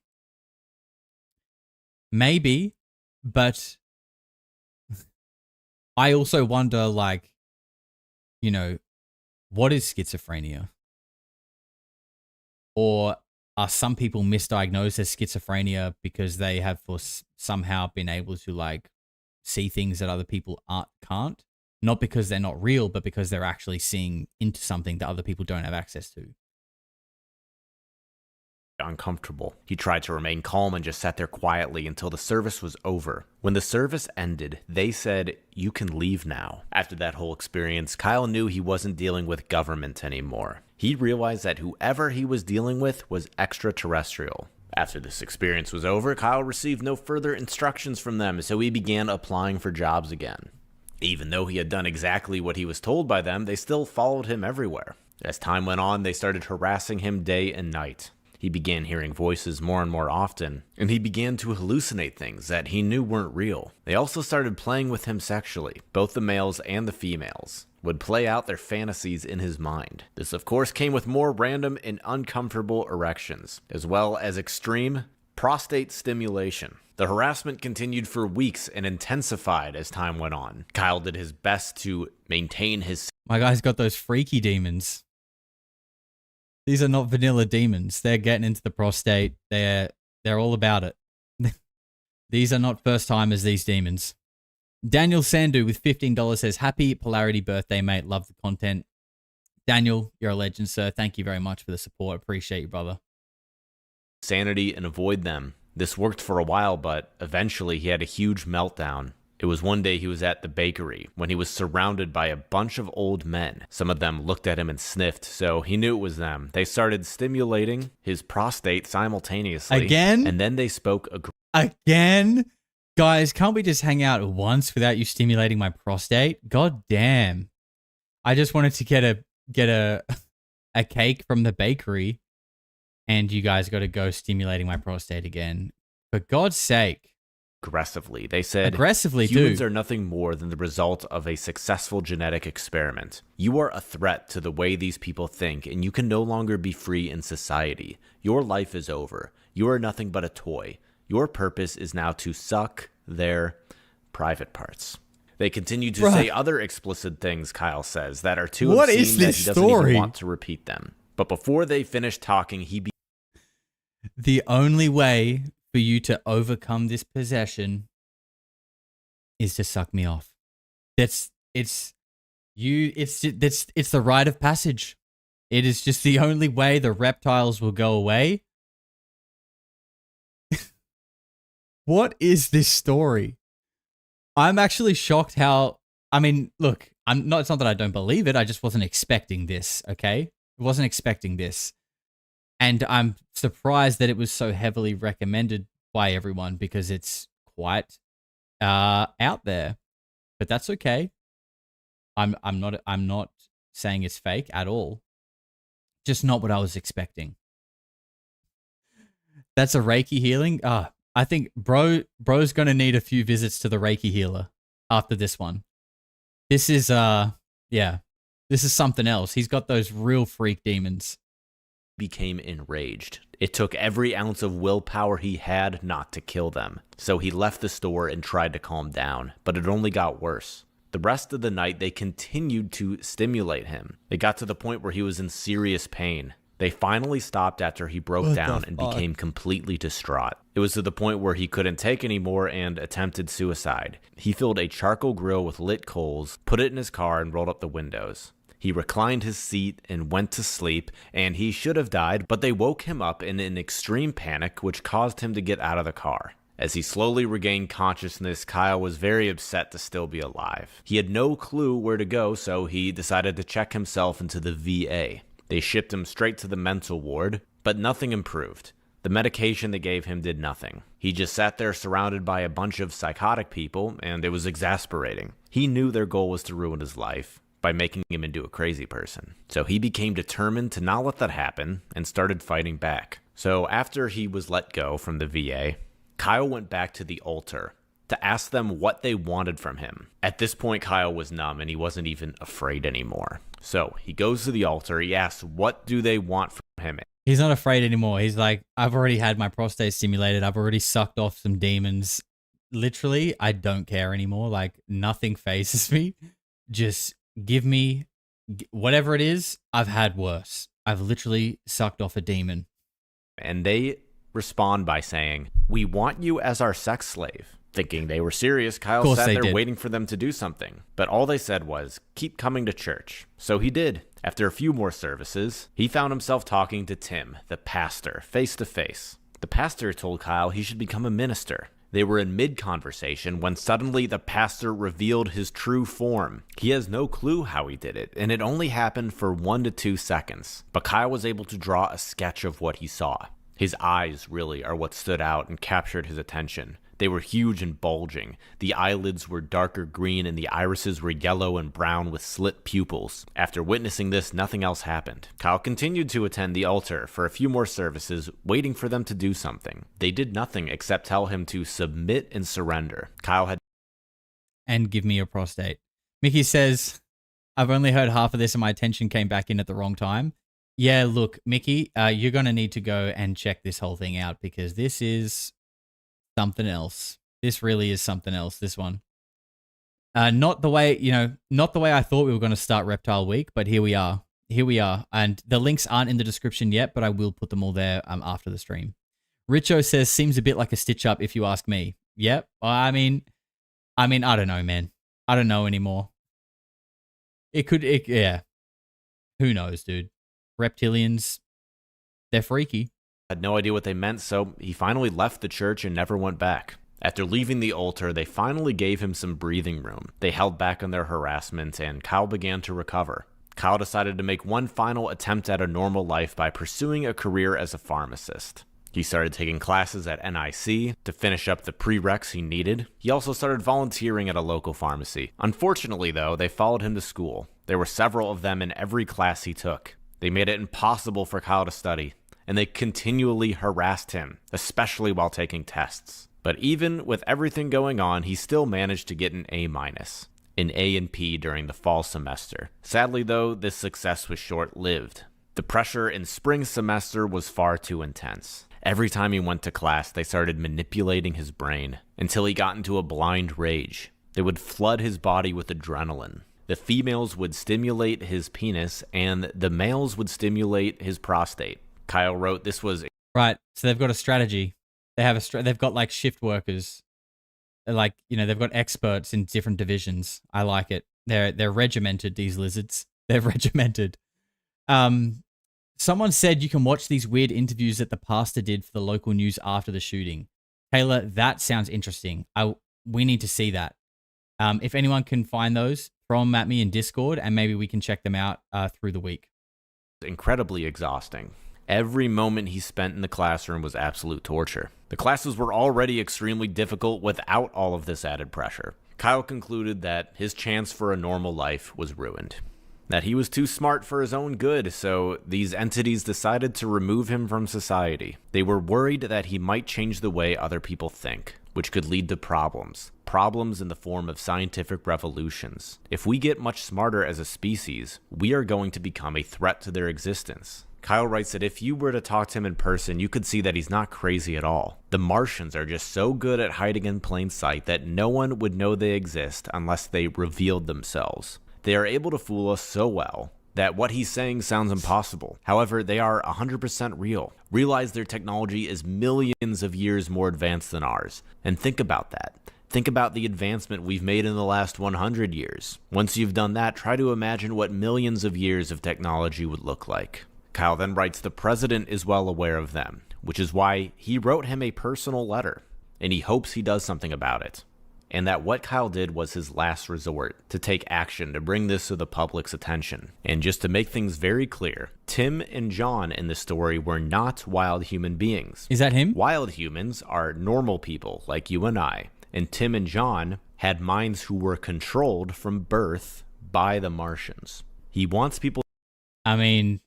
Maybe, but I also wonder, like, you know, what is schizophrenia? Or are some people misdiagnosed as schizophrenia because they have somehow been able to, like, see things that other people can't? Not because they're not real, but because they're actually seeing into something that other people don't have access to. Uncomfortable. He tried to remain calm and just sat there quietly until the service was over. When the service ended, they said, "You can leave now." After that whole experience, Kyle knew he wasn't dealing with government anymore. He realized that whoever he was dealing with was extraterrestrial. After this experience was over, Kyle received no further instructions from them, so he began applying for jobs again. Even though he had done exactly what he was told by them, they still followed him everywhere. As time went on, they started harassing him day and night. He began hearing voices more and more often, and he began to hallucinate things that he knew weren't real. They also started playing with him sexually. Both the males and the females would play out their fantasies in his mind. This, of course, came with more random and uncomfortable erections, as well as extreme prostate stimulation. The harassment continued for weeks and intensified as time went on. Kyle did his best to maintain his... My guy's got those freaky demons. These are not vanilla demons. They're getting into the prostate. They're all about it. These are not first timers, these demons. Daniel Sandu with $15 says, happy Polarity birthday, mate. Love the content. Daniel, you're a legend, sir. Thank you very much for the support. Appreciate you, brother. Sanity and avoid them. This worked for a while, but eventually he had a huge meltdown. It was one day he was at the bakery when he was surrounded by a bunch of old men. Some of them looked at him and sniffed, so he knew it was them. They started stimulating his prostate simultaneously. Again? And then they spoke Again? Guys, can't we just hang out once without you stimulating my prostate? God damn. I just wanted to get a cake from the bakery, and you guys got to go stimulating my prostate again. For God's sake. Aggressively. They said, aggressively, humans too. are nothing more than the result of a successful genetic experiment. You are a threat to the way these people think, and you can no longer be free in society. Your life is over. You are nothing but a toy. Your purpose is now to suck their private parts. They continue to say other explicit things, Kyle says, that are too what obscene is that this he doesn't story? even want to repeat them. But before they finished talking, The only way for you to overcome this possession is to suck me off. It's the rite of passage. It is just the only way the reptiles will go away. What is this story? I'm actually shocked how, I mean, look, it's not that I don't believe it. I just wasn't expecting this. Okay. I wasn't expecting this. And I'm surprised that it was so heavily recommended by everyone because it's quite out there. But that's okay. I'm not saying it's fake at all. Just not what I was expecting. That's a Reiki healing. I think bro's gonna need a few visits to the Reiki healer after this one. This is this is something else. He's got those real freak demons. became enraged. It took every ounce of willpower he had not to kill them. So he left the store and tried to calm down, but it only got worse. The rest of the night, they continued to stimulate him. It got to the point where he was in serious pain. They finally stopped after he broke down and became completely distraught. It was to the point where he couldn't take any more and attempted suicide. He filled a charcoal grill with lit coals, put it in his car, and rolled up the windows. He reclined his seat and went to sleep, and he should have died, but they woke him up in an extreme panic, which caused him to get out of the car. As he slowly regained consciousness, Kyle was very upset to still be alive. He had no clue where to go, so he decided to check himself into the VA. They shipped him straight to the mental ward, but nothing improved. The medication they gave him did nothing. He just sat there surrounded by a bunch of psychotic people, and it was exasperating. He knew their goal was to ruin his life by making him into a crazy person. So he became determined to not let that happen and started fighting back. So after he was let go from the VA, Kyle went back to the altar to ask them what they wanted from him. At this point, Kyle was numb and he wasn't even afraid anymore. So he goes to the altar, he asks what do they want from him. He's not afraid anymore. He's like, I've already had my prostate stimulated. I've already sucked off some demons. Literally, I don't care anymore. Like, nothing phases me. Just give me whatever it is. I've had worse. I've literally sucked off a demon. And they respond by saying, we want you as our sex slave. Thinking they were serious, Kyle sat there waiting for them to do something. But all they said was, keep coming to church. So he did. After a few more services, he found himself talking to Tim, the pastor, face to face. The pastor told Kyle he should become a minister. They were in mid-conversation when suddenly the pastor revealed his true form. He has no clue how he did it, and it only happened for 1 to 2 seconds. But Kyle was able to draw a sketch of what he saw. His eyes really are what stood out and captured his attention. They were huge and bulging. The eyelids were darker green and the irises were yellow and brown with slit pupils. After witnessing this, nothing else happened. Kyle continued to attend the altar for a few more services, waiting for them to do something. They did nothing except tell him to submit and surrender. Kyle had... And give me your prostate. Mickey says, I've only heard half of this and my attention came back in at the wrong time. Yeah, look, Mickey, you're going to need to go and check this whole thing out because this is something else. This really is something else, this one. Not the way I thought we were going to start Reptile Week, but here we are. Here we are. And the links aren't in the description yet, but I will put them all there after the stream. Richo says, seems a bit like a stitch up if you ask me. Yep. I mean, I don't know, man. I don't know anymore. Yeah. Who knows, dude? Reptilians, they're freaky. Had no idea what they meant, so he finally left the church and never went back. After leaving the altar, they finally gave him some breathing room. They held back on their harassment, and Kyle began to recover. Kyle decided to make one final attempt at a normal life by pursuing a career as a pharmacist. He started taking classes at NIC to finish up the prereqs he needed. He also started volunteering at a local pharmacy. Unfortunately, though, they followed him to school. There were several of them in every class he took. They made it impossible for Kyle to study, and they continually harassed him, especially while taking tests. But even with everything going on, he still managed to get an A-, an A and P during the fall semester. Sadly, though, this success was short-lived. The pressure in spring semester was far too intense. Every time he went to class, they started manipulating his brain until he got into a blind rage. They would flood his body with adrenaline. The females would stimulate his penis, and the males would stimulate his prostate. Kyle wrote this was... Right, so they've got a strategy. They've got like shift workers. Like, they've got experts in different divisions. I like it. They're regimented, these lizards. They're regimented. Someone said you can watch these weird interviews that the pastor did for the local news after the shooting. Taylor, that sounds interesting. We need to see that. If anyone can find those, throw them at me in Discord, and maybe we can check them out through the week. Incredibly exhausting. Every moment he spent in the classroom was absolute torture. The classes were already extremely difficult without all of this added pressure. Kyle concluded that his chance for a normal life was ruined. That he was too smart for his own good, so these entities decided to remove him from society. They were worried that he might change the way other people think, which could lead to problems in the form of scientific revolutions. If we get much smarter as a species, we are going to become a threat to their existence. Kyle writes that if you were to talk to him in person, you could see that he's not crazy at all. The Martians are just so good at hiding in plain sight that no one would know they exist unless they revealed themselves. They are able to fool us so well that what he's saying sounds impossible. However, they are 100% real. Realize their technology is millions of years more advanced than ours. And think about that. Think about the advancement we've made in the last 100 years. Once you've done that, try to imagine what millions of years of technology would look like. Kyle then writes the president is well aware of them, which is why he wrote him a personal letter, and he hopes he does something about it. And that what Kyle did was his last resort to take action to bring this to the public's attention. And just to make things very clear, Tim and John in this story were not wild human beings. Is that him? Wild humans are normal people like you and I. And Tim and John had minds who were controlled from birth by the Martians. He wants people... I mean,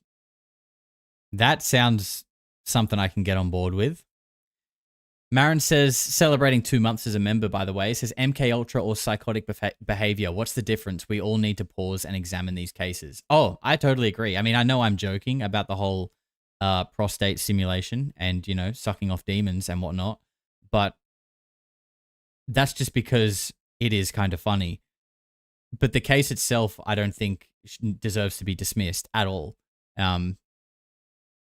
that sounds something I can get on board with. Marin says, celebrating 2 months as a member, by the way, says MK Ultra or psychotic behavior. What's the difference? We all need to pause and examine these cases. Oh, I totally agree. I mean, I know I'm joking about the whole prostate stimulation and, sucking off demons and whatnot, but that's just because it is kind of funny. But the case itself, I don't think deserves to be dismissed at all.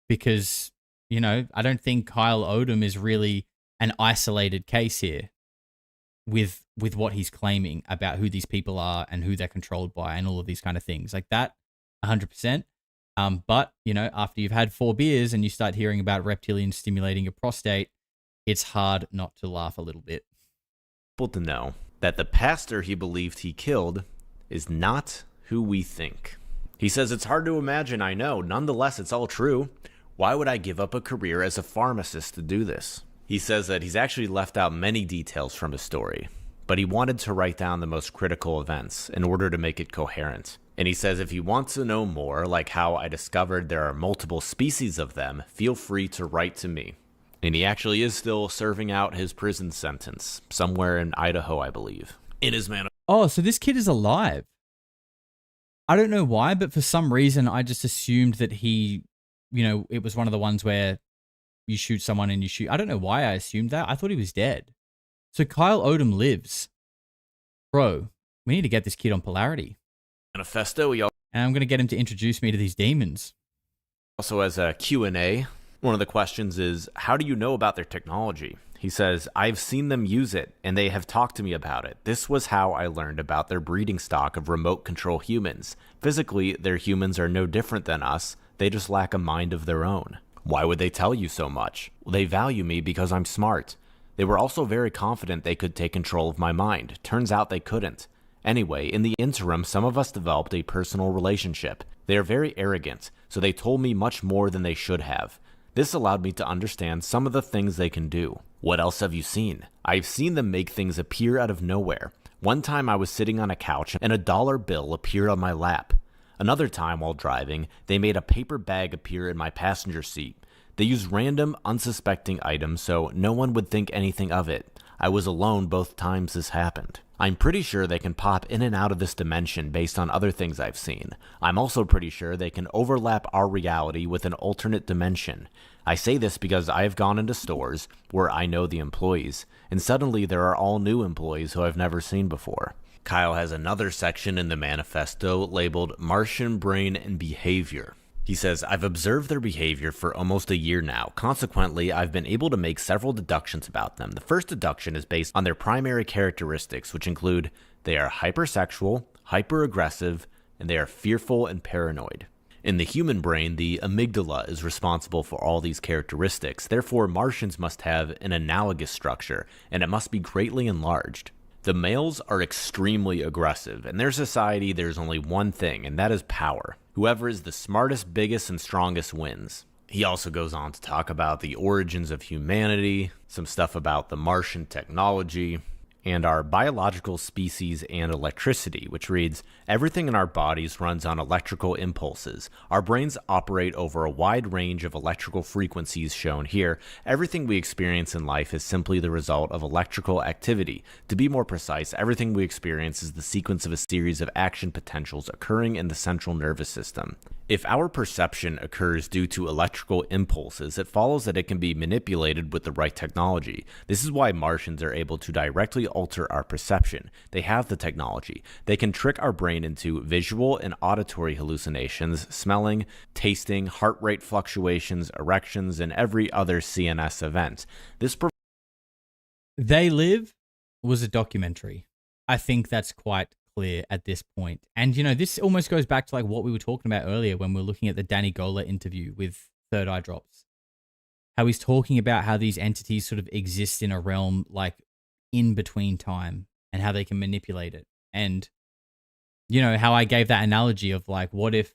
Because, I don't think Kyle Odom is really an isolated case here with what he's claiming about who these people are and who they're controlled by and all of these kind of things like that. 100%. But, after you've had 4 beers and you start hearing about reptilians stimulating your prostate, it's hard not to laugh a little bit. To know that the pastor he believed he killed is not who we think. He says, it's hard to imagine, I know. Nonetheless, it's all true. Why would I give up a career as a pharmacist to do this? He says that he's actually left out many details from his story, but he wanted to write down the most critical events in order to make it coherent. And he says if you want to know more, like how I discovered there are multiple species of them, feel free to write to me. And he actually is still serving out his prison sentence, somewhere in Idaho, I believe. In his man. Oh, so this kid is alive. I don't know why, but for some reason, I just assumed that he, it was one of the ones where you shoot someone and you shoot. I don't know why I assumed that. I thought he was dead. So Kyle Odom lives. Bro, we need to get this kid on Polarity. Manifesto, and I'm going to get him to introduce me to these demons. Also, as a Q&A, one of the questions is, how do you know about their technology? He says, I've seen them use it, and they have talked to me about it. This was how I learned about their breeding stock of remote control humans. Physically, their humans are no different than us. They just lack a mind of their own. Why would they tell you so much? Well, they value me because I'm smart. They were also very confident they could take control of my mind. Turns out they couldn't. Anyway, in the interim, some of us developed a personal relationship. They are very arrogant, so they told me much more than they should have. This allowed me to understand some of the things they can do. What else have you seen? I've seen them make things appear out of nowhere. One time I was sitting on a couch and a dollar bill appeared on my lap. Another time while driving, they made a paper bag appear in my passenger seat. They used random, unsuspecting items so no one would think anything of it. I was alone both times this happened. I'm pretty sure they can pop in and out of this dimension based on other things I've seen. I'm also pretty sure they can overlap our reality with an alternate dimension. I say this because I have gone into stores where I know the employees, and suddenly there are all new employees who I've never seen before. Kyle has another section in the manifesto labeled Martian Brain and Behavior. He says, I've observed their behavior for almost a year now. Consequently, I've been able to make several deductions about them. The first deduction is based on their primary characteristics, which include they are hypersexual, hyperaggressive, and they are fearful and paranoid. In the human brain, the amygdala is responsible for all these characteristics. Therefore, Martians must have an analogous structure, and it must be greatly enlarged. The males are extremely aggressive. In their society, there's only one thing, and that is power. Whoever is the smartest, biggest, and strongest wins. He also goes on to talk about the origins of humanity, some stuff about the Martian technology, and our biological species and electricity, which reads, everything in our bodies runs on electrical impulses. Our brains operate over a wide range of electrical frequencies shown here. Everything we experience in life is simply the result of electrical activity. To be more precise, everything we experience is the sequence of a series of action potentials occurring in the central nervous system. If our perception occurs due to electrical impulses, it follows that it can be manipulated with the right technology. This is why Martians are able to directly alter our perception. They have the technology. They can trick our brain into visual and auditory hallucinations, smelling, tasting, heart rate fluctuations, erections, and every other CNS event. They Live was a documentary. I think that's quite clear at this point. And, this almost goes back to like what we were talking about earlier when we were looking at the Danny Gola interview with Third Eye Drops. How he's talking about how these entities sort of exist in a realm like in between time and how they can manipulate it. And, how I gave that analogy of like, what if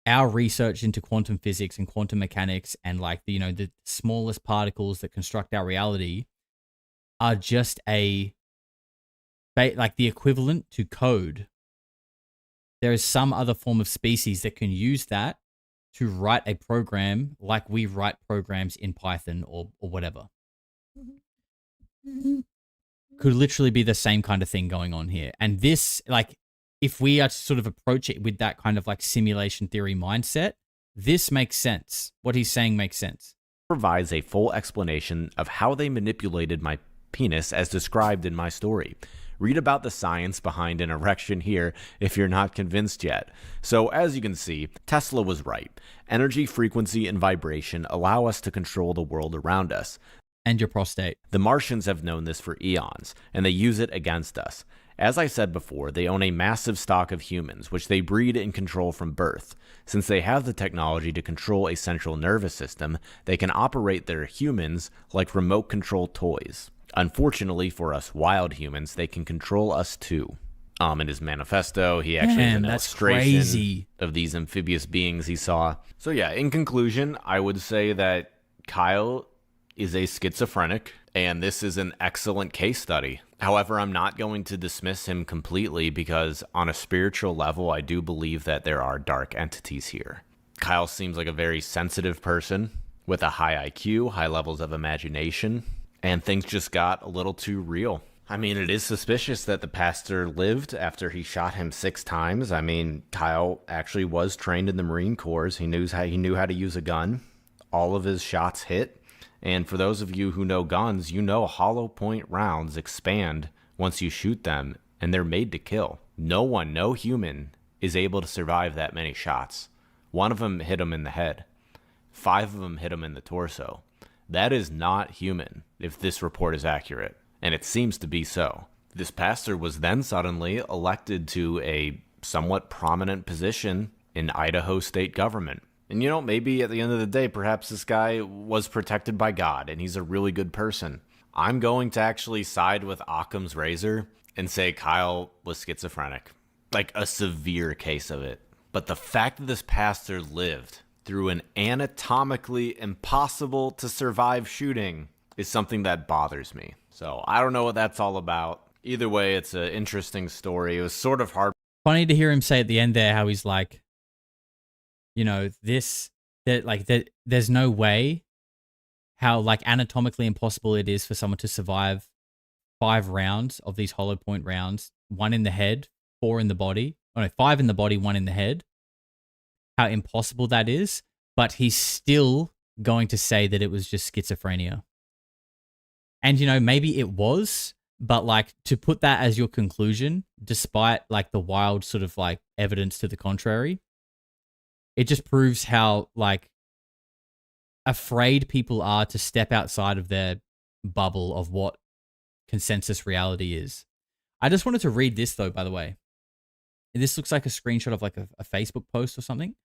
our research into quantum physics and quantum mechanics and like the smallest particles that construct our reality are just like the equivalent to code. There is some other form of species that can use that to write a program like we write programs in Python or whatever. Could literally be the same kind of thing going on here. And this, like, if we are to sort of approach it with that kind of like simulation theory mindset, this makes sense. What he's saying makes sense. Provides a full explanation of how they manipulated my penis as described in my story. Read about the science behind an erection here if you're not convinced yet. So as you can see, Tesla was right. Energy, frequency, and vibration allow us to control the world around us. And your prostate. The Martians have known this for eons, and they use it against us. As I said before, they own a massive stock of humans, which they breed and control from birth. Since they have the technology to control a central nervous system, they can operate their humans like remote-controlled toys. Unfortunately for us wild humans, they can control us too. In his manifesto, he actually has an illustration of these amphibious beings he saw. So yeah, in conclusion, I would say that Kyle is a schizophrenic, and this is an excellent case study. However, I'm not going to dismiss him completely because on a spiritual level, I do believe that there are dark entities here. Kyle seems like a very sensitive person with a high IQ, high levels of imagination, and things just got a little too real. I mean, it is suspicious that the pastor lived after he shot him 6 times. I mean, Kyle actually was trained in the Marine Corps. He knew how to use a gun. All of his shots hit. And for those of you who know guns, you know hollow point rounds expand once you shoot them, and they're made to kill. No human is able to survive that many shots. 1 of them hit him in the head. 5 of them hit him in the torso. That is not human, if this report is accurate. And it seems to be so. This pastor was then suddenly elected to a somewhat prominent position in Idaho state government. And maybe at the end of the day, perhaps this guy was protected by God and he's a really good person. I'm going to actually side with Occam's razor and say Kyle was schizophrenic. Like a severe case of it. But the fact that this pastor lived through an anatomically impossible to survive shooting is something that bothers me. So I don't know what that's all about. Either way, it's an interesting story. It was sort of hard. Funny to hear him say at the end there how he's like, there's no way how like anatomically impossible it is for someone to survive 5 rounds of these hollow point rounds, 1 in the head, 4 in the body. 5 in the body, 1 in the head. How impossible that is. But he's still going to say that it was just schizophrenia. And, maybe it was, but like to put that as your conclusion, despite like the wild sort of like evidence to the contrary, it just proves how like afraid people are to step outside of their bubble of what consensus reality is. I just wanted to read this though, by the way. This looks like a screenshot of like a Facebook post or something.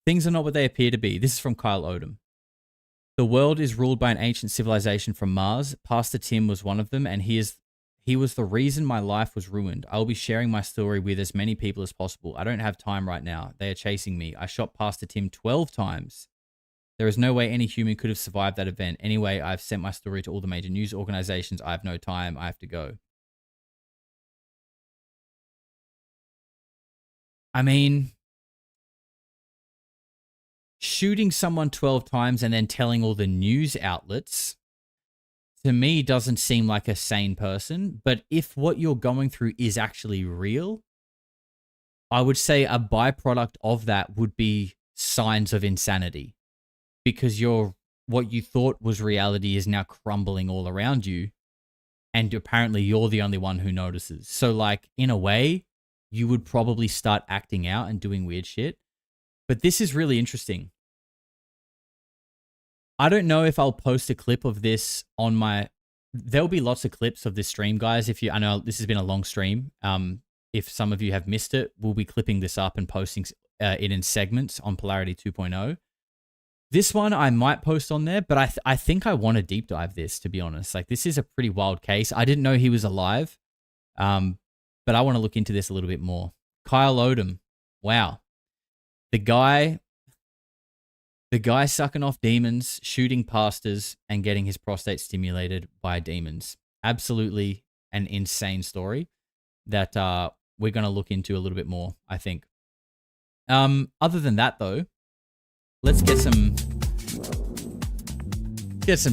Things are not what they appear to be. This is from Kyle Odom. The world is ruled by an ancient civilization from Mars. Pastor Tim was one of them, and he was the reason my life was ruined. I will be sharing my story with as many people as possible. I don't have time right now. They are chasing me. I shot Pastor Tim 12 times. There is no way any human could have survived that event. Anyway, I've sent my story to all the major news organizations. I have no time. I have to go. I mean, shooting someone 12 times and then telling all the news outlets, to me, doesn't seem like a sane person. But if what you're going through is actually real, I would say a byproduct of that would be signs of insanity. Because what you thought was reality is now crumbling all around you. And apparently you're the only one who notices. So like, in a way, you would probably start acting out and doing weird shit. But this is really interesting. I don't know if I'll post a clip of this on my... There'll be lots of clips of this stream, guys. I know this has been a long stream. If some of you have missed it, we'll be clipping this up and posting it in segments on Polarity 2.0. This one I might post on there, but I think I want to deep dive this, to be honest. Like, this is a pretty wild case. I didn't know he was alive, but I want to look into this a little bit more. Kyle Odom. Wow. The guy sucking off demons, shooting pastors, and getting his prostate stimulated by demons. Absolutely an insane story that we're going to look into a little bit more, I think. Other than that, though, let's get some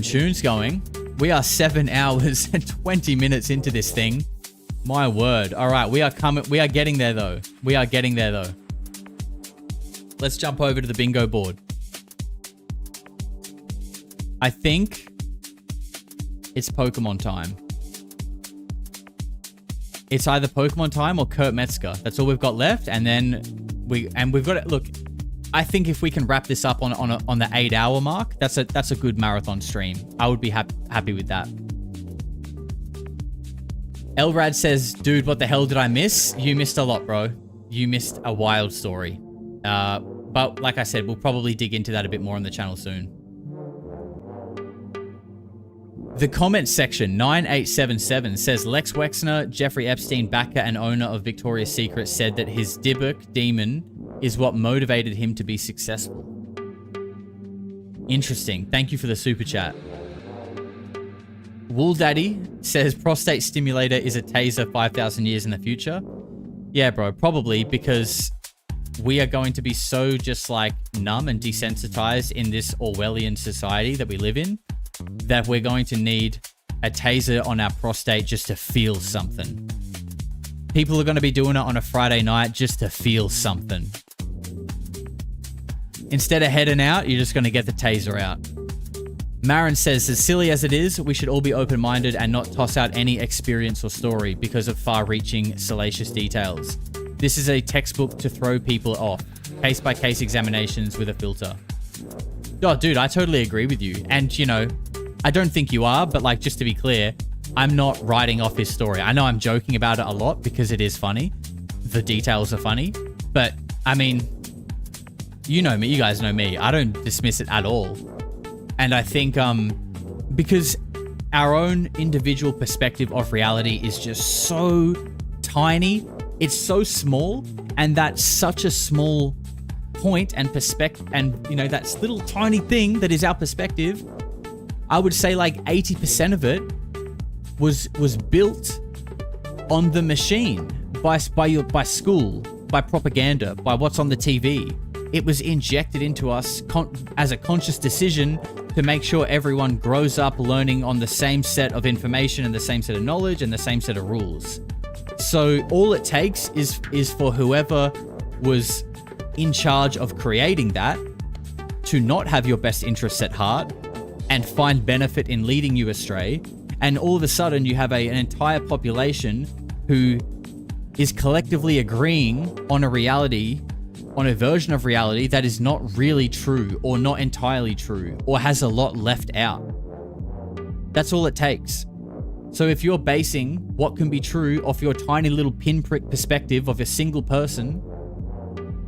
tunes going. We are 7 hours and 20 minutes into this thing. My word. All right, we are getting there, though. Let's jump over to the bingo board. I think it's Pokemon time. It's either Pokemon time or Kurt Metzger. That's all we've got left, and then we've got it. Look, I think if we can wrap this up on the 8-hour mark, that's a good marathon stream. I would be happy with that. Elrad says, "Dude, what the hell did I miss? You missed a lot, bro. You missed a wild story." But like I said, we'll probably dig into that a bit more on the channel soon. The comment section, 9877, says Lex Wexner, Jeffrey Epstein, backer and owner of Victoria's Secret, said that his Dybbuk demon is what motivated him to be successful. Interesting. Thank you for the super chat. Wool Daddy says prostate stimulator is a taser 5,000 years in the future. Yeah, bro, probably because we are going to be so just like numb and desensitized in this Orwellian society that we live in that we're going to need a taser on our prostate just to feel something. People are going to be doing it on a Friday night just to feel something. Instead of heading out, you're just going to get the taser out. Marin says, as silly as it is, we should all be open-minded and not toss out any experience or story because of far-reaching, salacious details. This is a textbook to throw people off. Case-by-case examinations with a filter. Oh, dude, I totally agree with you. And, you know, I don't think you are, but like, just to be clear, I'm not writing off his story. I know I'm joking about it a lot because it is funny. The details are funny. But, I mean, you know me. You guys know me. I don't dismiss it at all. And I think because our own individual perspective of reality is just so tiny, it's so small, and that's such a small point and perspective, and you know, that little tiny thing that is our perspective, I would say like 80% of it was built on the machine by school, by propaganda, by what's on the TV. It was injected into us as a conscious decision to make sure everyone grows up learning on the same set of information and the same set of knowledge and the same set of rules. So all it takes is for whoever was in charge of creating that to not have your best interests at heart and find benefit in leading you astray. And all of a sudden you have an entire population who is collectively agreeing on a reality, on a version of reality that is not really true or not entirely true or has a lot left out. That's all it takes. So if you're basing what can be true off your tiny little pinprick perspective of a single person,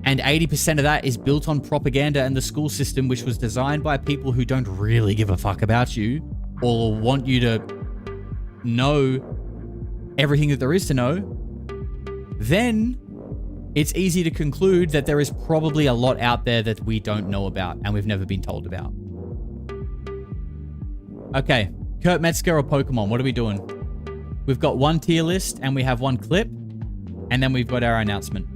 and 80% of that is built on propaganda and the school system, which was designed by people who don't really give a fuck about you or want you to know everything that there is to know, then it's easy to conclude that there is probably a lot out there that we don't know about and we've never been told about. Okay, Kurt Metzger or Pokemon, what are we doing? We've got one tier list and we have one clip, and then we've got our announcement.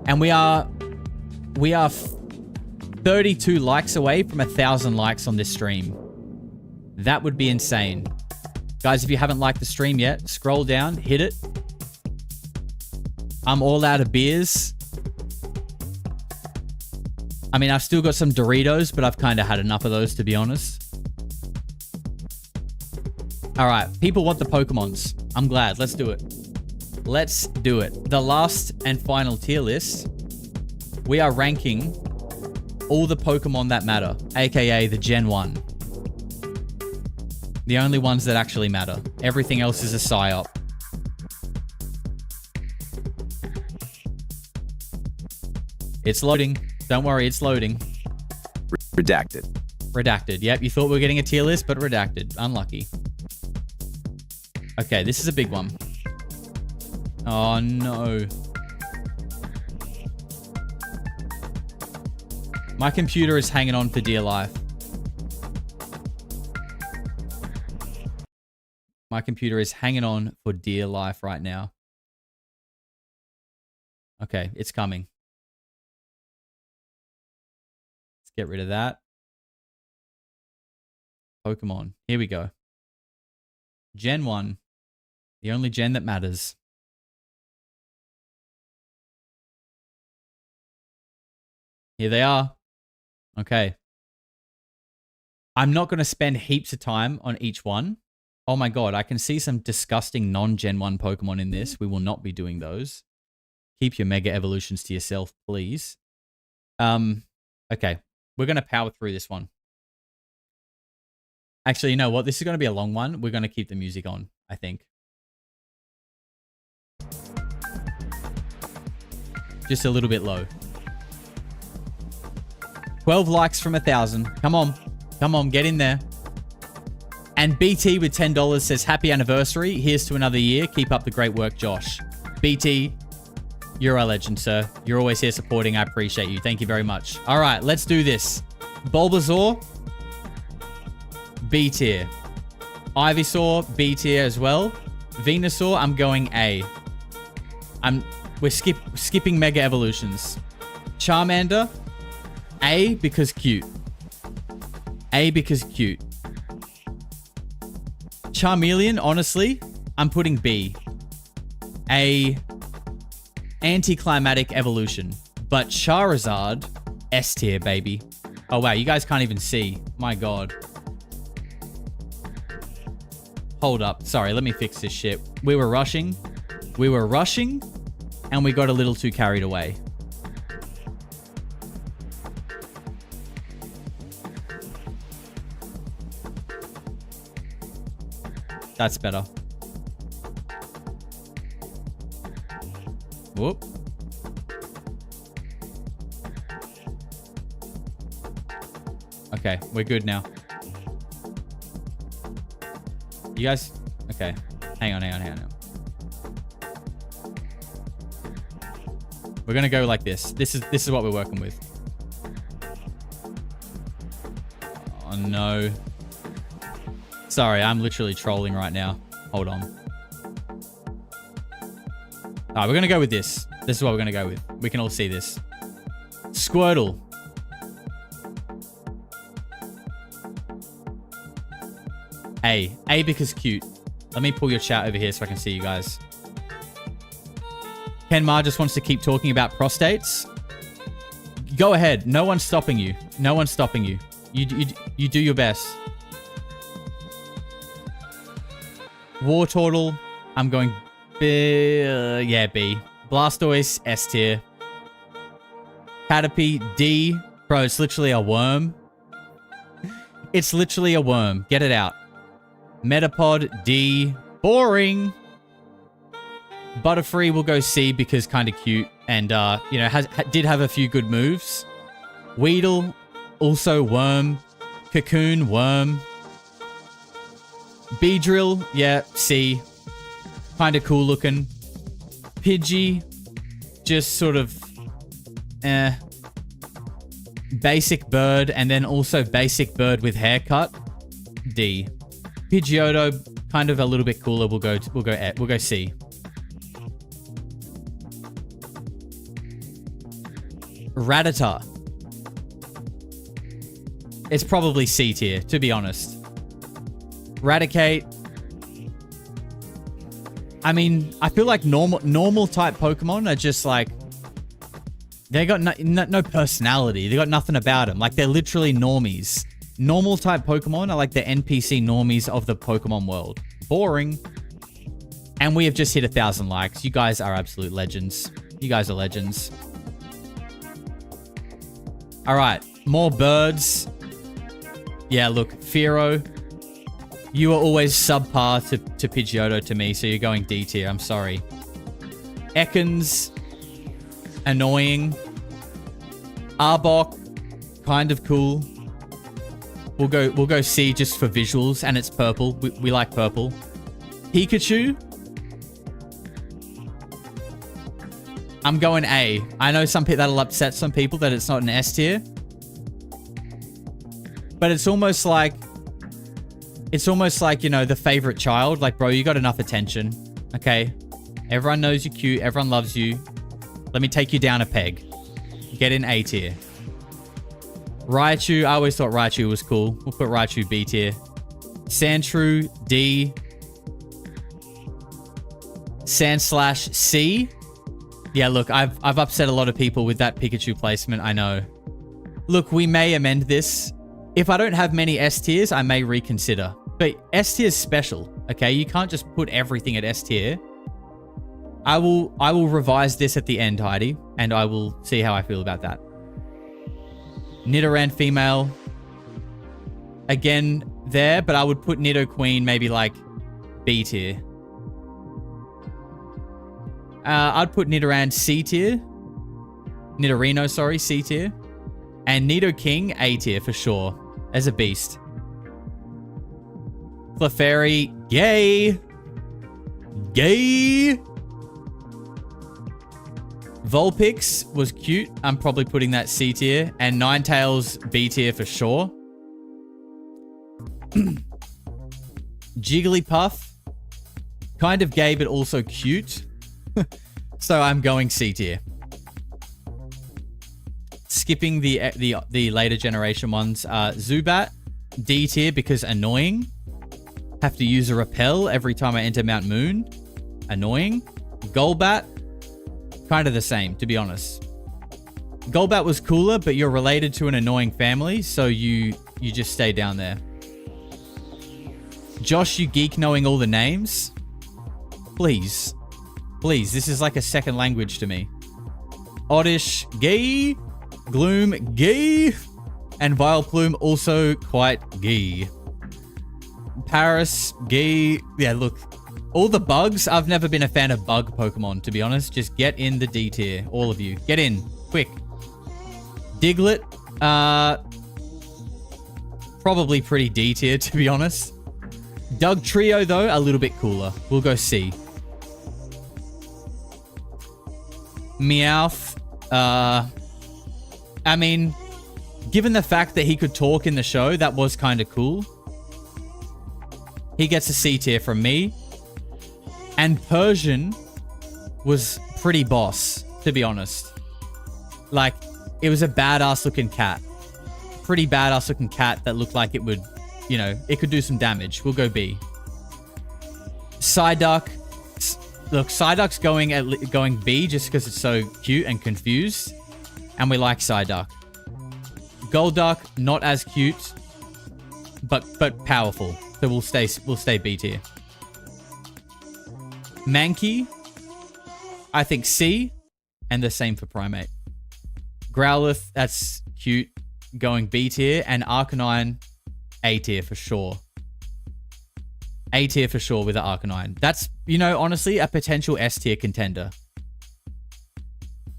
And we are 32 likes away from 1,000 likes on this stream. That would be insane. Guys, if you haven't liked the stream yet, scroll down, hit it. I'm all out of beers. I mean, I've still got some Doritos, but I've kind of had enough of those, to be honest. All right, people want the Pokemons. I'm glad. Let's do it. Let's do it. The last and final tier list. We are ranking all the Pokemon that matter, aka the Gen 1. The only ones that actually matter. Everything else is a psyop. It's loading. Don't worry, it's loading. Redacted. Redacted. Yep, you thought we were getting a tier list, but redacted. Unlucky. Okay, this is a big one. Oh, no. My computer is hanging on for dear life. My computer is hanging on for dear life right now. Okay, it's coming. Let's get rid of that. Pokemon. Here we go. Gen 1. The only gen that matters. Here they are. Okay. I'm not going to spend heaps of time on each one. Oh my god, I can see some disgusting non-Gen 1 Pokemon in this. We will not be doing those. Keep your Mega Evolutions to yourself, please. Okay. We're going to power through this one. Actually, you know what? This is going to be a long one. We're going to keep the music on, I think. Just a little bit low. 12 likes from 1,000. Come on. Come on, get in there. And BT with $10 says, happy anniversary. Here's to another year. Keep up the great work, Josh. BT, You're a legend, sir. You're always here supporting. I appreciate you. Thank you very much. All right, let's do this. Bulbasaur, B tier. Ivysaur, B tier as well. Venusaur, I'm going A. We're skipping Mega Evolutions. Charmander, A because cute. A because cute. Charmeleon, honestly, I'm putting B. A anticlimactic evolution. But Charizard, S tier, baby. Oh, wow, you guys can't even see. My God. Hold up. Sorry, let me fix this shit. We were rushing. And we got a little too carried away. That's better. Whoop. Okay, we're good now. You guys... Okay. Hang on. We're gonna go like this. This is what we're working with. Oh, no. Sorry, I'm literally trolling right now. Hold on. Alright, we're gonna go with this. This is what we're gonna go with. We can all see this. Squirtle. A. A because cute. Let me pull your chat over here so I can see you guys. Ken Ma just wants to keep talking about prostates. Go ahead. No one's stopping you. No one's stopping you. You do your best. Wartortle. I'm going B. Yeah, B. Blastoise, S tier. Caterpie, D. Bro, it's literally a worm. It's literally a worm. Get it out. Metapod, D. Boring. Butterfree will go C because kind of cute and, you know, did have a few good moves. Weedle, also worm. Cocoon, worm. Beedrill, yeah, C. Kind of cool looking. Pidgey, just sort of, basic bird and then also basic bird with haircut. D. Pidgeotto, kind of a little bit cooler. We'll go C. Rattata. It's probably C tier, to be honest. Raticate. I mean, I feel like normal type Pokemon are just like, they got no personality. They got nothing about them. Like, they're literally normies. Normal type Pokemon are like the NPC normies of the Pokemon world. Boring. And we have just hit 1,000 likes. You guys are absolute legends. You guys are legends. All right, more birds. Yeah, look, Fearow. You are always subpar to Pidgeotto to me, so you're going D tier. I'm sorry. Ekans. Annoying. Arbok. Kind of cool. We'll go C just for visuals, and it's purple. We like purple. Pikachu. I'm going A. I know that'll upset some people that it's not an S tier. But it's almost like, you know, the favorite child. Like, bro, you got enough attention. Okay? Everyone knows you're cute. Everyone loves you. Let me take you down a peg. Get in A tier. Raichu. I always thought Raichu was cool. We'll put Raichu B tier. Sandshrew, D. Sandslash, C. Yeah, look, I've upset a lot of people with that Pikachu placement, I know. Look, we may amend this. If I don't have many S tiers, I may reconsider. But S tier is special, okay? You can't just put everything at S tier. I will revise this at the end, Heidi, and I will see how I feel about that. Nidoran female. Again, there, but I would put Nidoqueen maybe like B tier. I'd put Nidoran C tier. Nidorino, sorry, C tier. And Nidoking, A tier for sure. As a beast. Clefairy, gay. Gay. Vulpix was cute. I'm probably putting that C tier. And Ninetales B tier for sure. Jigglypuff. Kind of gay, but also cute. So I'm going C tier. Skipping the later generation ones. Zubat. D tier because annoying. Have to use a repel every time I enter Mount Moon. Annoying. Golbat. Kind of the same, to be honest. Golbat was cooler, but you're related to an annoying family, so you just stay down there. Josh, you geek knowing all the names. Please. Please, this is like a second language to me. Oddish, gay. Gloom, gay. And Vileplume, also quite gay. Paris, gay. Yeah, look. All the bugs, I've never been a fan of bug Pokemon, to be honest. Just get in the D tier. All of you. Get in. Quick. Diglett. Probably pretty D tier, to be honest. Doug Trio, though, a little bit cooler. We'll go C. Meowth. I mean, given the fact that he could talk in the show, that was kind of cool. He gets a C tier from me. And Persian was pretty boss, to be honest. Like, it was a badass looking cat. Pretty badass looking cat that looked like it would, you know, it could do some damage. We'll go B. Psyduck. Look, Psyduck's going B just because it's so cute and confused. And we like Psyduck. Golduck, not as cute, but powerful. So we'll stay B tier. Mankey, I think C, and the same for Primate. Growlithe, that's cute, going B tier, and Arcanine, A tier for sure. A tier for sure with the Arcanine. That's, you know, honestly, a potential S tier contender.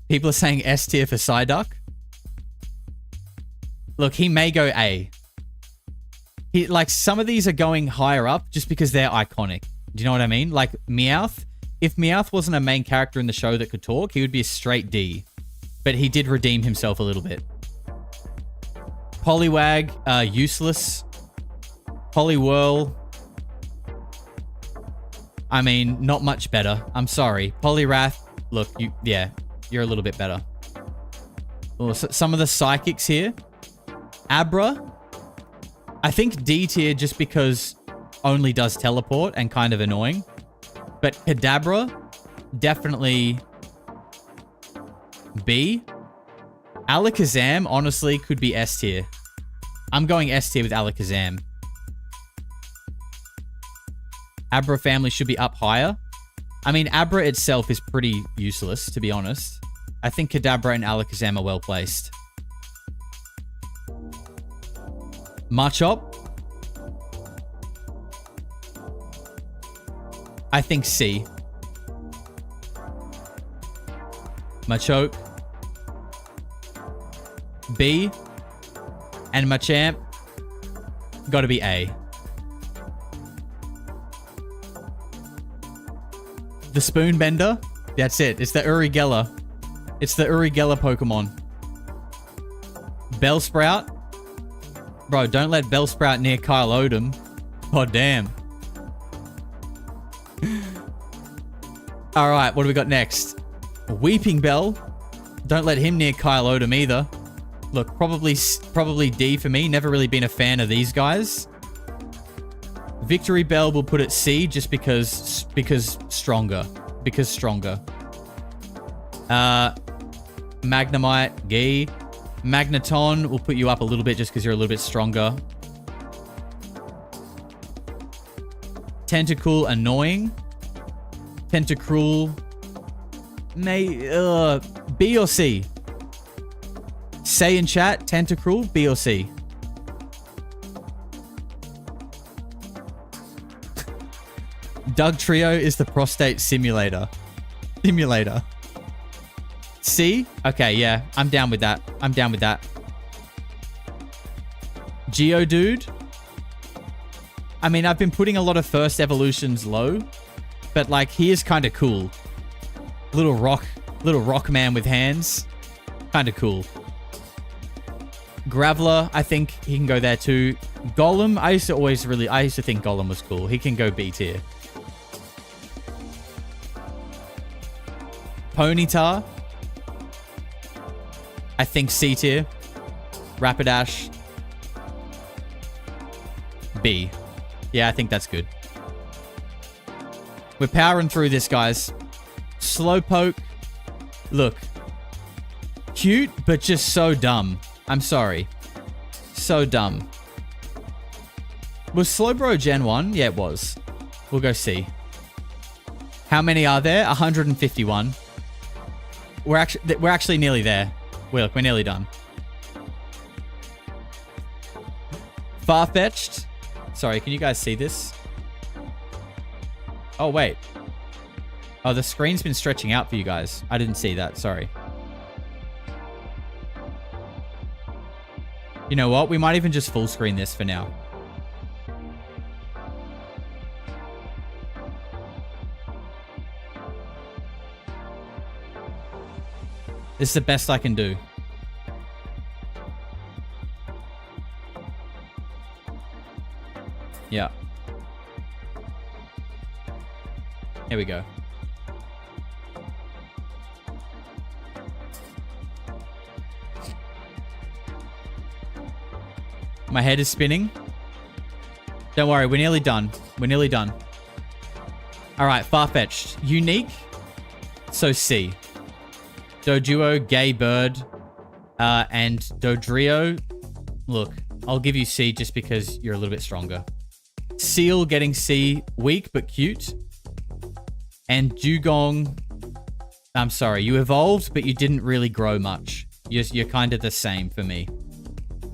People are saying S tier for Psyduck. Look, he may go A. Like, some of these are going higher up just because they're iconic. Do you know what I mean? Like, Meowth. If Meowth wasn't a main character in the show that could talk, he would be a straight D. But he did redeem himself a little bit. Poliwag, useless. Poliwhirl. I mean, not much better. I'm sorry. Poliwrath, look, you're a little bit better. Oh, so some of the psychics here. Abra. I think D tier just because only does teleport and kind of annoying. But Kadabra, definitely B. Alakazam, honestly, could be S tier. I'm going S tier with Alakazam. Abra family should be up higher. I mean, Abra itself is pretty useless, to be honest. I think Kadabra and Alakazam are well placed. Machop. I think C. Machoke. B. And Machamp. Gotta be A. The Spoonbender. That's it. It's the Urigella. It's the Urigella Pokemon. Bellsprout. Bro, don't let Bellsprout near Kyle Odom. God damn. Alright, what do we got next? Weeping Bell. Don't let him near Kyle Odom either. Look, probably D for me. Never really been a fan of these guys. Victory Bell will put it C just because stronger. Because stronger. Magnemite, gay. Magneton will put you up a little bit just because you're a little bit stronger. Tentacool, annoying. Tentacruel, B or C? Say in chat, Tentacruel, B or C? Doug Trio is the prostate simulator. C? Okay, yeah. I'm down with that. Geodude. I mean, I've been putting a lot of first evolutions low, but like, he is kind of cool. Little rock Little rock man with hands. Kind of cool. Graveler, I think he can go there too. Golem, I used to think Golem was cool. He can go B tier. Ponyta, I think C tier. Rapidash, B. Yeah, I think that's good. We're powering through this, guys. Slowpoke, look. Cute, but just so dumb. I'm sorry. So dumb. Was Slowbro Gen 1? Yeah, it was. We'll go C. How many are there? 151. We're actually nearly there. We're nearly done. Farfetch'd. Sorry, can you guys see this? Oh, wait. Oh, the screen's been stretching out for you guys. I didn't see that. Sorry. You know what? We might even just full screen this for now. This is the best I can do. Yeah. Here we go. My head is spinning. Don't worry, we're nearly done. We're nearly done. All right, Farfetch'd. Unique. So C. Doduo, Gay Bird, and Dodrio. Look, I'll give you C just because you're a little bit stronger. Seal getting C, weak but cute. And Dugong, I'm sorry, you evolved, but you didn't really grow much. You're kind of the same for me.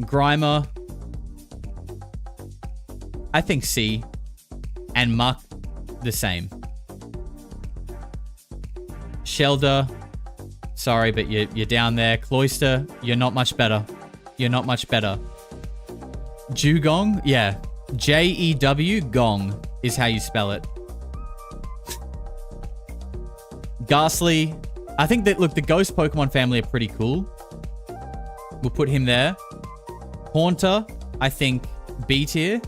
Grimer, I think C. And Muck, the same. Shelder, sorry, but you're down there. Cloyster, you're not much better. You're not much better. Jugong, yeah. J-E-W, Gong is how you spell it. Ghastly, I think that, look, the ghost Pokemon family are pretty cool. We'll put him there. Haunter, I think B tier.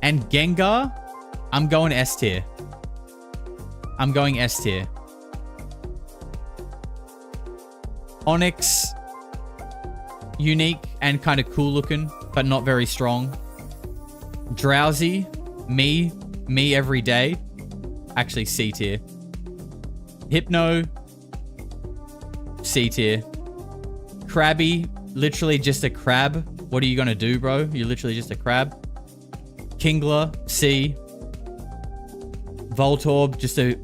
And Gengar, I'm going S tier. I'm going S tier. Onyx, unique and kind of cool looking, but not very strong. Drowsy, me every day. Actually, C tier. Hypno, C tier. Krabby, literally just a crab. What are you gonna do, bro? You're literally just a crab. Kingler, C. Voltorb,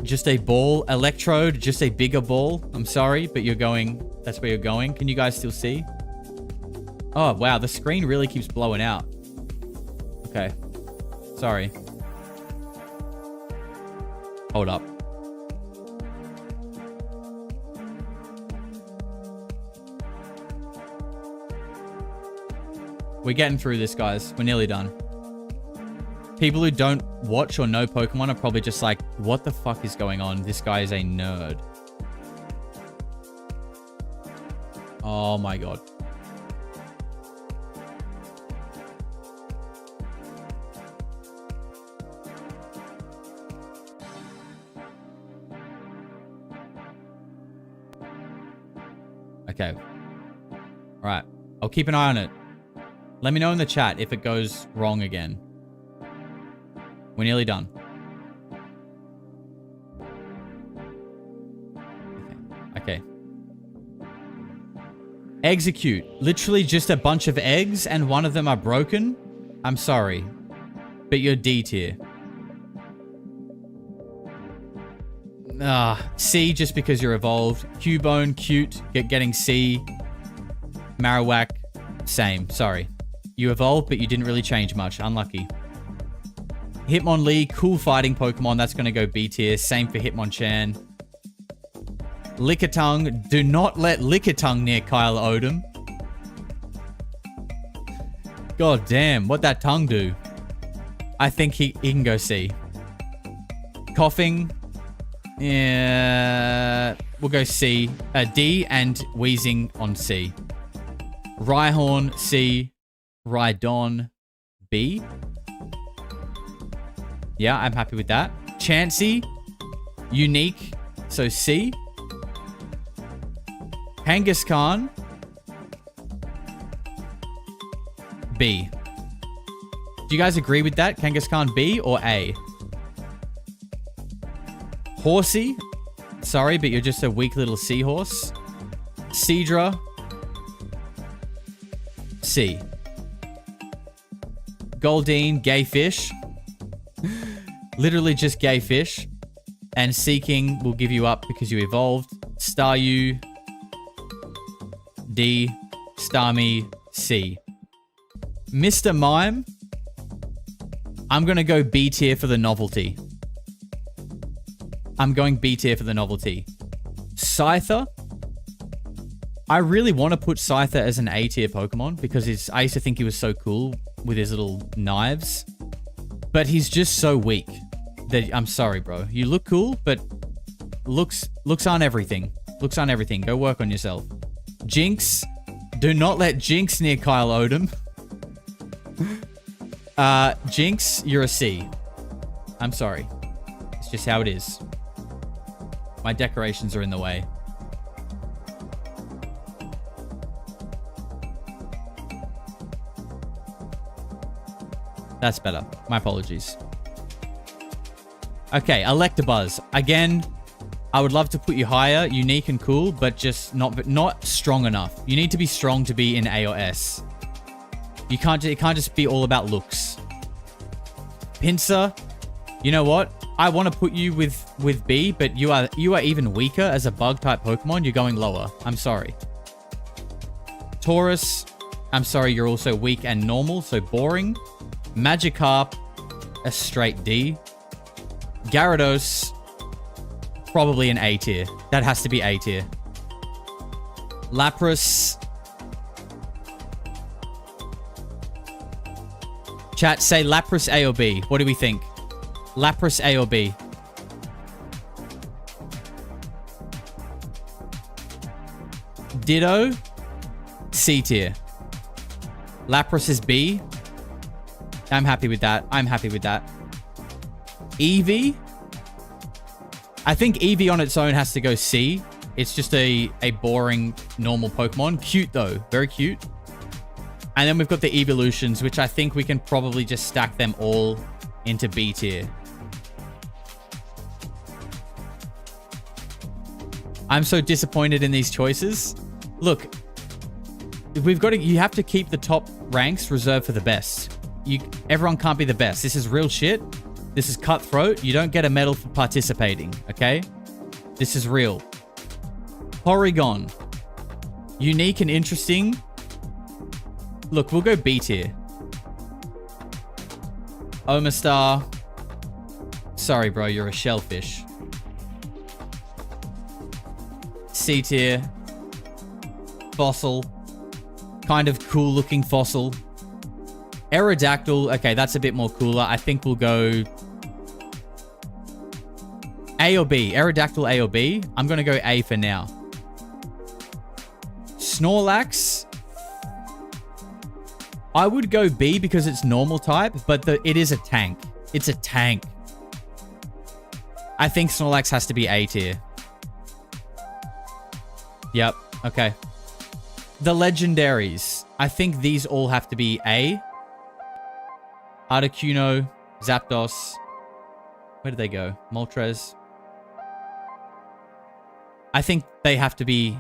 just a ball. Electrode, just a bigger ball. I'm sorry, but you're going. That's where you're going. Can you guys still see? Oh wow, the screen really keeps blowing out. Okay, sorry. Hold up. We're getting through this, guys. We're nearly done. People who don't watch or know Pokemon are probably just like, what the fuck is going on? This guy is a nerd. Oh my god. Okay. All right. I'll keep an eye on it. Let me know in the chat if it goes wrong again. We're nearly done. Okay. Execute. Literally just a bunch of eggs and one of them are broken. I'm sorry. But you're D tier. C just because you're evolved. Cubone, cute. Getting C. Marowak, same. Sorry. You evolved, but you didn't really change much. Unlucky. Hitmonlee, cool fighting Pokemon. That's going to go B tier. Same for Hitmonchan. Lickitung. Do not let Lickitung near Kyle Odom. God damn, what'd that tongue do? I think he can go C. Coughing. Yeah. we'll go C. D and Wheezing on C. Rhyhorn, C. Rhydon, B. Yeah, I'm happy with that. Chansey, Unique, so C. Kangaskhan, B. Do you guys agree with that? Kangaskhan, B or A? Horsey, sorry, but you're just a weak little seahorse. Seadra, C. Goldeen, gay fish. Literally just gay fish. And Seeking will give you up because you evolved. Staryu, D. Starmie, C. Mr. Mime, I'm going to go B tier for the novelty. I'm going B tier for the novelty. Scyther, I really want to put Scyther as an A tier Pokemon because I used to think he was so cool with his little knives. But he's just so weak that I'm sorry, bro. You look cool, but looks aren't everything. Looks aren't everything. Go work on yourself. Jinx, do not let Jinx near Kyle Odom. Jinx, you're a C. I'm sorry. It's just how it is. My decorations are in the way. That's better. My apologies. Okay, Electabuzz. Again, I would love to put you higher, unique and cool, but just not strong enough. You need to be strong to be in A or S. It can't just be all about looks. Pinsir, you know what? I want to put you with B, but you are even weaker as a bug type Pokemon. You're going lower. I'm sorry. Taurus, I'm sorry, you're also weak and normal, so boring. Magikarp, a straight D. Gyarados, probably an A tier. That has to be A tier. Lapras. Chat, say Lapras A or B. What do we think? Lapras A or B? Ditto, C tier. Lapras is B. I'm happy with that. I'm happy with that. Eevee. I think Eevee on its own has to go C. It's just a boring, normal Pokemon. Cute, though. Very cute. And then we've got the Evolutions, which I think we can probably just stack them all into B tier. I'm so disappointed in these choices. Look, you have to keep the top ranks reserved for the best. Everyone can't be the best. This is real shit. This is cutthroat. You don't get a medal for participating, okay? This is real. Porygon. Unique and interesting. Look, we'll go B tier. Omastar. Sorry, bro. You're a shellfish. C tier. Fossil. Kind of cool looking fossil. Aerodactyl. Okay, that's a bit more cooler. I think we'll go A or B. Aerodactyl A or B. I'm going to go A for now. Snorlax. I would go B because it's normal type, but it is a tank. It's a tank. I think Snorlax has to be A tier. Yep. Okay. The legendaries. I think these all have to be A. Articuno, Zapdos. Where did they go? Moltres. I think they have to be...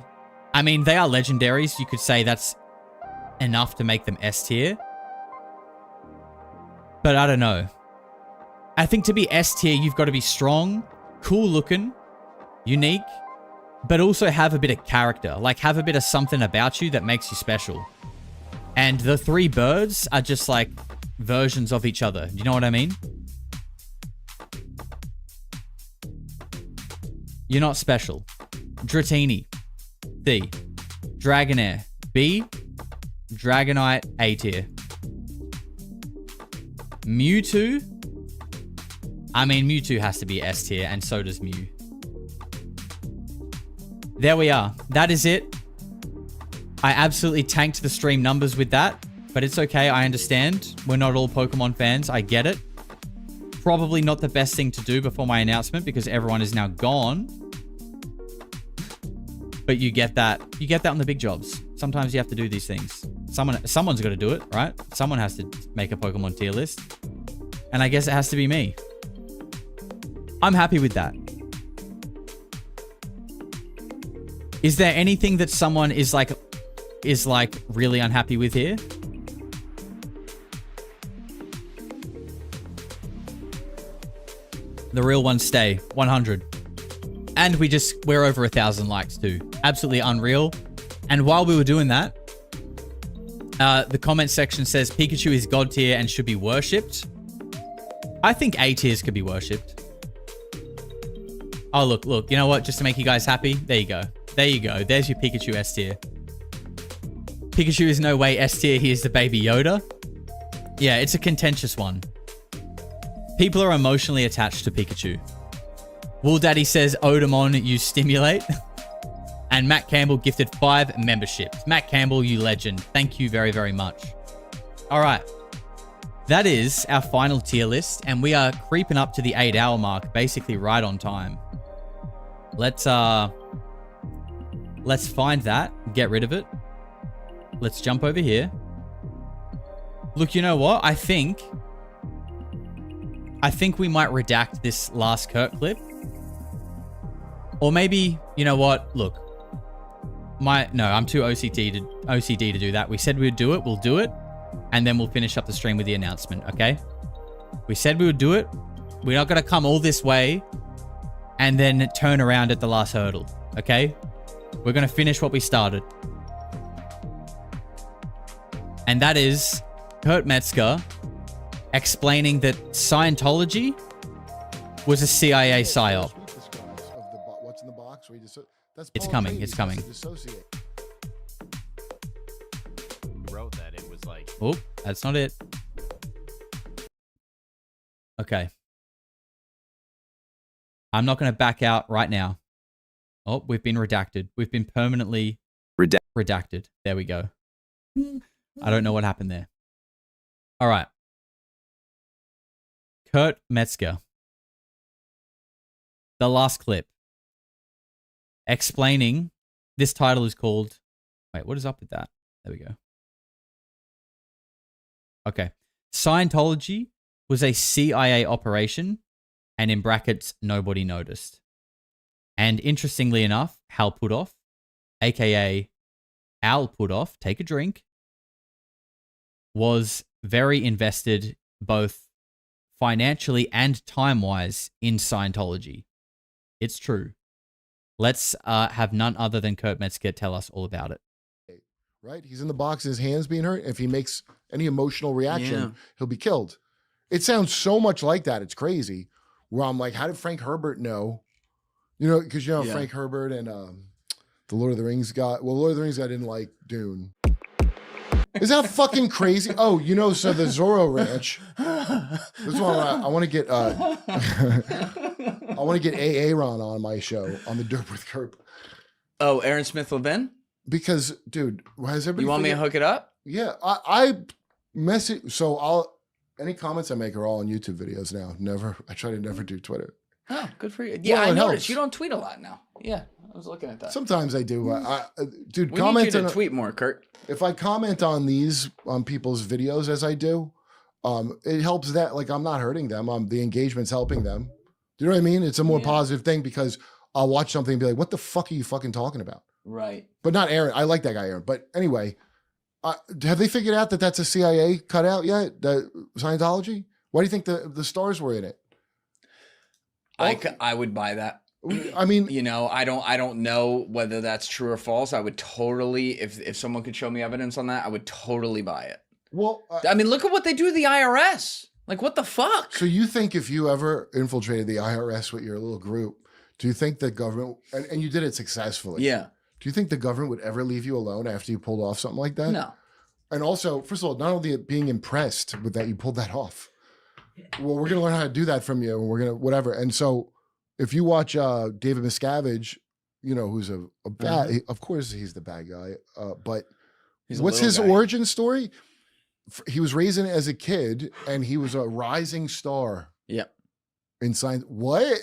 I mean, they are legendaries. You could say that's enough to make them S tier. But I don't know. I think to be S tier, you've got to be strong, cool looking, unique, but also have a bit of character. Like, have a bit of something about you that makes you special. And the three birds are just like versions of each other. Do you know what I mean? You're not special. Dratini, C. Dragonair, B. Dragonite, A tier. Mewtwo. I mean, Mewtwo has to be S tier, and so does Mew. there we are. That is it. I absolutely tanked the stream numbers with that, but it's okay. I understand. We're not all Pokemon fans. I get it. Probably not the best thing to do before my announcement because everyone is now gone. But you get that. You get that on the big jobs. Sometimes you have to do these things. Someone's got to do it, right? Someone has to make a Pokemon tier list. And I guess it has to be me. I'm happy with that. Is there anything that someone is like really unhappy with here? The real ones stay. 100. And we're over 1,000 likes too. Absolutely unreal. And while we were doing that, the comment section says Pikachu is God tier and should be worshipped. I think A tiers could be worshipped. Oh, look. You know what? Just to make you guys happy. There you go. There you go. There's your Pikachu S tier. Pikachu is no way S tier. He is the baby Yoda. Yeah, it's a contentious one. People are emotionally attached to Pikachu. Wool Daddy says, Odamon, you stimulate. And Matt Campbell gifted 5 memberships. Matt Campbell, you legend. Thank you very, very much. All right. That is our final tier list. And we are creeping up to the 8-hour mark, basically right on time. Let's find that. Get rid of it. Let's jump over here. Look, you know what? I think we might redact this last Kurt clip. Or maybe, you know what? Look. No, I'm too OCD to do that. We said we would do it. We'll do it. And then we'll finish up the stream with the announcement, okay? We said we would do it. We're not going to come all this way and then turn around at the last hurdle, okay? We're going to finish what we started. And that is Kurt Metzger explaining that Scientology was a CIA psyop. What's in the box? It's coming. It's coming. Who wrote that? It was like... Oh, that's not it. Okay. I'm not going to back out right now. Oh, we've been redacted. We've been permanently redacted. There we go. I don't know what happened there. All right. Kurt Metzger. The last clip. Explaining. This title is called... Wait, what is up with that? There we go. Okay. Scientology was a CIA operation, and in brackets, nobody noticed. And interestingly enough, Hal Puthoff, aka Al Puthoff, take a drink, was very invested both financially and time-wise in Scientology. It's true. Let's have none other than Kurt Metzger tell us all about it. Right? He's in the box, his hand's being hurt. If he makes any emotional reaction, he'll be killed. It sounds so much like that. It's crazy. Where I'm like, how did Frank Herbert know? You know, because you know Frank Herbert and the Lord of the Rings guy. Well, Lord of the Rings guy didn't like Dune. Is that fucking crazy? Oh, you know, so the Zorro Ranch. This one I want to get. I want to get Aaron on my show on the Derp with Kerp. Oh, Aaron Smith Levin? Because, dude, has everybody? You want me to hook it up? Yeah, I message. So any comments I make are all on YouTube videos now. I try to never do Twitter. Oh, good for you. Yeah, well, I noticed you don't tweet a lot now. Yeah, I was looking at that. Sometimes I do. Dude, we need you to tweet more, Kurt. If I comment on people's videos as I do, it helps that. Like, I'm not hurting them. The engagement's helping them. Do you know what I mean? It's a more positive thing because I'll watch something and be like, "What the fuck are you fucking talking about?" Right. But not Aaron. I like that guy, Aaron. But anyway, have they figured out that that's a CIA cutout yet? The Scientology? Why do you think the stars were in it? I would buy that. I mean, you know, I don't know whether that's true or false. I would totally, if someone could show me evidence on that, I would totally buy it. Well, I mean, look at what they do to the IRS. Like, what the fuck? So you think if you ever infiltrated the IRS with your little group, do you think the government, and you did it successfully? Yeah. Do you think the government would ever leave you alone after you pulled off something like that? No. And also, first of all, not only being impressed with that you pulled that off. Well, we're going to learn how to do that from you, and we're going to whatever. And so if you watch David Miscavige, you know, who's a bad. Of course, he's the bad guy. But He's a what's little his guy. origin story? He was raised in it as a kid, and he was a rising star. Yep. In science, what?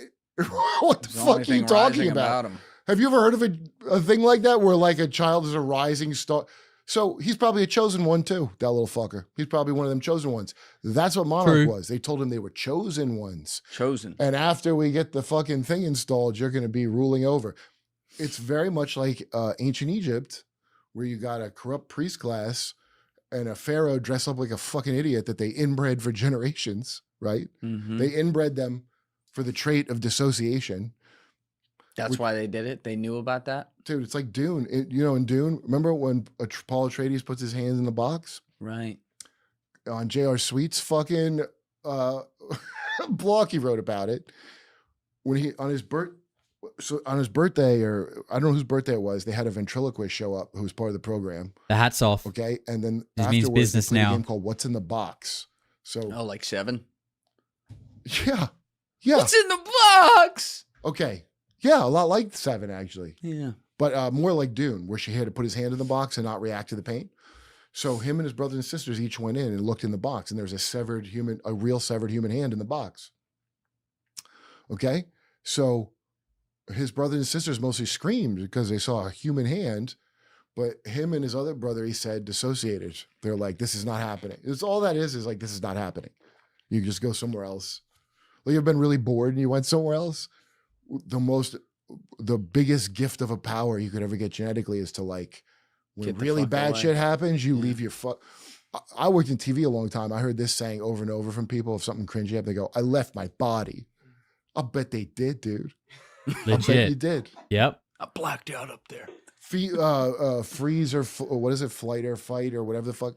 What the There's only fuck are you thing talking rising about? him. Have you ever heard of a thing like that where like a child is a rising star? So he's probably a chosen one too, that little fucker. He's probably one of them chosen ones. That's what Monarch True. was. They told him they were chosen ones. Chosen. And after we get the fucking thing installed, you're going to be ruling over. It's very much like ancient Egypt, where you got a corrupt priest class and a pharaoh dressed up like a fucking idiot that they inbred for generations, right? Mhm. They inbred them for the trait of dissociation. That's why they did it. They knew about that. Dude, it's like Dune. You know, in Dune, remember when Paul Atreides puts his hands in the box? Right. On J.R. Sweet's fucking blog, he wrote about it. When he, on his birthday, or I don't know whose birthday it was, they had a ventriloquist show up who was part of the program. The hat's off. Okay. And then This means afterwards, business they played now. a game called What's in the Box. So, Oh, like 7? yeah. Yeah. What's in the box? Okay. Yeah, a lot like 7, actually. Yeah. But more like Dune, where she had to put his hand in the box and not react to the paint. So him and his brothers and sisters each went in and looked in the box, and there was a real severed human hand in the box. Okay? So his brothers and sisters mostly screamed because they saw a human hand, but him and his other brother, he said, dissociated. They're like, this is not happening. It's all that is like, this is not happening. You can just go somewhere else. Like, you've been really bored and you went somewhere else. The biggest gift of a power you could ever get genetically is to, like, when Get the really fuck bad away. shit happens, you leave your fuck. I worked in TV a long time. I heard this saying over and over from people. If something cringy happened, they go, I left my body. I'll bet they did, dude. I bet you Legit. did. Yep. I blacked out up there. Freeze or what is it? Flight or fight or whatever the fuck.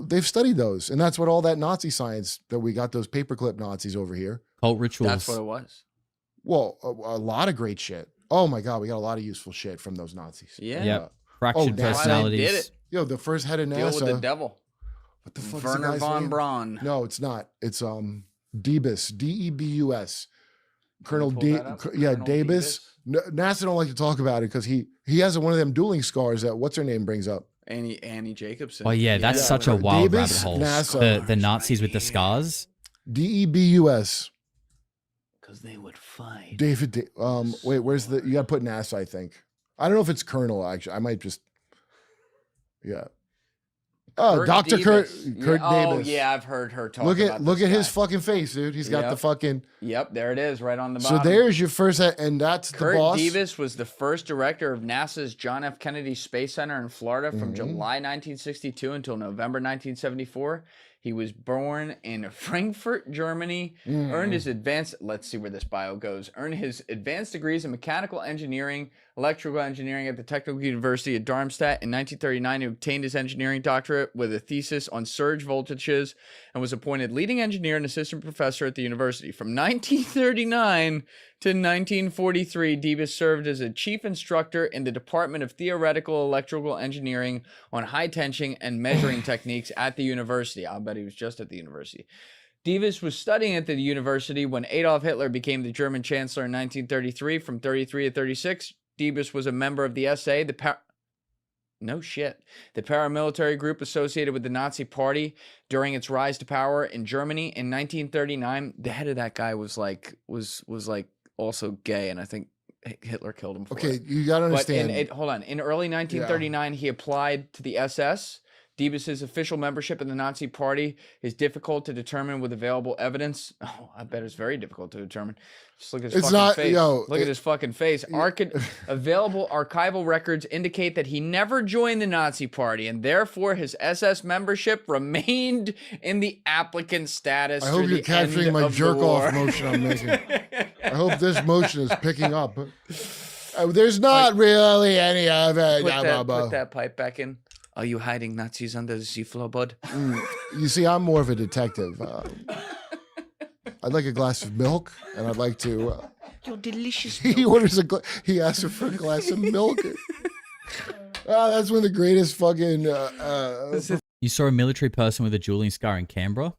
They've studied those. And that's what all that Nazi science that we got, those paperclip Nazis over here. Cult rituals. That's what it was. Well, a lot of great shit. Oh my God, we got a lot of useful shit from those Nazis. Yeah. Yep. Fractured NASA. personalities. Did it. Yo, the first head of Deal with the NASA. devil. What the fuck is the Werner guy's von name? Braun. No, it's not. It's Debus, D-E-B-U-S. Colonel pull D. that up? Yeah, Colonel Debus. NASA don't like to talk about it because he has one of them dueling scars that what's her name brings up. Annie Jacobson. Oh yeah, that's such a wild Davis, rabbit hole. NASA. The Nazis with the scars. D-E-B-U-S. Because they would fight. David. Wait, where's the? You got to put NASA. I think. I don't know if it's Colonel. Actually, I might just. Yeah. Oh, Dr. Kurt Yeah, Davis. Oh yeah, I've heard her talk. Look about at this his guy. fucking face, dude. He's got the Yep. fucking. Yep, there it is, right on the So bottom. there's your first, and that's Kurt the boss. Davis was the first director of NASA's John F. Kennedy Space Center in Florida from July 1962 until November 1974. He was born in Frankfurt, Germany. Earned his advanced, let's see where this bio goes. Earned his advanced degrees in mechanical engineering, electrical engineering at the Technical University of Darmstadt. In 1939, he obtained his engineering doctorate with a thesis on surge voltages and was appointed leading engineer and assistant professor at the university. From 1939 to 1943, Debus served as a chief instructor in the Department of Theoretical Electrical Engineering on high tension and measuring techniques at the university. I'll bet he was just at the university. Debus was studying at the university when Adolf Hitler became the German chancellor in 1933. From 33 to 36, Debus was a member of the SA, the paramilitary group associated with the Nazi Party during its rise to power in Germany. In 1939, the head of that guy was also gay, and I think Hitler killed him for it. Okay, you got to understand. But hold on. In early 1939, he applied to the SS. Debus's official membership in the Nazi Party is difficult to determine with available evidence. Oh, I bet it's very difficult to determine. Just look at his fucking face. Look at his fucking face. Available archival records indicate that he never joined the Nazi Party, and therefore his SS membership remained in the applicant status. I hope you're capturing my jerk off motion I'm making. I hope this motion is picking up. There's not really any of it. Put that pipe back in. Are you hiding Nazis under the seafloor, bud? You see, I'm more of a detective. I'd like a glass of milk, and I'd like to. Your delicious He orders he asks her for a glass of milk. That's one of the greatest fucking. You saw a military person with a dueling scar in Canberra.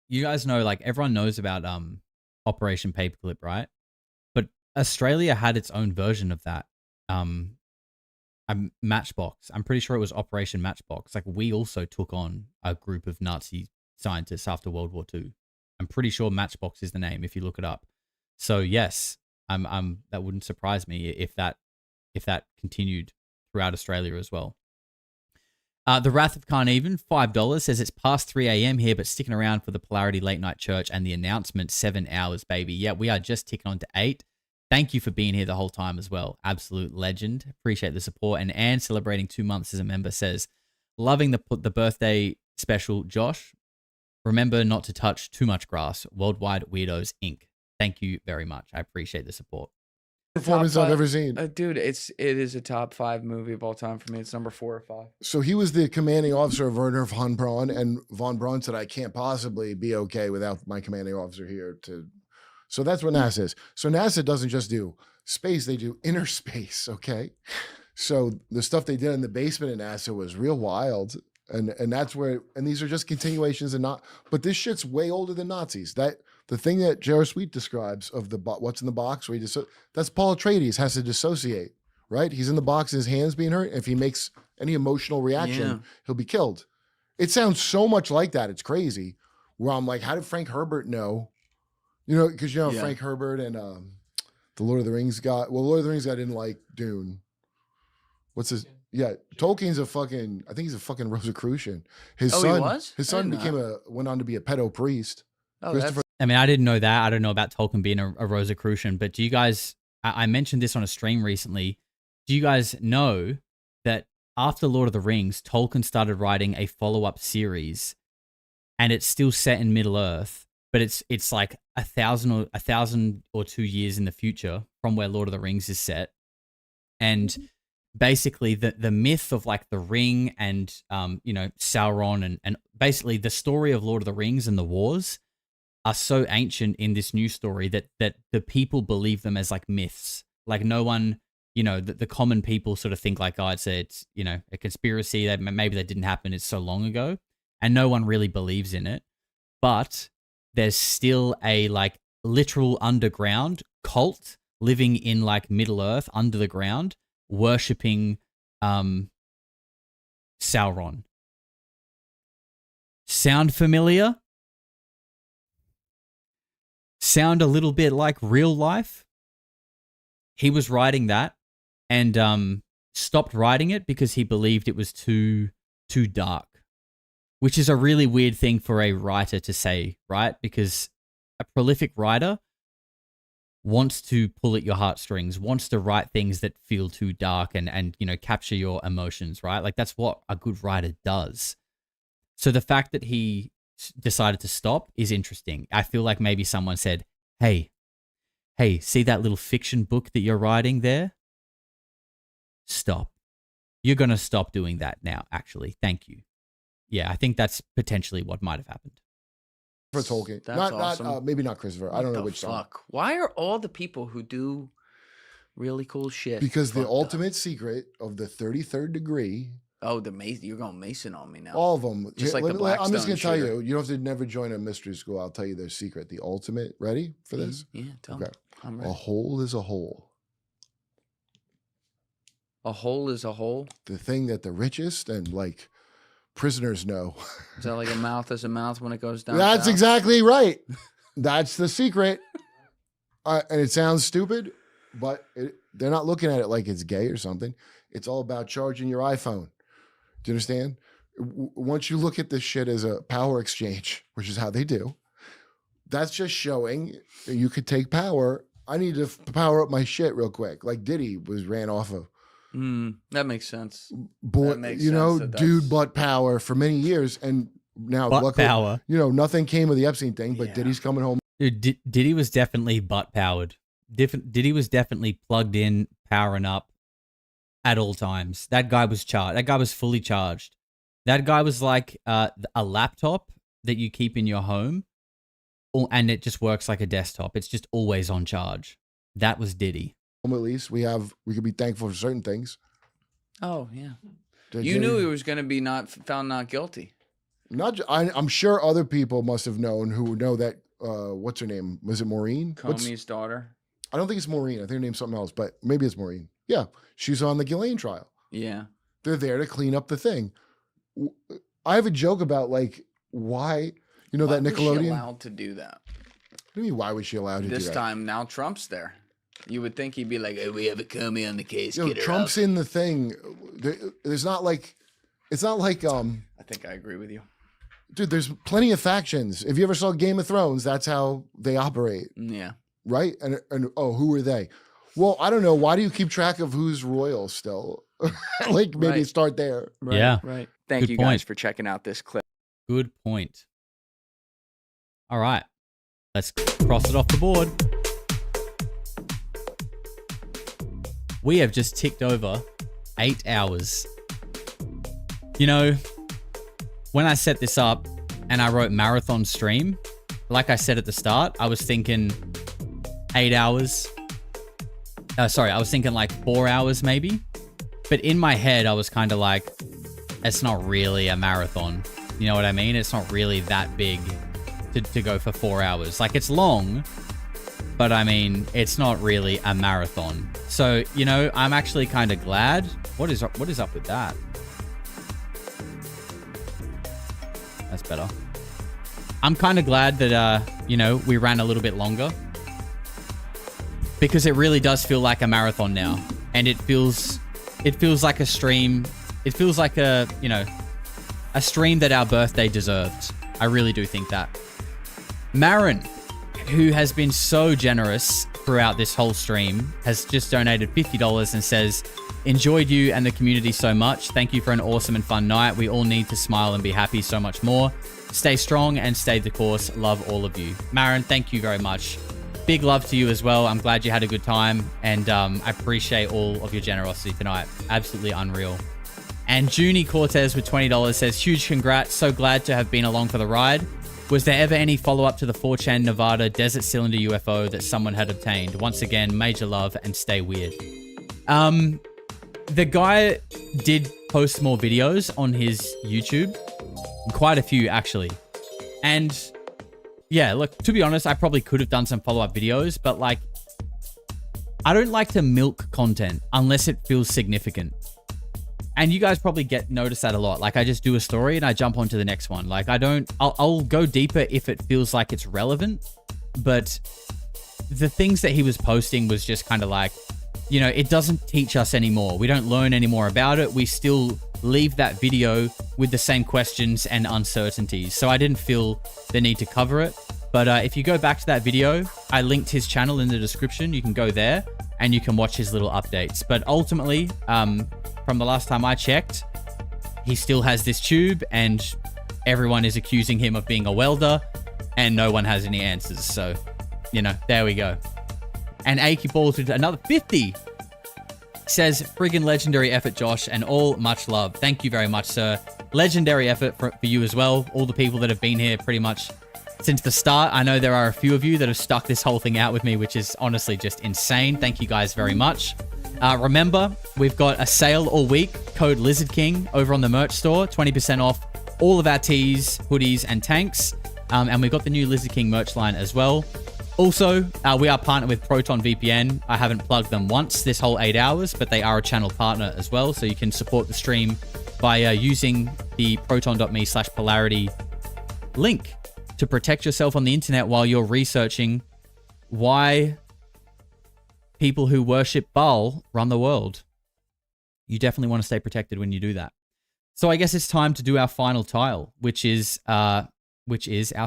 You guys know, like everyone knows about Operation Paperclip, right? But Australia had its own version of that. Matchbox. I'm pretty sure it was Operation Matchbox. Like, we also took on a group of Nazi scientists after World War II. I'm pretty sure Matchbox is the name if you look it up. So yes, that wouldn't surprise me if that continued throughout Australia as well. The Wrath of Carnarvon, $5, says it's past 3 a.m. here, but sticking around for the Polarity Late Night Church and the announcement, 7 hours, baby. Yeah, we are just ticking on to 8. Thank you for being here the whole time as well. Absolute legend. Appreciate the support. And Anne, celebrating 2 months as a member, says, loving the birthday special, Josh. Remember not to touch too much grass. Worldwide Weirdos, Inc. Thank you very much. I appreciate the support. Performance I've ever seen. Dude, it is a top 5 movie of all time for me. It's number 4 or 5. So he was the commanding officer of Werner von Braun, and von Braun said, I can't possibly be okay without my commanding officer here to... So that's what NASA is. So NASA doesn't just do space, they do inner space, okay? So the stuff they did in the basement at NASA was real wild. And that's where, and these are just continuations and not, but this shit's way older than Nazis. That the thing that J.R. Sweet describes of the what's in the box, where he that's Paul Atreides has to dissociate, right? He's in the box, his hand's being hurt. If he makes any emotional reaction, he'll be killed. It sounds so much like that. It's crazy. Where I'm like, how did Frank Herbert know? You know, because Frank Herbert and the Lord of the Rings guy. Well, Lord of the Rings guy didn't like Dune. What's his? Yeah, Tolkien's I think he's a fucking Rosicrucian. His son, he was? His son went on to be a pedo priest. I mean, I didn't know that. I don't know about Tolkien being a Rosicrucian, but do you guys, I mentioned this on a stream recently. Do you guys know that after Lord of the Rings, Tolkien started writing a follow-up series, and it's still set in Middle Earth, but it's like 1,000 or 2 years in the future from where Lord of the Rings is set. And basically the myth of like the ring and Sauron and basically the story of Lord of the Rings and the wars are so ancient in this new story that the people believe them as like myths. Like no one, the common people sort of think like, oh, it's a conspiracy, that maybe that didn't happen, it's so long ago, and no one really believes in it. But there's still a like literal underground cult living in like Middle Earth under the ground, worshipping Sauron. Sound familiar? Sound a little bit like real life? He was writing that and stopped writing it because he believed it was too dark, which is a really weird thing for a writer to say, right? Because a prolific writer wants to pull at your heartstrings, wants to write things that feel too dark and capture your emotions, right? Like that's what a good writer does. So the fact that he decided to stop is interesting. I feel like maybe someone said, hey, see that little fiction book that you're writing there? Stop. You're going to stop doing that now, actually. Thank you. Yeah, I think that's potentially what might have happened. For Tolkien. That's not awesome. maybe not Christopher. I don't know which song. Why are all the people who do really cool shit? Because the ultimate secret of the 33rd degree. Oh, you're going Mason on me now. All of them. Just like the Blackstone I'm just going to tell shooter. you don't have to never join a mystery school. I'll tell you their secret. The ultimate. Ready for this? Yeah, tell me. I'm ready. A hole is a hole. A hole is a hole? The thing that the richest and like prisoners know. Is that like a mouth is a mouth when it goes down? That's south? exactly right. That's the secret. And it sounds stupid, but they're not looking at it like it's gay or something. It's all about charging your iPhone. Do you understand? Once you look at this shit as a power exchange, which is how they do, that's just showing that you could take power. I need to power up my shit real quick. Like Diddy ran off of. That makes sense. Boy, dude butt power for many years. And now luckily, power. Nothing came of the Epstein thing, but Diddy's coming home. Dude, Diddy was definitely butt powered. Diddy was definitely plugged in, powering up at all times. That guy was charged. That guy was fully charged. That guy was like a laptop that you keep in your home, and it just works like a desktop. It's just always on charge. That was Diddy. At least we could be thankful for certain things. Oh yeah, you knew he was going to be found not guilty. I'm sure other people must have known who know that. What's her name? Was it Maureen? Comey's daughter. I don't think it's Maureen. I think her name's something else, but maybe it's Maureen. Yeah, she's on the Ghislaine trial. Yeah. They're there to clean up the thing. I have a joke about like why, you know, Why that was she Nickelodeon. allowed to do that? What do you mean? Why was she allowed to do This that? time, now Trump's there. You would think he'd be like, "Hey, we have a coming on the case." You know, Get her Trump's out." in the thing. There's not like, it's not like I think I agree with you. dude. There's plenty of factions. If you ever saw Game of Thrones, that's how they operate. Yeah. Right? And oh, who are they? Well, I don't know. Why do you keep track of who's royal still? Like maybe Right. start there. Right, Yeah. Right. Thank Good you point. guys for checking out this clip. Good point. All right. Let's cross it off the board. We have just ticked over 8 hours. You know, when I set this up and I wrote marathon stream, like I said at the start, I was thinking 8 hours. I was thinking like 4 hours maybe. But in my head, I was kind of like, it's not really a marathon. You know what I mean? It's not really that big to go for 4 hours. Like, it's long, but I mean, it's not really a marathon. So, you know, I'm actually kind of glad. What is up with that? That's better. I'm kind of glad that, you know, we ran a little bit longer, because it really does feel like a marathon now. And it feels like a stream. It feels like a stream that our birthday deserved. I really do think that. Marin, who has been so generous throughout this whole stream, has just donated $50 and says, "Enjoyed you and the community so much. Thank you for an awesome and fun night. We all need to smile and be happy so much more. Stay strong and stay the course. Love all of you." Marin, thank you very much. Big love to you as well. I'm glad you had a good time, and I appreciate all of your generosity tonight. Absolutely unreal. And Junie Cortez with $20 says, "Huge congrats. So glad to have been along for the ride. Was there ever any follow-up to the 4chan Nevada desert cylinder UFO that someone had obtained? Once again, major love and stay weird." The guy did post more videos on his YouTube. Quite a few, actually. And yeah, look, to be honest, I probably could have done some follow-up videos, but like, I don't like to milk content unless it feels significant. And you guys probably notice that a lot. Like, I just do a story and I jump onto the next one. Like, I'll go deeper if it feels like it's relevant. But the things that he was posting was just kind of like, you know, it doesn't teach us anymore. We don't learn any more about it. We still leave that video with the same questions and uncertainties. So I didn't feel the need to cover it. But if you go back to that video, I linked his channel in the description. You can go there and you can watch his little updates. But ultimately, from the last time I checked, he still has this tube and everyone is accusing him of being a welder and no one has any answers. So, you know, there we go. And Achy Balls with another 50 says, "Friggin' legendary effort, Josh, and all much love." Thank you very much, sir. Legendary effort for you as well. All the people that have been here pretty much since the start. I know there are a few of you that have stuck this whole thing out with me, which is honestly just insane. Thank you guys very much. Remember, we've got a sale all week. Code Lizard King over on the merch store. 20% off all of our tees, hoodies, and tanks. And we've got the new Lizard King merch line as well. Also, we are partnered with Proton VPN. I haven't plugged them once this whole 8 hours, but they are a channel partner as well. So you can support the stream by using the proton.me/polarity link to protect yourself on the internet while you're researching why people who worship Baal run the world. You definitely want to stay protected when you do that. So I guess it's time to do our final tile, which is our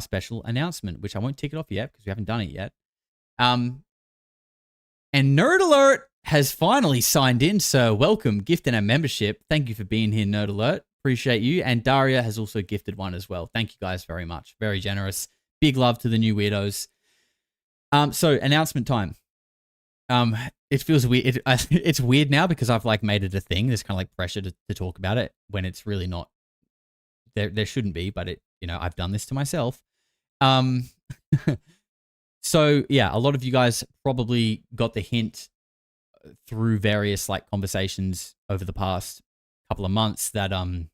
special announcement, which I won't tick it off yet because we haven't done it yet. And Nerd Alert has finally signed in, so welcome, gift and a membership. Thank you for being here, Nerd Alert. Appreciate you. And Daria has also gifted one as well. Thank you guys very much. Very generous. Big love to the new weirdos. So announcement time. It feels weird. It's weird now because I've like made it a thing. There's kind of like pressure to talk about it when it's really not. There shouldn't be, but it, you know, I've done this to myself. So yeah, a lot of you guys probably got the hint through various like conversations over the past couple of months that I'm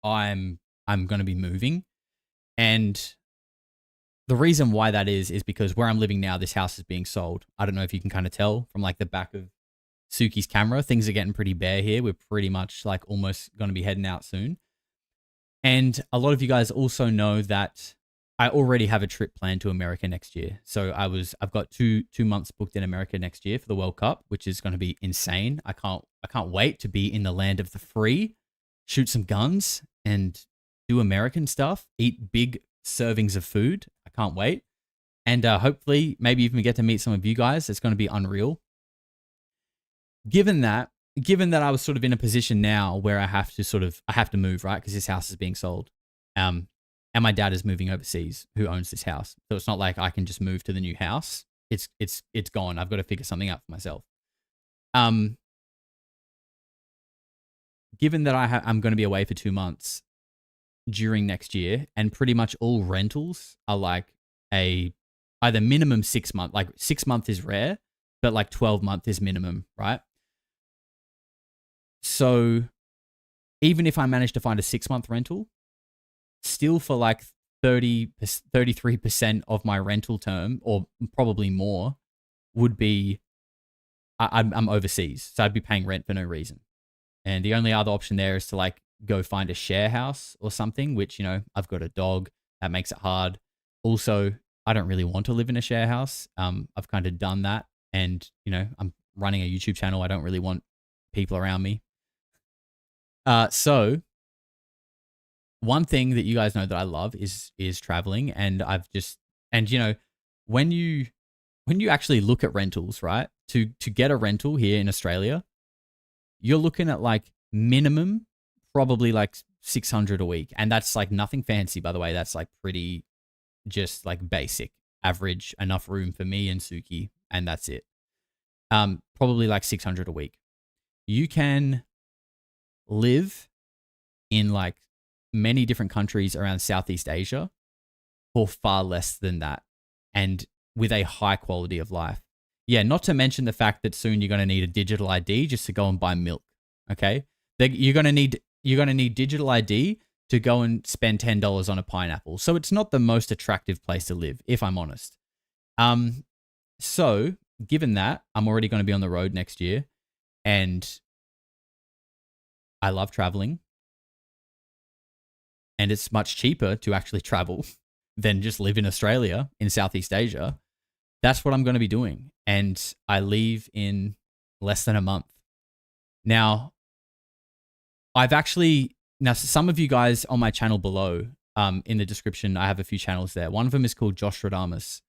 going to be moving, and the reason why that is because where I'm living now, this house is being sold. I don't know if you can kind of tell from like the back of Suki's camera. Things are getting pretty bare here. We're pretty much like almost going to be heading out soon. And a lot of you guys also know that I already have a trip planned to America next year. So I've got two months booked in America next year for the World Cup, which is going to be insane. I can't wait to be in the land of the free, shoot some guns and do American stuff, eat big servings of food. I can't wait. And hopefully maybe even get to meet some of you guys. It's going to be unreal. Given that I was sort of in a position now where I have to move, right? Because this house is being sold. And my dad is moving overseas, who owns this house. So it's not like I can just move to the new house. It's gone. I've got to figure something out for myself. Given that I'm going to be away for 2 months during next year, and pretty much all rentals are like either minimum 6 month, like 6 month is rare, but like 12 month is minimum, right? So even if I manage to find a 6 month rental, still for like 33% of my rental term, or probably more, would be I'm overseas. So I'd be paying rent for no reason. And the only other option there is to like go find a share house or something, which, you know, I've got a dog. That makes it hard. Also, I don't really want to live in a share house. I've kind of done that. And, you know, I'm running a YouTube channel. I don't really want people around me. So one thing that you guys know that I love is traveling. And you know, when you actually look at rentals, right, to get a rental here in Australia, you're looking at like minimum probably like $600 a week. And that's like nothing fancy, by the way. That's like pretty just like basic, average, enough room for me and Suki, and that's it. Probably like $600 a week. You can live in like many different countries around Southeast Asia for far less than that, and with a high quality of life. Yeah, not to mention the fact that soon you're going to need a digital ID just to go and buy milk. Okay, you're going to need digital ID to go and spend $10 on a pineapple. So it's not the most attractive place to live, if I'm honest. So given that, I'm already going to be on the road next year, and I love traveling, and it's much cheaper to actually travel than just live in Australia, in Southeast Asia. That's what I'm going to be doing. And I leave in less than a month. Now, some of you guys on my channel below, in the description, I have a few channels there. One of them is called Josh Radamus.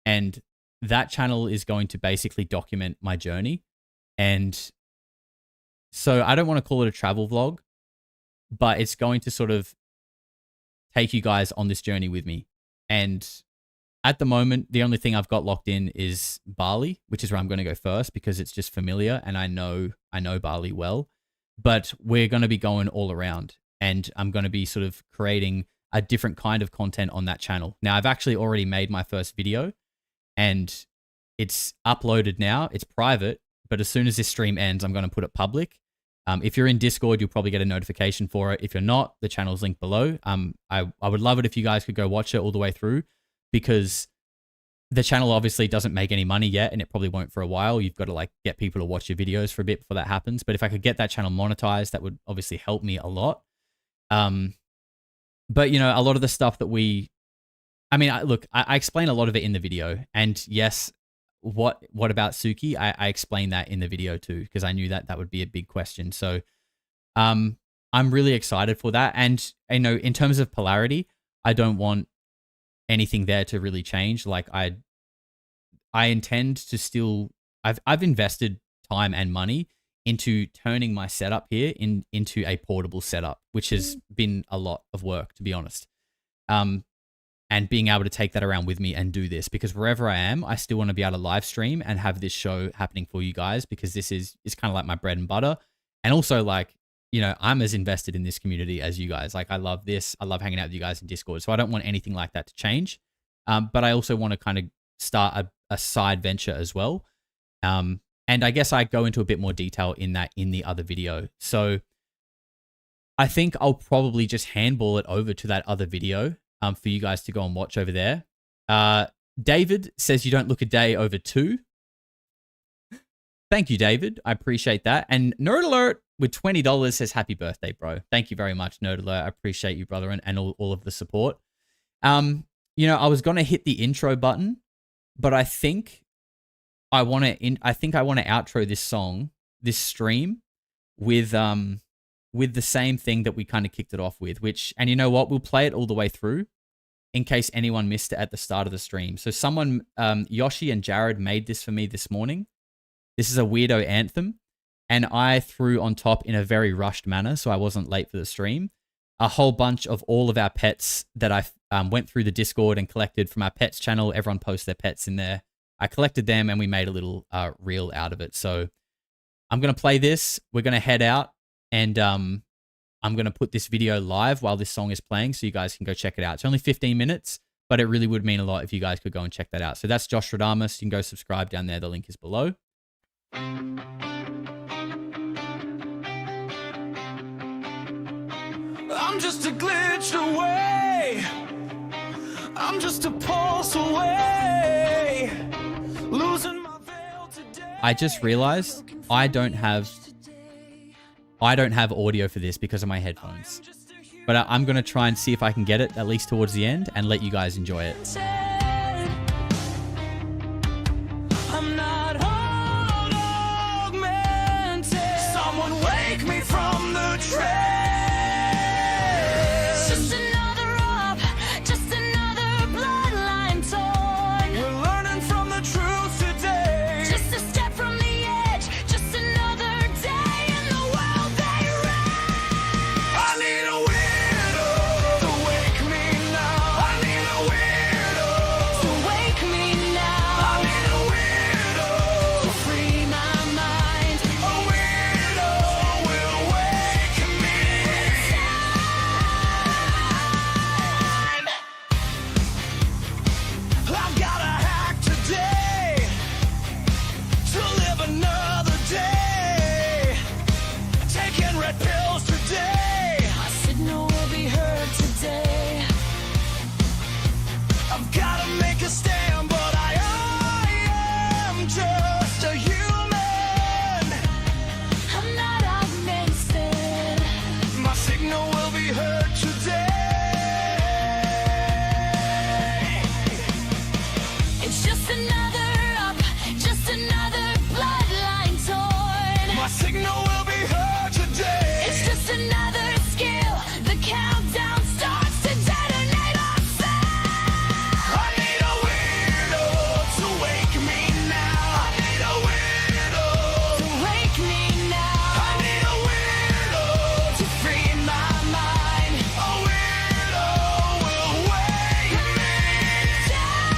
And that channel is going to basically document my journey. And so I don't want to call it a travel vlog, but it's going to sort of take you guys on this journey with me. And at the moment, the only thing I've got locked in is Bali, which is where I'm going to go first because it's just familiar and I know Bali well. But we're going to be going all around, and I'm going to be sort of creating a different kind of content on that channel. Now, I've actually already made my first video, and it's uploaded now. It's private, but as soon as this stream ends, I'm going to put it public. If you're in Discord, you'll probably get a notification for it. If you're not, the channel's linked below. I would love it if you guys could go watch it all the way through, because the channel obviously doesn't make any money yet, and it probably won't for a while. You've got to like get people to watch your videos for a bit before that happens. But if I could get that channel monetized, that would obviously help me a lot. But you know, a lot of the stuff that I explain a lot of it in the video, and yes, what about Suki? I explained that in the video too, because I knew that would be a big question. So, I'm really excited for that. And you know, in terms of Polarity, I don't want anything there to really change. Like I intend to still, I've invested time and money into turning my setup here into a portable setup, which has been a lot of work, to be honest. And being able to take that around with me and do this, because wherever I am, I still want to be able to live stream and have this show happening for you guys, because this is kind of like my bread and butter. And also, like, you know, I'm as invested in this community as you guys. Like, I love this. I love hanging out with you guys in Discord. So I don't want anything like that to change. But I also want to kind of start a side venture as well. And I guess I go into a bit more detail in the other video. So I think I'll probably just handball it over to that other video for you guys to go and watch over there. David says you don't look a day over 2. Thank you, David. I appreciate that. And Nerd Alert with $20 says happy birthday, bro. Thank you very much, Nerd Alert. I appreciate you, brother, and all of the support. You know, I was gonna hit the intro button, but I think I want to outro this song, this stream, with the same thing that we kind of kicked it off with. And you know what? We'll play it all the way through, in case anyone missed it at the start of the stream. So someone, Yoshi and Jared, made this for me this morning. This is a weirdo anthem, and I threw on top in a very rushed manner, so I wasn't late for the stream, a whole bunch of all of our pets that I went through the Discord and collected from our pets channel. Everyone posts their pets in there. I collected them, and we made a little reel out of it. So I'm going to play this. We're going to head out, and I'm going to put this video live while this song is playing, so you guys can go check it out. It's only 15 minutes, but it really would mean a lot if you guys could go and check that out. So that's Josh Radamus. You can go subscribe down there. The link is below. I'm just a glitch away. I'm just a pulse away. Losing my veil today. I just realized I don't have audio for this because of my headphones. But I'm going to try and see if I can get it at least towards the end and let you guys enjoy it. I'm not augmented. Someone wake me from the trance. Just another up, just another bloodline torn. We're learning from the truth today. Just a step from the edge, just another day in the world they ran. I need a weirdo to wake me now. I need a weirdo to wake me now. I need a weirdo to free my mind. A weirdo will wake me. I've got a hack today to live another day. Taking red pills today. My signal will be heard today. I've got to make a stand, but I am just a human. I'm not augmented. My signal will be heard today. It's just another up, just another bloodline torn. My signal will be heard today. It's just another skill. The countdown starts to detonate our sound. I need a weirdo to wake me now. I need a weirdo to wake me now. I need a weirdo to free my mind. A weirdo will wake me down.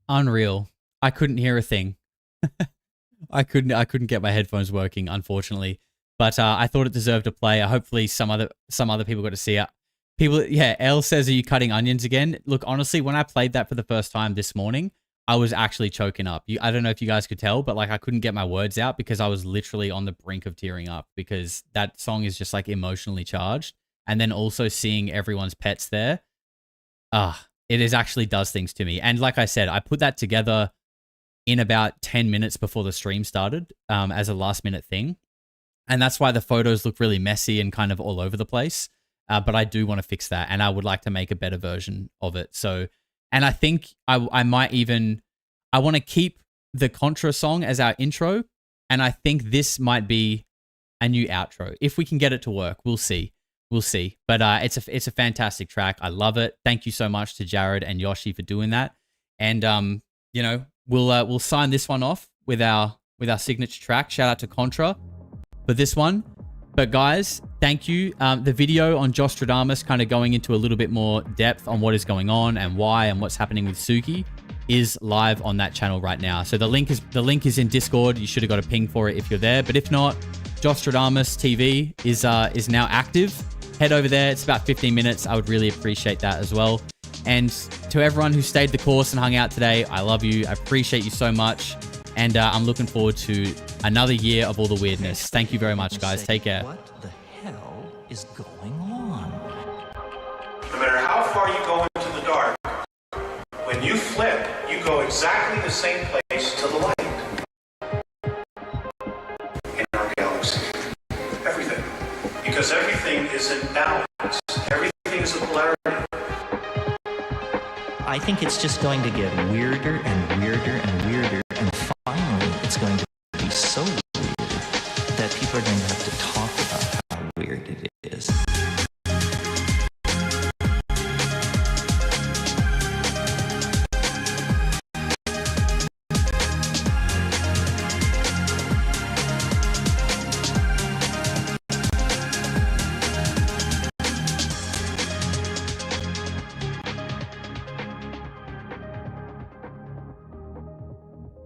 Unreal. I couldn't hear a thing. I couldn't get my headphones working, unfortunately. But I thought it deserved a play. Hopefully some other people got to see it. Elle says, "Are you cutting onions again?" Look, honestly, when I played that for the first time this morning, I was actually choking up. I don't know if you guys could tell, but like I couldn't get my words out because I was literally on the brink of tearing up because that song is just like emotionally charged. And then also seeing everyone's pets there, it actually does things to me. And like I said, I put that together in about 10 minutes before the stream started as a last minute thing. And that's why the photos look really messy and kind of all over the place. But I do want to fix that, and I would like to make a better version of it. So, and I think I might even, I want to keep the Contra song as our intro, and I think this might be a new outro. If we can get it to work, we'll see. We'll see. But it's a fantastic track. I love it. Thank you so much to Jared and Yoshi for doing that. And you know, we'll sign this one off with our signature track. Shout out to Contra for this one. But guys, thank you. The video on Jostradamus kind of going into a little bit more depth on what is going on and why and what's happening with Suki is live on that channel right now. So the link is in Discord. You should have got a ping for it if you're there. But if not, Jostradamus TV is now active. Head over there. It's about 15 minutes. I would really appreciate that as well. And to everyone who stayed the course and hung out today, I love you. I appreciate you so much. And I'm looking forward to another year of all the weirdness. Thank you very much, guys. Take care. What the hell is going on? No matter how far you go into the dark, when you flip, you go exactly the same place to the light. In our galaxy. Everything. Because everything is in balance. Everything is a polarity. I think it's just going to get weirder and weirder and weirder, and finally it's going to be so weird that people are going to have to talk